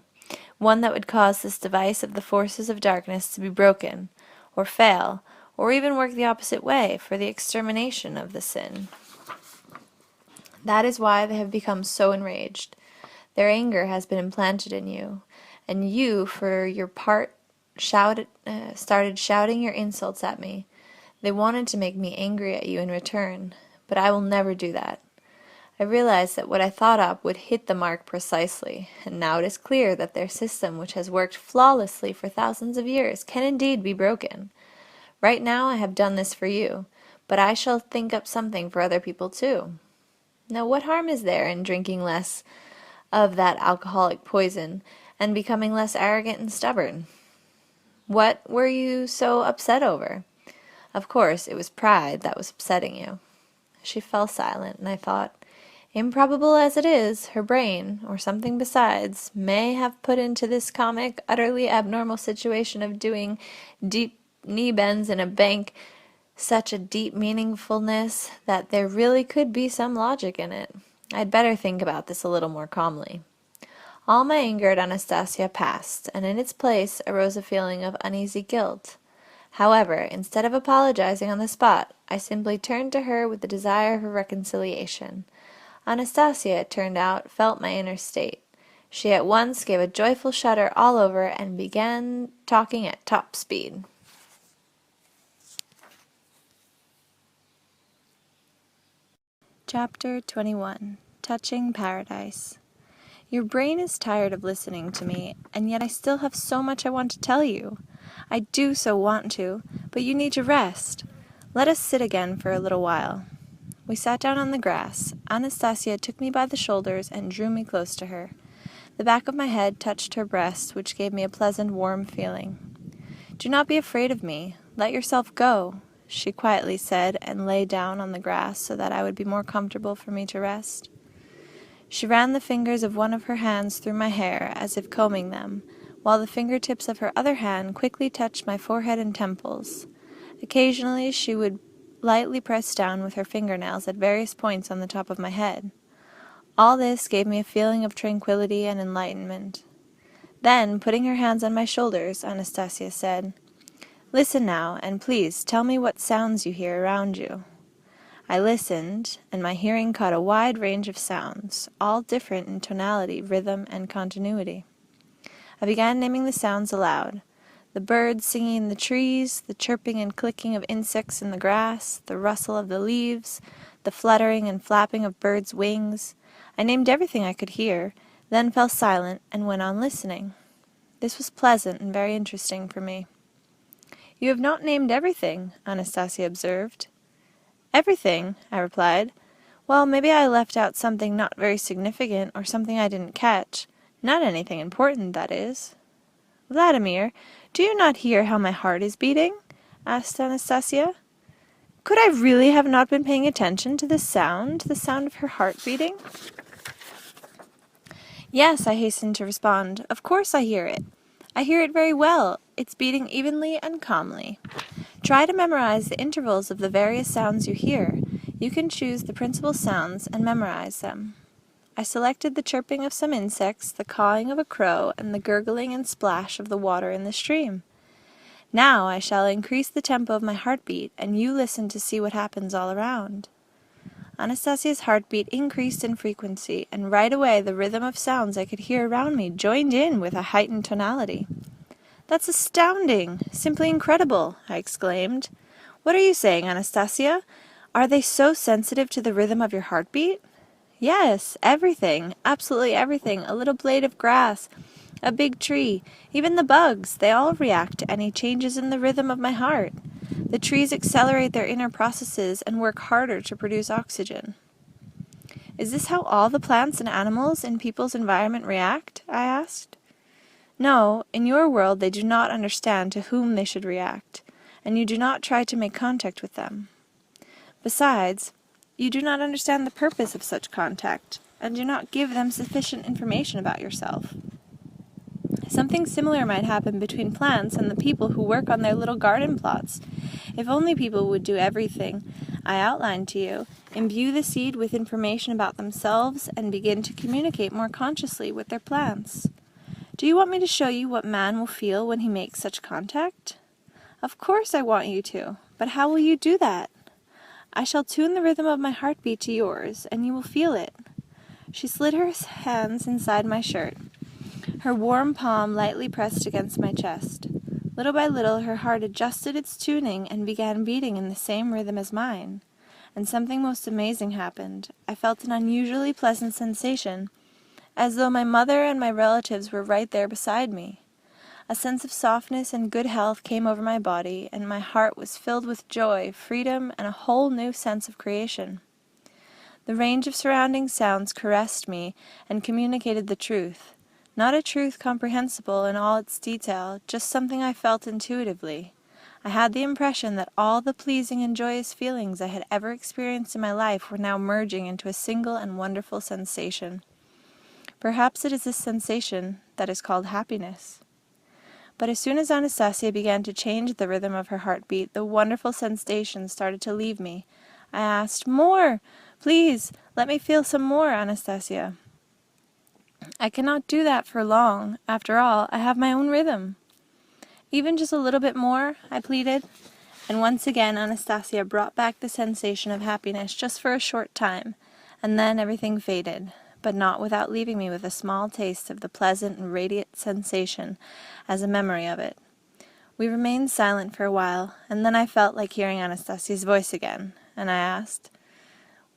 one that would cause this device of the forces of darkness to be broken, or fail, or even work the opposite way for the extermination of the sin. That is why they have become so enraged. Their anger has been implanted in you, and you, for your part, started shouting your insults at me. They wanted to make me angry at you in return, but I will never do that. I realized that what I thought up would hit the mark precisely, and now it is clear that their system, which has worked flawlessly for thousands of years, can indeed be broken. Right now I have done this for you, but I shall think up something for other people too. Now what harm is there in drinking less of that alcoholic poison, and becoming less arrogant and stubborn? What were you so upset over? Of course, it was pride that was upsetting you. She fell silent, and I thought, improbable as it is, her brain, or something besides, may have put into this comic, utterly abnormal situation of doing deep knee bends in a bank such a deep meaningfulness that there really could be some logic in it. I'd better think about this a little more calmly. All my anger at Anastasia passed, and in its place arose a feeling of uneasy guilt. However, instead of apologizing on the spot, I simply turned to her with the desire for reconciliation. Anastasia, it turned out, felt my inner state. She at once gave a joyful shudder all over and began talking at top speed. Chapter 21. Touching Paradise. Your brain is tired of listening to me, and yet I still have so much I want to tell you. I do so want to, but you need to rest. Let us sit again for a little while." We sat down on the grass. Anastasia took me by the shoulders and drew me close to her. The back of my head touched her breast, which gave me a pleasant, warm feeling. "Do not be afraid of me. Let yourself go," she quietly said, and lay down on the grass so that I would be more comfortable for me to rest. She ran the fingers of one of her hands through my hair, as if combing them, while the fingertips of her other hand quickly touched my forehead and temples. Occasionally she would lightly press down with her fingernails at various points on the top of my head. All this gave me a feeling of tranquility and enlightenment. Then, putting her hands on my shoulders, Anastasia said, "Listen now, and please tell me what sounds you hear around you." I listened, and my hearing caught a wide range of sounds, all different in tonality, rhythm, and continuity. I began naming the sounds aloud: the birds singing in the trees, the chirping and clicking of insects in the grass, the rustle of the leaves, the fluttering and flapping of birds' wings. I named everything I could hear, then fell silent and went on listening. This was pleasant and very interesting for me. "You have not named everything," Anastasia observed. "Everything?" I replied. "Well, maybe I left out something not very significant, or something I didn't catch. Not anything important, that is." "Vladimir, do you not hear how my heart is beating?" asked Anastasia. Could I really have not been paying attention to the sound of her heart beating? "Yes," I hastened to respond. "Of course I hear it. I hear it very well. It's beating evenly and calmly. Try to memorize the intervals of the various sounds you hear. You can choose the principal sounds and memorize them." I selected the chirping of some insects, the cawing of a crow, and the gurgling and splash of the water in the stream. "Now I shall increase the tempo of my heartbeat, and you listen to see what happens all around." Anastasia's heartbeat increased in frequency, and right away the rhythm of sounds I could hear around me joined in with a heightened tonality. "That's astounding! Simply incredible!" I exclaimed. "What are you saying, Anastasia? Are they so sensitive to the rhythm of your heartbeat?" "Yes, everything, absolutely everything, a little blade of grass, a big tree, even the bugs, they all react to any changes in the rhythm of my heart. The trees accelerate their inner processes and work harder to produce oxygen." "Is this how all the plants and animals in people's environment react?" I asked. "No, in your world they do not understand to whom they should react, and you do not try to make contact with them. Besides, you do not understand the purpose of such contact, and do not give them sufficient information about yourself. Something similar might happen between plants and the people who work on their little garden plots. If only people would do everything I outlined to you, imbue the seed with information about themselves, and begin to communicate more consciously with their plants. Do you want me to show you what man will feel when he makes such contact?" "Of course I want you to, but how will you do that?" "I shall tune the rhythm of my heartbeat to yours, and you will feel it." She slid her hands inside my shirt. Her warm palm lightly pressed against my chest. Little by little her heart adjusted its tuning and began beating in the same rhythm as mine. And something most amazing happened. I felt an unusually pleasant sensation, as though my mother and my relatives were right there beside me. A sense of softness and good health came over my body, and my heart was filled with joy, freedom, and a whole new sense of creation. The range of surrounding sounds caressed me and communicated the truth. Not a truth comprehensible in all its detail, just something I felt intuitively. I had the impression that all the pleasing and joyous feelings I had ever experienced in my life were now merging into a single and wonderful sensation. Perhaps it is this sensation that is called happiness. But as soon as Anastasia began to change the rhythm of her heartbeat, the wonderful sensation started to leave me. I asked, "More! Please, let me feel some more, Anastasia." "I cannot do that for long. After all, I have my own rhythm." "Even just a little bit more?" I pleaded. And once again Anastasia brought back the sensation of happiness just for a short time, and then everything faded, but not without leaving me with a small taste of the pleasant and radiant sensation as a memory of it. We remained silent for a while, and then I felt like hearing Anastasia's voice again, and I asked,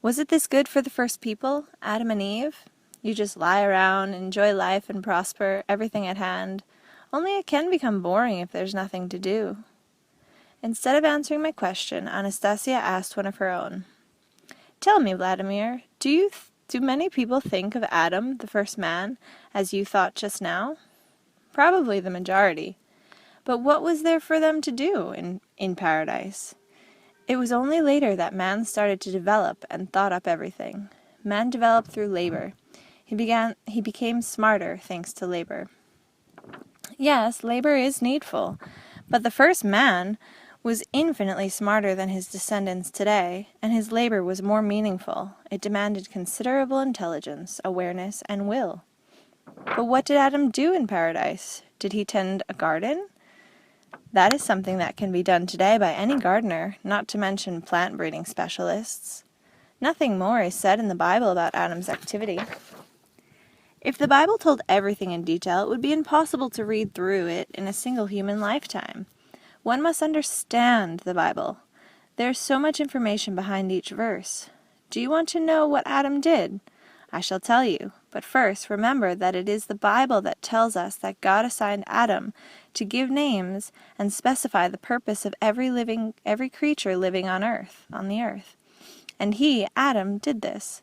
"Was it this good for the first people, Adam and Eve?" You just lie around, enjoy life and prosper, everything at hand. Only it can become boring if there's nothing to do. Instead of answering my question, Anastasia asked one of her own. Tell me, Vladimir, do many people think of Adam, the first man, as you thought just now? Probably the majority. But what was there for them to do in paradise? It was only later that man started to develop and thought up everything. Man developed through labor. He became smarter thanks to labor. Yes, labor is needful, but the first man was infinitely smarter than his descendants today, and his labor was more meaningful. It demanded considerable intelligence, awareness, and will. But what did Adam do in paradise? Did he tend a garden? That is something that can be done today by any gardener, not to mention plant breeding specialists. Nothing more is said in the Bible about Adam's activity. If the Bible told everything in detail, it would be impossible to read through it in a single human lifetime. One must understand the Bible. There is so much information behind each verse. Do you want to know what Adam did? I shall tell you, but first remember that it is the Bible that tells us that God assigned Adam to give names and specify the purpose of every creature living on the earth. And he, Adam, did this.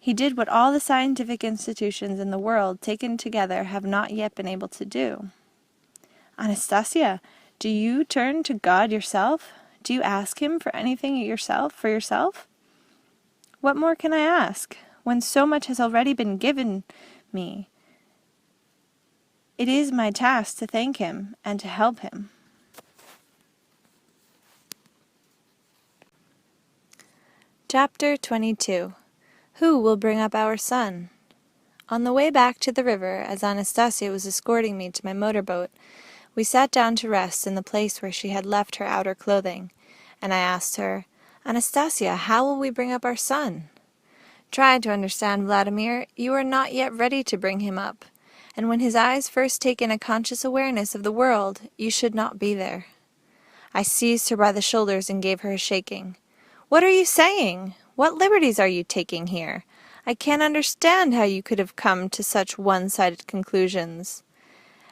He did what all the scientific institutions in the world taken together have not yet been able to do. Anastasia, do you turn to God yourself? Do you ask him for anything for yourself? What more can I ask, when so much has already been given me? It is my task to thank him and to help him. Chapter 22. Who will bring up our son? On the way back to the river, as Anastasia was escorting me to my motorboat, we sat down to rest in the place where she had left her outer clothing, and I asked her, Anastasia, how will we bring up our son? Try to understand, Vladimir, you are not yet ready to bring him up, and when his eyes first take in a conscious awareness of the world, you should not be there. I seized her by the shoulders and gave her a shaking. What are you saying? What liberties are you taking here? I can't understand how you could have come to such one-sided conclusions.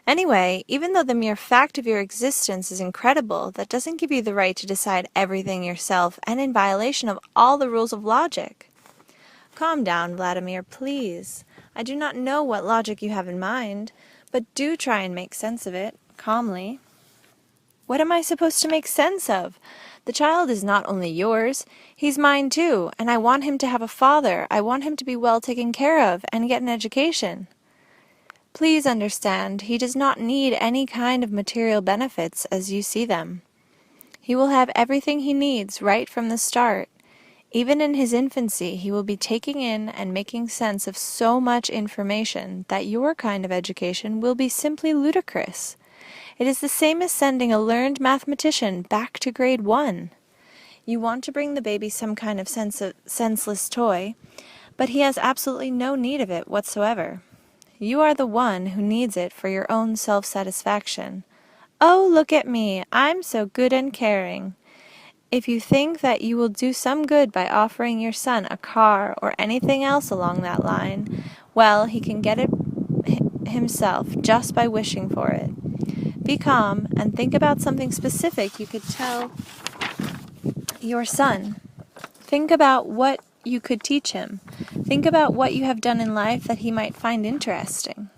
Anyway, even though the mere fact of your existence is incredible, that doesn't give you the right to decide everything yourself and in violation of all the rules of logic. Calm down, Vladimir, please. I do not know what logic you have in mind, but do try and make sense of it, calmly. What am I supposed to make sense of? The child is not only yours, he's mine too, and I want him to have a father. I want him to be well taken care of and get an education. Please understand, he does not need any kind of material benefits as you see them. He will have everything he needs right from the start. Even in his infancy, he will be taking in and making sense of so much information that your kind of education will be simply ludicrous. It is the same as sending a learned mathematician back to grade 1. You want to bring the baby some kind of senseless toy, but he has absolutely no need of it whatsoever. You are the one who needs it for your own self-satisfaction. Oh, look at me! I'm so good and caring. If you think that you will do some good by offering your son a car or anything else along that line, well, he can get it himself just by wishing for it. Be calm and think about something specific you could tell your son. Think about what you could teach him. Think about what you have done in life that he might find interesting.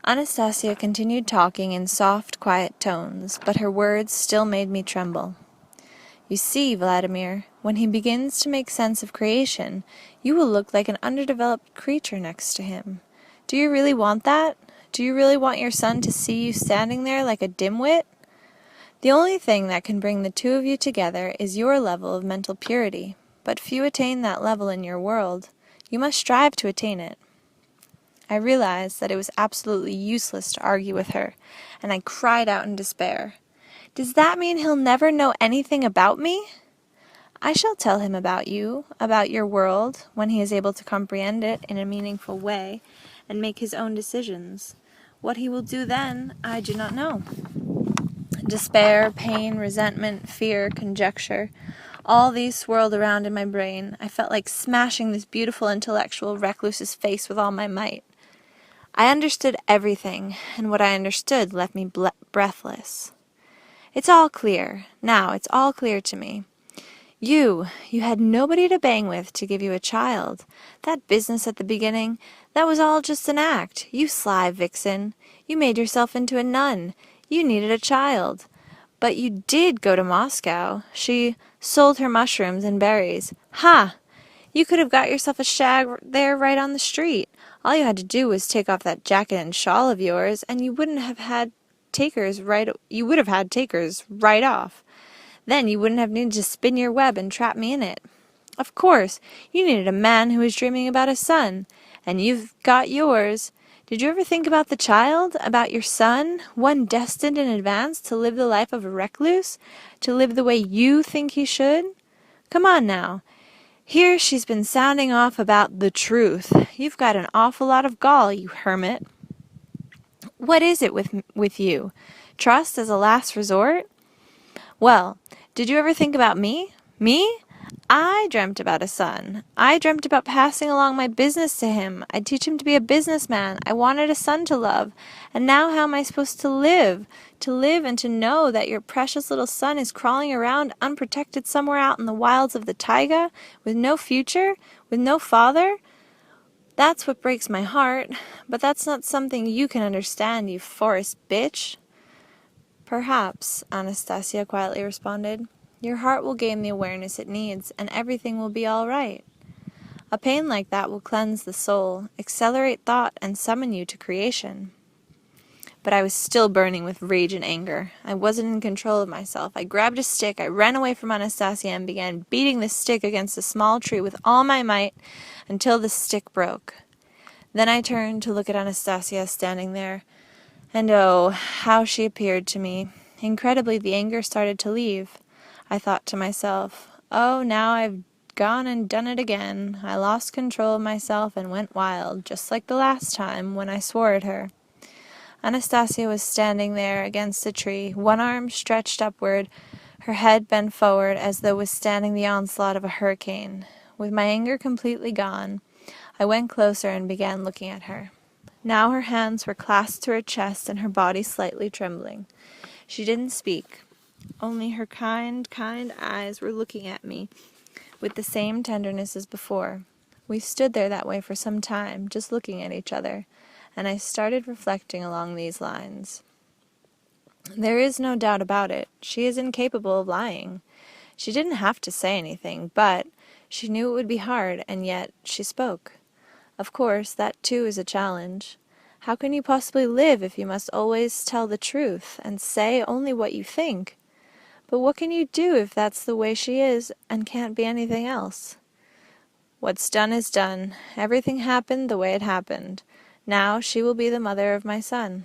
Anastasia continued talking in soft, quiet tones, but her words still made me tremble. You see, Vladimir, when he begins to make sense of creation, you will look like an underdeveloped creature next to him. Do you really want that? Do you really want your son to see you standing there like a dimwit? The only thing that can bring the two of you together is your level of mental purity, but few attain that level in your world. You must strive to attain it. I realized that it was absolutely useless to argue with her, and I cried out in despair. Does that mean he'll never know anything about me? I shall tell him about you, about your world, when he is able to comprehend it in a meaningful way and make his own decisions. What he will do then, I do not know. Despair, pain, resentment, fear, conjecture, All these swirled around in my brain. I felt like smashing this beautiful intellectual recluse's face with all my might. I understood everything, and what I understood left me breathless. It's all clear. Now, it's all clear to me. You had nobody to bang with to give you a child. That business at the beginning, that was all just an act. You sly vixen. You made yourself into a nun. You needed a child. But you did go to Moscow. She sold her mushrooms and berries. Ha! You could have got yourself a shag there right on the street. All you had to do was take off that jacket and shawl of yours, and you would have had takers right off. Then you wouldn't have needed to spin your web and trap me in it. Of course, you needed a man who was dreaming about a son, and you've got yours. Did you ever think about the child, about your son, one destined in advance to live the life of a recluse, to live the way you think he should? Come on now. Here she's been sounding off about the truth. You've got an awful lot of gall, you hermit. What is it with you? Trust as a last resort? Well, did you ever think about me? Me? I dreamt about a son. I dreamt about passing along my business to him. I'd teach him to be a businessman. I wanted a son to love. And now how am I supposed to live? To live and to know that your precious little son is crawling around unprotected somewhere out in the wilds of the taiga, with no future, with no father? That's what breaks my heart. But that's not something you can understand, you forest bitch. Perhaps, Anastasia quietly responded. Your heart will gain the awareness it needs, and everything will be all right. A pain like that will cleanse the soul, accelerate thought, and summon you to creation. But I was still burning with rage and anger. I wasn't in control of myself. I grabbed a stick, I ran away from Anastasia, and began beating the stick against a small tree with all my might until the stick broke. Then I turned to look at Anastasia standing there, and oh, how she appeared to me. Incredibly, the anger started to leave. I thought to myself, oh, now I've gone and done it again. I lost control of myself and went wild, just like the last time when I swore at her. Anastasia was standing there against the tree, one arm stretched upward, her head bent forward as though withstanding the onslaught of a hurricane. With my anger completely gone, I went closer and began looking at her. Now her hands were clasped to her chest and her body slightly trembling. She didn't speak. Only her kind eyes were looking at me with the same tenderness as before. We stood there that way for some time, just looking at each other, and I started reflecting along these lines. There is no doubt about it. She is incapable of lying. She didn't have to say anything, but she knew it would be hard, and yet she spoke. Of course, that too is a challenge. How can you possibly live if you must always tell the truth and say only what you think? But what can you do if that's the way she is and can't be anything else? What's done is done. Everything happened the way it happened. Now she will be the mother of my son.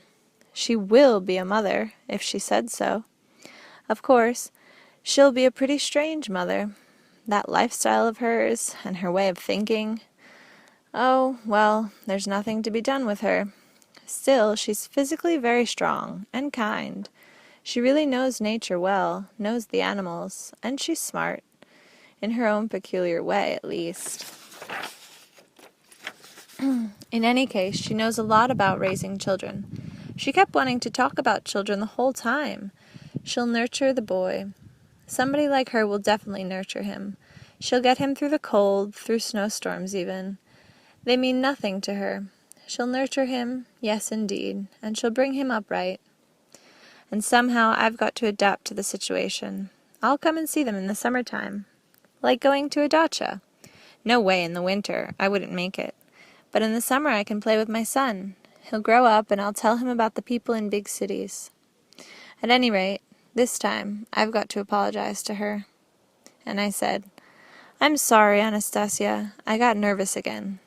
She will be a mother, if she said so. Of course, she'll be a pretty strange mother. That lifestyle of hers and her way of thinking. Oh, well, there's nothing to be done with her. Still, she's physically very strong and kind. She really knows nature well, knows the animals, and she's smart. In her own peculiar way, at least. In any case, she knows a lot about raising children. She kept wanting to talk about children the whole time. She'll nurture the boy. Somebody like her will definitely nurture him. She'll get him through the cold, through snowstorms even. They mean nothing to her. She'll nurture him, yes indeed, and she'll bring him up right. And somehow I've got to adapt to the situation. I'll come and see them in the summertime. Like going to a dacha. No way in the winter. I wouldn't make it. But in the summer I can play with my son. He'll grow up and I'll tell him about the people in big cities. At any rate, this time I've got to apologize to her. And I said, I'm sorry, Anastasia. I got nervous again.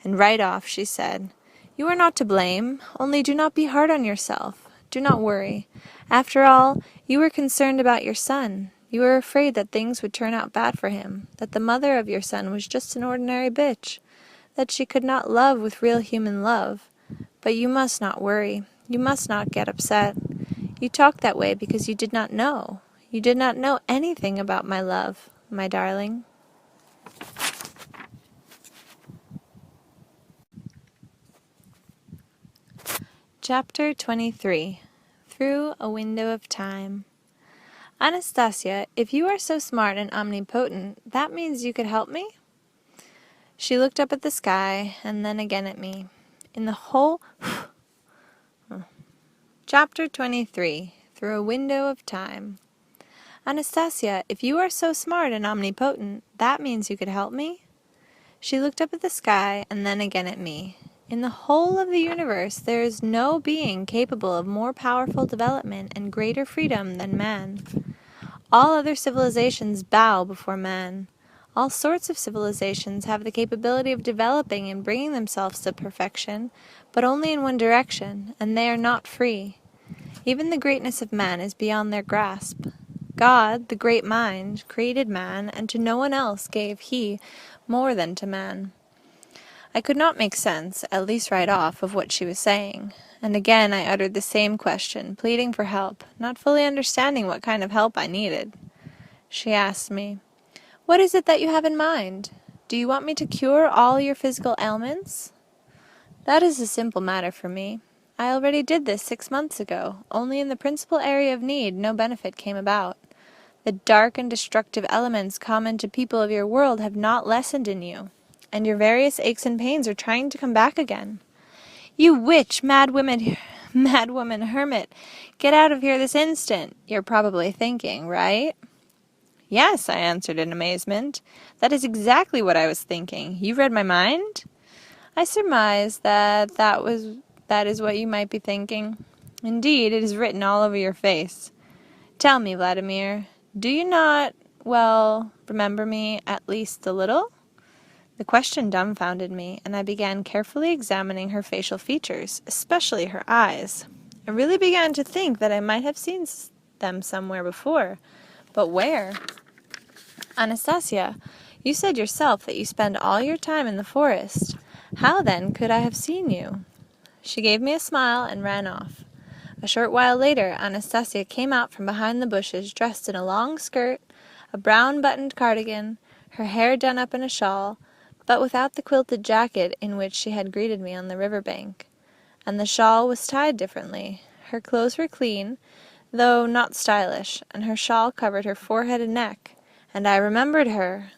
And right off she said, You are not to blame, only do not be hard on yourself. Do not worry. After all, you were concerned about your son. You were afraid that things would turn out bad for him, that the mother of your son was just an ordinary bitch, that she could not love with real human love. But you must not worry. You must not get upset. You talk that way because you did not know. You did not know anything about my love. my darling. Chapter 23. Through a Window of Time. Anastasia, if you are so smart and omnipotent, that means you could help me? She looked up at the sky, and then again at me. In the whole... Chapter 23. Through a Window of Time. Anastasia, if you are so smart and omnipotent, that means you could help me? She looked up at the sky, and then again at me. In the whole of the universe, there is no being capable of more powerful development and greater freedom than man. All other civilizations bow before man. All sorts of civilizations have the capability of developing and bringing themselves to perfection, but only in one direction, and they are not free. Even the greatness of man is beyond their grasp. God, the great mind, created man, and to no one else gave he more than to man. I could not make sense, at least right off, of what she was saying, and again I uttered the same question, pleading for help, not fully understanding what kind of help I needed. She asked me, "What is it that you have in mind? Do you want me to cure all your physical ailments?" That is a simple matter for me. I already did this 6 months ago, only in the principal area of need no benefit came about. The dark and destructive elements common to people of your world have not lessened in you, and your various aches and pains are trying to come back again. "You witch, mad woman hermit, get out of here this instant," you're probably thinking, right? "Yes," I answered in amazement. "That is exactly what I was thinking. You read my mind?" "I surmise that is what you might be thinking. Indeed, it is written all over your face. Tell me, Vladimir, do you not, remember me at least a little?" The question dumbfounded me, and I began carefully examining her facial features, especially her eyes. I really began to think that I might have seen them somewhere before, but where? "Anastasia, you said yourself that you spend all your time in the forest. How, then, could I have seen you?" She gave me a smile and ran off. A short while later, Anastasia came out from behind the bushes dressed in a long skirt, a brown buttoned cardigan, her hair done up in a shawl, but without the quilted jacket in which she had greeted me on the river bank. And the shawl was tied differently. Her clothes were clean, though not stylish, and her shawl covered her forehead and neck, and I remembered her.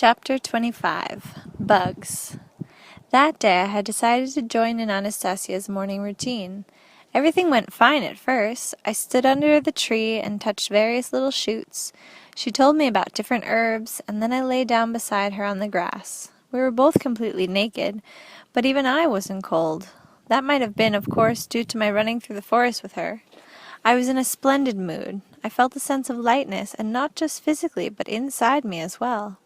Chapter 25. Bugs. That day I had decided to join in Anastasia's morning routine. Everything went fine at first. I stood under the tree and touched various little shoots. She told me about different herbs, and then I lay down beside her on the grass. We were both completely naked, but even I wasn't cold. That might have been, of course, due to my running through the forest with her. I was in a splendid mood. I felt a sense of lightness, and not just physically, but inside me as well.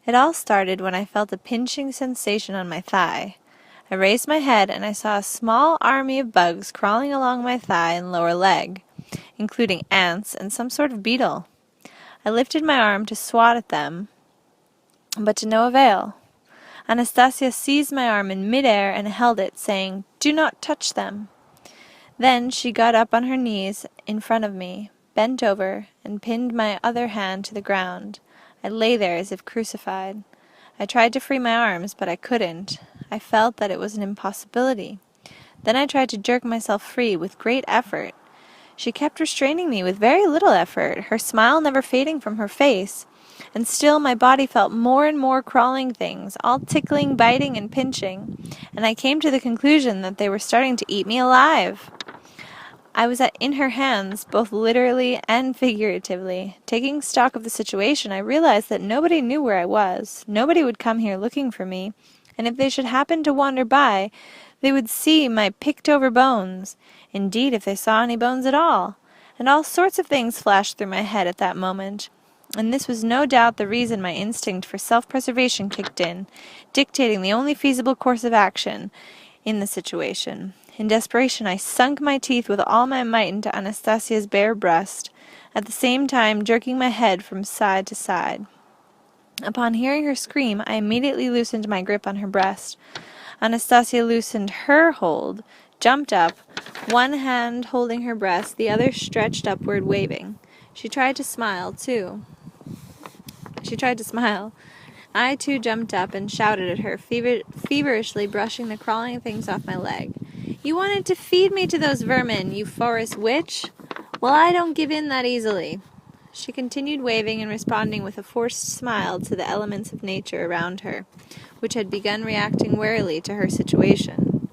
It all started when I felt a pinching sensation on my thigh. I raised my head and I saw a small army of bugs crawling along my thigh and lower leg, including ants and some sort of beetle. I lifted my arm to swat at them, but to no avail. Anastasia seized my arm in midair and held it, saying, "Do not touch them." Then she got up on her knees in front of me, bent over, and pinned my other hand to the ground. I lay there as if crucified. I tried to free my arms, but I couldn't. I felt that it was an impossibility. Then I tried to jerk myself free with great effort. She kept restraining me with very little effort, her smile never fading from her face, and still my body felt more and more crawling things, all tickling, biting, and pinching, and I came to the conclusion that they were starting to eat me alive. I was in her hands, both literally and figuratively. Taking stock of the situation, I realized that nobody knew where I was. Nobody would come here looking for me, and if they should happen to wander by, they would see my picked-over bones. Indeed, if they saw any bones at all. And all sorts of things flashed through my head at that moment. And this was no doubt the reason my instinct for self-preservation kicked in, dictating the only feasible course of action in the situation. In desperation, I sunk my teeth with all my might into Anastasia's bare breast, at the same time jerking my head from side to side. Upon hearing her scream, I immediately loosened my grip on her breast. Anastasia loosened her hold, jumped up, one hand holding her breast, the other stretched upward, waving. She tried to smile. I, too, jumped up and shouted at her, feverishly brushing the crawling things off my leg. "You wanted to feed me to those vermin, you forest witch? Well, I don't give in that easily." She continued waving and responding with a forced smile to the elements of nature around her, which had begun reacting warily to her situation.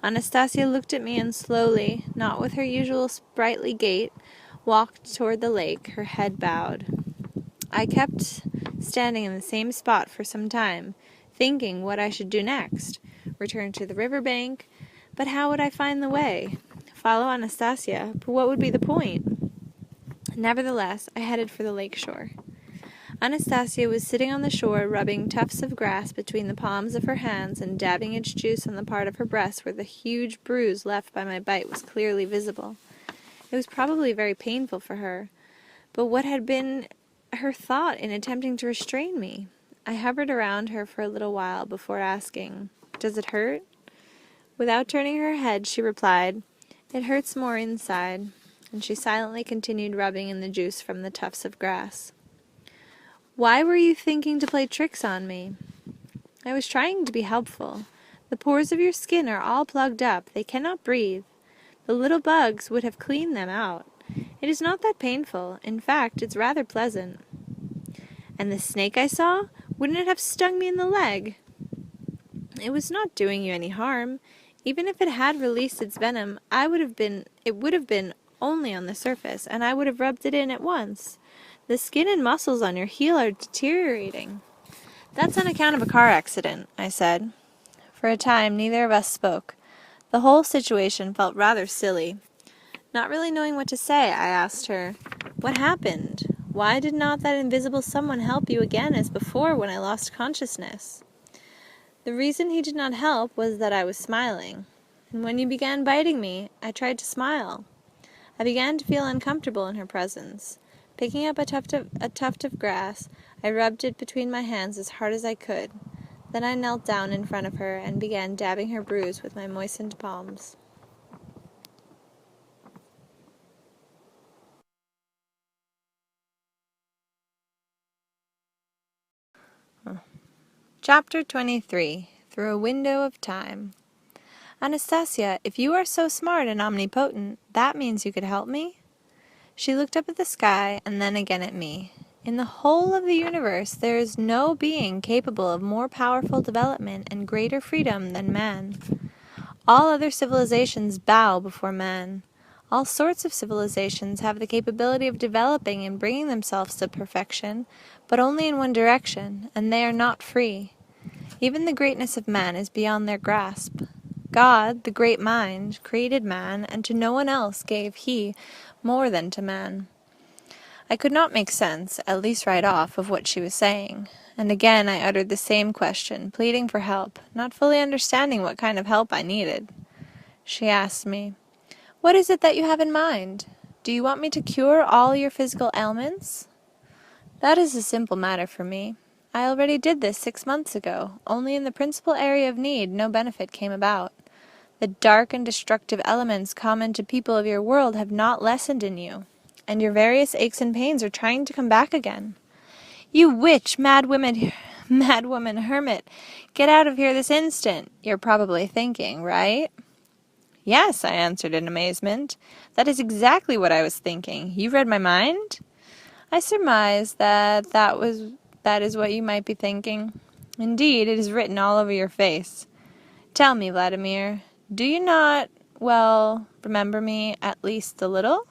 Anastasia looked at me and slowly, not with her usual sprightly gait, walked toward the lake, her head bowed. I kept standing in the same spot for some time, thinking what I should do next. Return to the river bank, but how would I find the way? Follow Anastasia, but what would be the point? Nevertheless, I headed for the lake shore. Anastasia was sitting on the shore, rubbing tufts of grass between the palms of her hands and dabbing its juice on the part of her breast where the huge bruise left by my bite was clearly visible. It was probably very painful for her, but what had been her thought in attempting to restrain me? I hovered around her for a little while before asking, "Does it hurt?" Without turning her head, she replied, "It hurts more inside," and she silently continued rubbing in the juice from the tufts of grass. "Why were you thinking to play tricks on me?" "I was trying to be helpful. The pores of your skin are all plugged up. They cannot breathe. The little bugs would have cleaned them out. It is not that painful. In fact, it's rather pleasant." "And the snake I saw? Wouldn't it have stung me in the leg?" "It was not doing you any harm. Even if it had released its venom, it would have been only on the surface, and I would have rubbed it in at once. The skin and muscles on your heel are deteriorating." "That's on account of a car accident," I said. For a time, neither of us spoke. The whole situation felt rather silly. Not really knowing what to say, I asked her, "What happened? Why did not that invisible someone help you again as before when I lost consciousness?" "The reason he did not help was that I was smiling. And when you began biting me, I tried to smile." I began to feel uncomfortable in her presence. Picking up a tuft of grass, I rubbed it between my hands as hard as I could. Then I knelt down in front of her and began dabbing her bruise with my moistened palms. Chapter 23. Through a Window of Time. "Anastasia, if you are so smart and omnipotent, that means you could help me?" She looked up at the sky and then again at me. In the whole of the universe, there is no being capable of more powerful development and greater freedom than man. All other civilizations bow before man. All sorts of civilizations have the capability of developing and bringing themselves to perfection, but only in one direction, and they are not free. Even the greatness of man is beyond their grasp. God, the great mind, created man, and to no one else gave he more than to man. I could not make sense, at least right off, of what she was saying, and again I uttered the same question, pleading for help, not fully understanding what kind of help I needed. She asked me, "What is it that you have in mind? Do you want me to cure all your physical ailments?" That is a simple matter for me. I already did this 6 months ago, only in the principal area of need no benefit came about. The dark and destructive elements common to people of your world have not lessened in you, and your various aches and pains are trying to come back again. "You witch, mad woman, hermit, get out of here this instant," you're probably thinking, right? "Yes," I answered in amazement. "That is exactly what I was thinking. You read my mind?" "I surmise that is what you might be thinking. Indeed, it is written all over your face. Tell me, Vladimir, do you not, remember me at least a little?"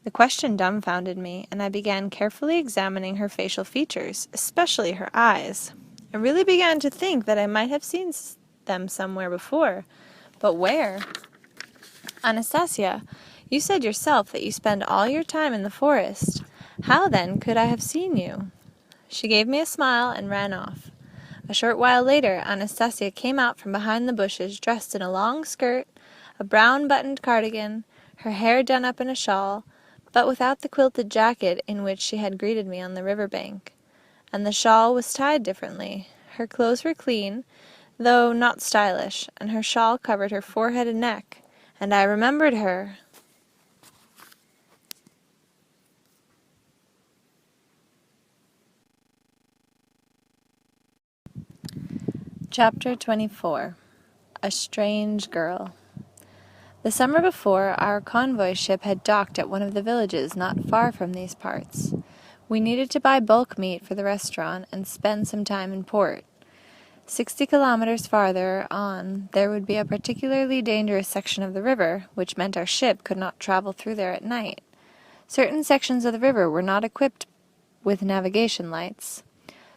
The question dumbfounded me, and I began carefully examining her facial features, especially her eyes. I really began to think that I might have seen them somewhere before, but where? "Anastasia, you said yourself that you spend all your time in the forest. How, then, could I have seen you?" She gave me a smile and ran off. A short while later, Anastasia came out from behind the bushes dressed in a long skirt, a brown buttoned cardigan, her hair done up in a shawl, but without the quilted jacket in which she had greeted me on the river bank. And the shawl was tied differently. Her clothes were clean, though not stylish, and her shawl covered her forehead and neck, and I remembered her. Chapter 24. A Strange Girl. The summer before, our convoy ship had docked at one of the villages not far from these parts. We needed to buy bulk meat for the restaurant and spend some time in port. 60 kilometers farther on, there would be a particularly dangerous section of the river, which meant our ship could not travel through there at night. Certain sections of the river were not equipped with navigation lights.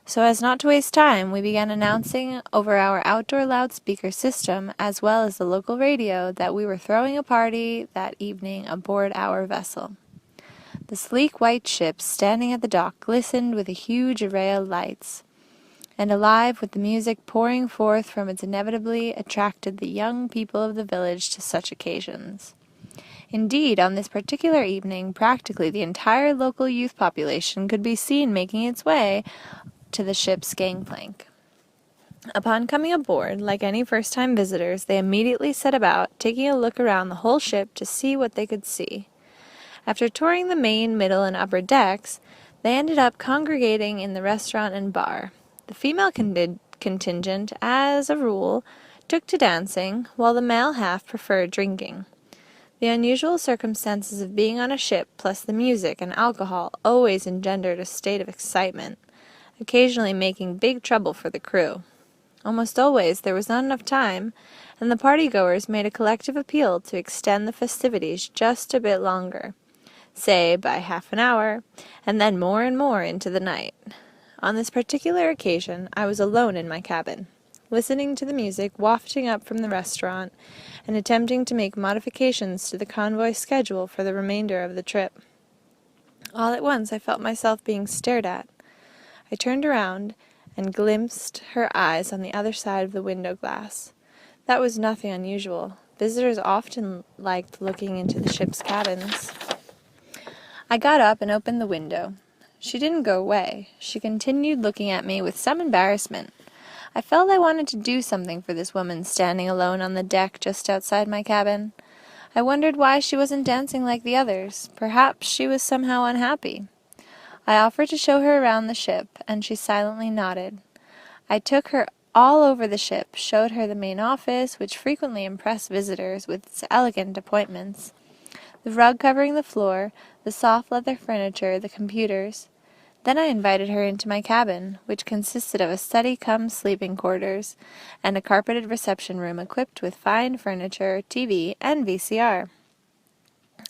So as not to waste time, we began announcing over our outdoor loudspeaker system, as well as the local radio, that we were throwing a party that evening aboard our vessel. The sleek white ship standing at the dock glistened with a huge array of lights, and alive with the music pouring forth from it inevitably attracted the young people of the village to such occasions. Indeed, on this particular evening, practically the entire local youth population could be seen making its way to the ship's gangplank. Upon coming aboard, like any first-time visitors, they immediately set about taking a look around the whole ship to see what they could see. After touring the main, middle, and upper decks, they ended up congregating in the restaurant and bar. The female contingent, as a rule, took to dancing, while the male half preferred drinking. The unusual circumstances of being on a ship, plus the music and alcohol, always engendered a state of excitement, occasionally making big trouble for the crew. Almost always there was not enough time, and the party-goers made a collective appeal to extend the festivities just a bit longer, say by half an hour, and then more and more into the night. On this particular occasion I was alone in my cabin, listening to the music wafting up from the restaurant, and attempting to make modifications to the convoy schedule for the remainder of the trip. All at once I felt myself being stared at. I turned around and glimpsed her eyes on the other side of the window glass. That was nothing unusual. Visitors often liked looking into the ship's cabins. I got up and opened the window. She didn't go away. She continued looking at me with some embarrassment. I felt I wanted to do something for this woman standing alone on the deck just outside my cabin. I wondered why she wasn't dancing like the others. Perhaps she was somehow unhappy. I offered to show her around the ship, and she silently nodded. I took her all over the ship, showed her the main office, which frequently impressed visitors with its elegant appointments, the rug covering the floor, the soft leather furniture, the computers. Then I invited her into my cabin, which consisted of a study-cum-sleeping quarters and a carpeted reception room equipped with fine furniture, TV, and VCR.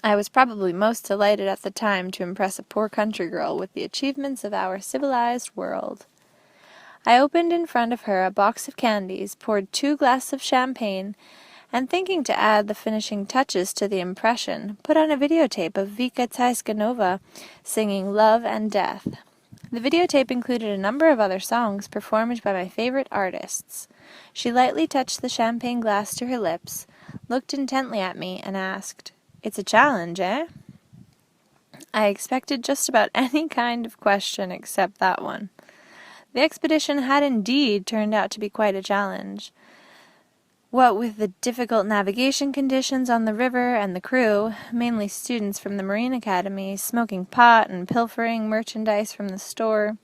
I was probably most delighted at the time to impress a poor country girl with the achievements of our civilized world. I opened in front of her a box of candies, poured 2 glasses of champagne, and thinking to add the finishing touches to the impression, put on a videotape of Vika Tsaiskanova singing Love and Death. The videotape included a number of other songs performed by my favorite artists. She lightly touched the champagne glass to her lips, looked intently at me, and asked, "It's a challenge, eh?" I expected just about any kind of question except that one. The expedition had indeed turned out to be quite a challenge. What with the difficult navigation conditions on the river and the crew, mainly students from the Marine Academy, smoking pot and pilfering merchandise from the store,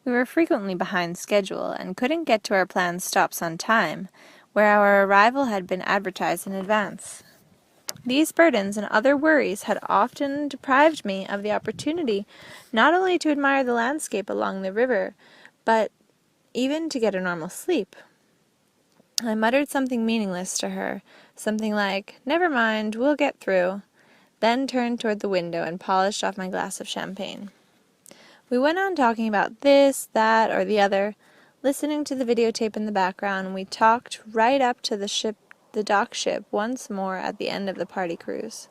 we were frequently behind schedule and couldn't get to our planned stops on time, where our arrival had been advertised in advance. These burdens and other worries had often deprived me of the opportunity not only to admire the landscape along the river, but even to get a normal sleep. I muttered something meaningless to her, something like, "Never mind, we'll get through," then turned toward the window and polished off my glass of champagne. We went on talking about this, that, or the other, listening to the videotape in the background, and we talked right up to the dock ship once more at the end of the party cruise.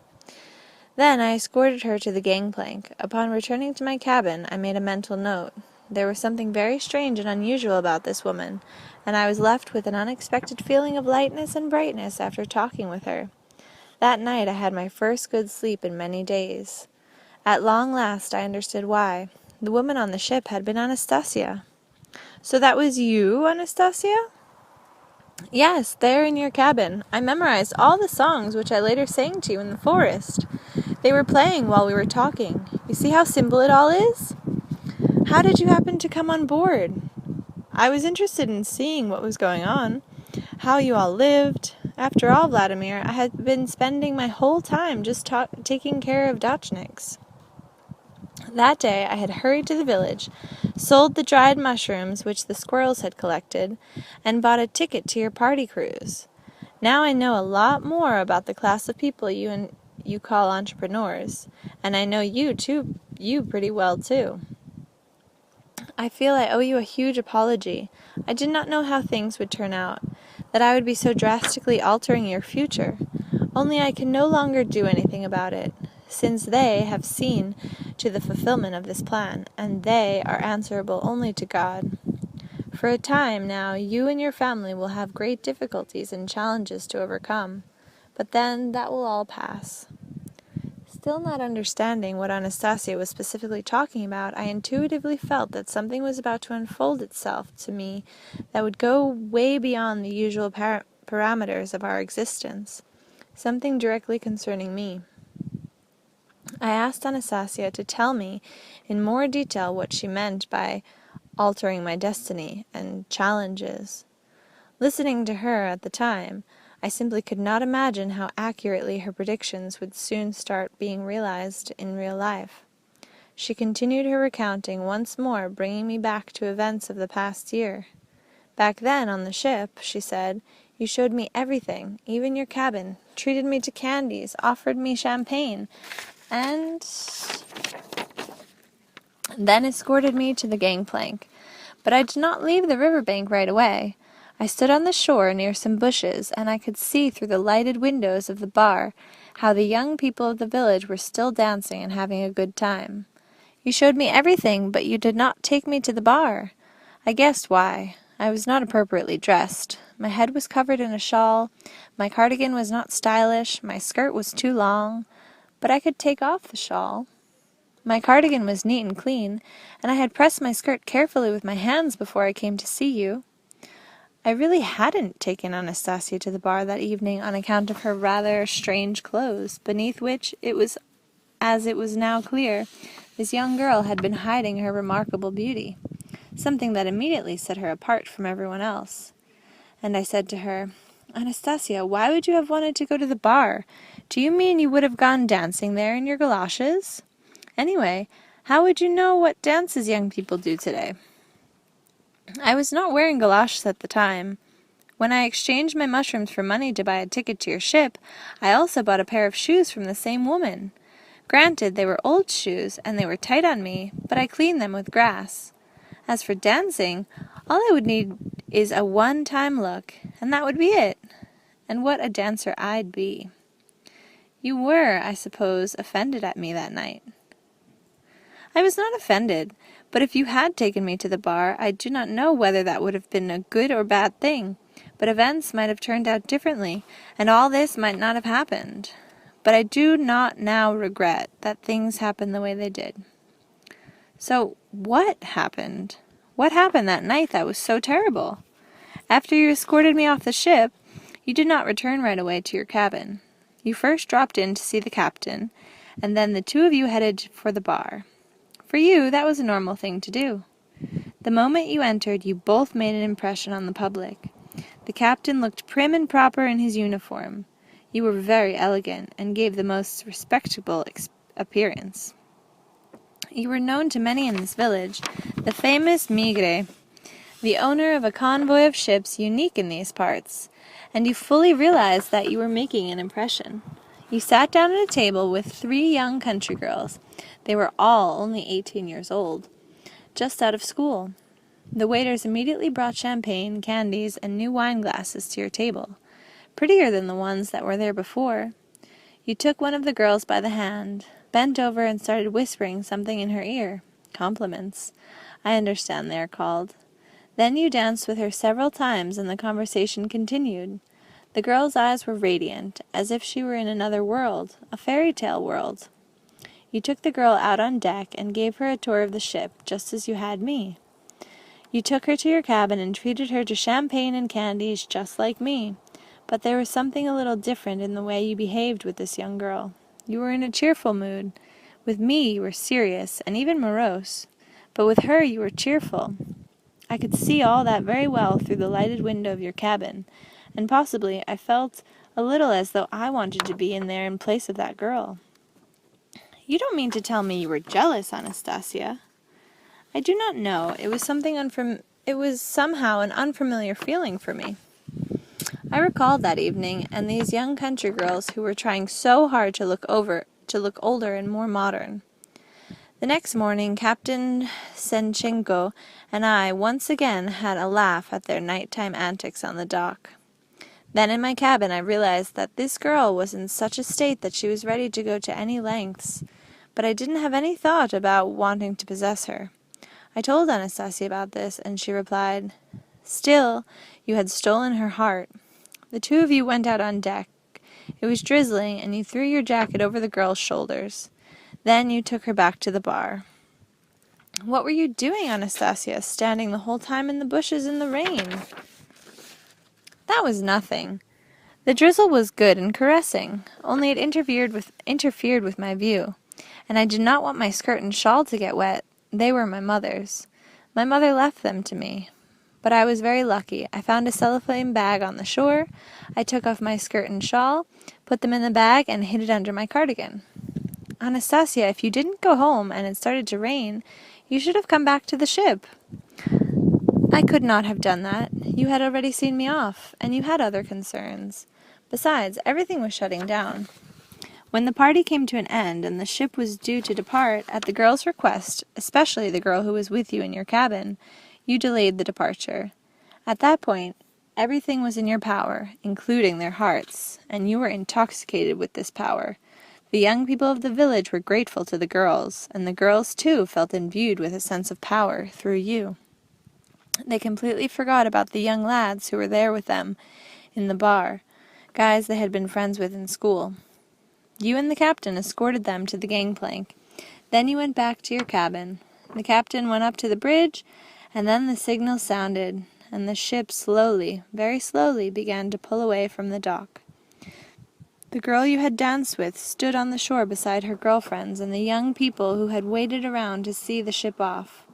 Then I escorted her to the gangplank. Upon returning to my cabin, I made a mental note. There was something very strange and unusual about this woman, and I was left with an unexpected feeling of lightness and brightness after talking with her. That night I had my first good sleep in many days. At long last I understood why. The woman on the ship had been Anastasia. "So that was you, Anastasia?" "Yes, there in your cabin. I memorized all the songs which I later sang to you in the forest. They were playing while we were talking. You see how simple it all is? How did you happen to come on board?" "I was interested in seeing what was going on, how you all lived. After all, Vladimir, I had been spending my whole time just taking care of Dachniks." That day I had hurried to the village, sold the dried mushrooms which the squirrels had collected, and bought a ticket to your party cruise. Now I know a lot more about the class of people you call entrepreneurs, and I know you pretty well too. I feel I owe you a huge apology. I did not know how things would turn out, that I would be so drastically altering your future. Only I can no longer do anything about it, since they have seen to the fulfillment of this plan, and they are answerable only to God. For a time now, you and your family will have great difficulties and challenges to overcome, but then that will all pass. Still not understanding what Anastasia was specifically talking about, I intuitively felt that something was about to unfold itself to me that would go way beyond the usual parameters of our existence, something directly concerning me. I asked Anastasia to tell me in more detail what she meant by altering my destiny and challenges. Listening to her at the time, I simply could not imagine how accurately her predictions would soon start being realized in real life. She continued her recounting once more, bringing me back to events of the past year. "Back then, on the ship," she said, "you showed me everything, even your cabin, treated me to candies, offered me champagne, and then escorted me to the gangplank. But I did not leave the riverbank right away. I stood on the shore near some bushes, and I could see through the lighted windows of the bar how the young people of the village were still dancing and having a good time. You showed me everything, but you did not take me to the bar. I guessed why. I was not appropriately dressed. My head was covered in a shawl, my cardigan was not stylish, my skirt was too long, but I could take off the shawl. My cardigan was neat and clean, and I had pressed my skirt carefully with my hands before I came to see you. I really hadn't taken Anastasia to the bar that evening on account of her rather strange clothes, beneath which it was now clear, this young girl had been hiding her remarkable beauty, something that immediately set her apart from everyone else. And I said to her, "Anastasia, why would you have wanted to go to the bar? Do you mean you would have gone dancing there in your galoshes? Anyway, How would you know what dances young people do today? I was not wearing galoshes at the time. When I exchanged my mushrooms for money to buy a ticket to your ship, I also bought a pair of shoes from the same woman. Granted, they were old shoes, and they were tight on me, but I cleaned them with grass. As for dancing, all I would need is a one-time look, and that would be it. And what a dancer I'd be. You were, I suppose, offended at me that night. I was not offended, but if you had taken me to the bar, I do not know whether that would have been a good or bad thing, but events might have turned out differently, and all this might not have happened. But I do not now regret that things happened the way they did. So, what happened? What happened that night that was so terrible? After you escorted me off the ship, you did not return right away to your cabin. You first dropped in to see the captain, and then the two of you headed for the bar. For you, that was a normal thing to do. The moment you entered, you both made an impression on the public. The captain looked prim and proper in his uniform. You were very elegant, and gave the most respectable appearance. You were known to many in this village, the famous Migre, the owner of a convoy of ships unique in these parts, and you fully realized that you were making an impression. You sat down at a table with 3 young country girls. They were all only 18 years old, just out of school. The waiters immediately brought champagne, candies, and new wine glasses to your table, prettier than the ones that were there before. You took one of the girls by the hand, bent over and started whispering something in her ear. Compliments, I understand they are called. Then you danced with her several times, and the conversation continued. The girl's eyes were radiant, as if she were in another world, a fairy tale world. You took the girl out on deck and gave her a tour of the ship, just as you had me. You took her to your cabin and treated her to champagne and candies, just like me. But there was something a little different in the way you behaved with this young girl. You were in a cheerful mood. With me you were serious, and even morose. But with her you were cheerful. I could see all that very well through the lighted window of your cabin, and possibly I felt a little as though I wanted to be in there in place of that girl. You don't mean to tell me you were jealous, Anastasia? I do not know. It was somehow an unfamiliar feeling for me. I recalled that evening, and these young country girls who were trying so hard to look older and more modern. The next morning, Captain Senchenko and I once again had a laugh at their nighttime antics on the dock. Then in my cabin I realized that this girl was in such a state that she was ready to go to any lengths, but I didn't have any thought about wanting to possess her. I told Anastasia about this, and she replied, "Still, you had stolen her heart." The 2 of you went out on deck. It was drizzling, and you threw your jacket over the girl's shoulders. Then you took her back to the bar. What were you doing, Anastasia, standing the whole time in the bushes in the rain? That was nothing. The drizzle was good and caressing, only it interfered with my view, and I did not want my skirt and shawl to get wet. They were my mother's. My mother left them to me. But I was very lucky. I found a cellophane bag on the shore. I took off my skirt and shawl, put them in the bag, and hid it under my cardigan. Anastasia, if you didn't go home and it started to rain, you should have come back to the ship. I could not have done that. You had already seen me off, and you had other concerns. Besides, everything was shutting down. When the party came to an end and the ship was due to depart, at the girl's request, especially the girl who was with you in your cabin, you delayed the departure. At that point, everything was in your power, including their hearts, and you were intoxicated with this power. The young people of the village were grateful to the girls, and the girls, too, felt imbued with a sense of power through you. They completely forgot about the young lads who were there with them in the bar, guys they had been friends with in school. You and the captain escorted them to the gangplank. Then you went back to your cabin. The captain went up to the bridge, and then the signal sounded, and the ship slowly, very slowly, began to pull away from the dock. The girl you had danced with stood on the shore beside her girlfriends and the young people who had waited around to see the ship off.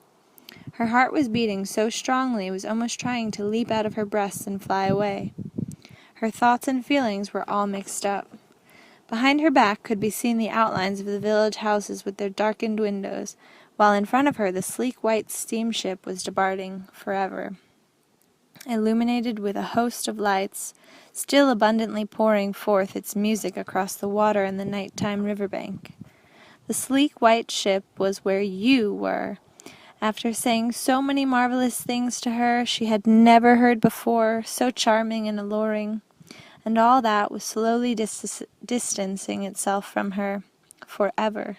Her heart was beating so strongly it was almost trying to leap out of her breast and fly away. Her thoughts and feelings were all mixed up. Behind her back could be seen the outlines of the village houses with their darkened windows, while in front of her the sleek white steamship was departing forever, illuminated with a host of lights, still abundantly pouring forth its music across the water and the nighttime riverbank. The sleek white ship was where you were. After saying so many marvelous things to her she had never heard before, so charming and alluring, and all that was slowly distancing itself from her forever.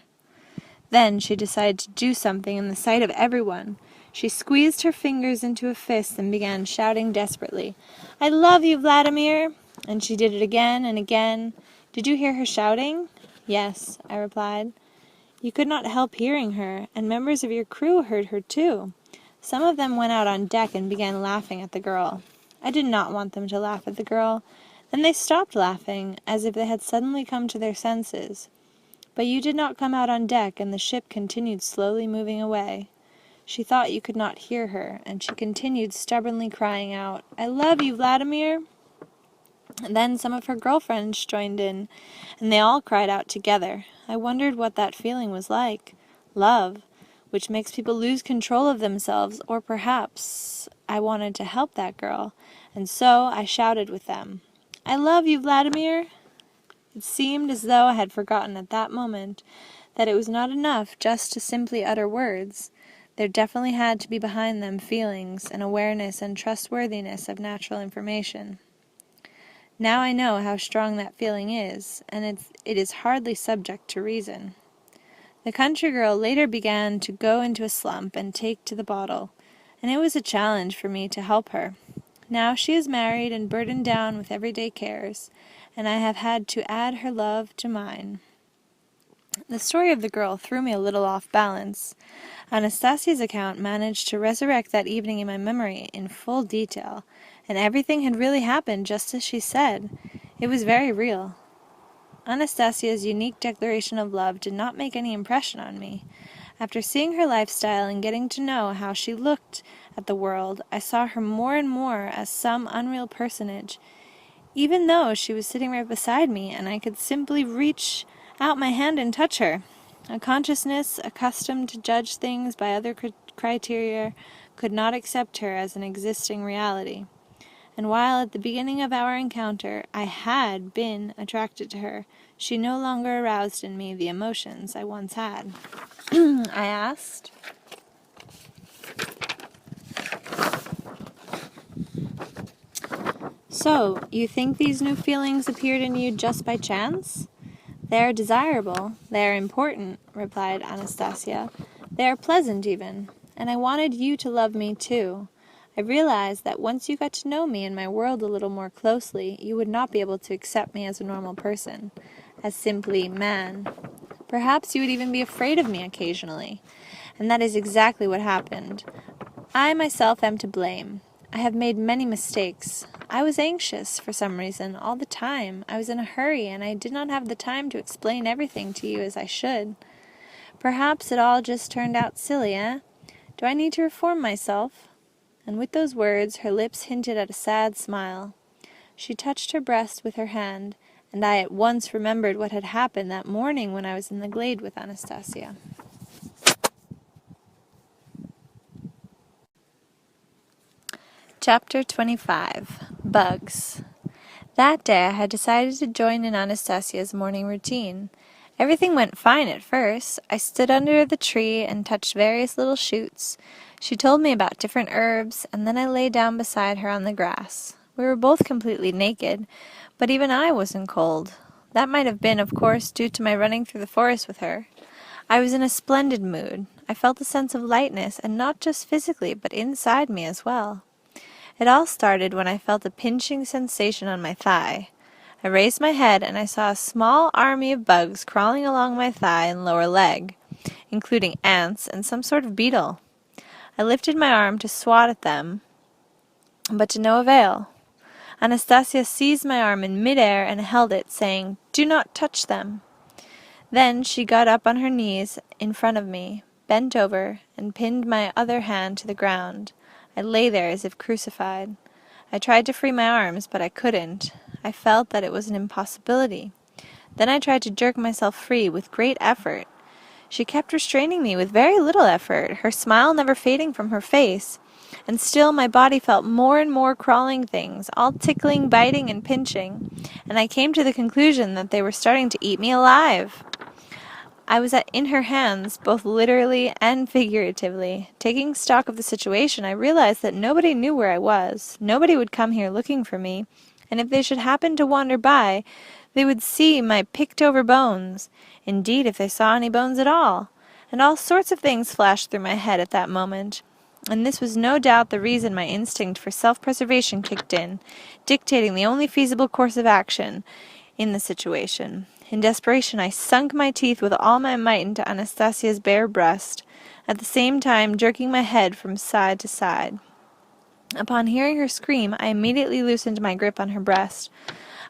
Then she decided to do something in the sight of everyone. She squeezed her fingers into a fist and began shouting desperately, "I love you, Vladimir!" And she did it again and again. Did you hear her shouting? Yes, I replied. You could not help hearing her, and members of your crew heard her too. Some of them went out on deck and began laughing at the girl. I did not want them to laugh at the girl. Then they stopped laughing, as if they had suddenly come to their senses. But you did not come out on deck, and the ship continued slowly moving away. She thought you could not hear her, and she continued stubbornly crying out, "I love you, Vladimir!" And then some of her girlfriends joined in, and they all cried out together. I wondered what that feeling was like. Love, which makes people lose control of themselves, or perhaps I wanted to help that girl, and so I shouted with them, "I love you, Vladimir!" It seemed as though I had forgotten at that moment that it was not enough just to simply utter words. There definitely had to be behind them feelings, and awareness and trustworthiness of natural information. Now I know how strong that feeling is, and it is hardly subject to reason. The country girl later began to go into a slump and take to the bottle, and it was a challenge for me to help her. Now she is married and burdened down with everyday cares, and I have had to add her love to mine. The story of the girl threw me a little off balance. Anastasia's account managed to resurrect that evening in my memory in full detail, and everything had really happened just as she said. It was very real. Anastasia's unique declaration of love did not make any impression on me. After seeing her lifestyle and getting to know how she looked at the world, I saw her more and more as some unreal personage, even though she was sitting right beside me and I could simply reach out my hand and touch her. A consciousness accustomed to judge things by other criteria could not accept her as an existing reality. And while at the beginning of our encounter I had been attracted to her, she no longer aroused in me the emotions I once had. I asked, "So, you think these new feelings appeared in you just by chance?" "They are desirable, they are important," replied Anastasia. "They are pleasant even, and I wanted you to love me too. I realized that once you got to know me and my world a little more closely, you would not be able to accept me as a normal person, as simply man. Perhaps you would even be afraid of me occasionally. And that is exactly what happened. I myself am to blame. I have made many mistakes. I was anxious, for some reason, all the time. I was in a hurry, and I did not have the time to explain everything to you as I should. Perhaps it all just turned out silly, eh? Do I need to reform myself?" And with those words her lips hinted at a sad smile. She touched her breast with her hand, and I at once remembered what had happened that morning when I was in the glade with Anastasia. Chapter 25. Bugs. That day I had decided to join in Anastasia's morning routine. Everything went fine at first. I stood under the tree and touched various little shoots. She told me about different herbs, and then I lay down beside her on the grass. We were both completely naked, but even I wasn't cold. That might have been, of course, due to my running through the forest with her. I was in a splendid mood. I felt a sense of lightness, and not just physically, but inside me as well. It all started when I felt a pinching sensation on my thigh. I raised my head, and I saw a small army of bugs crawling along my thigh and lower leg, including ants and some sort of beetle. I lifted my arm to swat at them, but to no avail. Anastasia seized my arm in midair and held it, saying, "Do not touch them." Then she got up on her knees in front of me, bent over, and pinned my other hand to the ground. I lay there as if crucified. I tried to free my arms, but I couldn't. I felt that it was an impossibility. Then I tried to jerk myself free with great effort. She kept restraining me with very little effort, her smile never fading from her face. And still my body felt more and more crawling things, all tickling, biting, and pinching, and I came to the conclusion that they were starting to eat me alive. I was in her hands, both literally and figuratively. Taking stock of the situation, I realized that nobody knew where I was. Nobody would come here looking for me, and if they should happen to wander by, they would see my picked-over bones. Indeed, if they saw any bones at all. And all sorts of things flashed through my head at that moment. And this was no doubt the reason my instinct for self-preservation kicked in, dictating the only feasible course of action in the situation. In desperation, I sunk my teeth with all my might into Anastasia's bare breast, at the same time jerking my head from side to side. Upon hearing her scream, I immediately loosened my grip on her breast.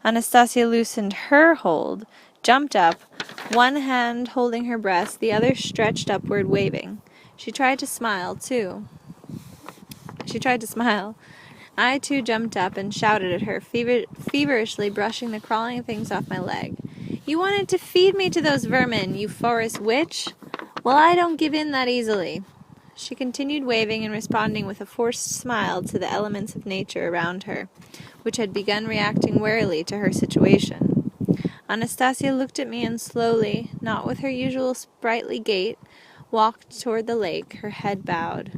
Anastasia loosened her hold, jumped up, one hand holding her breast, the other stretched upward, waving. She tried to smile, too. I, too, jumped up and shouted at her, feverishly brushing the crawling things off my leg. "You wanted to feed me to those vermin, you forest witch! Well, I don't give in that easily." She continued waving and responding with a forced smile to the elements of nature around her, which had begun reacting warily to her situation. Anastasia looked at me and slowly, not with her usual sprightly gait, walked toward the lake, her head bowed.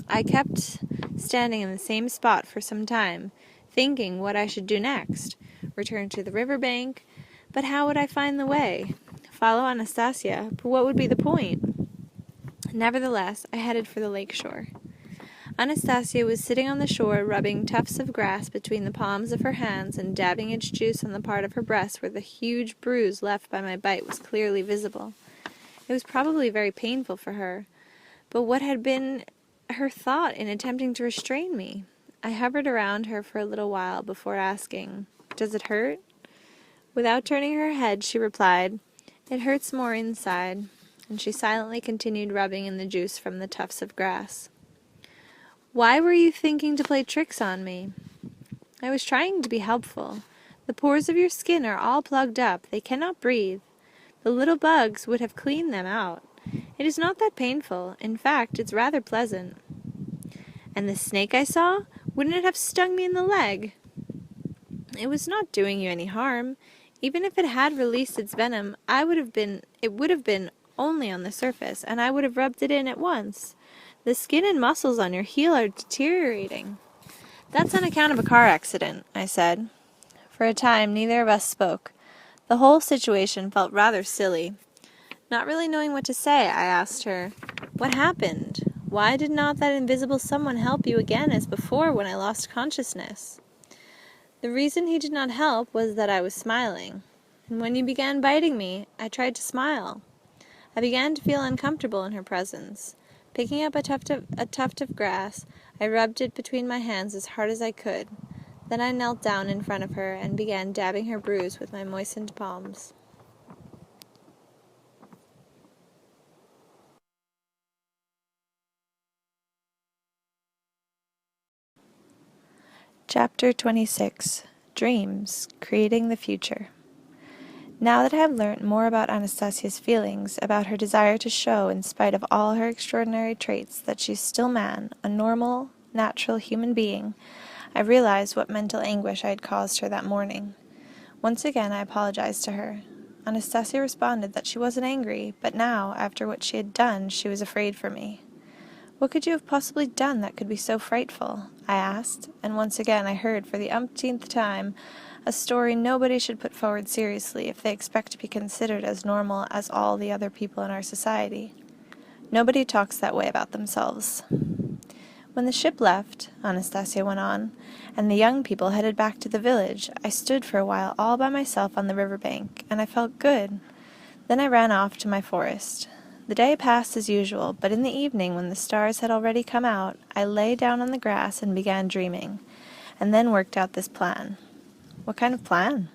I kept standing in the same spot for some time, thinking what I should do next. Return to the river bank, but how would I find the way? Follow Anastasia, but what would be the point? Nevertheless, I headed for the lake shore. Anastasia was sitting on the shore, rubbing tufts of grass between the palms of her hands and dabbing its juice on the part of her breast where the huge bruise left by my bite was clearly visible. It was probably very painful for her, but what had been her thought in attempting to restrain me? I hovered around her for a little while before asking, "Does it hurt?" Without turning her head, she replied, "It hurts more inside," and she silently continued rubbing in the juice from the tufts of grass. "Why were you thinking to play tricks on me?" "I was trying to be helpful. The pores of your skin are all plugged up. They cannot breathe. The little bugs would have cleaned them out. It is not that painful. In fact, it's rather pleasant." "And the snake I saw? Wouldn't it have stung me in the leg?" "It was not doing you any harm. Even if it had released its venom, it would have been only on the surface, and I would have rubbed it in at once. The skin and muscles on your heel are deteriorating." "That's on account of a car accident," I said. For a time, neither of us spoke. The whole situation felt rather silly. Not really knowing what to say, I asked her, "What happened? Why did not that invisible someone help you again as before when I lost consciousness?" "The reason he did not help was that I was smiling. And when you began biting me, I tried to smile." I began to feel uncomfortable in her presence. Picking up a tuft of grass, I rubbed it between my hands as hard as I could. Then I knelt down in front of her and began dabbing her bruise with my moistened palms. Chapter 26. Dreams, Creating the Future. Now that I have learnt more about Anastasia's feelings, about her desire to show, in spite of all her extraordinary traits, that she's still man, a normal, natural human being, I realized what mental anguish I had caused her that morning. Once again I apologized to her. Anastasia responded that she wasn't angry, but now, after what she had done, she was afraid for me. "What could you have possibly done that could be so frightful?" I asked, and once again I heard for the umpteenth time a story nobody should put forward seriously if they expect to be considered as normal as all the other people in our society. Nobody talks that way about themselves. "When the ship left," Anastasia went on, "and the young people headed back to the village, I stood for a while all by myself on the river bank, and I felt good. Then I ran off to my forest. The day passed as usual, but in the evening, when the stars had already come out, I lay down on the grass and began dreaming, and then worked out this plan." "What kind of plan?"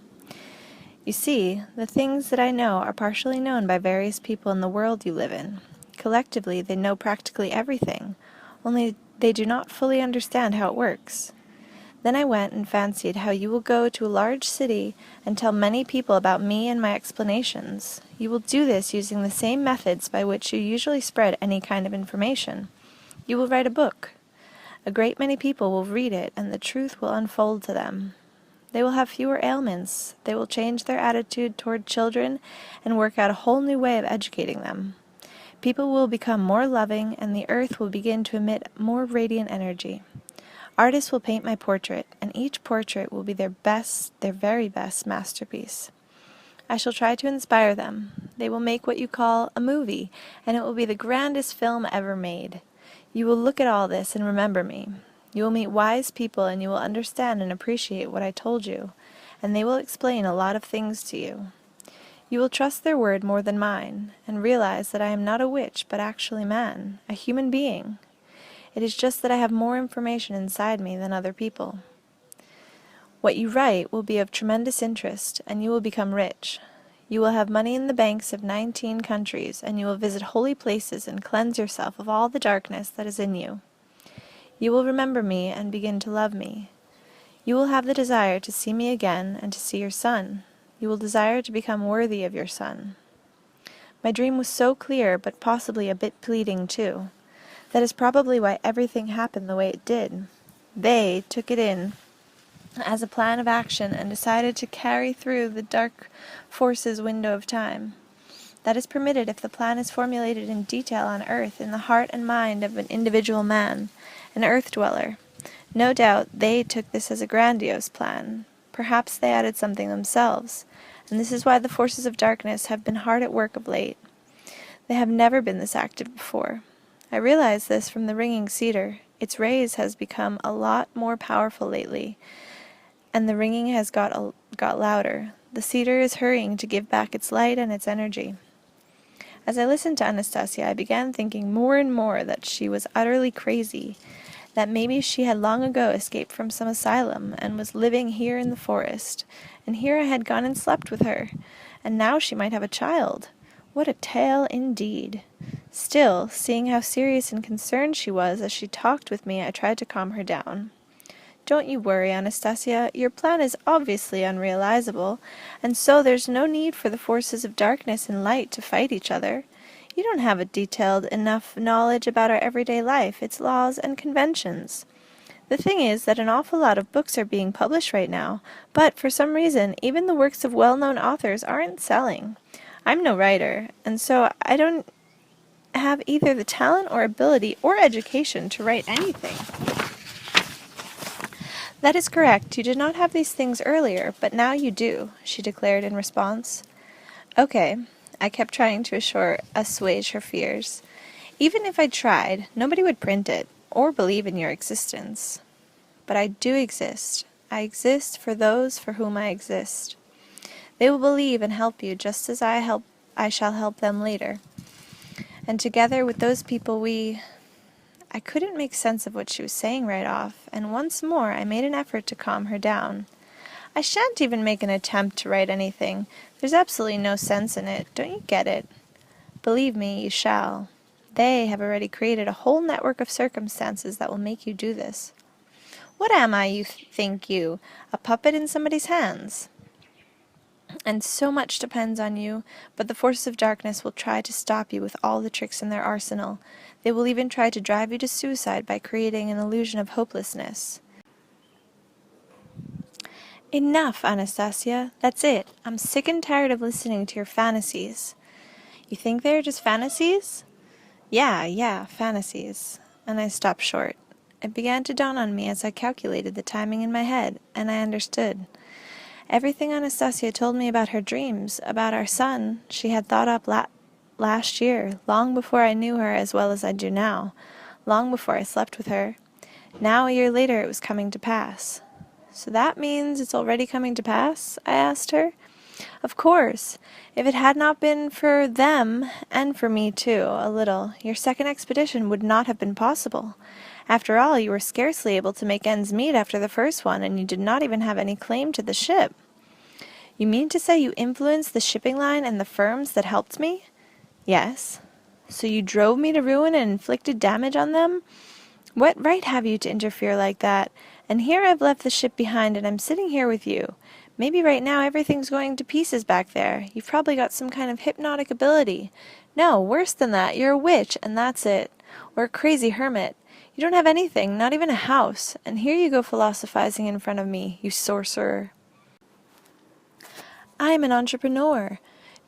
"You see, the things that I know are partially known by various people in the world you live in. Collectively, they know practically everything, only they do not fully understand how it works. Then I went and fancied how you will go to a large city and tell many people about me and my explanations. You will do this using the same methods by which you usually spread any kind of information. You will write a book. A great many people will read it, and the truth will unfold to them. They will have fewer ailments. They will change their attitude toward children and work out a whole new way of educating them. People will become more loving, and the earth will begin to emit more radiant energy. Artists will paint my portrait, and each portrait will be their very best masterpiece. I shall try to inspire them. They will make what you call a movie, and it will be the grandest film ever made. You will look at all this and remember me. You will meet wise people, and you will understand and appreciate what I told you, and they will explain a lot of things to you. You will trust their word more than mine, and realize that I am not a witch, but actually man, a human being. It is just that I have more information inside me than other people. What you write will be of tremendous interest, and you will become rich. You will have money in the banks of 19 countries, and you will visit holy places and cleanse yourself of all the darkness that is in you. You will remember me and begin to love me. You will have the desire to see me again and to see your son. You will desire to become worthy of your son. My dream was so clear, but possibly a bit pleading too. That is probably why everything happened the way it did. They took it in as a plan of action and decided to carry through the dark forces window of time. That is permitted if the plan is formulated in detail on earth in the heart and mind of an individual man, an earth dweller. No doubt they took this as a grandiose plan. Perhaps they added something themselves, and this is why the forces of darkness have been hard at work of late. They have never been this active before. I realize this from the ringing cedar. Its rays has become a lot more powerful lately, and the ringing has got louder. The cedar is hurrying to give back its light and its energy. As I listened to Anastasia, I began thinking more and more that she was utterly crazy, that maybe she had long ago escaped from some asylum and was living here in the forest, and here I had gone and slept with her, and now she might have a child. What a tale indeed! Still, seeing how serious and concerned she was as she talked with me, I tried to calm her down. Don't you worry, Anastasia. Your plan is obviously unrealizable, and so there's no need for the forces of darkness and light to fight each other. You don't have a detailed enough knowledge about our everyday life, its laws and conventions. The thing is that an awful lot of books are being published right now, but for some reason, even the works of well-known authors aren't selling. I'm no writer, and so I don't have either the talent or ability or education to write anything. That is correct. You did not have these things earlier, but now you do, she declared in response. Okay, I kept trying to assuage her fears. Even if I tried, nobody would print it, or believe in your existence. But I do exist. I exist for those for whom I exist. They will believe and help you just as I shall help them later. And together with those people I couldn't make sense of what she was saying right off, and once more I made an effort to calm her down. I shan't even make an attempt to write anything. There's absolutely no sense in it. Don't you get it? Believe me, you shall. They have already created a whole network of circumstances that will make you do this. What am I, think you? A puppet in somebody's hands? And so much depends on you, but the forces of darkness will try to stop you with all the tricks in their arsenal. They will even try to drive you to suicide by creating an illusion of hopelessness. Enough, Anastasia. That's it. I'm sick and tired of listening to your fantasies. You think they're just fantasies? Yeah, fantasies. And I stopped short. It began to dawn on me as I calculated the timing in my head, and I understood. Everything Anastasia told me about her dreams, about our son, she had thought up last year, long before I knew her as well as I do now, long before I slept with her. Now, a year later, it was coming to pass. So that means it's already coming to pass? I asked her. Of course. If it had not been for them, and for me too, a little, your second expedition would not have been possible. After all, you were scarcely able to make ends meet after the first one, and you did not even have any claim to the ship. You mean to say you influenced the shipping line and the firms that helped me? Yes. So you drove me to ruin and inflicted damage on them? What right have you to interfere like that? And here I've left the ship behind and I'm sitting here with you. Maybe right now everything's going to pieces back there. You've probably got some kind of hypnotic ability. No, worse than that, you're a witch, and that's it. Or a crazy hermit. You don't have anything, not even a house, and here you go philosophizing in front of me, you sorcerer. I'm an entrepreneur.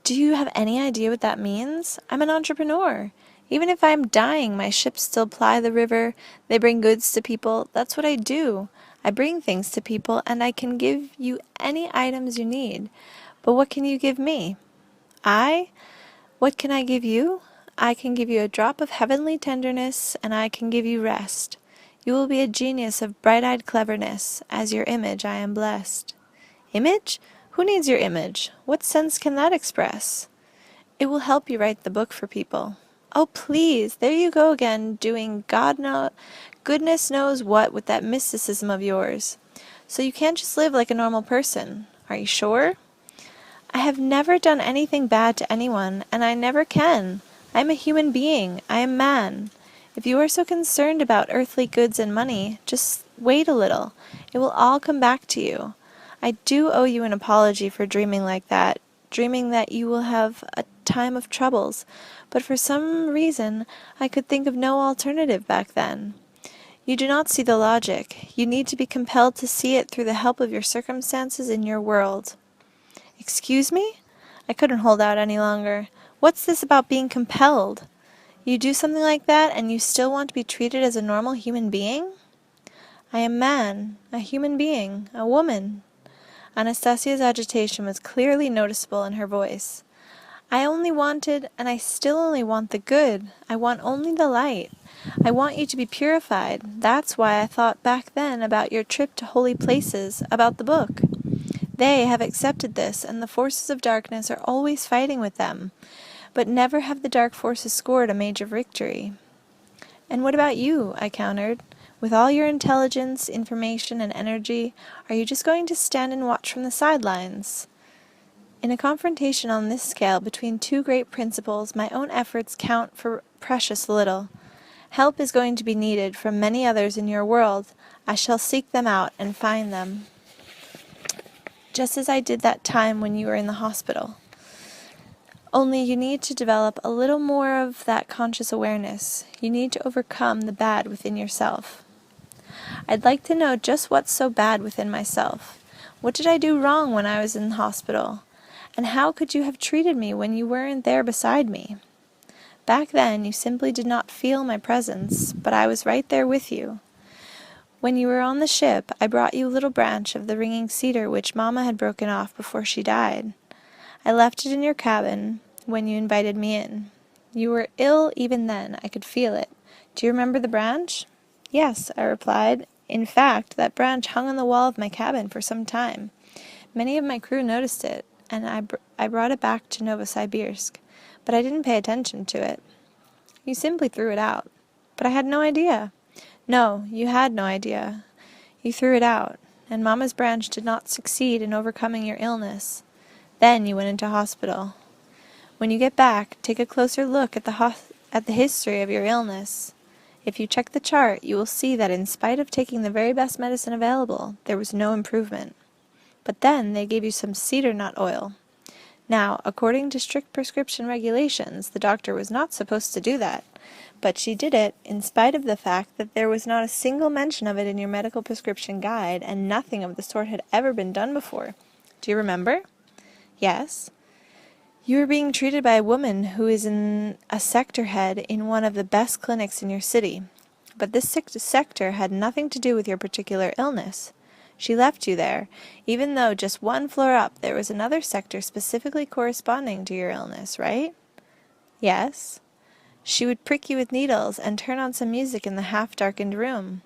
Do you have any idea what that means? I'm an entrepreneur. Even if I'm dying, my ships still ply the river. They bring goods to people. That's what I do. I bring things to people, and I can give you any items you need. But what can you give me? What can I give you? I can give you a drop of heavenly tenderness, and I can give you rest. You will be a genius of bright-eyed cleverness. As your image I am blessed. Image? Who needs your image? What sense can that express? It will help you write the book for people. Oh, please, there you go again, doing goodness knows what with that mysticism of yours. So you can't just live like a normal person. Are you sure? I have never done anything bad to anyone, and I never can. I am a human being. I am man. If you are so concerned about earthly goods and money, just wait a little. It will all come back to you. I do owe you an apology for dreaming like that, dreaming that you will have a time of troubles, but for some reason I could think of no alternative back then. You do not see the logic. You need to be compelled to see it through the help of your circumstances in your world. Excuse me? I couldn't hold out any longer. What's this about being compelled? You do something like that and you still want to be treated as a normal human being? I am man, a human being, a woman. Anastasia's agitation was clearly noticeable in her voice. I only wanted, and I still only want the good. I want only the light. I want you to be purified. That's why I thought back then about your trip to holy places, about the book. They have accepted this, and the forces of darkness are always fighting with them. But never have the dark forces scored a major victory. And what about you? I countered. With all your intelligence, information, and energy, are you just going to stand and watch from the sidelines? In a confrontation on this scale between two great principles, my own efforts count for precious little. Help is going to be needed from many others in your world. I shall seek them out and find them. Just as I did that time when you were in the hospital. Only you need to develop a little more of that conscious awareness. You need to overcome the bad within yourself. I'd like to know just what's so bad within myself. What did I do wrong when I was in the hospital? And how could you have treated me when you weren't there beside me? Back then, you simply did not feel my presence, but I was right there with you. When you were on the ship, I brought you a little branch of the ringing cedar which Mama had broken off before she died. I left it in your cabin when you invited me in. You were ill even then. I could feel it. Do you remember the branch? Yes, I replied. In fact, that branch hung on the wall of my cabin for some time. Many of my crew noticed it, and I brought it back to Novosibirsk, but I didn't pay attention to it. You simply threw it out. But I had no idea. No, you had no idea. You threw it out, and Mama's branch did not succeed in overcoming your illness. Then you went into hospital. When you get back, take a closer look at the history of your illness. If you check the chart, you will see that in spite of taking the very best medicine available, there was no improvement. But then they gave you some cedar nut oil. Now, according to strict prescription regulations, the doctor was not supposed to do that, but she did it in spite of the fact that there was not a single mention of it in your medical prescription guide, and nothing of the sort had ever been done before. Do you remember? Yes. You were being treated by a woman who is a sector head in one of the best clinics in your city, but this sector had nothing to do with your particular illness. She left you there, even though just one floor up there was another sector specifically corresponding to your illness, right? Yes. She would prick you with needles and turn on some music in the half-darkened room.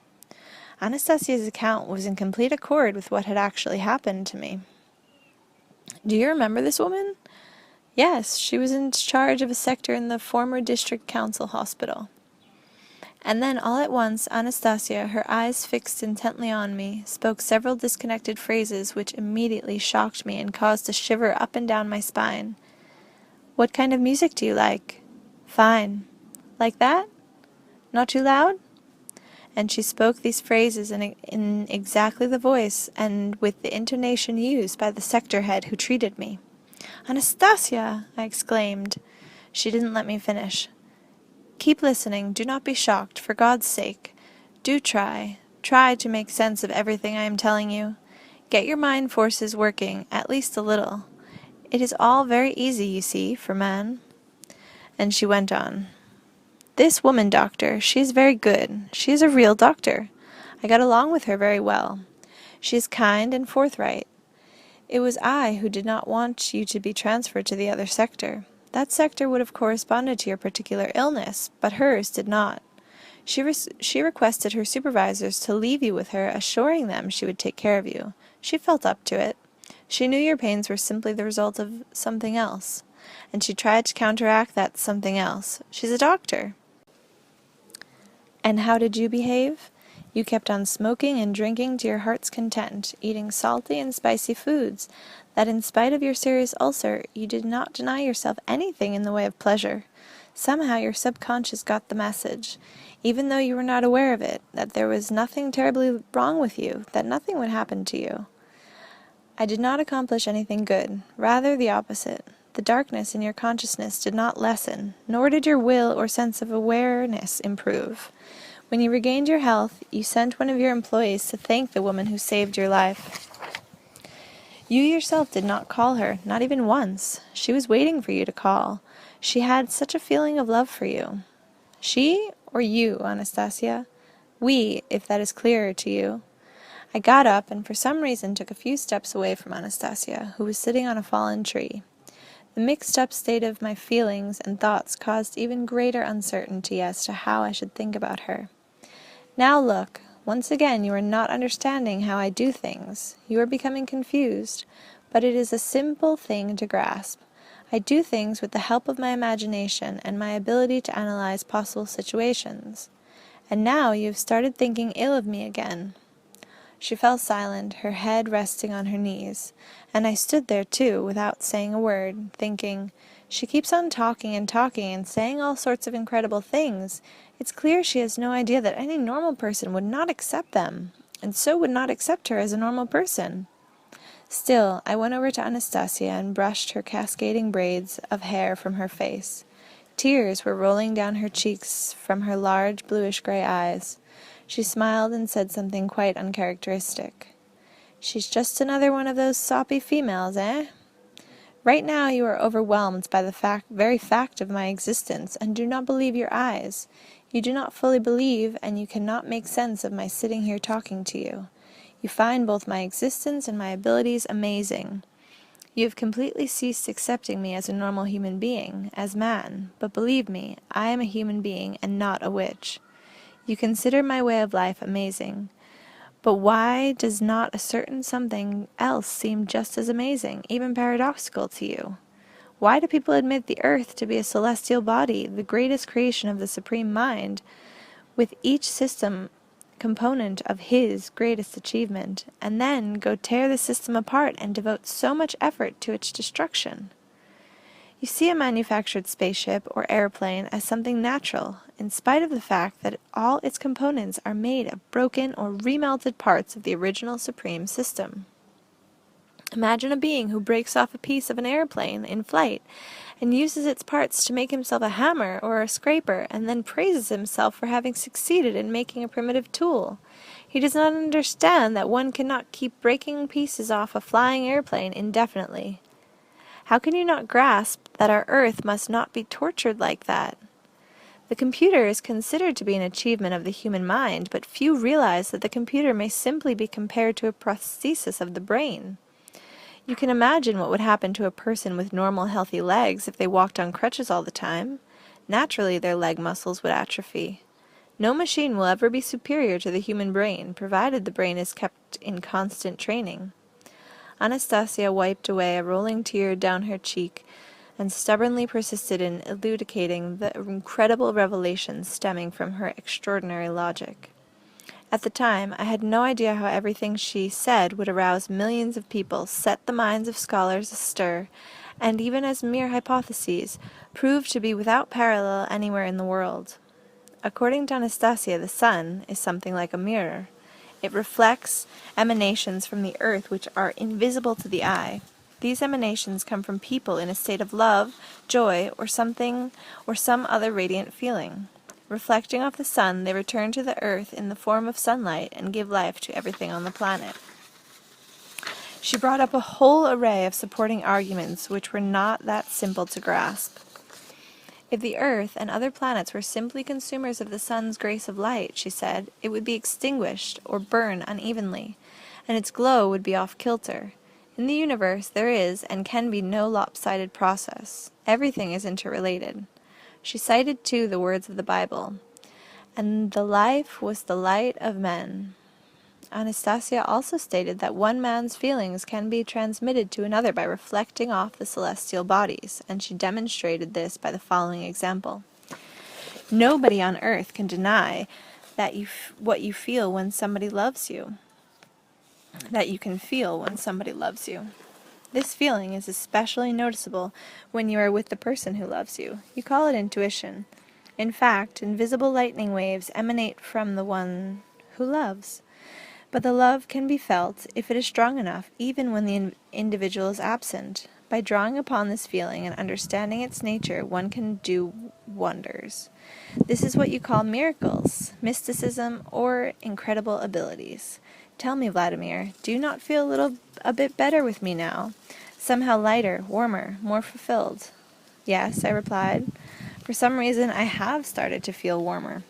Anastasia's account was in complete accord with what had actually happened to me. Do you remember this woman? Yes, she was in charge of a sector in the former district council hospital. And then all at once Anastasia, her eyes fixed intently on me, spoke several disconnected phrases which immediately shocked me and caused a shiver up and down my spine. What kind of music do you like? Fine. Like that? Not too loud? And she spoke these phrases in exactly the voice and with the intonation used by the sector head who treated me. "Anastasia!" I exclaimed. She didn't let me finish. "Keep listening. Do not be shocked, for God's sake. Do try to make sense of everything I am telling you. Get your mind forces working, at least a little. It is all very easy, you see, for man." And she went on. "This woman doctor, she is very good. She is a real doctor. I got along with her very well. She is kind and forthright. It was I who did not want you to be transferred to the other sector. That sector would have corresponded to your particular illness, but hers did not. She requested her supervisors to leave you with her, assuring them she would take care of you. She felt up to it. She knew your pains were simply the result of something else, and she tried to counteract that something else. She's a doctor." "And how did you behave? You kept on smoking and drinking to your heart's content, eating salty and spicy foods, that in spite of your serious ulcer, you did not deny yourself anything in the way of pleasure. Somehow your subconscious got the message, even though you were not aware of it, that there was nothing terribly wrong with you, that nothing would happen to you. I did not accomplish anything good, rather the opposite. The darkness in your consciousness did not lessen, nor did your will or sense of awareness improve. When you regained your health, you sent one of your employees to thank the woman who saved your life. You yourself did not call her, not even once. She was waiting for you to call. She had such a feeling of love for you." "She or you, Anastasia?" "We, if that is clearer to you." I got up and for some reason took a few steps away from Anastasia, who was sitting on a fallen tree. The mixed-up state of my feelings and thoughts caused even greater uncertainty as to how I should think about her. "Now look, once again you are not understanding how I do things. You are becoming confused, but it is a simple thing to grasp. I do things with the help of my imagination and my ability to analyze possible situations. And now you have started thinking ill of me again." She fell silent, her head resting on her knees, and I stood there too, without saying a word, thinking, "She keeps on talking and saying all sorts of incredible things. It's clear she has no idea that any normal person would not accept them, and so would not accept her as a normal person." Still, I went over to Anastasia and brushed her cascading braids of hair from her face. Tears were rolling down her cheeks from her large bluish-gray eyes. She smiled and said something quite uncharacteristic. "She's just another one of those soppy females, eh? Right now you are overwhelmed by the very fact of my existence, and do not believe your eyes. You do not fully believe, and you cannot make sense of my sitting here talking to you. You find both my existence and my abilities amazing. You have completely ceased accepting me as a normal human being, as man, but believe me, I am a human being and not a witch. You consider my way of life amazing. But why does not a certain something else seem just as amazing, even paradoxical to you? Why do people admit the earth to be a celestial body, the greatest creation of the Supreme Mind, with each system component of His greatest achievement, and then go tear the system apart and devote so much effort to its destruction? You see a manufactured spaceship or airplane as something natural, in spite of the fact that all its components are made of broken or remelted parts of the original supreme system. Imagine a being who breaks off a piece of an airplane in flight and uses its parts to make himself a hammer or a scraper, and then praises himself for having succeeded in making a primitive tool. He does not understand that one cannot keep breaking pieces off a flying airplane indefinitely. How can you not grasp that our earth must not be tortured like that? The computer is considered to be an achievement of the human mind, but few realize that the computer may simply be compared to a prosthesis of the brain. You can imagine what would happen to a person with normal, healthy legs if they walked on crutches all the time. Naturally, their leg muscles would atrophy. No machine will ever be superior to the human brain, provided the brain is kept in constant training. Anastasia wiped away a rolling tear down her cheek and stubbornly persisted in elucidating the incredible revelations stemming from her extraordinary logic. At the time, I had no idea how everything she said would arouse millions of people, set the minds of scholars astir, and even as mere hypotheses, prove to be without parallel anywhere in the world. According to Anastasia, the sun is something like a mirror. It reflects emanations from the earth which are invisible to the eye. These emanations come from people in a state of love, joy, or some other radiant feeling. Reflecting off the sun, they return to the earth in the form of sunlight and give life to everything on the planet. She brought up a whole array of supporting arguments which were not that simple to grasp. If the earth and other planets were simply consumers of the sun's grace of light, she said, it would be extinguished or burn unevenly, and its glow would be off kilter. In the universe there is and can be no lopsided process. Everything is interrelated. She cited, too, the words of the Bible, "And the life was the light of men." Anastasia also stated that one man's feelings can be transmitted to another by reflecting off the celestial bodies, and she demonstrated this by the following example. Nobody on earth can deny that what you feel when somebody loves you, that you can feel when somebody loves you. This feeling is especially noticeable when you are with the person who loves you. You call it intuition. In fact, invisible lightning waves emanate from the one who loves. But the love can be felt, if it is strong enough, even when the individual is absent. By drawing upon this feeling and understanding its nature, one can do wonders. This is what you call miracles, mysticism, or incredible abilities. Tell me, Vladimir, do you not feel a bit better with me now? Somehow lighter, warmer, more fulfilled? Yes, I replied. For some reason, I have started to feel warmer.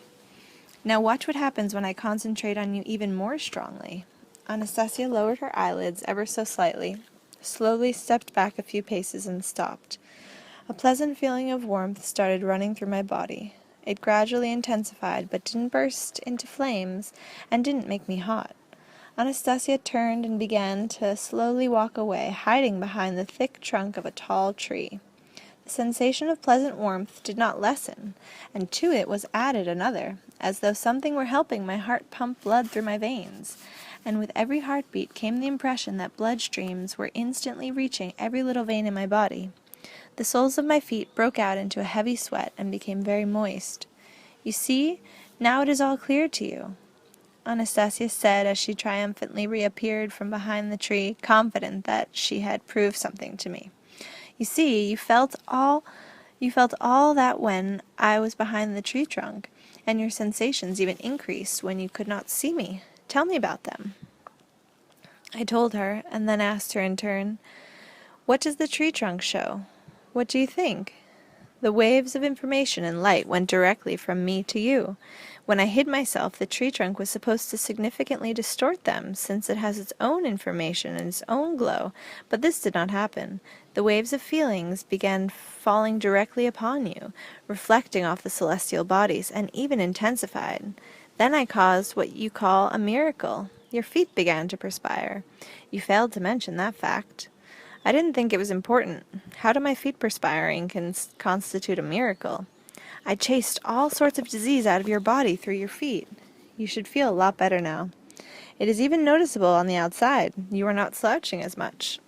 Now watch what happens when I concentrate on you even more strongly. Anastasia lowered her eyelids ever so slightly, slowly stepped back a few paces and stopped. A pleasant feeling of warmth started running through my body. It gradually intensified, but didn't burst into flames and didn't make me hot. Anastasia turned and began to slowly walk away, hiding behind the thick trunk of a tall tree. The sensation of pleasant warmth did not lessen, and to it was added another, as though something were helping my heart pump blood through my veins, and with every heartbeat came the impression that blood streams were instantly reaching every little vein in my body. The soles of my feet broke out into a heavy sweat and became very moist. You see, now it is all clear to you, Anastasia said as she triumphantly reappeared from behind the tree, confident that she had proved something to me. You see, you felt all that when I was behind the tree trunk, and your sensations even increased when you could not see me. Tell me about them. I told her, and then asked her in turn, what does the tree trunk show? What do you think? The waves of information and light went directly from me to you. When I hid myself, the tree trunk was supposed to significantly distort them, since it has its own information and its own glow, but this did not happen. The waves of feelings began falling directly upon you, reflecting off the celestial bodies, and even intensified. Then I caused what you call a miracle. Your feet began to perspire. You failed to mention that fact. I didn't think it was important. How do my feet perspiring constitute a miracle? I chased all sorts of disease out of your body through your feet. You should feel a lot better now. It is even noticeable on the outside. You are not slouching as much.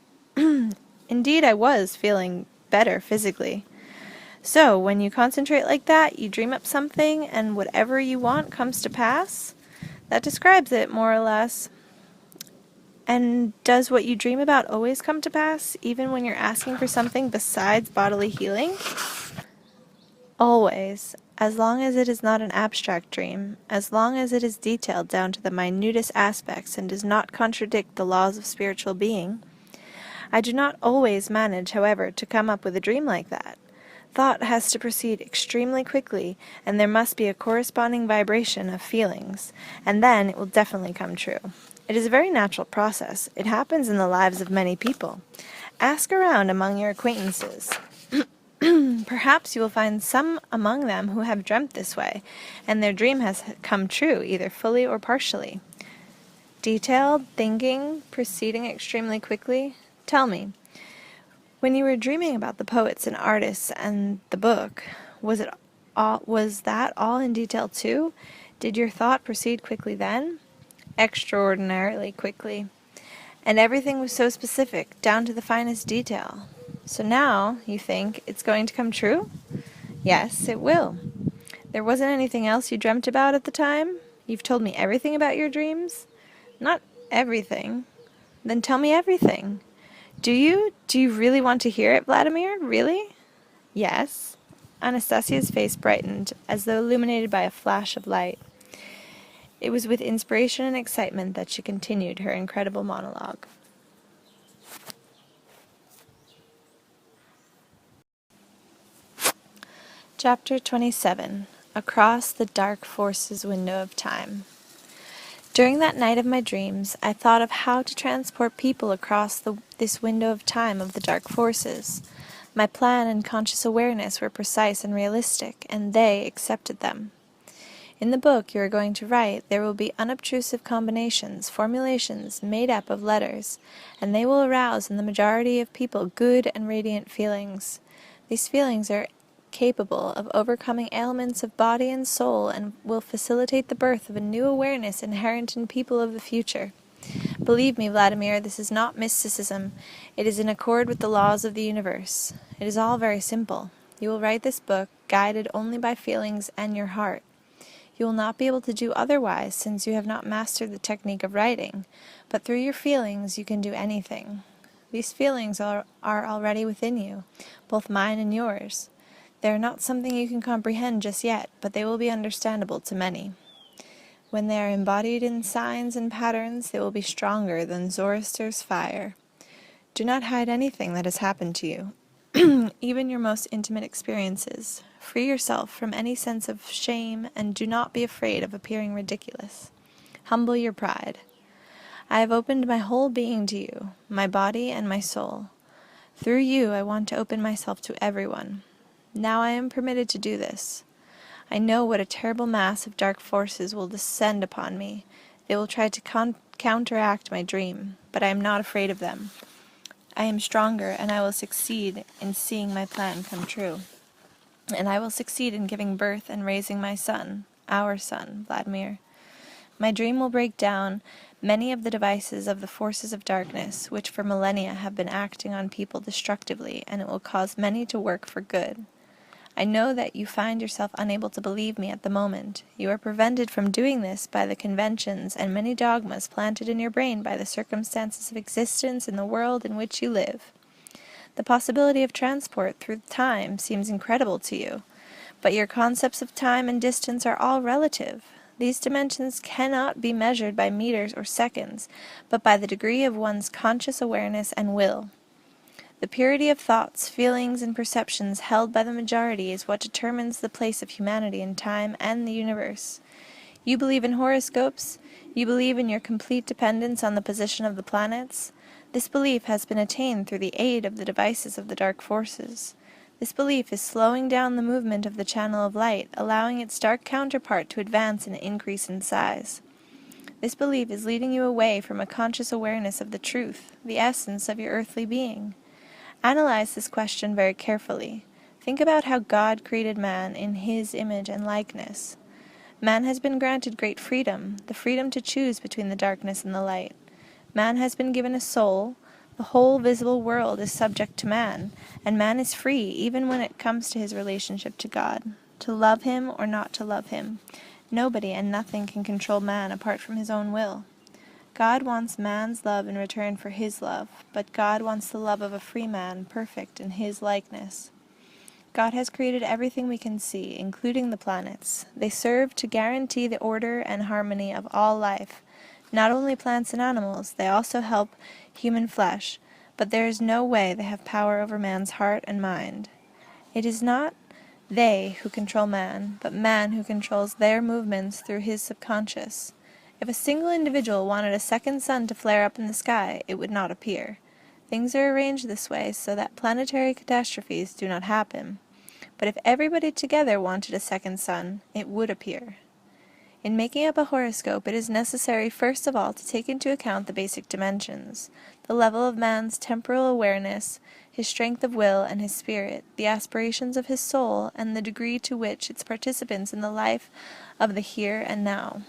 Indeed, I was feeling better physically. So, when you concentrate like that, you dream up something, and whatever you want comes to pass? That describes it, more or less. And does what you dream about always come to pass, even when you're asking for something besides bodily healing? Always, as long as it is not an abstract dream, as long as it is detailed down to the minutest aspects and does not contradict the laws of spiritual being. I do not always manage, however, to come up with a dream like that. Thought has to proceed extremely quickly, and there must be a corresponding vibration of feelings, and then it will definitely come true. It is a very natural process. It happens in the lives of many people. Ask around among your acquaintances. Perhaps you will find some among them who have dreamt this way, and their dream has come true, either fully or partially. Detailed thinking, proceeding extremely quickly. Tell me, when you were dreaming about the poets and artists and the book, was that all in detail too? Did your thought proceed quickly then? Extraordinarily quickly. And everything was so specific, down to the finest detail. So now, you think, it's going to come true? Yes, it will. There wasn't anything else you dreamt about at the time? You've told me everything about your dreams? Not everything. Then tell me everything. Do you? Do you really want to hear it, Vladimir? Really? Yes. Anastasia's face brightened, as though illuminated by a flash of light. It was with inspiration and excitement that she continued her incredible monologue. Chapter 27. Across the Dark Forces Window of Time. During that night of my dreams, I thought of how to transport people across this window of time of the dark forces. My plan and conscious awareness were precise and realistic, and they accepted them. In the book you are going to write, there will be unobtrusive combinations, formulations made up of letters, and they will arouse in the majority of people good and radiant feelings. These feelings are capable of overcoming ailments of body and soul and will facilitate the birth of a new awareness inherent in people of the future. Believe me, Vladimir, this is not mysticism. It is in accord with the laws of the universe. It is all very simple. You will write this book, guided only by feelings and your heart. You will not be able to do otherwise, since you have not mastered the technique of writing, but through your feelings you can do anything. These feelings are already within you, both mine and yours. They are not something you can comprehend just yet, but they will be understandable to many. When they are embodied in signs and patterns, they will be stronger than Zoroaster's fire. Do not hide anything that has happened to you, even your most intimate experiences. Free yourself from any sense of shame, and do not be afraid of appearing ridiculous. Humble your pride. I have opened my whole being to you, my body and my soul. Through you I want to open myself to everyone. Now I am permitted to do this. I know what a terrible mass of dark forces will descend upon me. They will try to counteract my dream, but I am not afraid of them. I am stronger, and I will succeed in seeing my plan come true. And I will succeed in giving birth and raising my son, our son, Vladimir. My dream will break down many of the devices of the forces of darkness, which for millennia have been acting on people destructively, and it will cause many to work for good. I know that you find yourself unable to believe me at the moment. You are prevented from doing this by the conventions and many dogmas planted in your brain by the circumstances of existence in the world in which you live. The possibility of transport through time seems incredible to you, but your concepts of time and distance are all relative. These dimensions cannot be measured by meters or seconds, but by the degree of one's conscious awareness and will. The purity of thoughts, feelings, and perceptions held by the majority is what determines the place of humanity in time and the universe. You believe in horoscopes? You believe in your complete dependence on the position of the planets? This belief has been attained through the aid of the devices of the dark forces. This belief is slowing down the movement of the channel of light, allowing its dark counterpart to advance and increase in size. This belief is leading you away from a conscious awareness of the truth, the essence of your earthly being. Analyze this question very carefully. Think about how God created man in his image and likeness. Man has been granted great freedom, the freedom to choose between the darkness and the light. Man has been given a soul. The whole visible world is subject to man, and man is free even when it comes to his relationship to God, to love him or not to love him. Nobody and nothing can control man apart from his own will. God wants man's love in return for his love, but God wants the love of a free man, perfect in his likeness. God has created everything we can see, including the planets. They serve to guarantee the order and harmony of all life. Not only plants and animals, they also help human flesh, but there is no way they have power over man's heart and mind. It is not they who control man, but man who controls their movements through his subconscious. If a single individual wanted a second sun to flare up in the sky, it would not appear. Things are arranged this way so that planetary catastrophes do not happen. But if everybody together wanted a second sun, it would appear. In making up a horoscope, it is necessary first of all to take into account the basic dimensions, the level of man's temporal awareness, his strength of will and his spirit, the aspirations of his soul, and the degree to which its participants in the life of the here and now.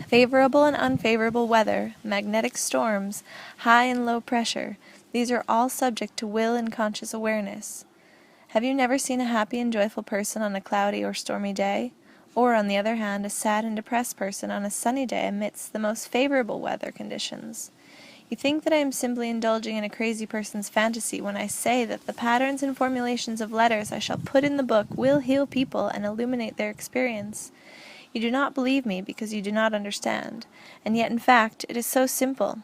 Favorable and unfavorable weather, magnetic storms, high and low pressure, these are all subject to will and conscious awareness. Have you never seen a happy and joyful person on a cloudy or stormy day? Or, on the other hand, a sad and depressed person on a sunny day amidst the most favorable weather conditions? You think that I am simply indulging in a crazy person's fantasy when I say that the patterns and formulations of letters I shall put in the book will heal people and illuminate their experience. You do not believe me because you do not understand, and yet in fact it is so simple.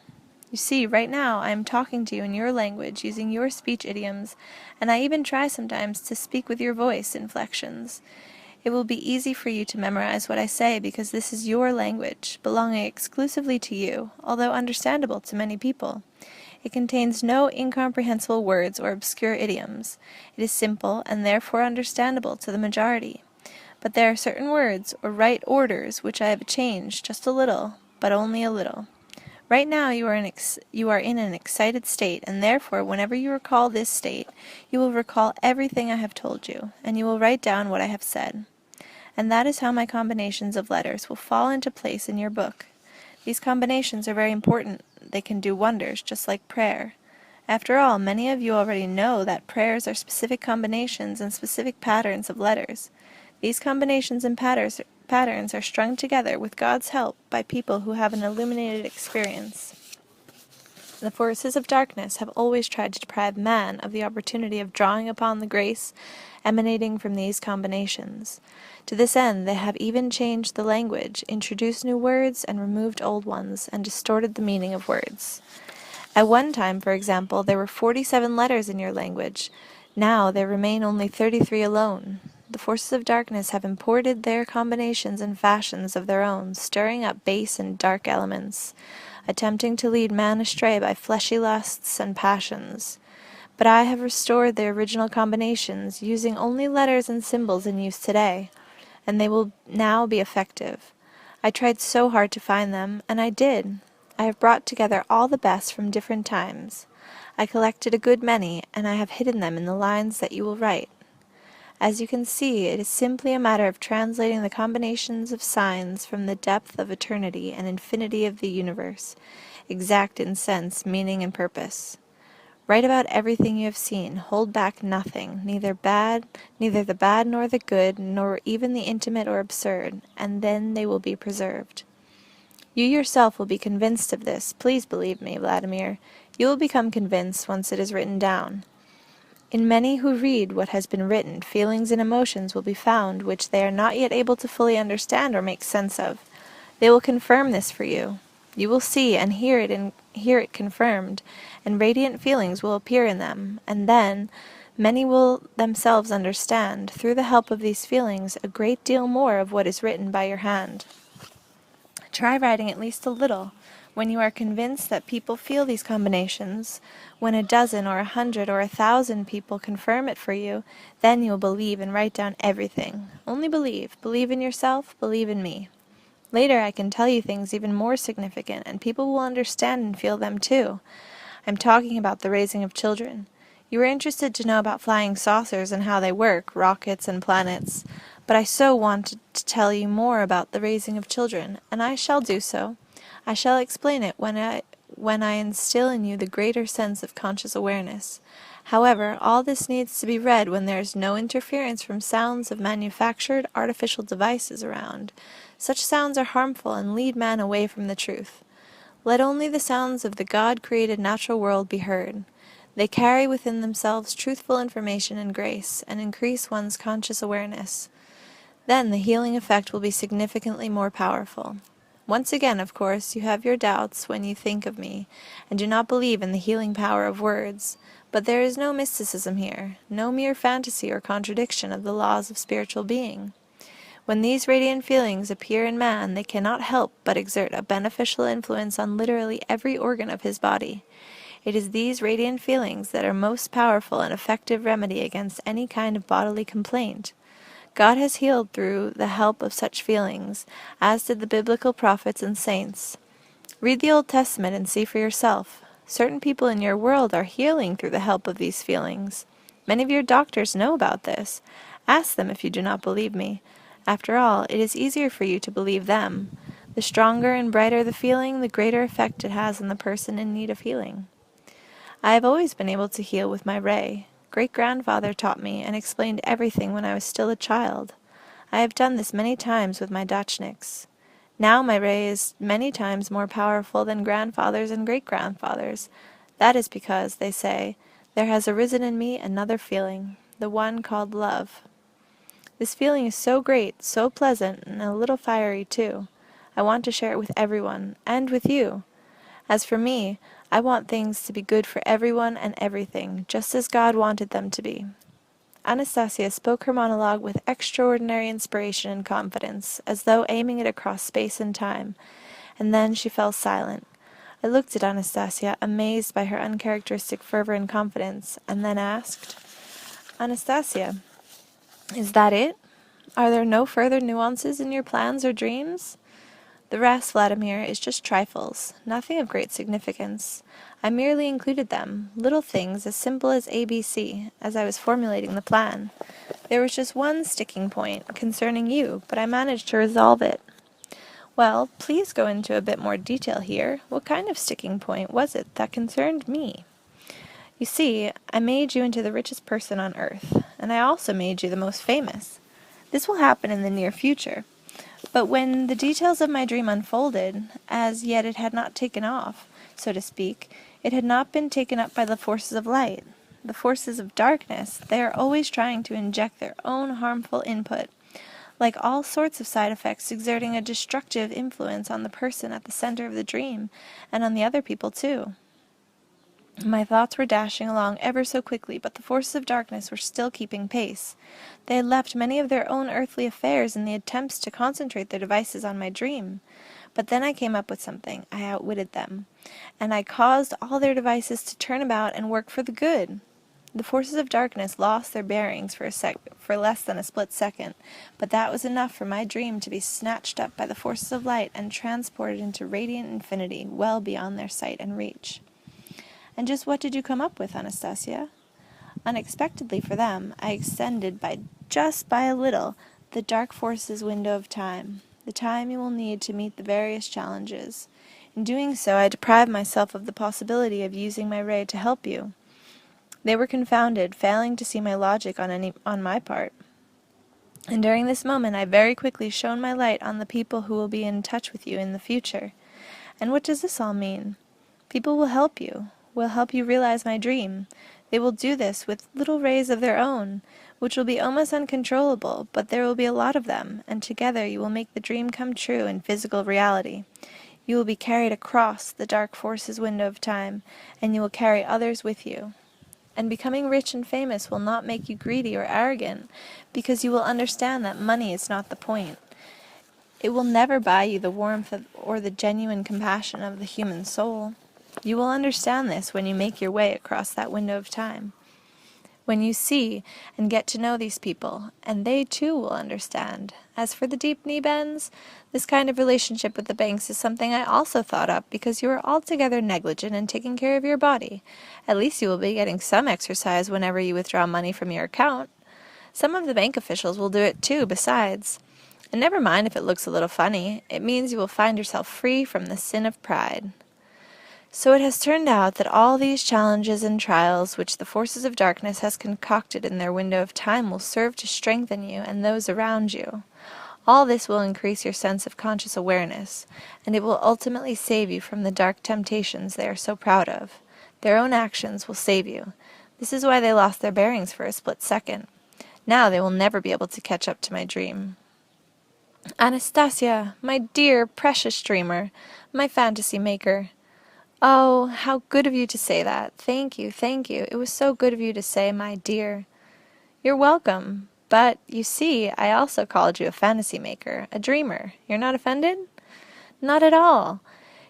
You see, right now I am talking to you in your language, using your speech idioms, and I even try sometimes to speak with your voice inflections. It will be easy for you to memorize what I say because this is your language, belonging exclusively to you, although understandable to many people. It contains no incomprehensible words or obscure idioms. It is simple and therefore understandable to the majority. But there are certain words or right orders which I have changed just a little, but only a little. Right now you are in an excited state, and therefore whenever you recall this state, you will recall everything I have told you, and you will write down what I have said. And that is how my combinations of letters will fall into place in your book. These combinations are very important. They can do wonders, just like prayer. After all, many of you already know that prayers are specific combinations and specific patterns of letters. These combinations and patterns are strung together with God's help by people who have an illuminated experience. The forces of darkness have always tried to deprive man of the opportunity of drawing upon the grace emanating from these combinations. To this end, they have even changed the language, introduced new words, and removed old ones, and distorted the meaning of words. At one time, for example, there were 47 letters in your language. Now there remain only 33 alone. The forces of darkness have imported their combinations and fashions of their own, stirring up base and dark elements, attempting to lead man astray by fleshy lusts and passions. But I have restored the original combinations, using only letters and symbols in use today, and they will now be effective. I tried so hard to find them, and I did. I have brought together all the best from different times. I collected a good many, and I have hidden them in the lines that you will write. As you can see, it is simply a matter of translating the combinations of signs from the depth of eternity and infinity of the universe, exact in sense, meaning, and purpose. Write about everything you have seen, hold back nothing, neither the bad nor the good, nor even the intimate or absurd, and then they will be preserved. You yourself will be convinced of this. Please believe me, Vladimir. You will become convinced once it is written down. In many who read what has been written, feelings and emotions will be found which they are not yet able to fully understand or make sense of. They will confirm this for you. You will see and hear it confirmed, and radiant feelings will appear in them, and then many will themselves understand, through the help of these feelings, a great deal more of what is written by your hand. Try writing at least a little. When you are convinced that people feel these combinations, when a dozen or 100 or 1,000 people confirm it for you, then you will believe and write down everything. Only believe. Believe in yourself, believe in me. Later I can tell you things even more significant, and people will understand and feel them too. I'm talking about the raising of children. You are interested to know about flying saucers and how they work, rockets and planets, but I so wanted to tell you more about the raising of children, and I shall do so. I shall explain it when I instill in you the greater sense of conscious awareness. However, all this needs to be read when there is no interference from sounds of manufactured artificial devices around. Such sounds are harmful and lead man away from the truth. Let only the sounds of the God-created natural world be heard. They carry within themselves truthful information and grace, and increase one's conscious awareness. Then the healing effect will be significantly more powerful. Once again, of course, you have your doubts when you think of me, and do not believe in the healing power of words, but there is no mysticism here, no mere fantasy or contradiction of the laws of spiritual being. When these radiant feelings appear in man, they cannot help but exert a beneficial influence on literally every organ of his body. It is these radiant feelings that are most powerful and effective remedy against any kind of bodily complaint. God has healed through the help of such feelings, as did the biblical prophets and saints. Read the Old Testament and see for yourself. Certain people in your world are healing through the help of these feelings. Many of your doctors know about this. Ask them if you do not believe me. After all, it is easier for you to believe them. The stronger and brighter the feeling, the greater effect it has on the person in need of healing. I have always been able to heal with my ray. great-grandfather taught me and explained everything when I was still a child. I have done this many times with my Dachniks. Now my ray is many times more powerful than grandfathers and great-grandfathers. That is because, they say, there has arisen in me another feeling, the one called love. This feeling is so great, so pleasant, and a little fiery too. I want to share it with everyone, and with you. As for me, I want things to be good for everyone and everything, just as God wanted them to be. Anastasia spoke her monologue with extraordinary inspiration and confidence, as though aiming it across space and time, and then she fell silent. I looked at Anastasia, amazed by her uncharacteristic fervor and confidence, and then asked, "Anastasia, is that it? Are there no further nuances in your plans or dreams?" "The rest, Vladimir, is just trifles, nothing of great significance. I merely included them, little things as simple as ABC, as I was formulating the plan. There was just one sticking point concerning you, but I managed to resolve it." "Well, please go into a bit more detail here. What kind of sticking point was it that concerned me?" "You see, I made you into the richest person on earth, and I also made you the most famous. This will happen in the near future. But when the details of my dream unfolded, as yet it had not taken off, so to speak, it had not been taken up by the forces of light. The forces of darkness, they are always trying to inject their own harmful input, like all sorts of side effects exerting a destructive influence on the person at the center of the dream, and on the other people too. My thoughts were dashing along ever so quickly, but the forces of darkness were still keeping pace. They had left many of their own earthly affairs in the attempts to concentrate their devices on my dream. But then I came up with something. I outwitted them, and I caused all their devices to turn about and work for the good. The forces of darkness lost their bearings for less than a split second, but that was enough for my dream to be snatched up by the forces of light and transported into radiant infinity, well beyond their sight and reach." "And just what did you come up with, Anastasia?" "Unexpectedly for them, I extended by a little the dark forces' window of time, the time you will need to meet the various challenges. In doing so, I deprived myself of the possibility of using my ray to help you. They were confounded, failing to see my logic on my part. And during this moment I very quickly shone my light on the people who will be in touch with you in the future. And what does this all mean? People will help you realize my dream. They will do this with little rays of their own, which will be almost uncontrollable, but there will be a lot of them, and together you will make the dream come true in physical reality. You will be carried across the dark forces window of time, and you will carry others with you. And becoming rich and famous will not make you greedy or arrogant, because you will understand that money is not the point. It will never buy you the warmth or the genuine compassion of the human soul. You will understand this when you make your way across that window of time. When you see and get to know these people, and they too will understand. As for the deep knee bends, this kind of relationship with the banks is something I also thought up because you are altogether negligent in taking care of your body. At least you will be getting some exercise whenever you withdraw money from your account. Some of the bank officials will do it too, besides. And never mind if it looks a little funny. It means you will find yourself free from the sin of pride. So it has turned out that all these challenges and trials which the forces of darkness has concocted in their window of time will serve to strengthen you and those around you. All this will increase your sense of conscious awareness, and it will ultimately save you from the dark temptations they are so proud of. Their own actions will save you. This is why they lost their bearings for a split second. Now they will never be able to catch up to my dream. Anastasia, my dear, precious dreamer, my fantasy maker. Oh, how good of you to say that. Thank you, thank you. It was so good of you to say, my dear. You're welcome. But, you see, I also called you a fantasy maker, a dreamer. You're not offended? Not at all.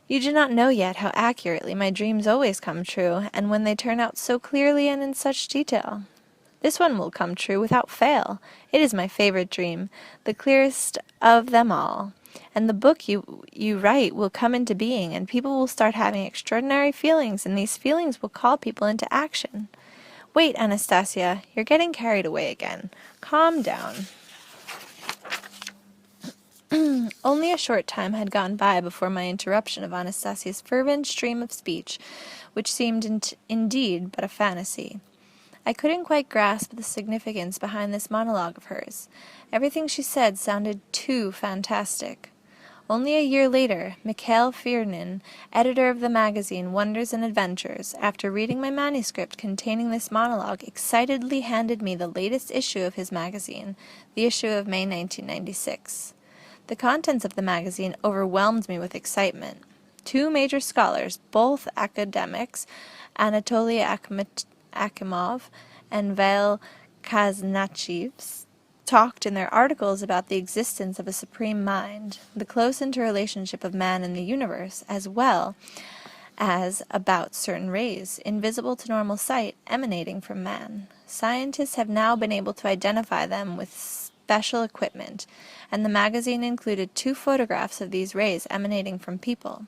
You do not know yet how accurately my dreams always come true, and when they turn out so clearly and in such detail. This one will come true without fail. It is my favorite dream, the clearest of them all. And the book you write will come into being, and people will start having extraordinary feelings, and these feelings will call people into action. Wait, Anastasia, you're getting carried away again. Calm down. Only a short time had gone by before my interruption of Anastasia's fervent stream of speech, which seemed indeed but a fantasy. I couldn't quite grasp the significance behind this monologue of hers. Everything she said sounded too fantastic. Only a year later, Mikhail Firnin, editor of the magazine Wonders and Adventures, after reading my manuscript containing this monologue, excitedly handed me the latest issue of his magazine, the issue of May 1996. The contents of the magazine overwhelmed me with excitement. Two major scholars, both academics, Anatoly Akimov and Vail Kaznachevs, talked in their articles about the existence of a supreme mind, the close interrelationship of man and the universe, as well as about certain rays, invisible to normal sight, emanating from man. Scientists have now been able to identify them with special equipment, and the magazine included 2 photographs of these rays emanating from people.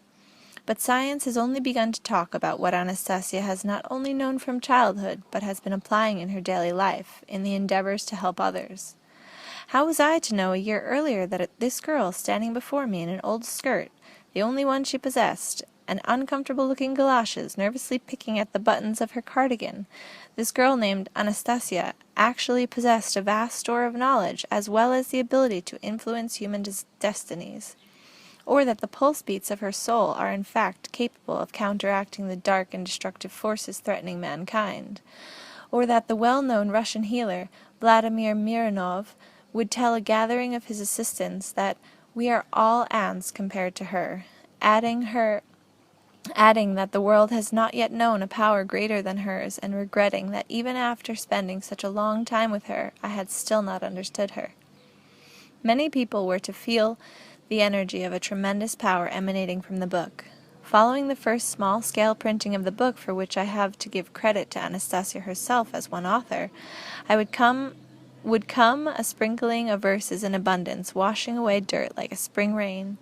But science has only begun to talk about what Anastasia has not only known from childhood, but has been applying in her daily life, in the endeavors to help others. How was I to know a year earlier that this girl standing before me in an old skirt, the only one she possessed, and uncomfortable-looking galoshes, nervously picking at the buttons of her cardigan, this girl named Anastasia actually possessed a vast store of knowledge as well as the ability to influence human destinies? Or that the pulse beats of her soul are in fact capable of counteracting the dark and destructive forces threatening mankind? Or that the well-known Russian healer, Vladimir Mironov, would tell a gathering of his assistants that we are all ants compared to her, adding that the world has not yet known a power greater than hers, and regretting that even after spending such a long time with her, I had still not understood her. Many people were to feel the energy of a tremendous power emanating from the book. Following the first small-scale printing of the book, for which I have to give credit to Anastasia herself as one author, would come a sprinkling of verses in abundance, washing away dirt like a spring rain.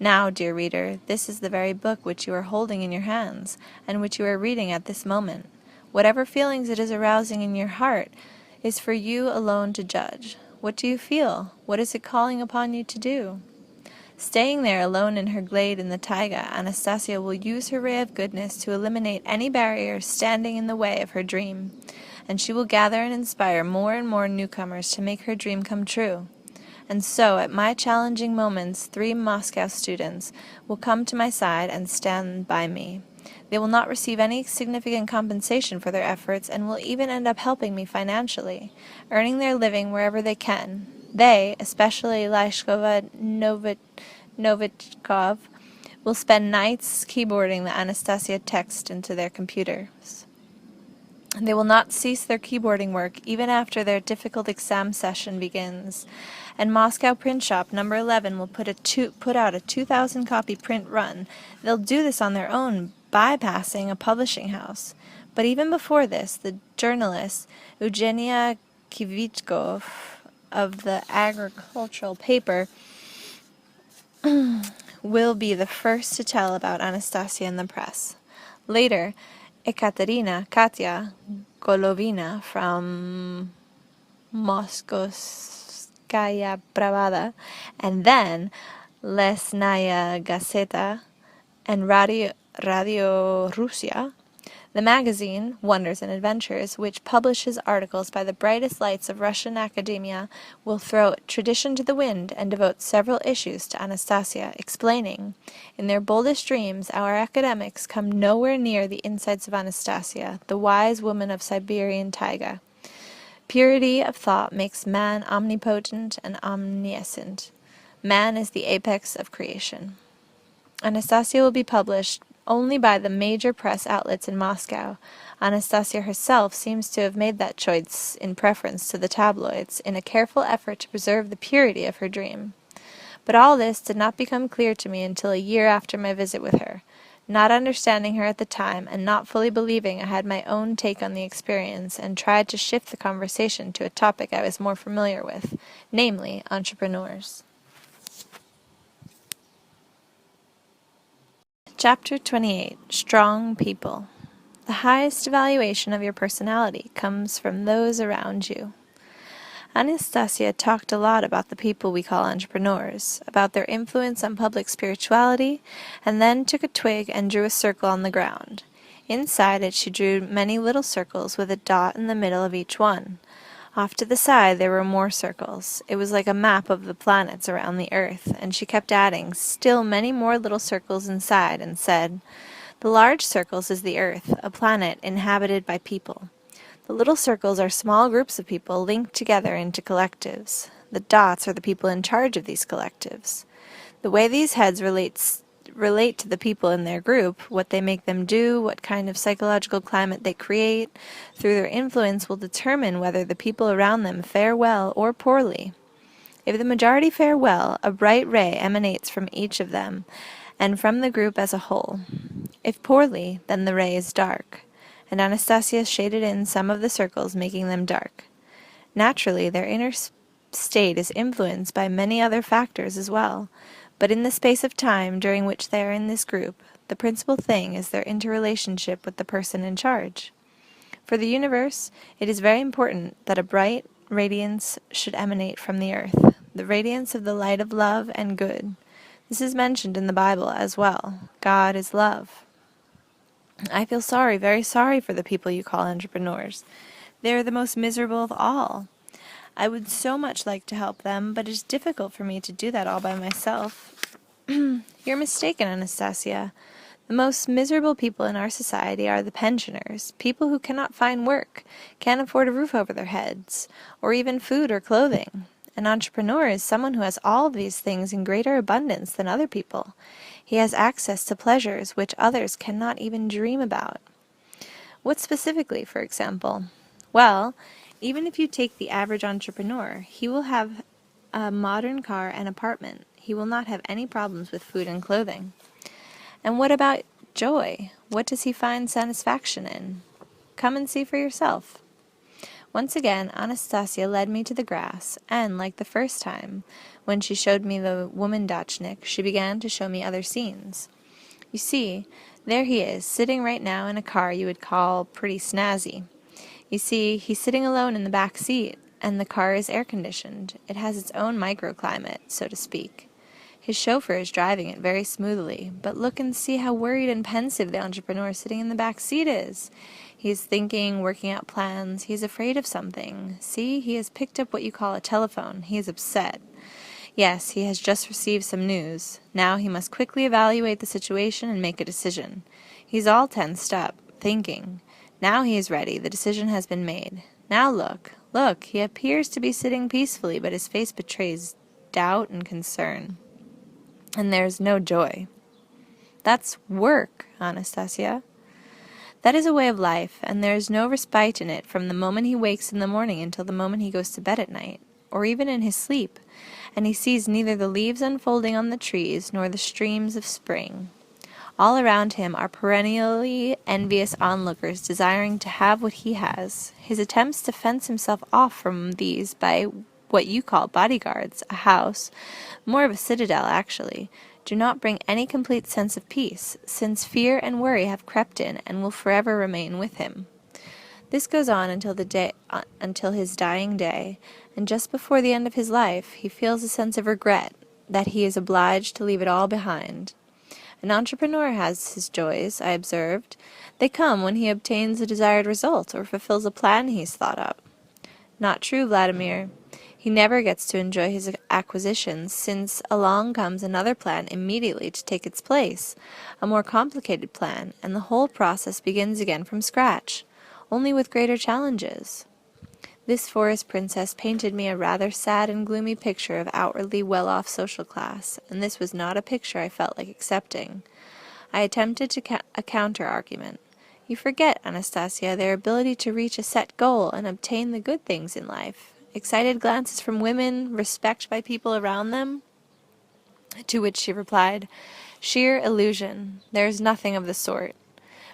Now, dear reader, this is the very book which you are holding in your hands, and which you are reading at this moment. Whatever feelings it is arousing in your heart is for you alone to judge. What do you feel? What is it calling upon you to do? Staying there alone in her glade in the taiga, Anastasia will use her ray of goodness to eliminate any barriers standing in the way of her dream, and she will gather and inspire more and more newcomers to make her dream come true. And so, at my challenging moments, 3 Moscow students will come to my side and stand by me. They will not receive any significant compensation for their efforts, and will even end up helping me financially, earning their living wherever they can. They, especially Lyshkova Novichkov, will spend nights keyboarding the Anastasia text into their computers. They will not cease their keyboarding work even after their difficult exam session begins, and Moscow Print Shop No. 11 will put out a 2,000-copy print run. They'll do this on their own, bypassing a publishing house. But even before this, the journalist Eugenia Kivitskov of the agricultural paper will be the first to tell about Anastasia in the press. Later, Katya Golovina from Moskovskaya Pravda, and then Lesnaya Gazeta and Radio Russia, the magazine, Wonders and Adventures, which publishes articles by the brightest lights of Russian academia, will throw tradition to the wind and devote several issues to Anastasia, explaining, in their boldest dreams, our academics come nowhere near the insights of Anastasia, the wise woman of Siberian taiga. Purity of thought makes man omnipotent and omniscient. Man is the apex of creation. Anastasia will be published only by the major press outlets in Moscow. Anastasia herself seems to have made that choice in preference to the tabloids, in a careful effort to preserve the purity of her dream. But all this did not become clear to me until a year after my visit with her. Not understanding her at the time, and not fully believing I had my own take on the experience, and tried to shift the conversation to a topic I was more familiar with, namely entrepreneurs. Chapter 28. Strong People. The highest evaluation of your personality comes from those around you. Anastasia talked a lot about the people we call entrepreneurs, about their influence on public spirituality, and then took a twig and drew a circle on the ground. Inside it she drew many little circles with a dot in the middle of each one. Off to the side there were more circles. It was like a map of the planets around the earth, and she kept adding still many more little circles inside, and said, "The large circles is the earth, a planet inhabited by people. The little circles are small groups of people linked together into collectives. The dots are the people in charge of these collectives. The way these heads relate to the people in their group, what they make them do, what kind of psychological climate they create, through their influence will determine whether the people around them fare well or poorly. If the majority fare well, a bright ray emanates from each of them, and from the group as a whole. If poorly, then the ray is dark." And Anastasia shaded in some of the circles, making them dark. Naturally, their inner state is influenced by many other factors as well, but in the space of time during which they are in this group, the principal thing is their interrelationship with the person in charge. For the universe, it is very important that a bright radiance should emanate from the earth, the radiance of the light of love and good. This is mentioned in the Bible as well. God is love. I feel sorry, very sorry for the people you call entrepreneurs. They are the most miserable of all. I would so much like to help them, but it is difficult for me to do that all by myself. You're mistaken, Anastasia. The most miserable people in our society are the pensioners, people who cannot find work, can't afford a roof over their heads, or even food or clothing. An entrepreneur is someone who has all of these things in greater abundance than other people. He has access to pleasures which others cannot even dream about. What specifically, for example? Well, even if you take the average entrepreneur, he will have a modern car and apartment. He will not have any problems with food and clothing. And what about joy? What does he find satisfaction in? Come and see for yourself. Once again, Anastasia led me to the grass, and, like the first time, when she showed me the woman-dachshund, she began to show me other scenes. You see, there he is, sitting right now in a car you would call pretty snazzy. You see, he's sitting alone in the back seat, and the car is air-conditioned. It has its own microclimate, so to speak. His chauffeur is driving it very smoothly, but look and see how worried and pensive the entrepreneur sitting in the back seat is. He is thinking, working out plans. He is afraid of something. See, he has picked up what you call a telephone. He is upset. Yes, he has just received some news. Now he must quickly evaluate the situation and make a decision. He's all tensed up, thinking. Now he is ready. The decision has been made. Now look, he appears to be sitting peacefully, but his face betrays doubt and concern. And there is no joy. That's work, Anastasia. That is a way of life, and there is no respite in it from the moment he wakes in the morning until the moment he goes to bed at night, or even in his sleep, and he sees neither the leaves unfolding on the trees nor the streams of spring. All around him are perennially envious onlookers desiring to have what he has. His attempts to fence himself off from these by what you call bodyguards, a house, more of a citadel actually, do not bring any complete sense of peace, since fear and worry have crept in and will forever remain with him. This goes on until his dying day, and just before the end of his life he feels a sense of regret that he is obliged to leave it all behind. An entrepreneur has his joys, I observed. They come when he obtains a desired result or fulfills a plan he's thought up. Not true, Vladimir. He never gets to enjoy his acquisitions, since along comes another plan immediately to take its place, a more complicated plan, and the whole process begins again from scratch, only with greater challenges. This forest princess painted me a rather sad and gloomy picture of outwardly well-off social class, and this was not a picture I felt like accepting. I attempted a counter-argument. You forget, Anastasia, their ability to reach a set goal and obtain the good things in life. Excited glances from women, respect by people around them? To which she replied, "Sheer illusion. There is nothing of the sort.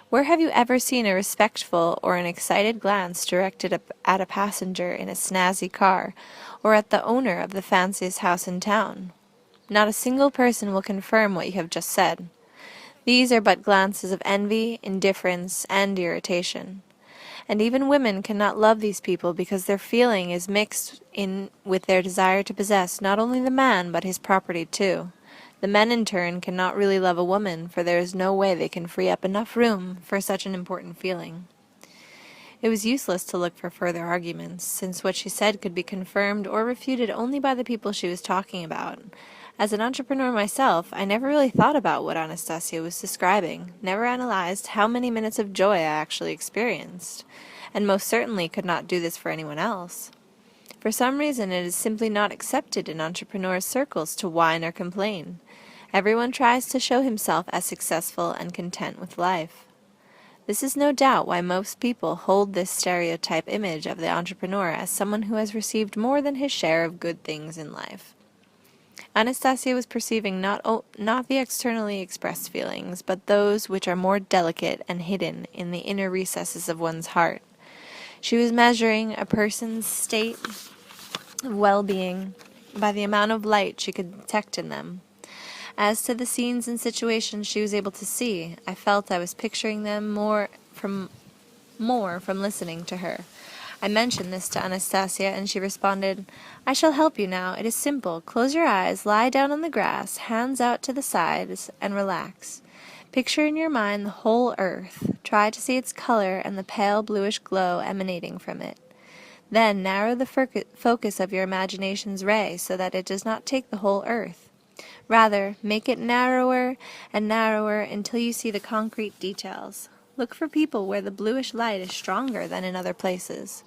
Where have you ever seen a respectful or an excited glance directed at a passenger in a snazzy car, or at the owner of the fanciest house in town? Not a single person will confirm what you have just said. These are but glances of envy, indifference, and irritation. And even women cannot love these people because their feeling is mixed in with their desire to possess not only the man but his property too. The men, in turn, cannot really love a woman, for there is no way they can free up enough room for such an important feeling. It was useless to look for further arguments, since what she said could be confirmed or refuted only by the people she was talking about. As an entrepreneur myself, I never really thought about what Anastasia was describing, never analyzed how many minutes of joy I actually experienced, and most certainly could not do this for anyone else. For some reason, it is simply not accepted in entrepreneur circles to whine or complain. Everyone tries to show himself as successful and content with life. This is no doubt why most people hold this stereotype image of the entrepreneur as someone who has received more than his share of good things in life. Anastasia was perceiving not the externally expressed feelings, but those which are more delicate and hidden in the inner recesses of one's heart. She was measuring a person's state of well-being by the amount of light she could detect in them. As to the scenes and situations she was able to see, I felt I was picturing them more from listening to her. I mentioned this to Anastasia, and she responded, "I shall help you now. It is simple. Close your eyes, lie down on the grass, hands out to the sides, and relax. Picture in your mind the whole earth. Try to see its color and the pale bluish glow emanating from it. Then narrow the focus of your imagination's ray so that it does not take the whole earth. Rather, make it narrower and narrower until you see the concrete details. Look for people where the bluish light is stronger than in other places.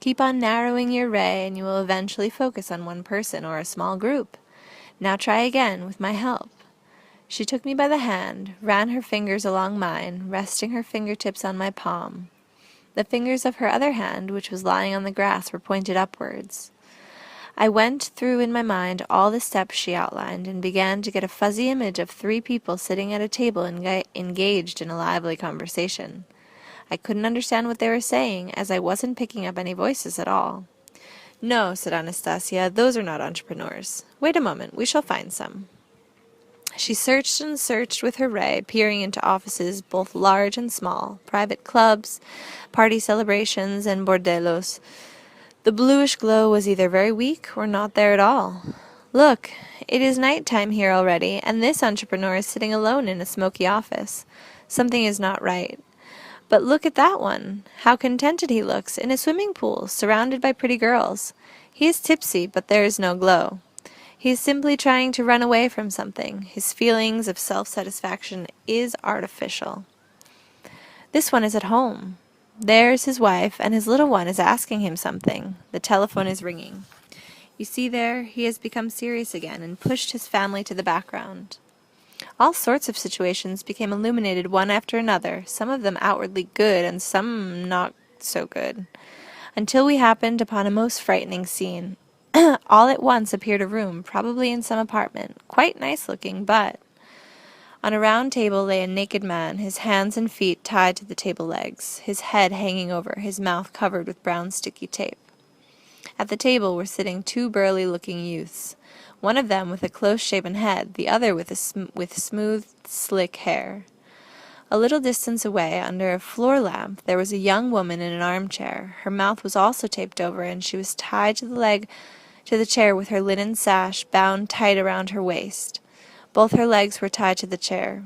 Keep on narrowing your ray and you will eventually focus on one person or a small group. Now try again with my help." She took me by the hand, ran her fingers along mine, resting her fingertips on my palm. The fingers of her other hand, which was lying on the grass, were pointed upwards. I went through in my mind all the steps she outlined, and began to get a fuzzy image of 3 people sitting at a table engaged in a lively conversation. I couldn't understand what they were saying, as I wasn't picking up any voices at all. "No," said Anastasia, "those are not entrepreneurs. Wait a moment, we shall find some." She searched and searched with her ray, peering into offices both large and small, private clubs, party celebrations, and bordellos. The bluish glow was either very weak or not there at all. "Look, it is night time here already, and this entrepreneur is sitting alone in a smoky office. Something is not right. But look at that one. How contented he looks, in a swimming pool, surrounded by pretty girls. He is tipsy, but there is no glow. He is simply trying to run away from something. His feelings of self-satisfaction is artificial. This one is at home. There is his wife, and his little one is asking him something. The telephone is ringing. You see there, he has become serious again, and pushed his family to the background." All sorts of situations became illuminated one after another, some of them outwardly good, and some not so good, until we happened upon a most frightening scene. All at once appeared a room, probably in some apartment, quite nice-looking, but on a round table lay a naked man, his hands and feet tied to the table legs, his head hanging over, his mouth covered with brown sticky tape. At the table were sitting 2 burly-looking youths, one of them with a close-shaven head, the other with smooth, slick hair. A little distance away, under a floor lamp, there was a young woman in an armchair. Her mouth was also taped over, and she was tied to the chair with her linen sash bound tight around her waist. Both her legs were tied to the chair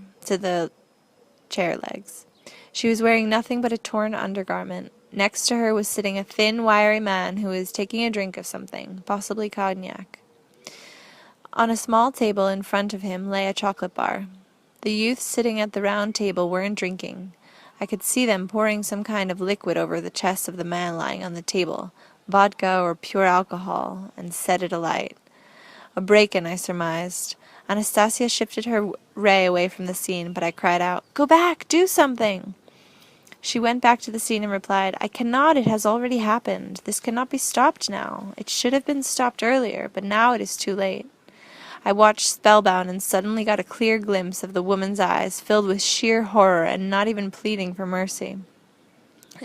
legs. She was wearing nothing but a torn undergarment. Next to her was sitting a thin, wiry man who was taking a drink of something, possibly cognac. On a small table in front of him lay a chocolate bar. The youths sitting at the round table weren't drinking. I could see them pouring some kind of liquid over the chest of the man lying on the table, vodka or pure alcohol, and set it alight. A break-in, I surmised. Anastasia shifted her ray away from the scene, but I cried out, "Go back! Do something!" She went back to the scene and replied, "I cannot. It has already happened. This cannot be stopped now. It should have been stopped earlier, but now it is too late." I watched spellbound and suddenly got a clear glimpse of the woman's eyes, filled with sheer horror and not even pleading for mercy.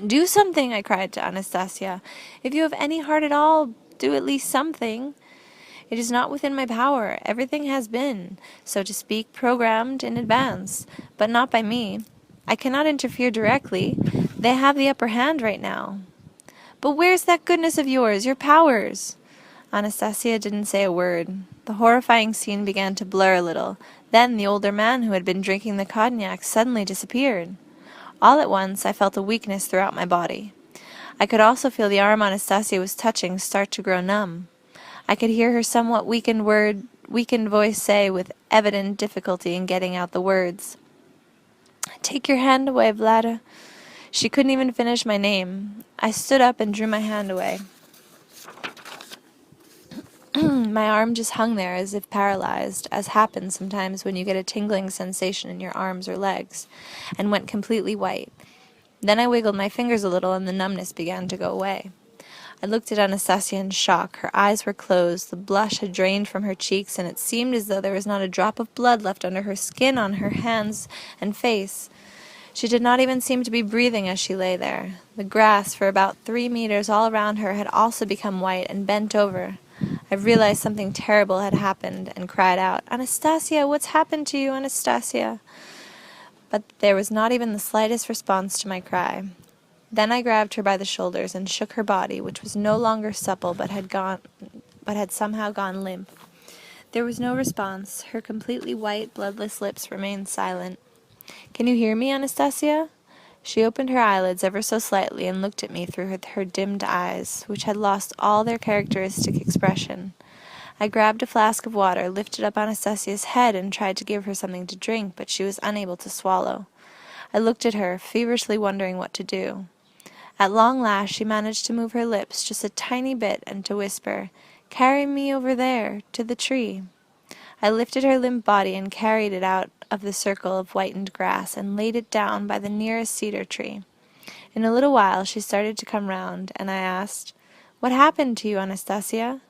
"Do something!" I cried to Anastasia. "If you have any heart at all, do at least something. It is not within my power. Everything has been, so to speak, programmed in advance, but not by me. I cannot interfere directly. They have the upper hand right now." "But where's that goodness of yours, your powers?" Anastasia didn't say a word. The horrifying scene began to blur a little. Then the older man who had been drinking the cognac suddenly disappeared. All at once I felt a weakness throughout my body. I could also feel the arm Anastasia was touching start to grow numb. I could hear her somewhat weakened voice say, with evident difficulty in getting out the words, "Take your hand away, Vlada." She couldn't even finish my name. I stood up and drew my hand away. My arm just hung there as if paralyzed, as happens sometimes when you get a tingling sensation in your arms or legs, and went completely white. Then I wiggled my fingers a little and the numbness began to go away. I looked at Anastasia in shock. Her eyes were closed, the blush had drained from her cheeks, and it seemed as though there was not a drop of blood left under her skin, on her hands and face. She did not even seem to be breathing as she lay there. The grass for about 3 meters all around her had also become white and bent over. I realized something terrible had happened and cried out, "Anastasia, what's happened to you, Anastasia?" But there was not even the slightest response to my cry. Then I grabbed her by the shoulders and shook her body, which was no longer supple but had somehow gone limp. There was no response. Her completely white, bloodless lips remained silent. "Can you hear me, Anastasia?" She opened her eyelids ever so slightly and looked at me through her dimmed eyes, which had lost all their characteristic expression. I grabbed a flask of water, lifted up Anastasia's head, and tried to give her something to drink, but she was unable to swallow. I looked at her, feverishly wondering what to do. At long last she managed to move her lips just a tiny bit and to whisper, "Carry me over there, to the tree." I lifted her limp body and carried it out of the circle of whitened grass and laid it down by the nearest cedar tree. In a little while she started to come round, and I asked, "What happened to you, Anastasia?"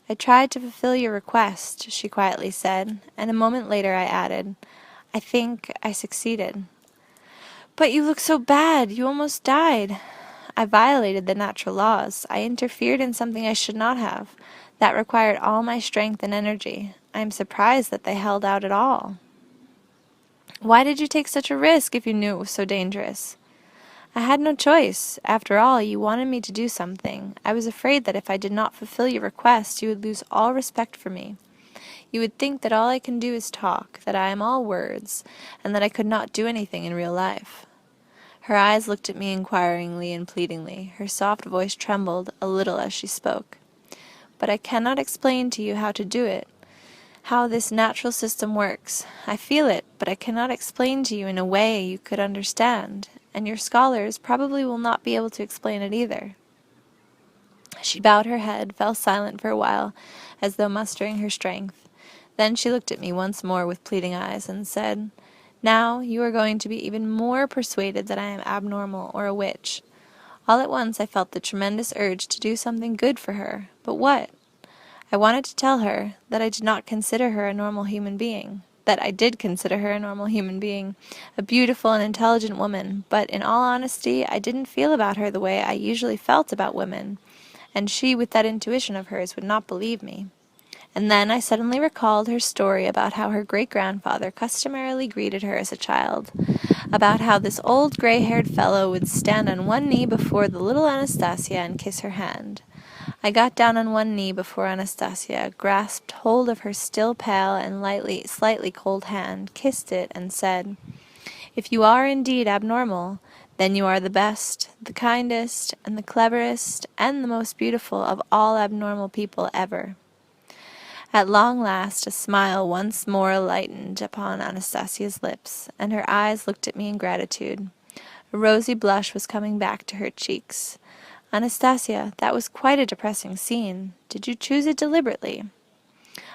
"I tried to fulfill your request," she quietly said, and a moment later I added, "I think I succeeded." "But you look so bad. You almost died." "I violated the natural laws. I interfered in something I should not have. That required all my strength and energy. I am surprised that they held out at all." "Why did you take such a risk if you knew it was so dangerous?" "I had no choice. After all, you wanted me to do something. I was afraid that if I did not fulfill your request, you would lose all respect for me. You would think that all I can do is talk, that I am all words, and that I could not do anything in real life." Her eyes looked at me inquiringly and pleadingly. Her soft voice trembled a little as she spoke. "But I cannot explain to you how to do it, how this natural system works. I feel it, but I cannot explain to you in a way you could understand, and your scholars probably will not be able to explain it either." She bowed her head, fell silent for a while, as though mustering her strength. Then she looked at me once more with pleading eyes, and said, "Now you are going to be even more persuaded that I am abnormal or a witch." All at once I felt the tremendous urge to do something good for her. But what? I wanted to tell her that I did not consider her a normal human being. That I did consider her a normal human being, a beautiful and intelligent woman, but in all honesty I didn't feel about her the way I usually felt about women, and she, with that intuition of hers, would not believe me. And then I suddenly recalled her story about how her great-grandfather customarily greeted her as a child, about how this old gray-haired fellow would stand on one knee before the little Anastasia and kiss her hand. I got down on one knee before Anastasia, grasped hold of her still pale and slightly cold hand, kissed it, and said, "If you are indeed abnormal, then you are the best, the kindest, and the cleverest, and the most beautiful of all abnormal people ever." At long last a smile once more lightened upon Anastasia's lips, and her eyes looked at me in gratitude. A rosy blush was coming back to her cheeks. "Anastasia, that was quite a depressing scene. Did you choose it deliberately?"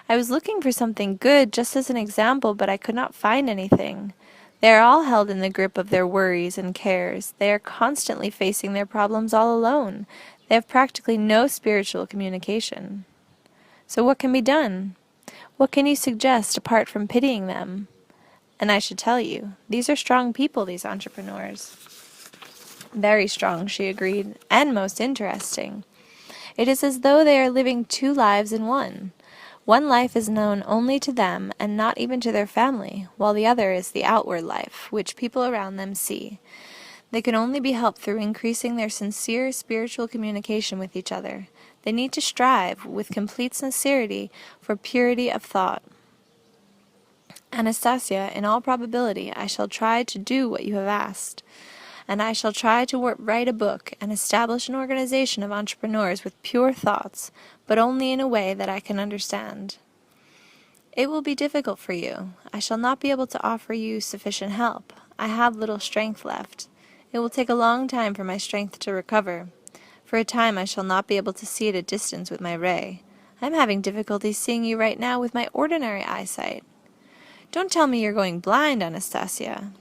"I was looking for something good, just as an example, but I could not find anything. They are all held in the grip of their worries and cares. They are constantly facing their problems all alone. They have practically no spiritual communication." "So what can be done? What can you suggest apart from pitying them?" And I should tell you, these are strong people, these entrepreneurs. "Very strong," she agreed, "and most interesting. It is as though they are living 2 lives in one. One life is known only to them and not even to their family, while the other is the outward life, which people around them see. They can only be helped through increasing their sincere spiritual communication with each other. They need to strive, with complete sincerity, for purity of thought. Anastasia, in all probability, I shall try to do what you have asked, and I shall try to write a book and establish an organization of entrepreneurs with pure thoughts, but only in a way that I can understand. It will be difficult for you. I shall not be able to offer you sufficient help. I have little strength left. It will take a long time for my strength to recover. For a time I shall not be able to see at a distance with my ray. I am having difficulty seeing you right now with my ordinary eyesight. Don't tell me you're going blind, Anastasia.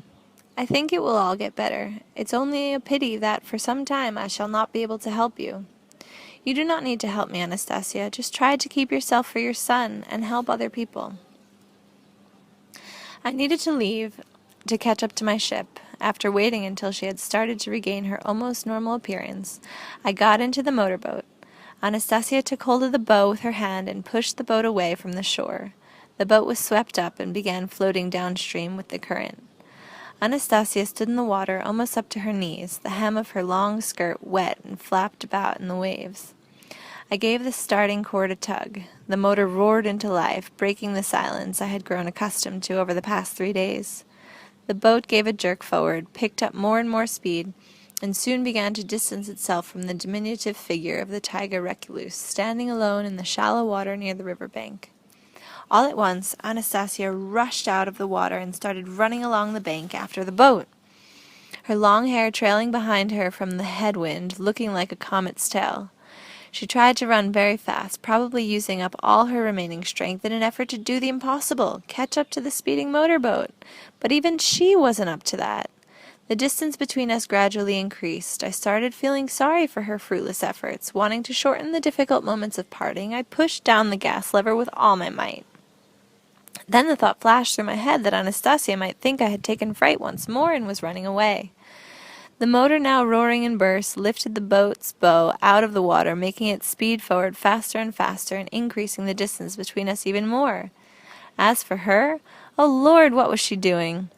I think it will all get better. It's only a pity that for some time I shall not be able to help you. You do not need to help me, Anastasia. Just try to keep yourself for your son and help other people. I needed to leave to catch up to my ship. After waiting until she had started to regain her almost normal appearance, I got into the motorboat. Anastasia took hold of the bow with her hand and pushed the boat away from the shore. The boat was swept up and began floating downstream with the current. Anastasia stood in the water almost up to her knees, the hem of her long skirt wet and flapped about in the waves. I gave the starting cord a tug. The motor roared into life, breaking the silence I had grown accustomed to over the past 3 days. The boat gave a jerk forward, picked up more and more speed, and soon began to distance itself from the diminutive figure of the taiga recluse, standing alone in the shallow water near the river bank. All at once, Anastasia rushed out of the water and started running along the bank after the boat, her long hair trailing behind her from the headwind, looking like a comet's tail. She tried to run very fast, probably using up all her remaining strength in an effort to do the impossible, catch up to the speeding motorboat. But even she wasn't up to that. The distance between us gradually increased. I started feeling sorry for her fruitless efforts. Wanting to shorten the difficult moments of parting, I pushed down the gas lever with all my might. Then the thought flashed through my head that Anastasia might think I had taken fright once more and was running away. The motor, now roaring in bursts, lifted the boat's bow out of the water, making it speed forward faster and faster and increasing the distance between us even more. As for her, oh Lord, what was she doing?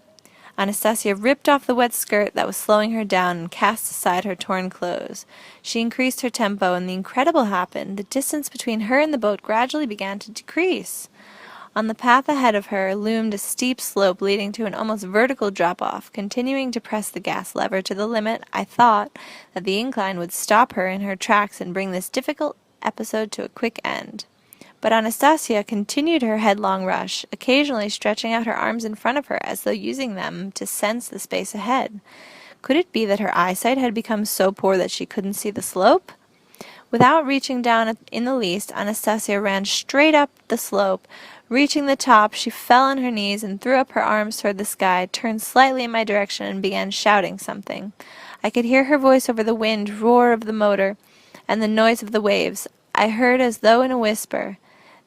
Anastasia ripped off the wet skirt that was slowing her down and cast aside her torn clothes. She increased her tempo, and the incredible happened. The distance between her and the boat gradually began to decrease. On the path ahead of her loomed a steep slope leading to an almost vertical drop-off. Continuing to press the gas lever to the limit, I thought that the incline would stop her in her tracks and bring this difficult episode to a quick end. But Anastasia continued her headlong rush, occasionally stretching out her arms in front of her as though using them to sense the space ahead. Could it be that her eyesight had become so poor that she couldn't see the slope? Without reaching down in the least, Anastasia ran straight up the slope. Reaching the top, she fell on her knees and threw up her arms toward the sky, turned slightly in my direction, and began shouting something. I could hear her voice over the wind roar of the motor and the noise of the waves. I heard as though in a whisper,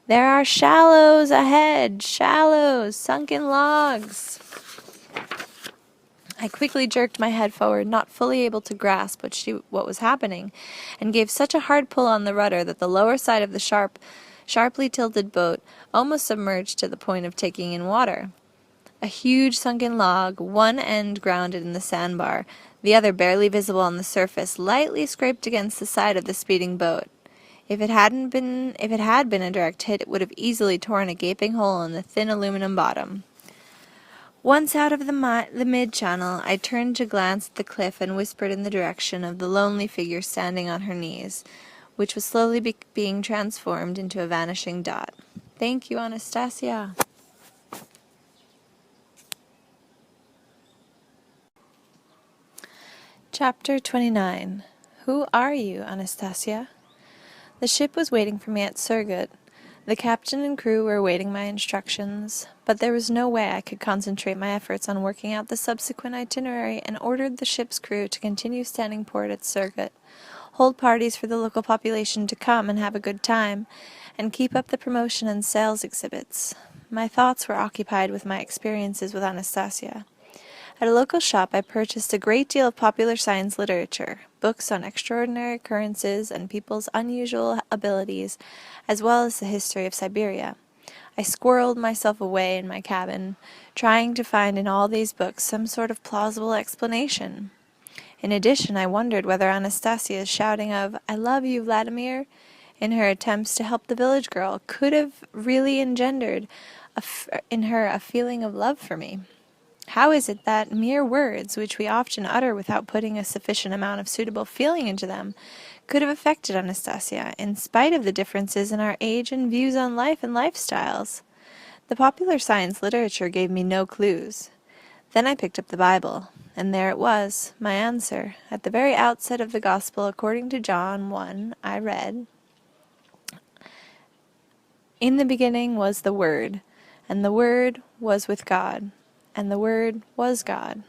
"There are shallows ahead! Shallows! Sunken logs!" I quickly jerked my head forward, not fully able to grasp what was happening, and gave such a hard pull on the rudder that the lower side of the sharply tilted boat almost submerged to the point of taking in water. A huge sunken log, one end grounded in the sandbar, the other barely visible on the surface, lightly scraped against the side of the speeding boat. If it had been a direct hit, it would have easily torn a gaping hole in the thin aluminum bottom. Once out of the mid-channel, I turned to glance at the cliff and whispered in the direction of the lonely figure standing on her knees, which was slowly being transformed into a vanishing dot. "Thank you, Anastasia." Chapter 29. Who are you, Anastasia? The ship was waiting for me at Surgut. The captain and crew were awaiting my instructions, but there was no way I could concentrate my efforts on working out the subsequent itinerary, and ordered the ship's crew to continue standing port at Surgut, hold parties for the local population to come and have a good time, and keep up the promotion and sales exhibits. My thoughts were occupied with my experiences with Anastasia. At a local shop I purchased a great deal of popular science literature, books on extraordinary occurrences and people's unusual abilities, as well as the history of Siberia. I squirreled myself away in my cabin, trying to find in all these books some sort of plausible explanation. In addition, I wondered whether Anastasia's shouting of, "I love you, Vladimir," in her attempts to help the village girl could have really engendered in her a feeling of love for me. How is it that mere words, which we often utter without putting a sufficient amount of suitable feeling into them, could have affected Anastasia, in spite of the differences in our age and views on life and lifestyles? The popular science literature gave me no clues. Then I picked up the Bible, and there it was, my answer. At the very outset of the Gospel according to John 1, I read, "In the beginning was the Word, and the Word was with God, and the Word was God."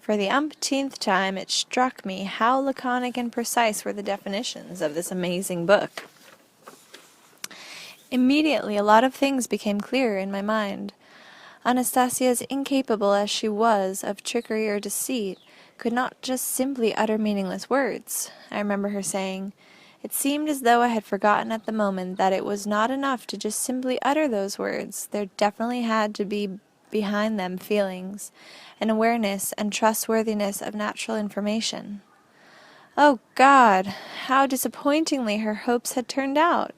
For the umpteenth time it struck me how laconic and precise were the definitions of this amazing book. Immediately a lot of things became clearer in my mind. Anastasia, as incapable as she was of trickery or deceit, could not just simply utter meaningless words. I remember her saying, "It seemed as though I had forgotten at the moment that it was not enough to just simply utter those words. There definitely had to be behind them feelings, an awareness and trustworthiness of natural information." Oh God, how disappointingly her hopes had turned out!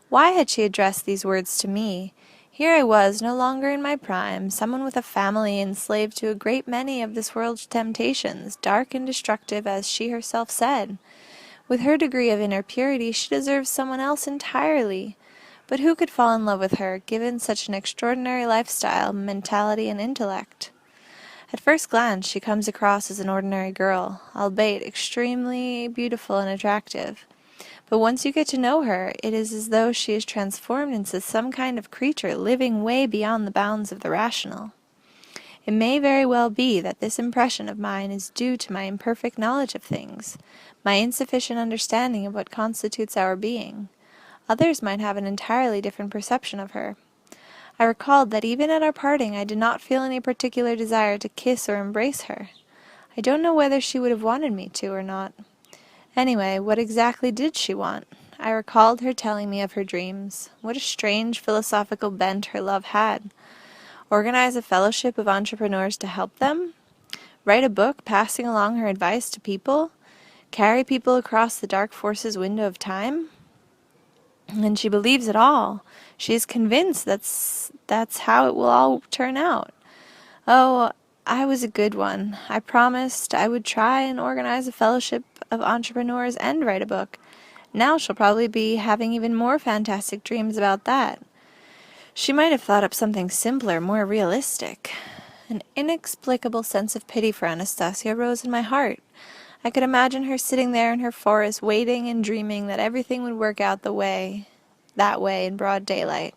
Why had she addressed these words to me? Here I was, no longer in my prime, someone with a family enslaved to a great many of this world's temptations, dark and destructive as she herself said. With her degree of inner purity she deserves someone else entirely. But who could fall in love with her, given such an extraordinary lifestyle, mentality, and intellect? At first glance she comes across as an ordinary girl, albeit extremely beautiful and attractive. But once you get to know her, it is as though she is transformed into some kind of creature living way beyond the bounds of the rational. It may very well be that this impression of mine is due to my imperfect knowledge of things, my insufficient understanding of what constitutes our being. Others might have an entirely different perception of her. I recalled that even at our parting I did not feel any particular desire to kiss or embrace her. I don't know whether she would have wanted me to or not. Anyway, what exactly did she want? I recalled her telling me of her dreams. What a strange philosophical bent her love had. Organize a fellowship of entrepreneurs to help them? Write a book passing along her advice to people? Carry people across the dark forces window of time? And she believes it all. She is convinced that's how it will all turn out. Oh, I was a good one. I promised I would try and organize a fellowship of entrepreneurs and write a book. Now she'll probably be having even more fantastic dreams about that. She might have thought up something simpler, more realistic. An inexplicable sense of pity for Anastasia rose in my heart. I could imagine her sitting there in her forest, waiting and dreaming that everything would work out that way in broad daylight.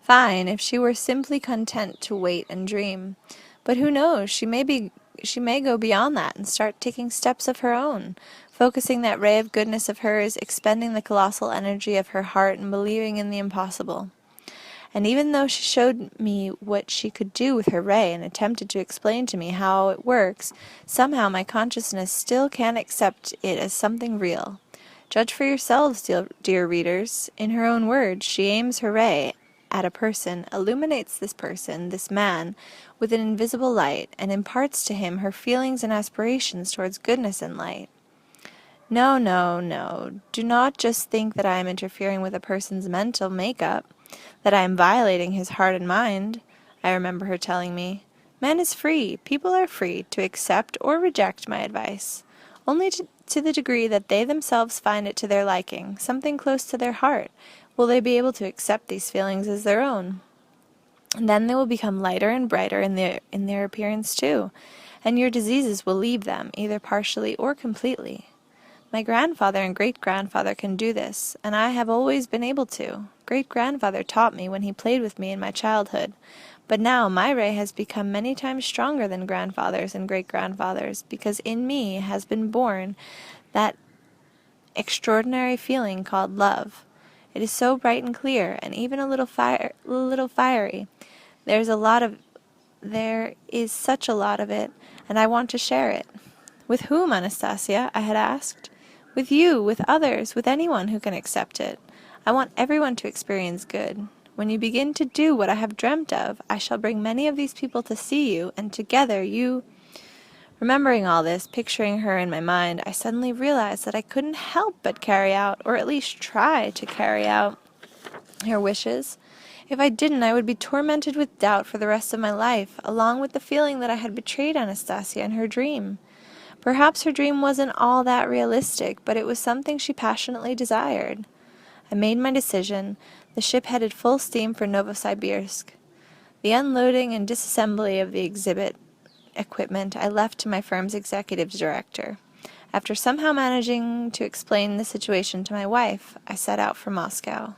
Fine, if she were simply content to wait and dream. But who knows, she may go beyond that and start taking steps of her own, focusing that ray of goodness of hers, expending the colossal energy of her heart and believing in the impossible. And even though she showed me what she could do with her ray and attempted to explain to me how it works, somehow my consciousness still can't accept it as something real. Judge for yourselves, dear readers. In her own words, she aims her ray at a person, illuminates this person, this man, with an invisible light, and imparts to him her feelings and aspirations towards goodness and light. No, no, no. Do not just think that I am interfering with a person's mental make-up, that I am violating his heart and mind, I remember her telling me. Man is free, people are free to accept or reject my advice, only to the degree that they themselves find it to their liking, something close to their heart, will they be able to accept these feelings as their own. And then they will become lighter and brighter in their appearance too, and your diseases will leave them, either partially or completely. My grandfather and great-grandfather can do this, and I have always been able to. Great-grandfather taught me when he played with me in my childhood, but now my ray has become many times stronger than grandfather's and great-grandfather's, because in me has been born that extraordinary feeling called love. It is so bright and clear, and even a little fiery. There is such a lot of it, and I want to share it. With whom, Anastasia? I had asked. With you, with others, with anyone who can accept it. I want everyone to experience good. When you begin to do what I have dreamt of, I shall bring many of these people to see you, and together you... Remembering all this, picturing her in my mind, I suddenly realized that I couldn't help but carry out, or at least try to carry out, her wishes. If I didn't, I would be tormented with doubt for the rest of my life, along with the feeling that I had betrayed Anastasia in her dream. Perhaps her dream wasn't all that realistic, but it was something she passionately desired. I made my decision. The ship headed full steam for Novosibirsk. The unloading and disassembly of the exhibit equipment I left to my firm's executive director. After somehow managing to explain the situation to my wife, I set out for Moscow.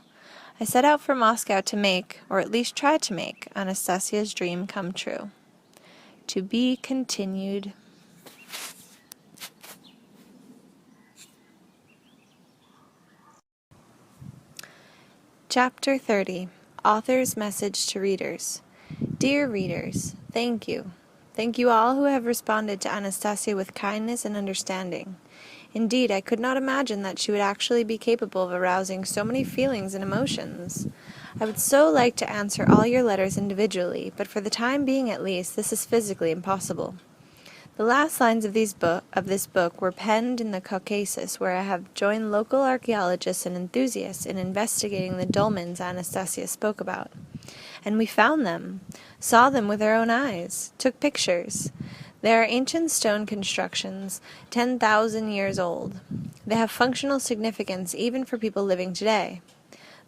I set out for Moscow to make, or at least try to make, Anastasia's dream come true. To be continued. Chapter 30. Author's Message to Readers. Dear readers, thank you. Thank you all who have responded to Anastasia with kindness and understanding. Indeed, I could not imagine that she would actually be capable of arousing so many feelings and emotions. I would so like to answer all your letters individually, but for the time being at least, this is physically impossible. The last lines of this book were penned in the Caucasus, where I have joined local archaeologists and enthusiasts in investigating the dolmens Anastasia spoke about. And we found them, saw them with our own eyes, took pictures. They are ancient stone constructions, 10,000 years old. They have functional significance even for people living today.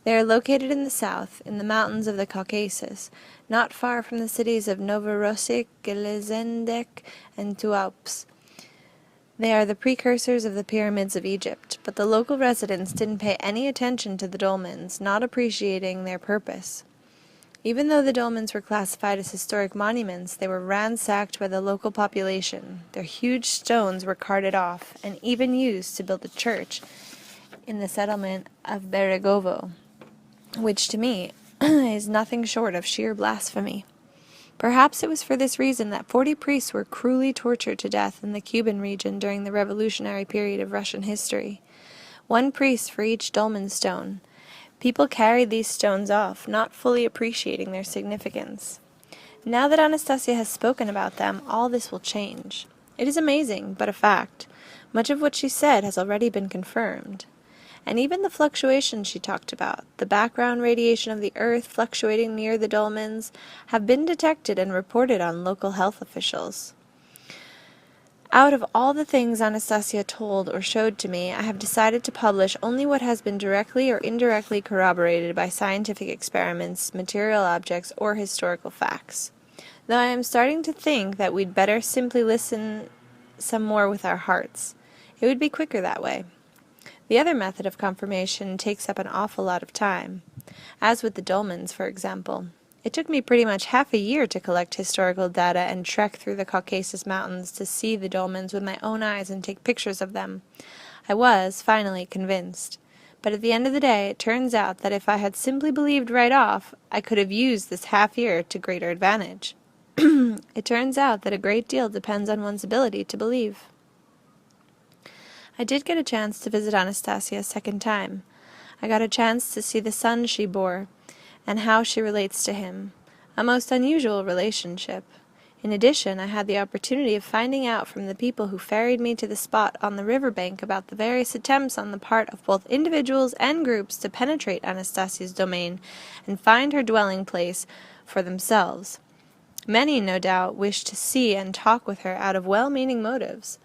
They are located in the south, in the mountains of the Caucasus, not far from the cities of Novorossiysk, Gelezendek, and Tuapse. They are the precursors of the pyramids of Egypt, but the local residents didn't pay any attention to the dolmens, not appreciating their purpose. Even though the dolmens were classified as historic monuments, they were ransacked by the local population. Their huge stones were carted off, and even used to build a church in the settlement of Beregovo, which to me is nothing short of sheer blasphemy. Perhaps it was for this reason that 40 priests were cruelly tortured to death in the Kuban region during the revolutionary period of Russian history. 1 priest for each dolmen stone. People carried these stones off, not fully appreciating their significance. Now that Anastasia has spoken about them, all this will change. It is amazing, but a fact. Much of what she said has already been confirmed. And even the fluctuations she talked about, the background radiation of the Earth fluctuating near the dolmens, have been detected and reported on local health officials. Out of all the things Anastasia told or showed to me, I have decided to publish only what has been directly or indirectly corroborated by scientific experiments, material objects, or historical facts. Though I am starting to think that we'd better simply listen some more with our hearts. It would be quicker that way. The other method of confirmation takes up an awful lot of time. As with the dolmens, for example. It took me pretty much half a year to collect historical data and trek through the Caucasus Mountains to see the dolmens with my own eyes and take pictures of them. I was, finally, convinced. But at the end of the day, it turns out that if I had simply believed right off, I could have used this half year to greater advantage. It turns out that a great deal depends on one's ability to believe. I did get a chance to visit Anastasia a second time. I got a chance to see the son she bore, and how she relates to him. A most unusual relationship. In addition, I had the opportunity of finding out from the people who ferried me to the spot on the riverbank about the various attempts on the part of both individuals and groups to penetrate Anastasia's domain and find her dwelling place for themselves. Many, no doubt, wished to see and talk with her out of well-meaning motives.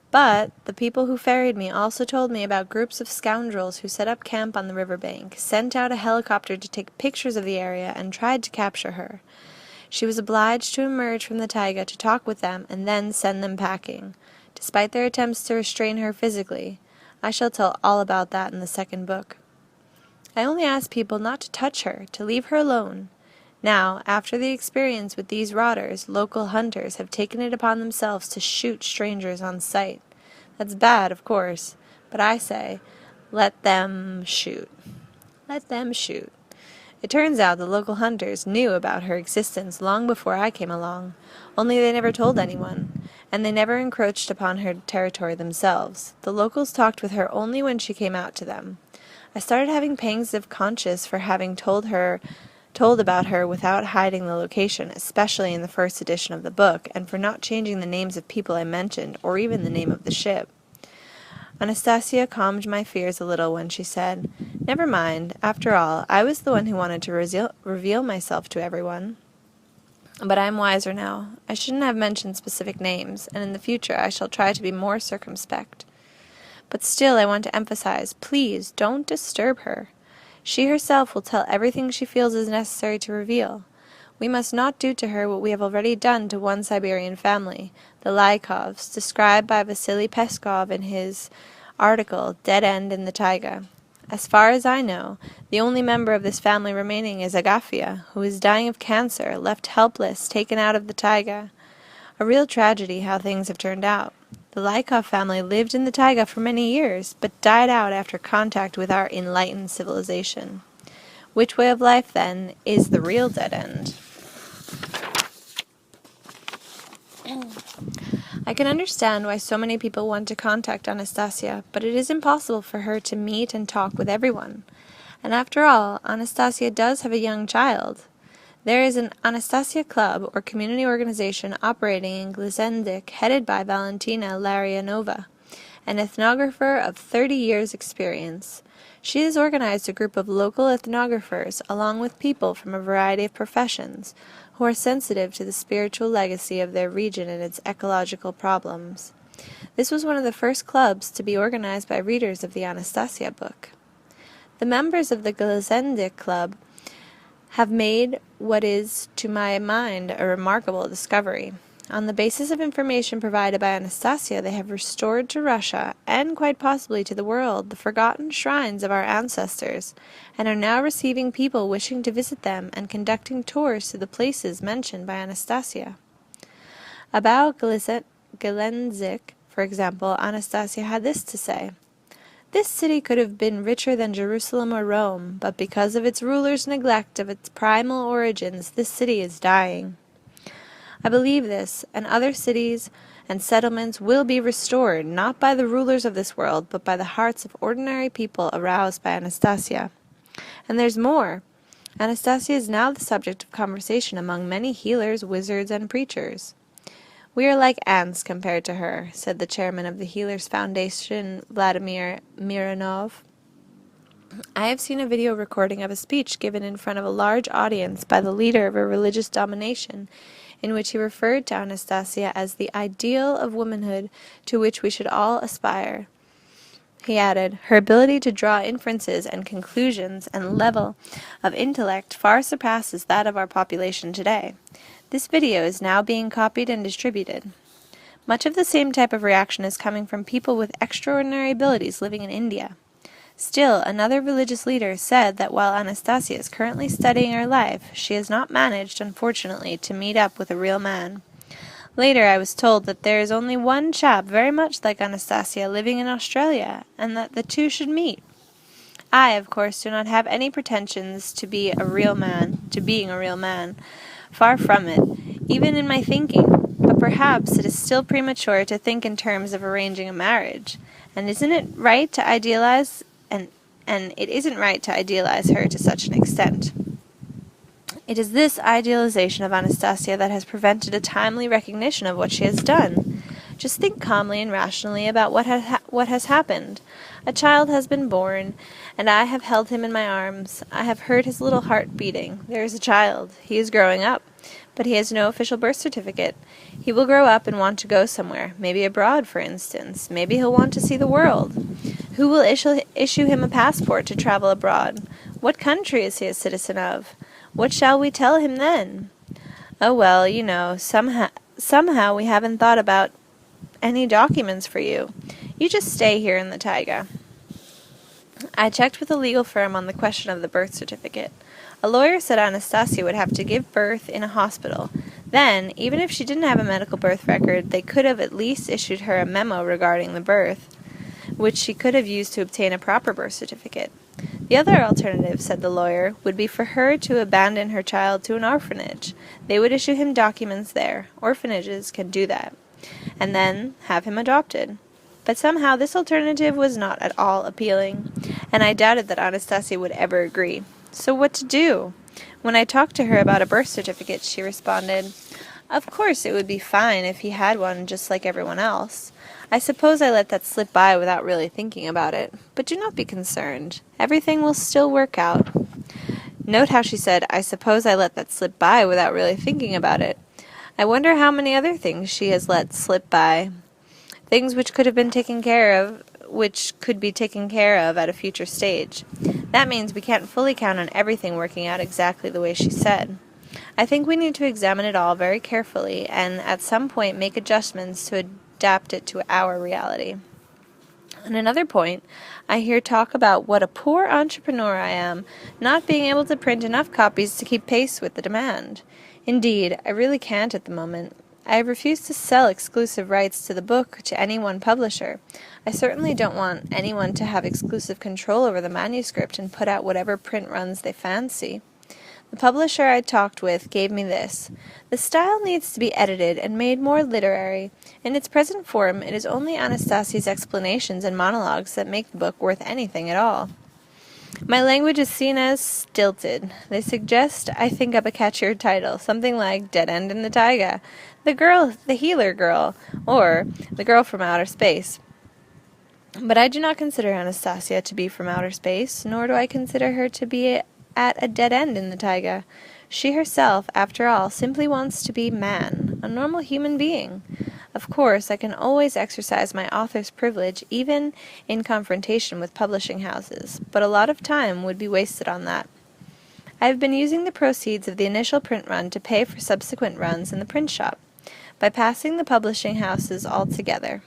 But the people who ferried me also told me about groups of scoundrels who set up camp on the riverbank, sent out a helicopter to take pictures of the area, and tried to capture her. She was obliged to emerge from the taiga to talk with them and then send them packing, despite their attempts to restrain her physically. I shall tell all about that in the second book. I only asked people not to touch her, to leave her alone. Now, after the experience with these rotters, local hunters have taken it upon themselves to shoot strangers on sight. That's bad, of course, but I say, let them shoot. Let them shoot. It turns out the local hunters knew about her existence long before I came along, only they never told anyone, and they never encroached upon her territory themselves. The locals talked with her only when she came out to them. I started having pangs of conscience for having told her told about her without hiding the location, especially in the first edition of the book, and for not changing the names of people I mentioned, or even the name of the ship. Anastasia calmed my fears a little when she said, "Never mind. After all, I was the one who wanted to reveal myself to everyone. But I am wiser now. I shouldn't have mentioned specific names, and in the future I shall try to be more circumspect. But still I want to emphasize, please don't disturb her. She herself will tell everything she feels is necessary to reveal. We must not do to her what we have already done to one Siberian family, the Lykovs, described by Vasily Peskov in his article, Dead End in the Taiga. As far as I know, the only member of this family remaining is Agafya, who is dying of cancer, left helpless, taken out of the taiga. A real tragedy how things have turned out. The Lykov family lived in the taiga for many years, but died out after contact with our enlightened civilization. Which way of life, then, is the real dead end?" I can understand why so many people want to contact Anastasia, but it is impossible for her to meet and talk with everyone. And after all, Anastasia does have a young child. There is an Anastasia Club, or community organization, operating in Glezendik, headed by Valentina Larionova, an ethnographer of 30 years' experience. She has organized a group of local ethnographers, along with people from a variety of professions, who are sensitive to the spiritual legacy of their region and its ecological problems. This was one of the first clubs to be organized by readers of the Anastasia book. The members of the Glezendik Club have made what is, to my mind, a remarkable discovery. On the basis of information provided by Anastasia, they have restored to Russia, and quite possibly to the world, the forgotten shrines of our ancestors, and are now receiving people wishing to visit them and conducting tours to the places mentioned by Anastasia. About Gelendzик, for example, Anastasia had this to say: "This city could have been richer than Jerusalem or Rome, but because of its rulers' neglect of its primal origins, this city is dying. I believe this, and other cities and settlements will be restored, not by the rulers of this world, but by the hearts of ordinary people aroused by Anastasia. And there's more. Anastasia is now the subject of conversation among many healers, wizards, and preachers. We are like ants compared to her," said the chairman of the Healers Foundation, Vladimir Mironov. "I have seen a video recording of a speech given in front of a large audience by the leader of a religious domination, in which he referred to Anastasia as the ideal of womanhood to which we should all aspire. He added, her ability to draw inferences and conclusions and level of intellect far surpasses that of our population today. This video is now being copied and distributed. Much of the same type of reaction is coming from people with extraordinary abilities living in India. Still, another religious leader said that while Anastasia is currently studying her life, she has not managed, unfortunately, to meet up with a real man. Later I was told that there is only one chap very much like Anastasia living in Australia, and that the two should meet. I, of course, do not have any pretensions to being a real man. Far from it, even in my thinking. But perhaps it is still premature to think in terms of arranging a marriage. And isn't it right to idealize and it isn't right to idealize her to such an extent. It is this idealization of Anastasia that has prevented a timely recognition of what she has done. Just think calmly and rationally about what has happened. A child has been born, and I have held him in my arms. I have heard his little heart beating. There is a child. He is growing up, but he has no official birth certificate. He will grow up and want to go somewhere, maybe abroad, for instance. Maybe he'll want to see the world. Who will issue him a passport to travel abroad? What country is he a citizen of? What shall we tell him then? Oh well, you know, somehow we haven't thought about any documents for you. You just stay here in the taiga. I checked with a legal firm on the question of the birth certificate. A lawyer said Anastasia would have to give birth in a hospital. Then, even if she didn't have a medical birth record, they could have at least issued her a memo regarding the birth, which she could have used to obtain a proper birth certificate. The other alternative, said the lawyer, would be for her to abandon her child to an orphanage. They would issue him documents there. Orphanages can do that. And then have him adopted. But somehow this alternative was not at all appealing, and I doubted that Anastasia would ever agree. So what to do? When I talked to her about a birth certificate, she responded, "Of course it would be fine if he had one just like everyone else. I suppose I let that slip by without really thinking about it, but do not be concerned. Everything will still work out." Note how she said, "I suppose I let that slip by without really thinking about it." I wonder how many other things she has let slip by. Things which could have been taken care of, which could be taken care of at a future stage. That means we can't fully count on everything working out exactly the way she said. I think we need to examine it all very carefully and at some point make adjustments to adapt it to our reality. On another point, I hear talk about what a poor entrepreneur I am, not being able to print enough copies to keep pace with the demand. Indeed, I really can't at the moment. I have refused to sell exclusive rights to the book to any one publisher. I certainly don't want anyone to have exclusive control over the manuscript and put out whatever print runs they fancy. The publisher I talked with gave me this: "The style needs to be edited and made more literary. In its present form, it is only Anastasia's explanations and monologues that make the book worth anything at all. My language is seen as stilted. They suggest I think up a catchier title, something like Dead End in the Taiga, the Healer Girl, or The Girl from Outer Space. But I do not consider Anastasia to be from outer space, nor do I consider her to be at a dead end in the taiga. She herself, after all, simply wants to be man, a normal human being. Of course, I can always exercise my author's privilege, even in confrontation with publishing houses, but a lot of time would be wasted on that. I have been using the proceeds of the initial print run to pay for subsequent runs in the print shop, bypassing the publishing houses altogether,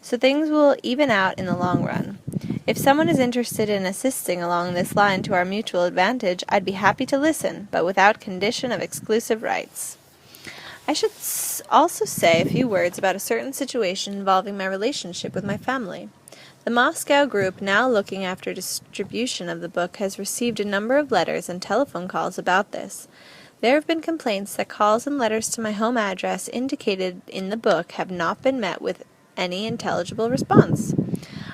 so things will even out in the long run. If someone is interested in assisting along this line to our mutual advantage, I'd be happy to listen, but without condition of exclusive rights. I should also say a few words about a certain situation involving my relationship with my family. The Moscow group now looking after distribution of the book has received a number of letters and telephone calls about this. There have been complaints that calls and letters to my home address indicated in the book have not been met with any intelligible response.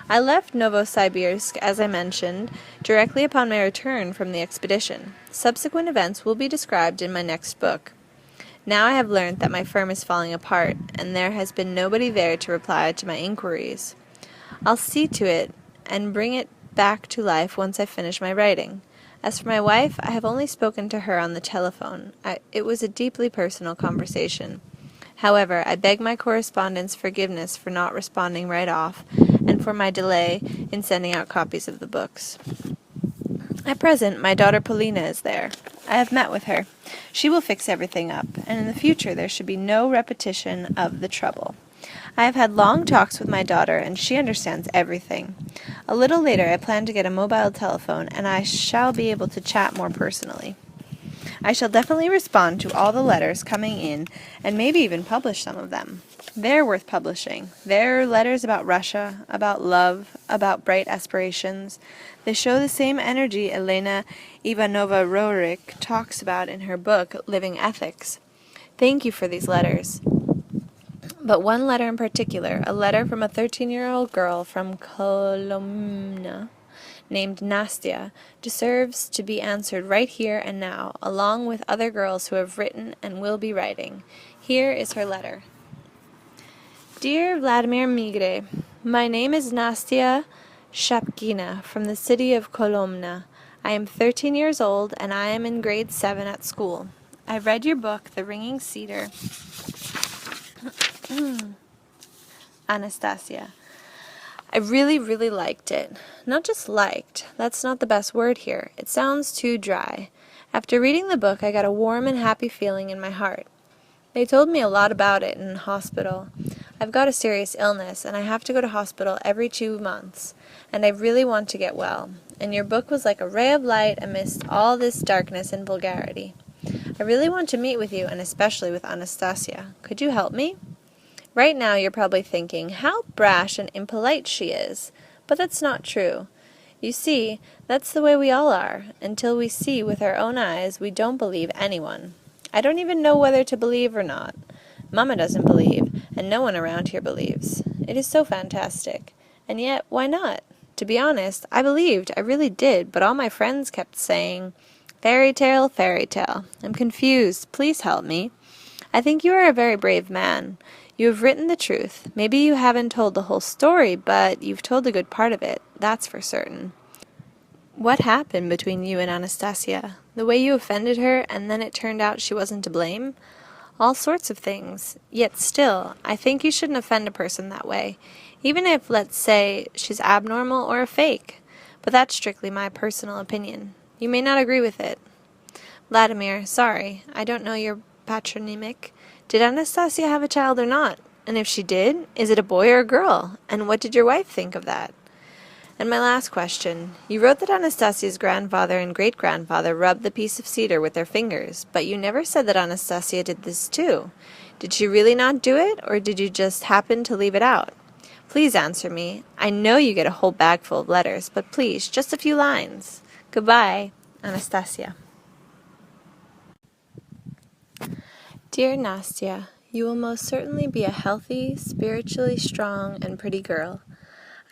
I left Novosibirsk, as I mentioned, directly upon my return from the expedition. Subsequent events will be described in my next book. Now I have learnt that my firm is falling apart, and there has been nobody there to reply to my inquiries. I'll see to it and bring it back to life once I finish my writing. As for my wife, I have only spoken to her on the telephone. It was a deeply personal conversation. However, I beg my correspondent's forgiveness for not responding right off, and for my delay in sending out copies of the books. At present, my daughter Polina is there. I have met with her. She will fix everything up, and in the future there should be no repetition of the trouble. I have had long talks with my daughter, and she understands everything. A little later I plan to get a mobile telephone, and I shall be able to chat more personally. I shall definitely respond to all the letters coming in, and maybe even publish some of them. They're worth publishing. They're letters about Russia, about love, about bright aspirations. They show the same energy Elena Ivanova-Roerich talks about in her book, Living Ethics. Thank you for these letters. But one letter in particular, a letter from a 13-year-old girl from Kolomna, named Nastia, deserves to be answered right here and now, along with other girls who have written and will be writing. Here is her letter. Dear Vladimir Migre, my name is Nastia Shapkina from the city of Kolomna. I am 13 years old and I am in grade 7 at school. I've read your book, The Ringing Cedar. Anastasia. I really, really liked it. Not just liked. That's not the best word here. It sounds too dry. After reading the book, I got a warm and happy feeling in my heart. They told me a lot about it in hospital. I've got a serious illness, and I have to go to hospital every 2 months, and I really want to get well. And your book was like a ray of light amidst all this darkness and vulgarity. I really want to meet with you, and especially with Anastasia. Could you help me? Right now you're probably thinking, how brash and impolite she is. But that's not true. You see, that's the way we all are. Until we see with our own eyes, we don't believe anyone. I don't even know whether to believe or not. Mama doesn't believe, and no one around here believes. It is so fantastic. And yet, why not? To be honest, I believed, I really did, but all my friends kept saying, fairy tale, fairy tale. I'm confused. Please help me. I think you are a very brave man. You have written the truth. Maybe you haven't told the whole story, but you've told a good part of it. That's for certain. What happened between you and Anastasia? The way you offended her, and then it turned out she wasn't to blame? All sorts of things. Yet still, I think you shouldn't offend a person that way, even if, let's say, she's abnormal or a fake. But that's strictly my personal opinion. You may not agree with it. Vladimir, sorry, I don't know your patronymic. Did Anastasia have a child or not? And if she did, is it a boy or a girl? And what did your wife think of that? And my last question. You wrote that Anastasia's grandfather and great-grandfather rubbed the piece of cedar with their fingers, but you never said that Anastasia did this too. Did she really not do it, or did you just happen to leave it out? Please answer me. I know you get a whole bag full of letters, but please, just a few lines. Goodbye, Anastasia. Dear Nastya, you will most certainly be a healthy, spiritually strong, and pretty girl.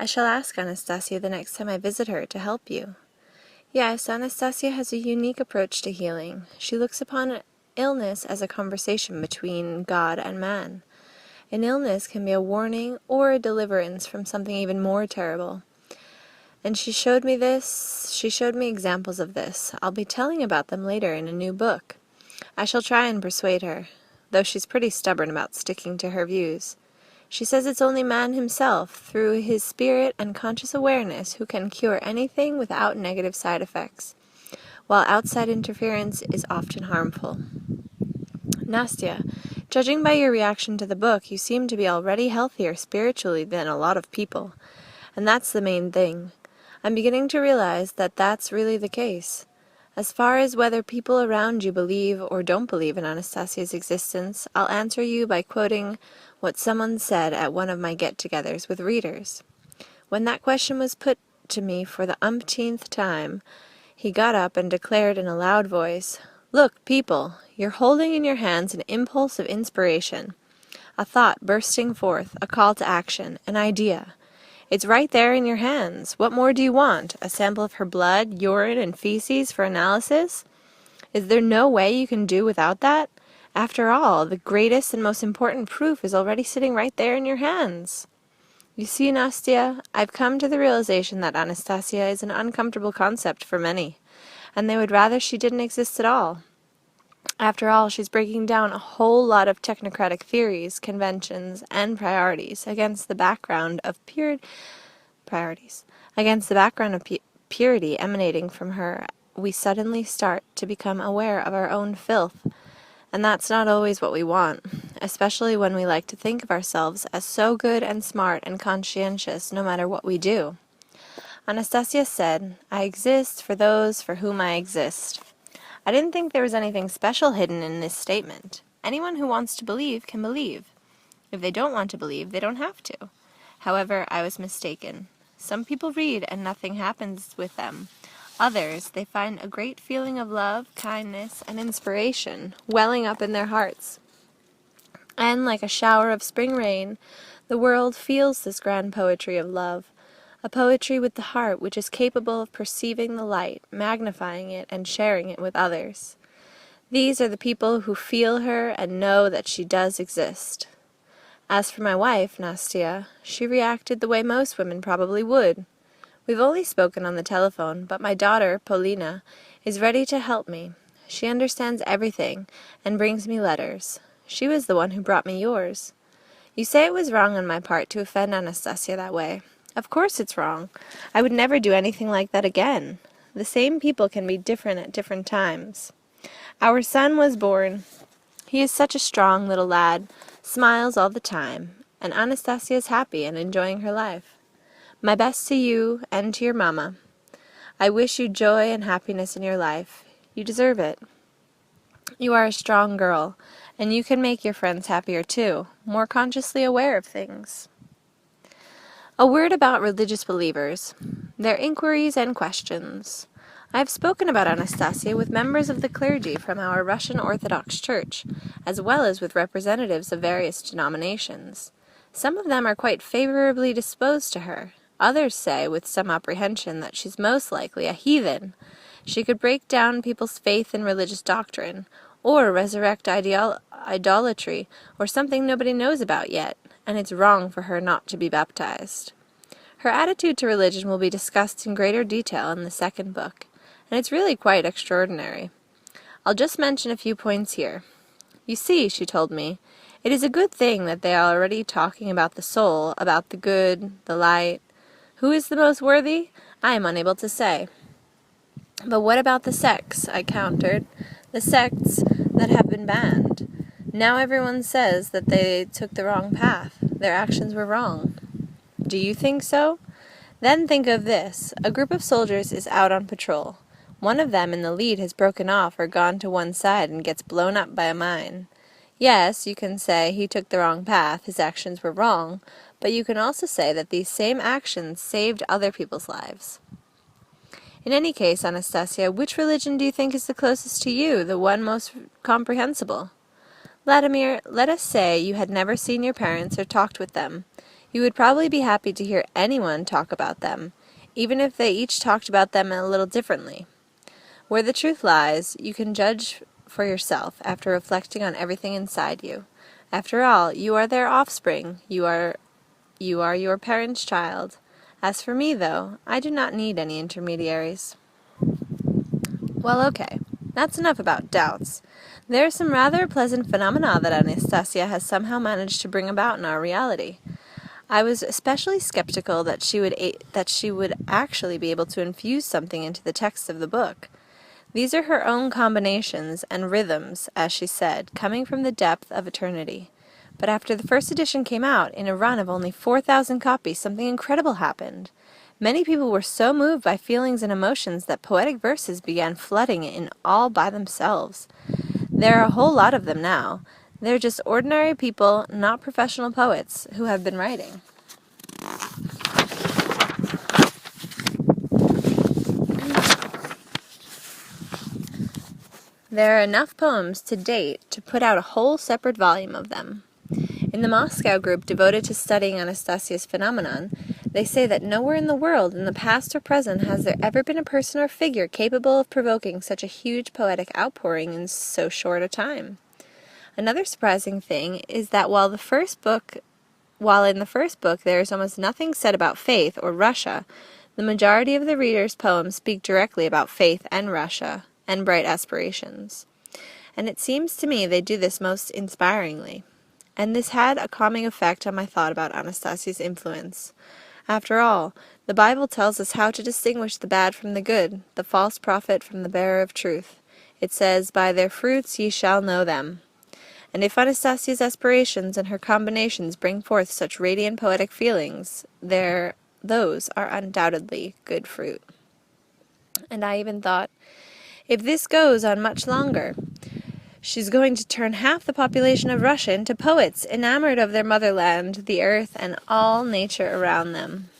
I shall ask Anastasia the next time I visit her to help you. Yes, Anastasia has a unique approach to healing. She looks upon illness as a conversation between God and man. An illness can be a warning or a deliverance from something even more terrible. And she showed me examples of this. I'll be telling about them later in a new book. I shall try and persuade her, though she's pretty stubborn about sticking to her views. She says it's only man himself, through his spirit and conscious awareness, who can cure anything without negative side effects, while outside interference is often harmful. Nastya, judging by your reaction to the book, you seem to be already healthier spiritually than a lot of people, and that's the main thing. I'm beginning to realize that that's really the case. As far as whether people around you believe or don't believe in Anastasia's existence, I'll answer you by quoting what someone said at one of my get-togethers with readers. When that question was put to me for the umpteenth time, he got up and declared in a loud voice, "Look, people, you're holding in your hands an impulse of inspiration, a thought bursting forth, a call to action, an idea. It's right there in your hands. What more do you want? A sample of her blood, urine, and feces for analysis? Is there no way you can do without that? After all, the greatest and most important proof is already sitting right there in your hands." You see, Nastya, I've come to the realization that Anastasia is an uncomfortable concept for many, and they would rather she didn't exist at all. After all, she's breaking down a whole lot of technocratic theories, conventions, and priorities against the background of purity emanating from her. We suddenly start to become aware of our own filth, and that's not always what we want, especially when we like to think of ourselves as so good and smart and conscientious no matter what we do. Anastasia said, "I exist for those for whom I exist." I didn't think there was anything special hidden in this statement. Anyone who wants to believe can believe. If they don't want to believe, they don't have to. However, I was mistaken. Some people read and nothing happens with them. Others, they find a great feeling of love, kindness, and inspiration welling up in their hearts. And like a shower of spring rain, the world feels this grand poetry of love, a poetry with the heart which is capable of perceiving the light, magnifying it, and sharing it with others. These are the people who feel her and know that she does exist. As for my wife, Nastya, she reacted the way most women probably would. We've only spoken on the telephone, but my daughter, Polina, is ready to help me. She understands everything and brings me letters. She was the one who brought me yours. You say it was wrong on my part to offend Anastasia that way. Of course it's wrong. I would never do anything like that again. The same people can be different at different times. Our son was born. He is such a strong little lad, smiles all the time, and Anastasia is happy and enjoying her life. My best to you and to your mama. I wish you joy and happiness in your life. You deserve it. You are a strong girl, and you can make your friends happier too, more consciously aware of things. A word about religious believers, their inquiries and questions. I have spoken about Anastasia with members of the clergy from our Russian Orthodox Church, as well as with representatives of various denominations. Some of them are quite favorably disposed to her. Others say, with some apprehension, that she's most likely a heathen. She could break down people's faith in religious doctrine, or resurrect idolatry, or something nobody knows about yet, and it's wrong for her not to be baptized. Her attitude to religion will be discussed in greater detail in the second book, and it's really quite extraordinary. I'll just mention a few points here. You see, she told me, it is a good thing that they are already talking about the soul, about the good, the light. Who is the most worthy? I am unable to say. But what about the sects? I countered. The sects that have been banned. Now everyone says that they took the wrong path. Their actions were wrong. Do you think so? Then think of this. A group of soldiers is out on patrol. One of them in the lead has broken off or gone to one side and gets blown up by a mine. Yes, you can say he took the wrong path, his actions were wrong, but you can also say that these same actions saved other people's lives. In any case, Anastasia, which religion do you think is the closest to you, the one most comprehensible? Vladimir, let us say you had never seen your parents or talked with them. You would probably be happy to hear anyone talk about them, even if they each talked about them a little differently. Where the truth lies, you can judge for yourself after reflecting on everything inside you. After all, you are their offspring. You are your parents' child. As for me, though, I do not need any intermediaries. Well, okay. That's enough about doubts. There are some rather pleasant phenomena that Anastasia has somehow managed to bring about in our reality. I was especially skeptical that she would actually be able to infuse something into the text of the book. These are her own combinations and rhythms, as she said, coming from the depth of eternity. But after the first edition came out, in a run of only 4,000 copies, something incredible happened. Many people were so moved by feelings and emotions that poetic verses began flooding in all by themselves. There are a whole lot of them now. They're just ordinary people, not professional poets, who have been writing. There are enough poems to date to put out a whole separate volume of them. In the Moscow group devoted to studying Anastasia's phenomenon, they say that nowhere in the world, in the past or present, has there ever been a person or figure capable of provoking such a huge poetic outpouring in so short a time. Another surprising thing is that while in the first book there is almost nothing said about faith or Russia, the majority of the reader's poems speak directly about faith and Russia and bright aspirations. And it seems to me they do this most inspiringly. And this had a calming effect on my thought about Anastasia's influence. After all, the Bible tells us how to distinguish the bad from the good, the false prophet from the bearer of truth. It says, "By their fruits ye shall know them." And if Anastasia's aspirations and her combinations bring forth such radiant poetic feelings, those are undoubtedly good fruit. And I even thought, if this goes on much longer, she's going to turn half the population of Russia into poets, enamored of their motherland, the earth, and all nature around them.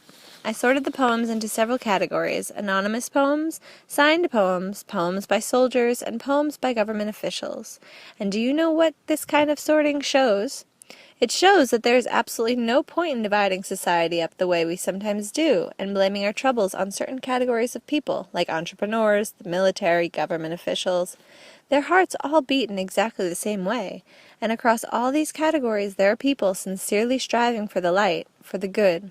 I sorted the poems into several categories: anonymous poems, signed poems, poems by soldiers, and poems by government officials. And do you know what this kind of sorting shows? It shows that there is absolutely no point in dividing society up the way we sometimes do, and blaming our troubles on certain categories of people, like entrepreneurs, the military, government officials. Their hearts all beat in exactly the same way, and across all these categories there are people sincerely striving for the light, for the good.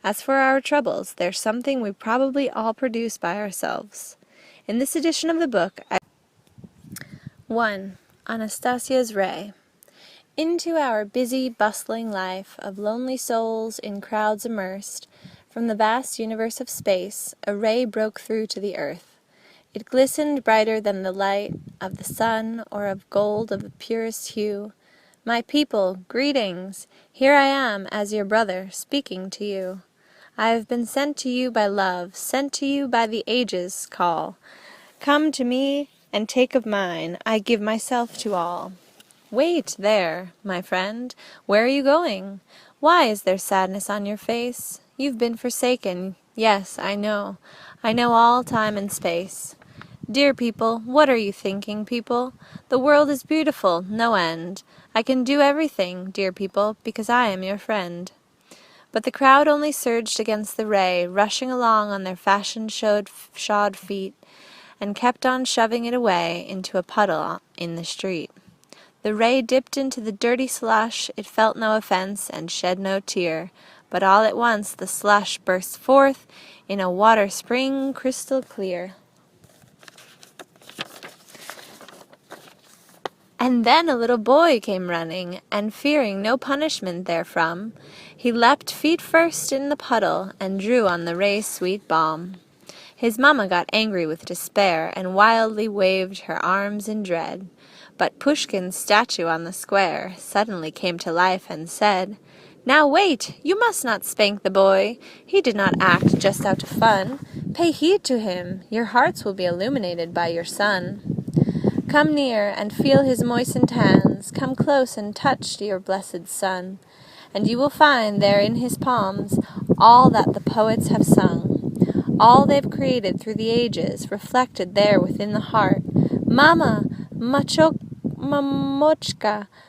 As for our troubles, they're something we probably all produce by ourselves. In this edition of the book, 1. Anastasia's Ray. Into our busy, bustling life of lonely souls in crowds immersed, from the vast universe of space, a ray broke through to the earth. It glistened brighter than the light of the sun or of gold of the purest hue. My people, greetings! Here I am as your brother, speaking to you. I have been sent to you by love, sent to you by the ages' call. Come to me and take of mine, I give myself to all. Wait there, my friend. Where are you going? Why is there sadness on your face? You've been forsaken. Yes, I know. I know all time and space. Dear people, what are you thinking, people? The world is beautiful, no end. I can do everything, dear people, because I am your friend. But the crowd only surged against the ray, rushing along on their fashion-shod feet, and kept on shoving it away into a puddle in the street. The ray dipped into the dirty slush, it felt no offense, and shed no tear, but all at once the slush burst forth in a water spring crystal clear. And then a little boy came running, and fearing no punishment therefrom, he leapt feet first in the puddle, and drew on the ray's sweet balm. His mamma got angry with despair, and wildly waved her arms in dread. But Pushkin's statue on the square suddenly came to life and said, "Now wait! You must not spank the boy. He did not act just out of fun. Pay heed to him. Your hearts will be illuminated by your sun. Come near and feel his moistened hands. Come close and touch your blessed son. And you will find there in his palms all that the poets have sung, all they've created through the ages, reflected there within the heart. Mama, mamochka,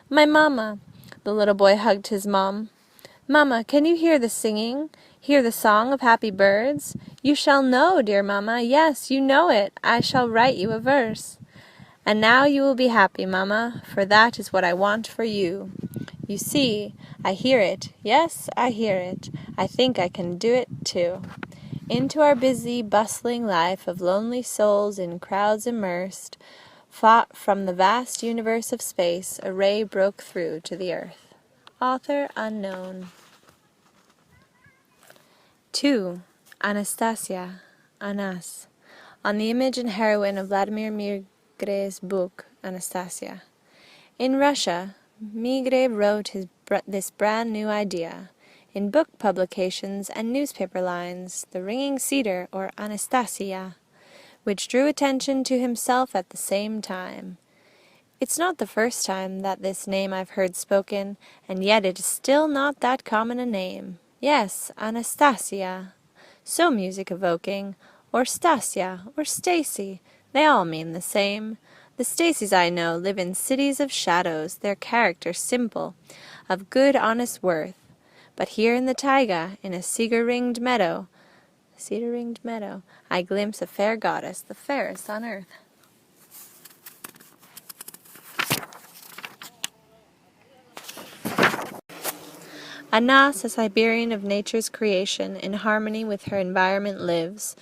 my mama." The little boy hugged his mom. "Mama, can you hear the singing? Hear the song of happy birds? You shall know, dear mama, yes, you know it. I shall write you a verse. And now you will be happy, Mamma, for that is what I want for you. You see, I hear it. Yes, I hear it. I think I can do it, too." Into our busy, bustling life of lonely souls in crowds immersed, fought from the vast universe of space, a ray broke through to the earth. Author unknown. 2. Anastasia, Anas, on the image and heroine of Vladimir Migre's book, Anastasia. In Russia, Migre wrote this brand new idea. In book publications and newspaper lines, the ringing cedar, or Anastasia, which drew attention to himself at the same time. It's not the first time that this name I've heard spoken, and yet it is still not that common a name. Yes, Anastasia. So music-evoking, or Stasia, or Stacy, they all mean the same. The Stacys I know live in cities of shadows, their character simple, of good honest worth. But here in the taiga, in a cedar-ringed meadow, I glimpse a fair goddess, the fairest on earth. Anas, a Siberian of nature's creation, in harmony with her environment lives.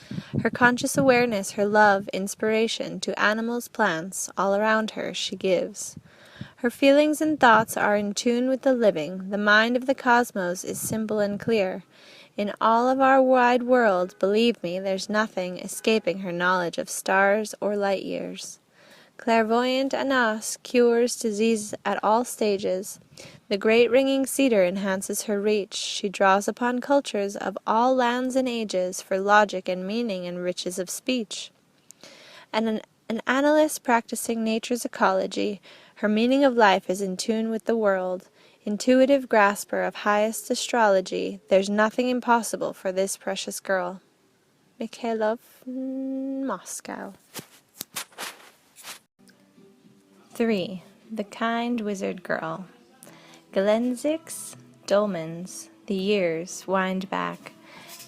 Her conscious awareness, her love, inspiration to animals, plants, all around her she gives. Her feelings and thoughts are in tune with the living. The mind of the cosmos is simple and clear. In all of our wide world, believe me, there's nothing escaping her knowledge of stars or light years. Clairvoyant Anas cures disease at all stages. The great ringing cedar enhances her reach. She draws upon cultures of all lands and ages for logic and meaning and riches of speech. And an analyst practicing nature's ecology, her meaning of life is in tune with the world. Intuitive grasper of highest astrology, there's nothing impossible for this precious girl. Mikhailov, Moscow. 3. The Kind Wizard Girl. Galenzik's dolmens, the years, wind back.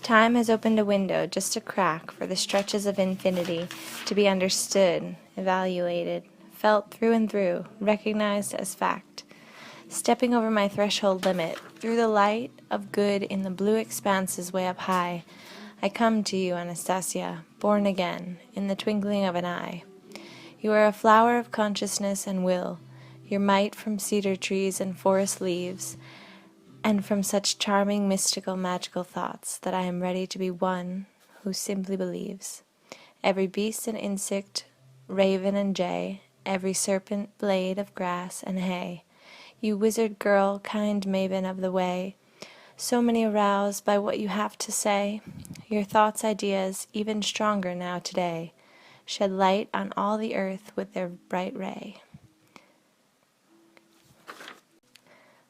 Time has opened a window, just a crack, for the stretches of infinity to be understood, evaluated, felt through and through, recognized as fact. Stepping over my threshold limit, through the light of good in the blue expanses way up high, I come to you, Anastasia, born again, in the twinkling of an eye. You are a flower of consciousness and will, your might from cedar trees and forest leaves, and from such charming, mystical, magical thoughts that I am ready to be one who simply believes. Every beast and insect, raven and jay, every serpent, blade of grass and hay, you wizard girl, kind maven of the way, so many aroused by what you have to say, your thoughts, ideas, even stronger now today, shed light on all the earth with their bright ray.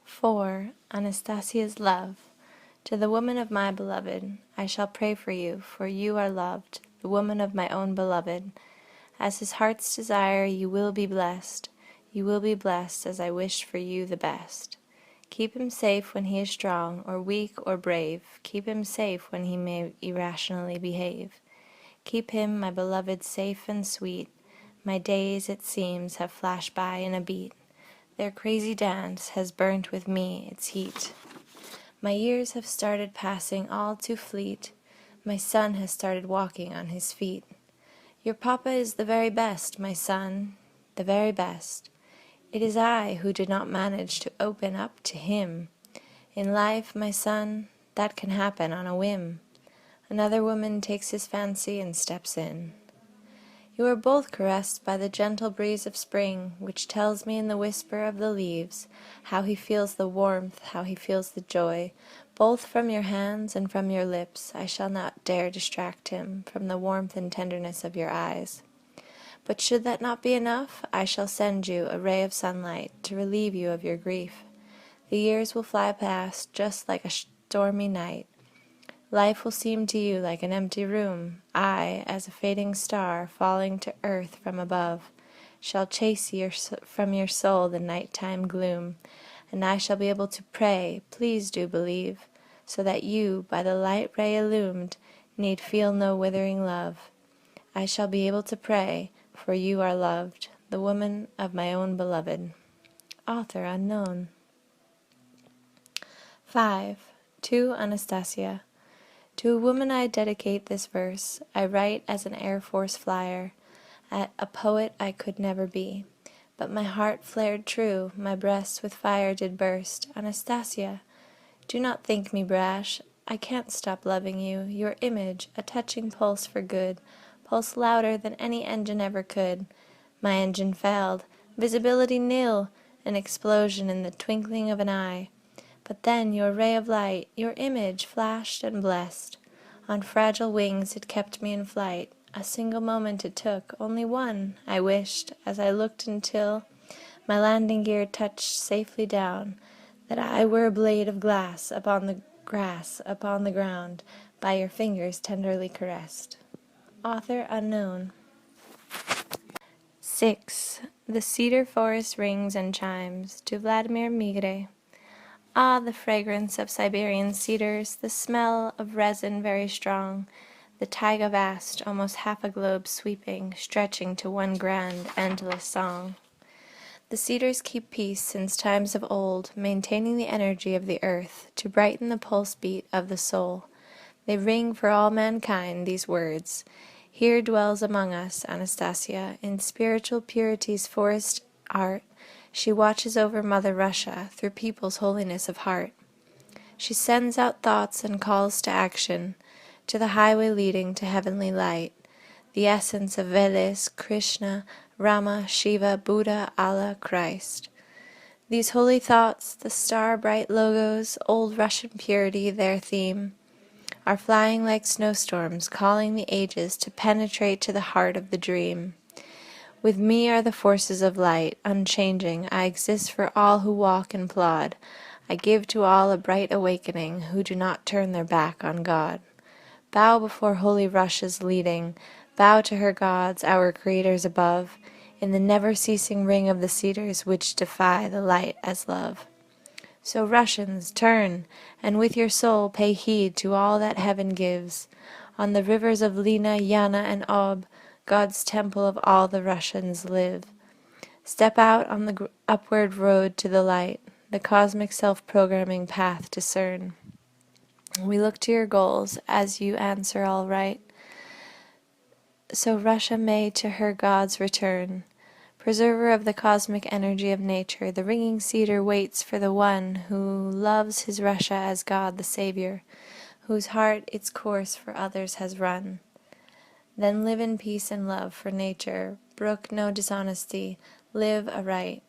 4. Anastasia's love. To the woman of my beloved, I shall pray for you are loved, the woman of my own beloved. As his heart's desire, you will be blessed as I wish for you the best. Keep him safe when he is strong, or weak, or brave. Keep him safe when he may irrationally behave. Keep him, my beloved, safe and sweet. My days, it seems, have flashed by in a beat. Their crazy dance has burnt with me its heat. My years have started passing all too fleet. My son has started walking on his feet. Your papa is the very best, my son, the very best. It is I who did not manage to open up to him. In life, my son, that can happen on a whim. Another woman takes his fancy and steps in. You are both caressed by the gentle breeze of spring, which tells me in the whisper of the leaves how he feels the warmth, how he feels the joy. Both from your hands and from your lips, I shall not dare distract him from the warmth and tenderness of your eyes. But should that not be enough, I shall send you a ray of sunlight to relieve you of your grief. The years will fly past just like a stormy night. Life will seem to you like an empty room. I, as a fading star falling to earth from above, shall chase from your soul the nighttime gloom, and I shall be able to pray, please do believe, so that you, by the light ray illumed, need feel no withering love. I shall be able to pray, for you are loved, the woman of my own beloved. Author unknown. 5. To Anastasia. To a woman I dedicate this verse. I write as an Air Force flyer, a poet I could never be. But my heart flared true, my breast with fire did burst. Anastasia, do not think me brash. I can't stop loving you. Your image, a touching pulse for good, pulse louder than any engine ever could. My engine failed, visibility nil, an explosion in the twinkling of an eye. But then your ray of light, your image, flashed and blessed. On fragile wings it kept me in flight. A single moment it took, only one, I wished, as I looked until my landing gear touched safely down, that I were a blade of glass upon the grass, upon the ground, by your fingers tenderly caressed. Author unknown. 6. The cedar forest rings and chimes. To Vladimir Migre. Ah, the fragrance of Siberian cedars, the smell of resin very strong, the taiga vast, almost half a globe sweeping, stretching to one grand, endless song. The cedars keep peace since times of old, maintaining the energy of the earth to brighten the pulse beat of the soul. They ring for all mankind, these words. Here dwells among us, Anastasia, in spiritual purity's forest art. She watches over Mother Russia through people's holiness of heart. She sends out thoughts and calls to action, to the highway leading to heavenly light, the essence of Veles, Krishna, Rama, Shiva, Buddha, Allah, Christ. These holy thoughts, the star-bright logos, old Russian purity, their theme, are flying like snowstorms, calling the ages to penetrate to the heart of the dream. With me are the forces of light, unchanging. I exist for all who walk and plod. I give to all a bright awakening who do not turn their back on God. Bow before holy Russia's leading. Bow to her gods, our creators above, in the never-ceasing ring of the cedars which defy the light as love. So Russians, turn, and with your soul pay heed to all that heaven gives. On the rivers of Lena, Yana, and Ob, God's temple of all the Russians live. Step out on the upward road to the light, the cosmic self-programming path discern. We look to your goals as you answer all right. So Russia may to her gods return. Preserver of the cosmic energy of nature, the ringing cedar waits for the one who loves his Russia as God the Savior, whose heart its course for others has run. Then live in peace and love for nature, brook no dishonesty, live aright,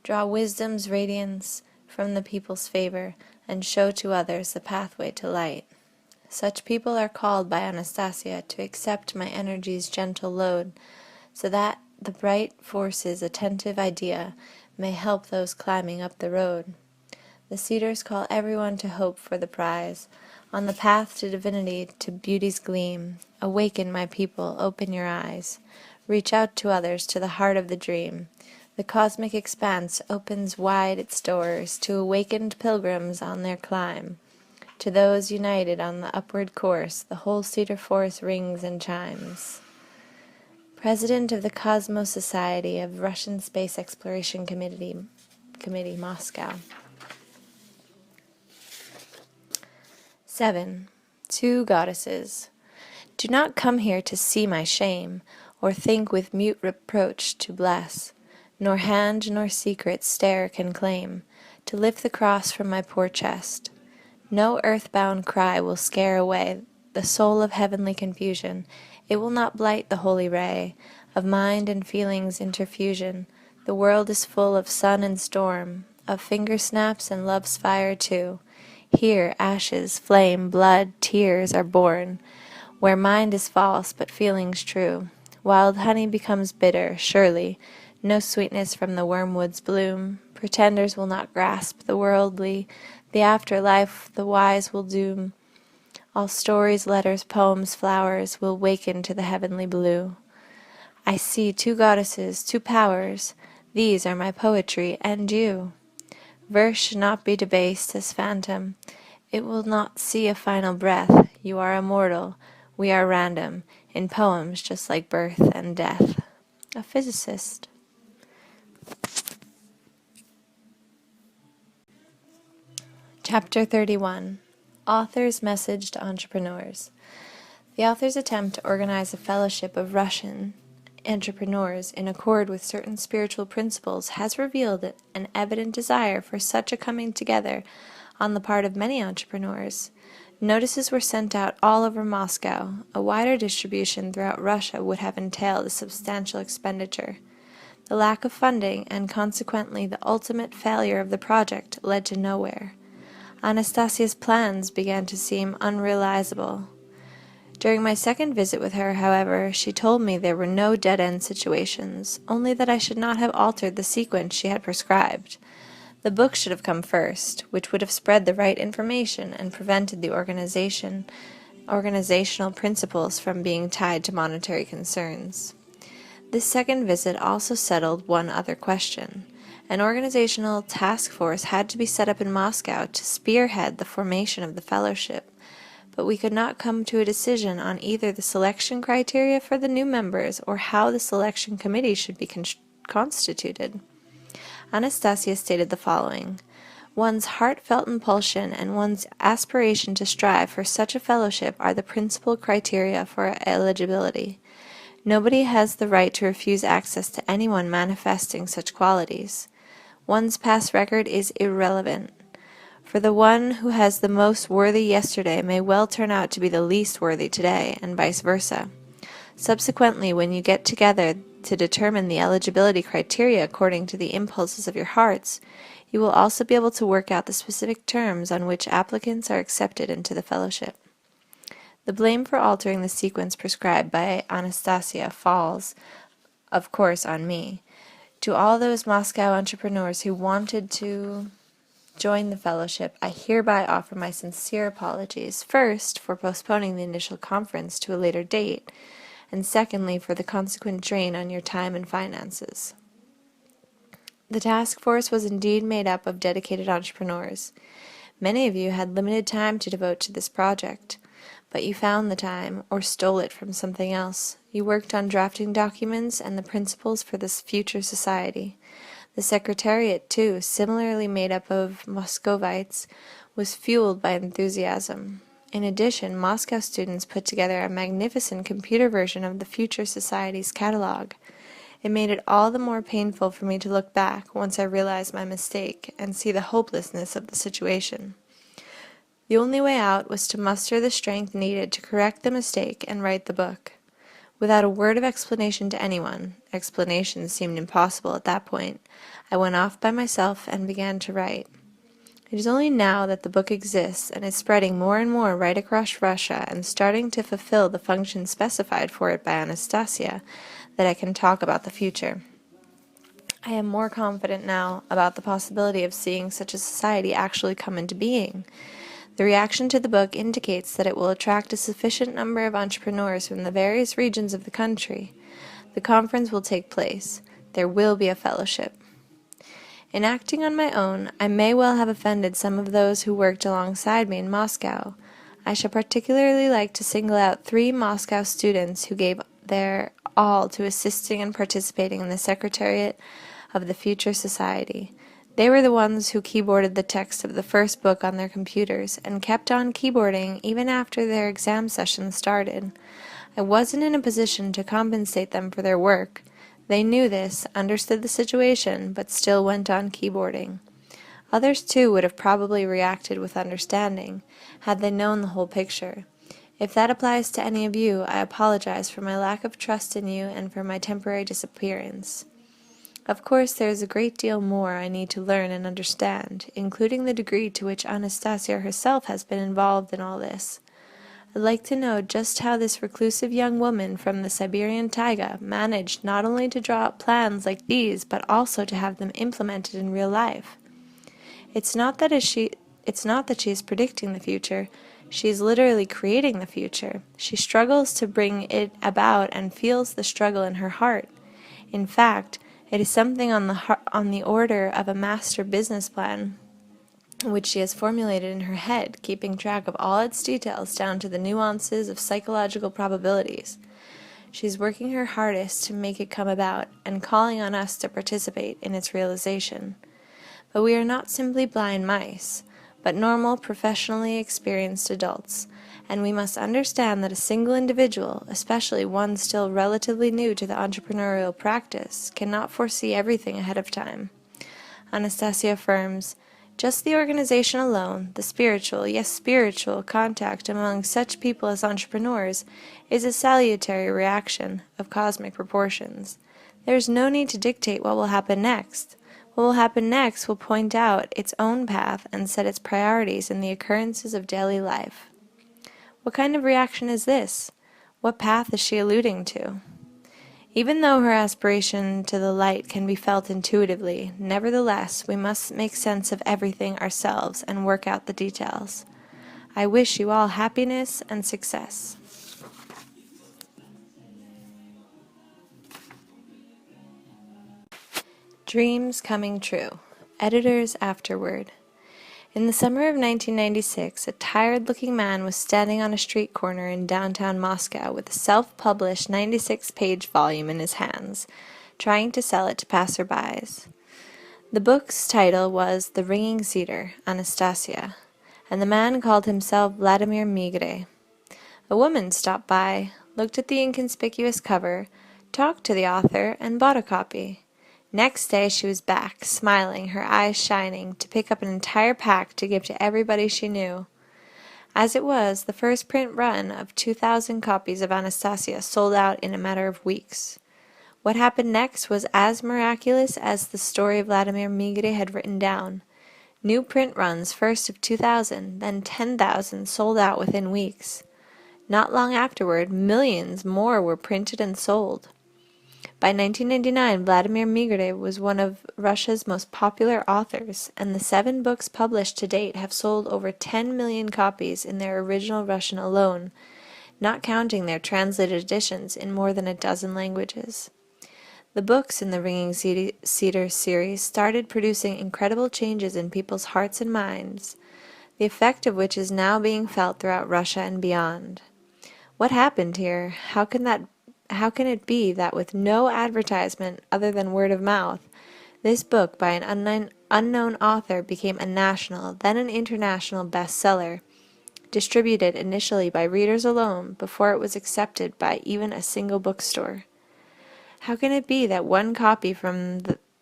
draw wisdom's radiance from the people's favor, and show to others the pathway to light. Such people are called by Anastasia to accept my energy's gentle load, so that the bright force's attentive idea may help those climbing up the road. The cedars call everyone to hope for the prize, on the path to divinity, to beauty's gleam. Awaken, my people, open your eyes. Reach out to others, to the heart of the dream. The cosmic expanse opens wide its doors to awakened pilgrims on their climb. To those united on the upward course, the whole Cedar Forest rings and chimes. President of the Cosmos Society of Russian Space Exploration Committee, Moscow. 7. Two goddesses. Do not come here to see my shame, or think with mute reproach to bless, nor hand nor secret stare can claim, to lift the cross from my poor chest. No earthbound cry will scare away the soul of heavenly confusion. It will not blight the holy ray of mind and feelings interfusion. The world is full of sun and storm, of finger snaps and love's fire too. Here ashes, flame, blood, tears are born, where mind is false but feelings true. Wild honey becomes bitter, surely, no sweetness from the wormwood's bloom. Pretenders will not grasp the worldly, the afterlife the wise will doom. All stories, letters, poems, flowers will waken to the heavenly blue. I see two goddesses, two powers, these are my poetry and you. Verse should not be debased as phantom, it will not see a final breath. You are immortal, we are random, in poems just like birth and death. A physicist. Chapter 31. Author's Message to Entrepreneurs. The author's attempt to organize a fellowship of Russian entrepreneurs in accord with certain spiritual principles has revealed an evident desire for such a coming together on the part of many entrepreneurs. Notices were sent out all over Moscow. A wider distribution throughout Russia would have entailed a substantial expenditure. The lack of funding, and consequently the ultimate failure of the project, led to nowhere. Anastasia's plans began to seem unrealizable. During my second visit with her, however, she told me there were no dead-end situations, only that I should not have altered the sequence she had prescribed. The book should have come first, which would have spread the right information and prevented the organizational principles from being tied to monetary concerns. This second visit also settled one other question. An organizational task force had to be set up in Moscow to spearhead the formation of the fellowship, but we could not come to a decision on either the selection criteria for the new members or how the selection committee should be constituted. Anastasia stated the following: one's heartfelt impulsion and one's aspiration to strive for such a fellowship are the principal criteria for eligibility. Nobody has the right to refuse access to anyone manifesting such qualities. One's past record is irrelevant, for the one who has the most worthy yesterday may well turn out to be the least worthy today, and vice versa. Subsequently, when you get together to determine the eligibility criteria according to the impulses of your hearts, you will also be able to work out the specific terms on which applicants are accepted into the fellowship. The blame for altering the sequence prescribed by Anastasia falls, of course, on me. To all those Moscow entrepreneurs who wanted to join the fellowship, I hereby offer my sincere apologies, first, for postponing the initial conference to a later date, and secondly, for the consequent drain on your time and finances. The task force was indeed made up of dedicated entrepreneurs. Many of you had limited time to devote to this project, but you found the time, or stole it from something else. You worked on drafting documents and the principles for this future society. The secretariat, too, similarly made up of Muscovites, was fueled by enthusiasm. In addition, Moscow students put together a magnificent computer version of the future society's catalog. It made it all the more painful for me to look back once I realized my mistake and see the hopelessness of the situation. The only way out was to muster the strength needed to correct the mistake and write the book. Without a word of explanation to anyone, explanations seemed impossible at that point, I went off by myself and began to write. It is only now that the book exists and is spreading more and more right across Russia and starting to fulfill the function specified for it by Anastasia that I can talk about the future. I am more confident now about the possibility of seeing such a society actually come into being. The reaction to the book indicates that it will attract a sufficient number of entrepreneurs from the various regions of the country. The conference will take place. There will be a fellowship. In acting on my own, I may well have offended some of those who worked alongside me in Moscow. I shall particularly like to single out 3 Moscow students who gave their all to assisting and participating in the Secretariat of the Future Society. They were the ones who keyboarded the text of the first book on their computers, and kept on keyboarding even after their exam session started. I wasn't in a position to compensate them for their work. They knew this, understood the situation, but still went on keyboarding. Others too would have probably reacted with understanding, had they known the whole picture. If that applies to any of you, I apologize for my lack of trust in you and for my temporary disappearance. Of course, there is a great deal more I need to learn and understand, including the degree to which Anastasia herself has been involved in all this. I'd like to know just how this reclusive young woman from the Siberian taiga managed not only to draw up plans like these, but also to have them implemented in real life. It's not that she is predicting the future. She is literally creating the future. She struggles to bring it about and feels the struggle in her heart. In fact, it is something on the order of a master business plan, which she has formulated in her head, keeping track of all its details down to the nuances of psychological probabilities. She's working her hardest to make it come about, and calling on us to participate in its realization. But we are not simply blind mice, but normal, professionally experienced adults, and we must understand that a single individual, especially one still relatively new to the entrepreneurial practice, cannot foresee everything ahead of time. Anastasia affirms, just the organization alone, the spiritual, yes spiritual, contact among such people as entrepreneurs, is a salutary reaction of cosmic proportions. There is no need to dictate what will happen next. What will happen next will point out its own path and set its priorities in the occurrences of daily life. What kind of reaction is this? What path is she alluding to? Even though her aspiration to the light can be felt intuitively, nevertheless, we must make sense of everything ourselves and work out the details. I wish you all happiness and success. Dreams Coming True. Editors afterward. In the summer of 1996, a tired-looking man was standing on a street corner in downtown Moscow with a self-published 96-page volume in his hands, trying to sell it to passerbys. The book's title was The Ringing Cedar, Anastasia, and the man called himself Vladimir Migre. A woman stopped by, looked at the inconspicuous cover, talked to the author, and bought a copy. Next day she was back, smiling, her eyes shining, to pick up an entire pack to give to everybody she knew. As it was, the first print run of 2,000 copies of Anastasia sold out in a matter of weeks. What happened next was as miraculous as the story Vladimir Migre had written down. New print runs, first of 2,000, then 10,000, sold out within weeks. Not long afterward, millions more were printed and sold. By 1999, Vladimir Migre was one of Russia's most popular authors, and the 7 books published to date have sold over 10 million copies in their original Russian alone, not counting their translated editions in more than a dozen languages. The books in the Ringing Cedars series started producing incredible changes in people's hearts and minds, the effect of which is now being felt throughout Russia and beyond. What happened here? How can it be that with no advertisement other than word of mouth, this book by an unknown author became a national, then an international bestseller, distributed initially by readers alone before it was accepted by even a single bookstore? How can it be that one copy from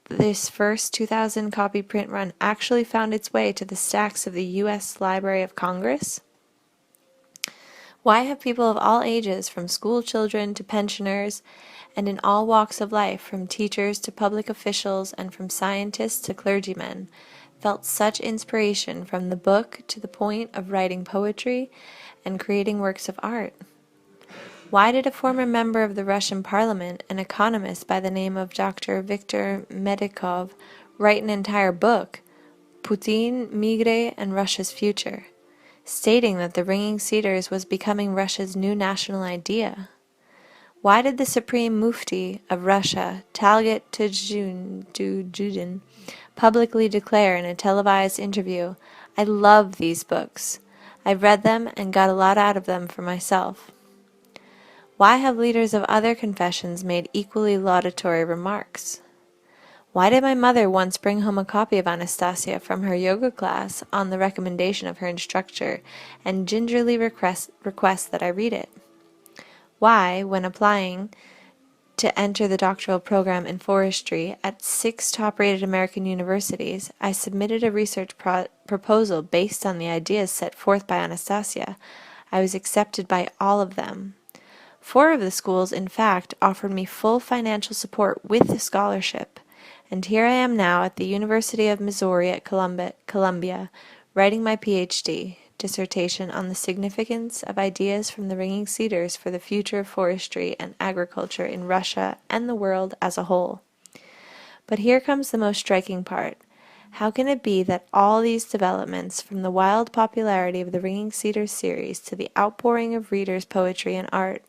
this first 2,000 copy print run actually found its way to the stacks of the U.S. Library of Congress? Why have people of all ages, from school children to pensioners, and in all walks of life, from teachers to public officials and from scientists to clergymen, felt such inspiration from the book to the point of writing poetry and creating works of art? Why did a former member of the Russian Parliament, an economist by the name of Dr. Viktor Medikov, write an entire book, Putin, Migre, and Russia's Future, stating that the Ringing Cedars was becoming Russia's new national idea? Why did the Supreme Mufti of Russia, Talgat Tajudin, publicly declare in a televised interview, "I love these books. I've read them and got a lot out of them for myself"? Why have leaders of other confessions made equally laudatory remarks? Why did my mother once bring home a copy of Anastasia from her yoga class on the recommendation of her instructor and gingerly request that I read it? Why, when applying to enter the doctoral program in forestry at 6 top-rated American universities, I submitted a research proposal based on the ideas set forth by Anastasia, I was accepted by all of them. 4 of the schools, in fact, offered me full financial support with a scholarship, and here I am now at the University of Missouri at Columbia, writing my PhD dissertation on the significance of ideas from the Ringing Cedars for the future of forestry and agriculture in Russia and the world as a whole. But here comes the most striking part. How can it be that all these developments, from the wild popularity of the Ringing Cedars series to the outpouring of readers' poetry and art,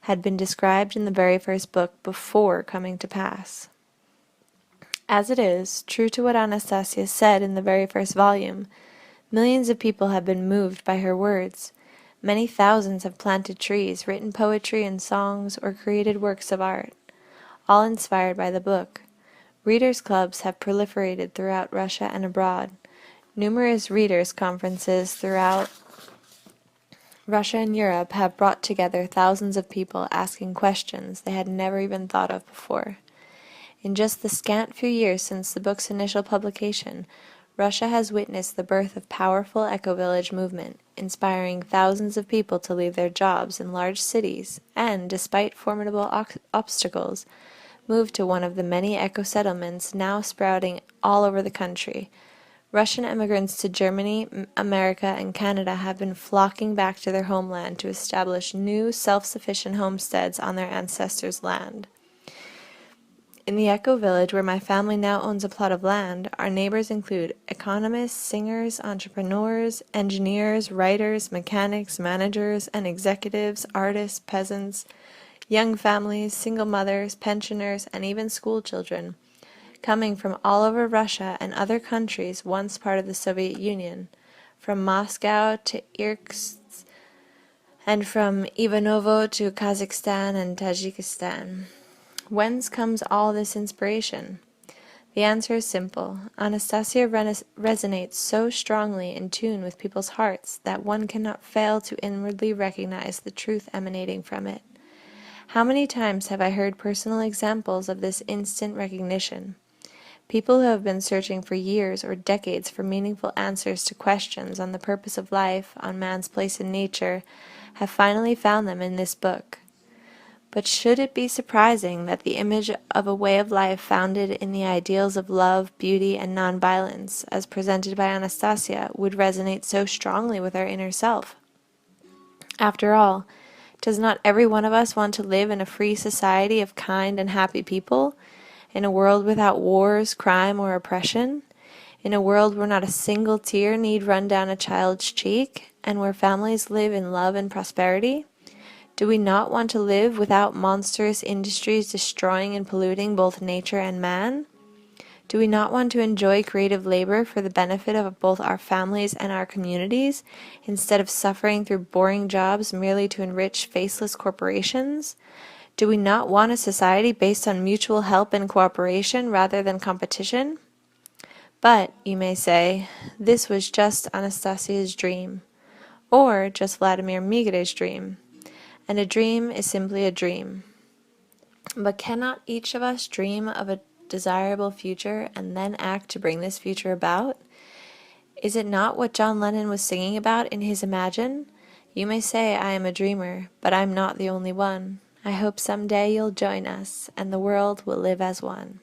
had been described in the very first book before coming to pass? As it is, true to what Anastasia said in the very first volume, millions of people have been moved by her words. Many thousands have planted trees, written poetry and songs, or created works of art, all inspired by the book. Readers' clubs have proliferated throughout Russia and abroad. Numerous readers' conferences throughout Russia and Europe have brought together thousands of people asking questions they had never even thought of before. In just the scant few years since the book's initial publication, Russia has witnessed the birth of powerful eco-village movement, inspiring thousands of people to leave their jobs in large cities and, despite formidable obstacles, move to one of the many eco-settlements now sprouting all over the country. Russian immigrants to Germany, America, and Canada have been flocking back to their homeland to establish new self-sufficient homesteads on their ancestors' land. In the eco-village where my family now owns a plot of land, our neighbors include economists, singers, entrepreneurs, engineers, writers, mechanics, managers, and executives, artists, peasants, young families, single mothers, pensioners, and even school children, coming from all over Russia and other countries once part of the Soviet Union, from Moscow to Irkutsk, and from Ivanovo to Kazakhstan and Tajikistan. Whence comes all this inspiration? The answer is simple. Anastasia resonates so strongly in tune with people's hearts that one cannot fail to inwardly recognize the truth emanating from it. How many times have I heard personal examples of this instant recognition? People who have been searching for years or decades for meaningful answers to questions on the purpose of life, on man's place in nature, have finally found them in this book. But should it be surprising that the image of a way of life founded in the ideals of love, beauty, and nonviolence, as presented by Anastasia, would resonate so strongly with our inner self? After all, does not every one of us want to live in a free society of kind and happy people, in a world without wars, crime, or oppression, in a world where not a single tear need run down a child's cheek, and where families live in love and prosperity? Do we not want to live without monstrous industries destroying and polluting both nature and man? Do we not want to enjoy creative labor for the benefit of both our families and our communities, instead of suffering through boring jobs merely to enrich faceless corporations? Do we not want a society based on mutual help and cooperation rather than competition? But, you may say, this was just Anastasia's dream, or just Vladimir Migray's dream. And a dream is simply a dream. But cannot each of us dream of a desirable future and then act to bring this future about? Is it not what John Lennon was singing about in his Imagine? You may say I am a dreamer, but I'm not the only one. I hope someday you'll join us, and the world will live as one.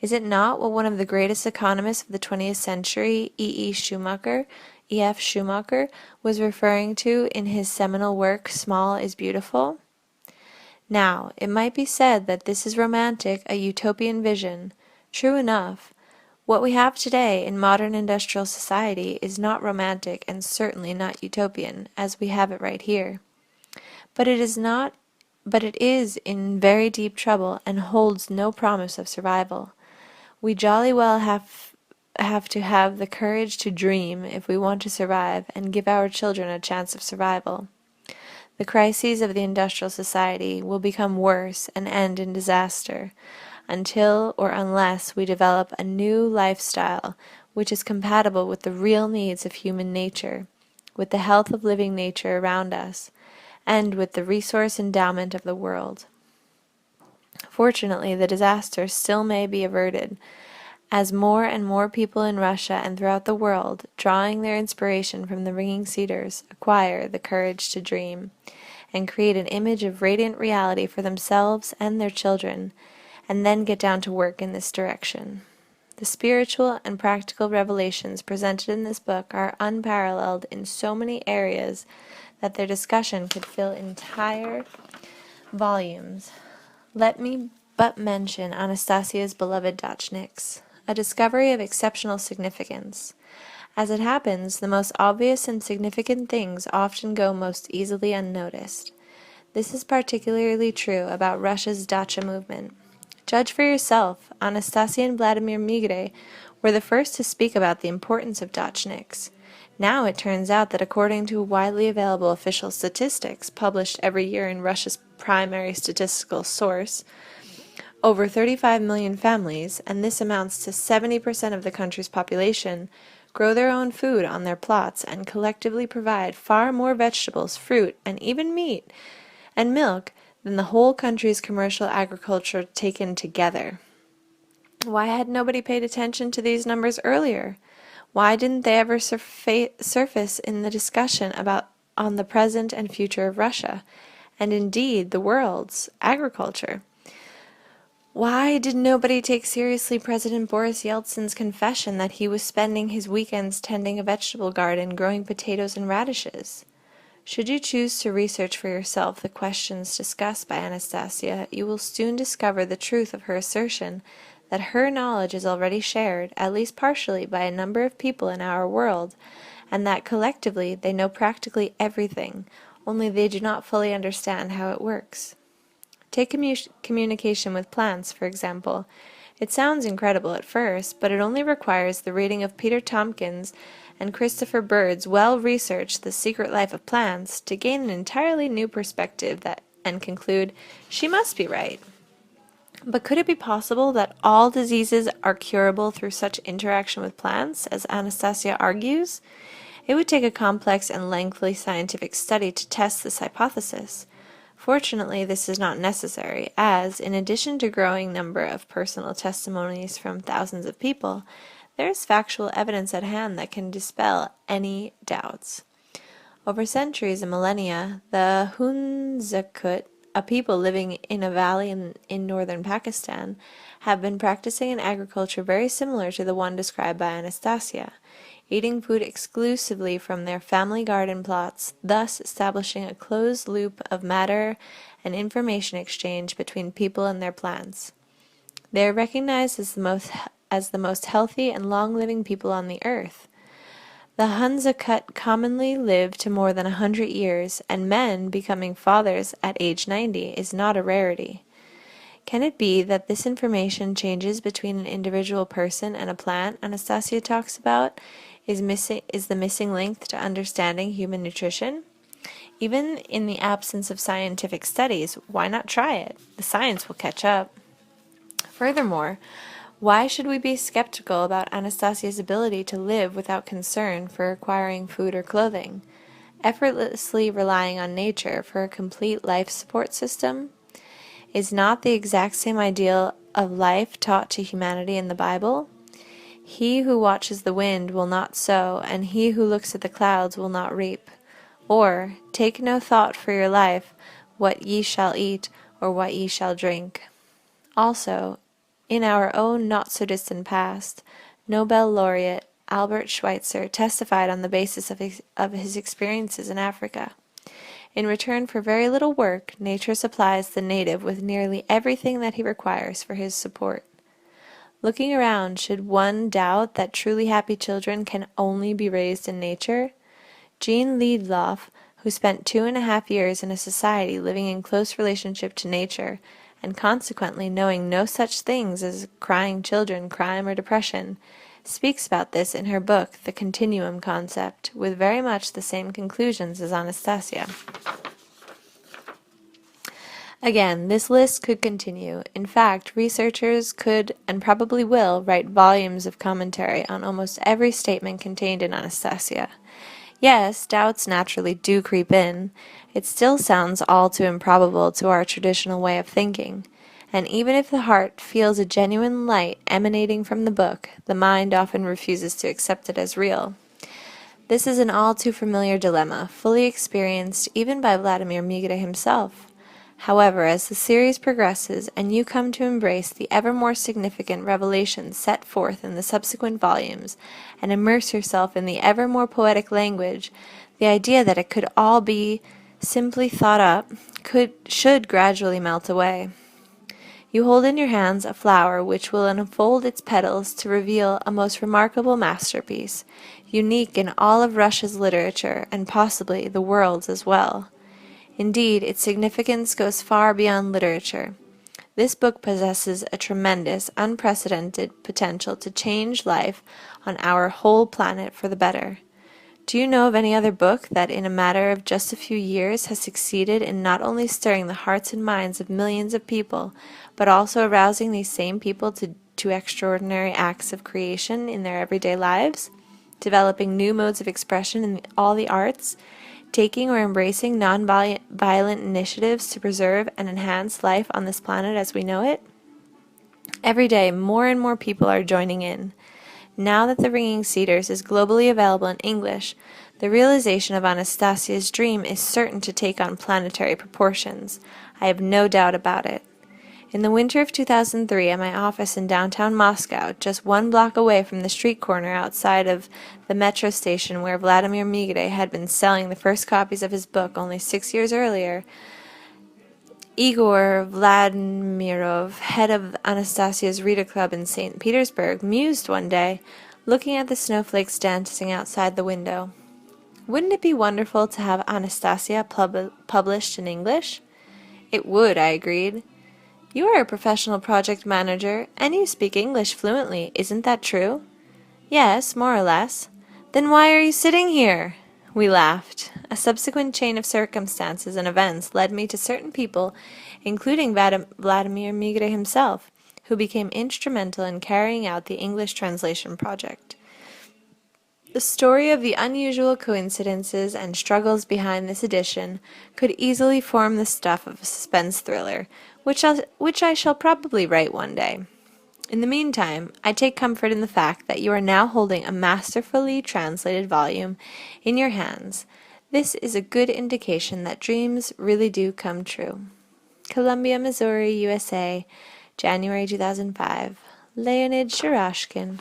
Is it not what one of the greatest economists of the 20th century, E.F. Schumacher, was referring to in his seminal work, Small is Beautiful? Now, it might be said that this is romantic, a utopian vision. True enough. What we have today in modern industrial society is not romantic and certainly not utopian, as we have it right here. But it is not but it is in very deep trouble and holds no promise of survival. We jolly well have to have the courage to dream if we want to survive and give our children a chance of survival. The crises of the industrial society will become worse and end in disaster until or unless we develop a new lifestyle which is compatible with the real needs of human nature, with the health of living nature around us, and with the resource endowment of the world. Fortunately, the disaster still may be averted, as more and more people in Russia and throughout the world, drawing their inspiration from the ringing cedars, acquire the courage to dream, and create an image of radiant reality for themselves and their children, and then get down to work in this direction. The spiritual and practical revelations presented in this book are unparalleled in so many areas that their discussion could fill entire volumes. Let me but mention Anastasia's beloved Dachniks, a discovery of exceptional significance. As it happens, the most obvious and significant things often go most easily unnoticed. This is particularly true about Russia's dacha movement. Judge for yourself. Anastasia and Vladimir Migre were the first to speak about the importance of Dachniks. Now it turns out that according to widely available official statistics published every year in Russia's primary statistical source, over 35 million families, and this amounts to 70% of the country's population, grow their own food on their plots and collectively provide far more vegetables, fruit, and even meat and milk than the whole country's commercial agriculture taken together. Why had nobody paid attention to these numbers earlier? Why didn't they ever surface in the discussion on the present and future of Russia, and indeed the world's agriculture? Why did nobody take seriously President Boris Yeltsin's confession that he was spending his weekends tending a vegetable garden, growing potatoes and radishes? Should you choose to research for yourself the questions discussed by Anastasia, you will soon discover the truth of her assertion that her knowledge is already shared, at least partially, by a number of people in our world, and that collectively they know practically everything, only they do not fully understand how it works. Take communication with plants, for example. It sounds incredible at first, but it only requires the reading of Peter Tompkins and Christopher Bird's well-researched The Secret Life of Plants to gain an entirely new perspective and conclude, she must be right. But could it be possible that all diseases are curable through such interaction with plants, as Anastasia argues? It would take a complex and lengthy scientific study to test this hypothesis. Fortunately, this is not necessary, as, in addition to a growing number of personal testimonies from thousands of people, there is factual evidence at hand that can dispel any doubts. Over centuries and millennia, the Hunzakut, a people living in a valley in northern Pakistan, have been practicing an agriculture very similar to the one described by Anastasia, eating food exclusively from their family garden plots, thus establishing a closed loop of matter and information exchange between people and their plants. They are recognized as the most healthy and long-living people on the earth. The Hunzakut commonly live to more than 100 years, and men becoming fathers at age 90 is not a rarity. Can it be that this information changes between an individual person and a plant Anastasia talks about is the missing link to understanding human nutrition? Even in the absence of scientific studies, why not try it? The science will catch up. Furthermore, why should we be skeptical about Anastasia's ability to live without concern for acquiring food or clothing, effortlessly relying on nature for a complete life support system? Is not the exact same ideal of life taught to humanity in the Bible? He who watches the wind will not sow, and he who looks at the clouds will not reap. Or, take no thought for your life, what ye shall eat, or what ye shall drink. Also, in our own not-so-distant past, Nobel laureate Albert Schweitzer testified on the basis of his experiences in Africa. In return for very little work, nature supplies the native with nearly everything that he requires for his support. Looking around, should one doubt that truly happy children can only be raised in nature? Jean Liedloff, who spent 2.5 years in a society living in close relationship to nature, and consequently knowing no such things as crying children, crime, or depression, speaks about this in her book, The Continuum Concept, with very much the same conclusions as Anastasia. Again, this list could continue. In fact, researchers could and probably will write volumes of commentary on almost every statement contained in Anastasia. Yes, doubts naturally do creep in. It still sounds all too improbable to our traditional way of thinking. And even if the heart feels a genuine light emanating from the book, the mind often refuses to accept it as real. This is an all too familiar dilemma, fully experienced even by Vladimir Migre himself. However, as the series progresses and you come to embrace the ever more significant revelations set forth in the subsequent volumes and immerse yourself in the ever more poetic language, the idea that it could all be simply thought up should gradually melt away. You hold in your hands a flower which will unfold its petals to reveal a most remarkable masterpiece, unique in all of Russia's literature and possibly the world's as well. Indeed, its significance goes far beyond literature. This book possesses a tremendous, unprecedented potential to change life on our whole planet for the better. Do you know of any other book that in a matter of just a few years has succeeded in not only stirring the hearts and minds of millions of people, but also arousing these same people to extraordinary acts of creation in their everyday lives, developing new modes of expression in all the arts, taking or embracing non-violent initiatives to preserve and enhance life on this planet as we know it? Every day, more and more people are joining in. Now that The Ringing Cedars is globally available in English, the realization of Anastasia's dream is certain to take on planetary proportions. I have no doubt about it. In the winter of 2003, at my office in downtown Moscow, just 1 block away from the street corner outside of the metro station where Vladimir Migre had been selling the first copies of his book only 6 years earlier, Igor Vladimirov, head of Anastasia's Reader Club in St. Petersburg, mused one day, looking at the snowflakes dancing outside the window. Wouldn't it be wonderful to have Anastasia published in English? It would, I agreed. You are a professional project manager, and you speak English fluently, isn't that true? Yes, more or less. Then why are you sitting here? We laughed. A subsequent chain of circumstances and events led me to certain people, including Vladimir Migre himself, who became instrumental in carrying out the English translation project. The story of the unusual coincidences and struggles behind this edition could easily form the stuff of a suspense thriller, which I shall probably write one day. In the meantime, I take comfort in the fact that you are now holding a masterfully translated volume in your hands. This is a good indication that dreams really do come true. Columbia, Missouri, USA, January 2005. Leonid Shirashkin.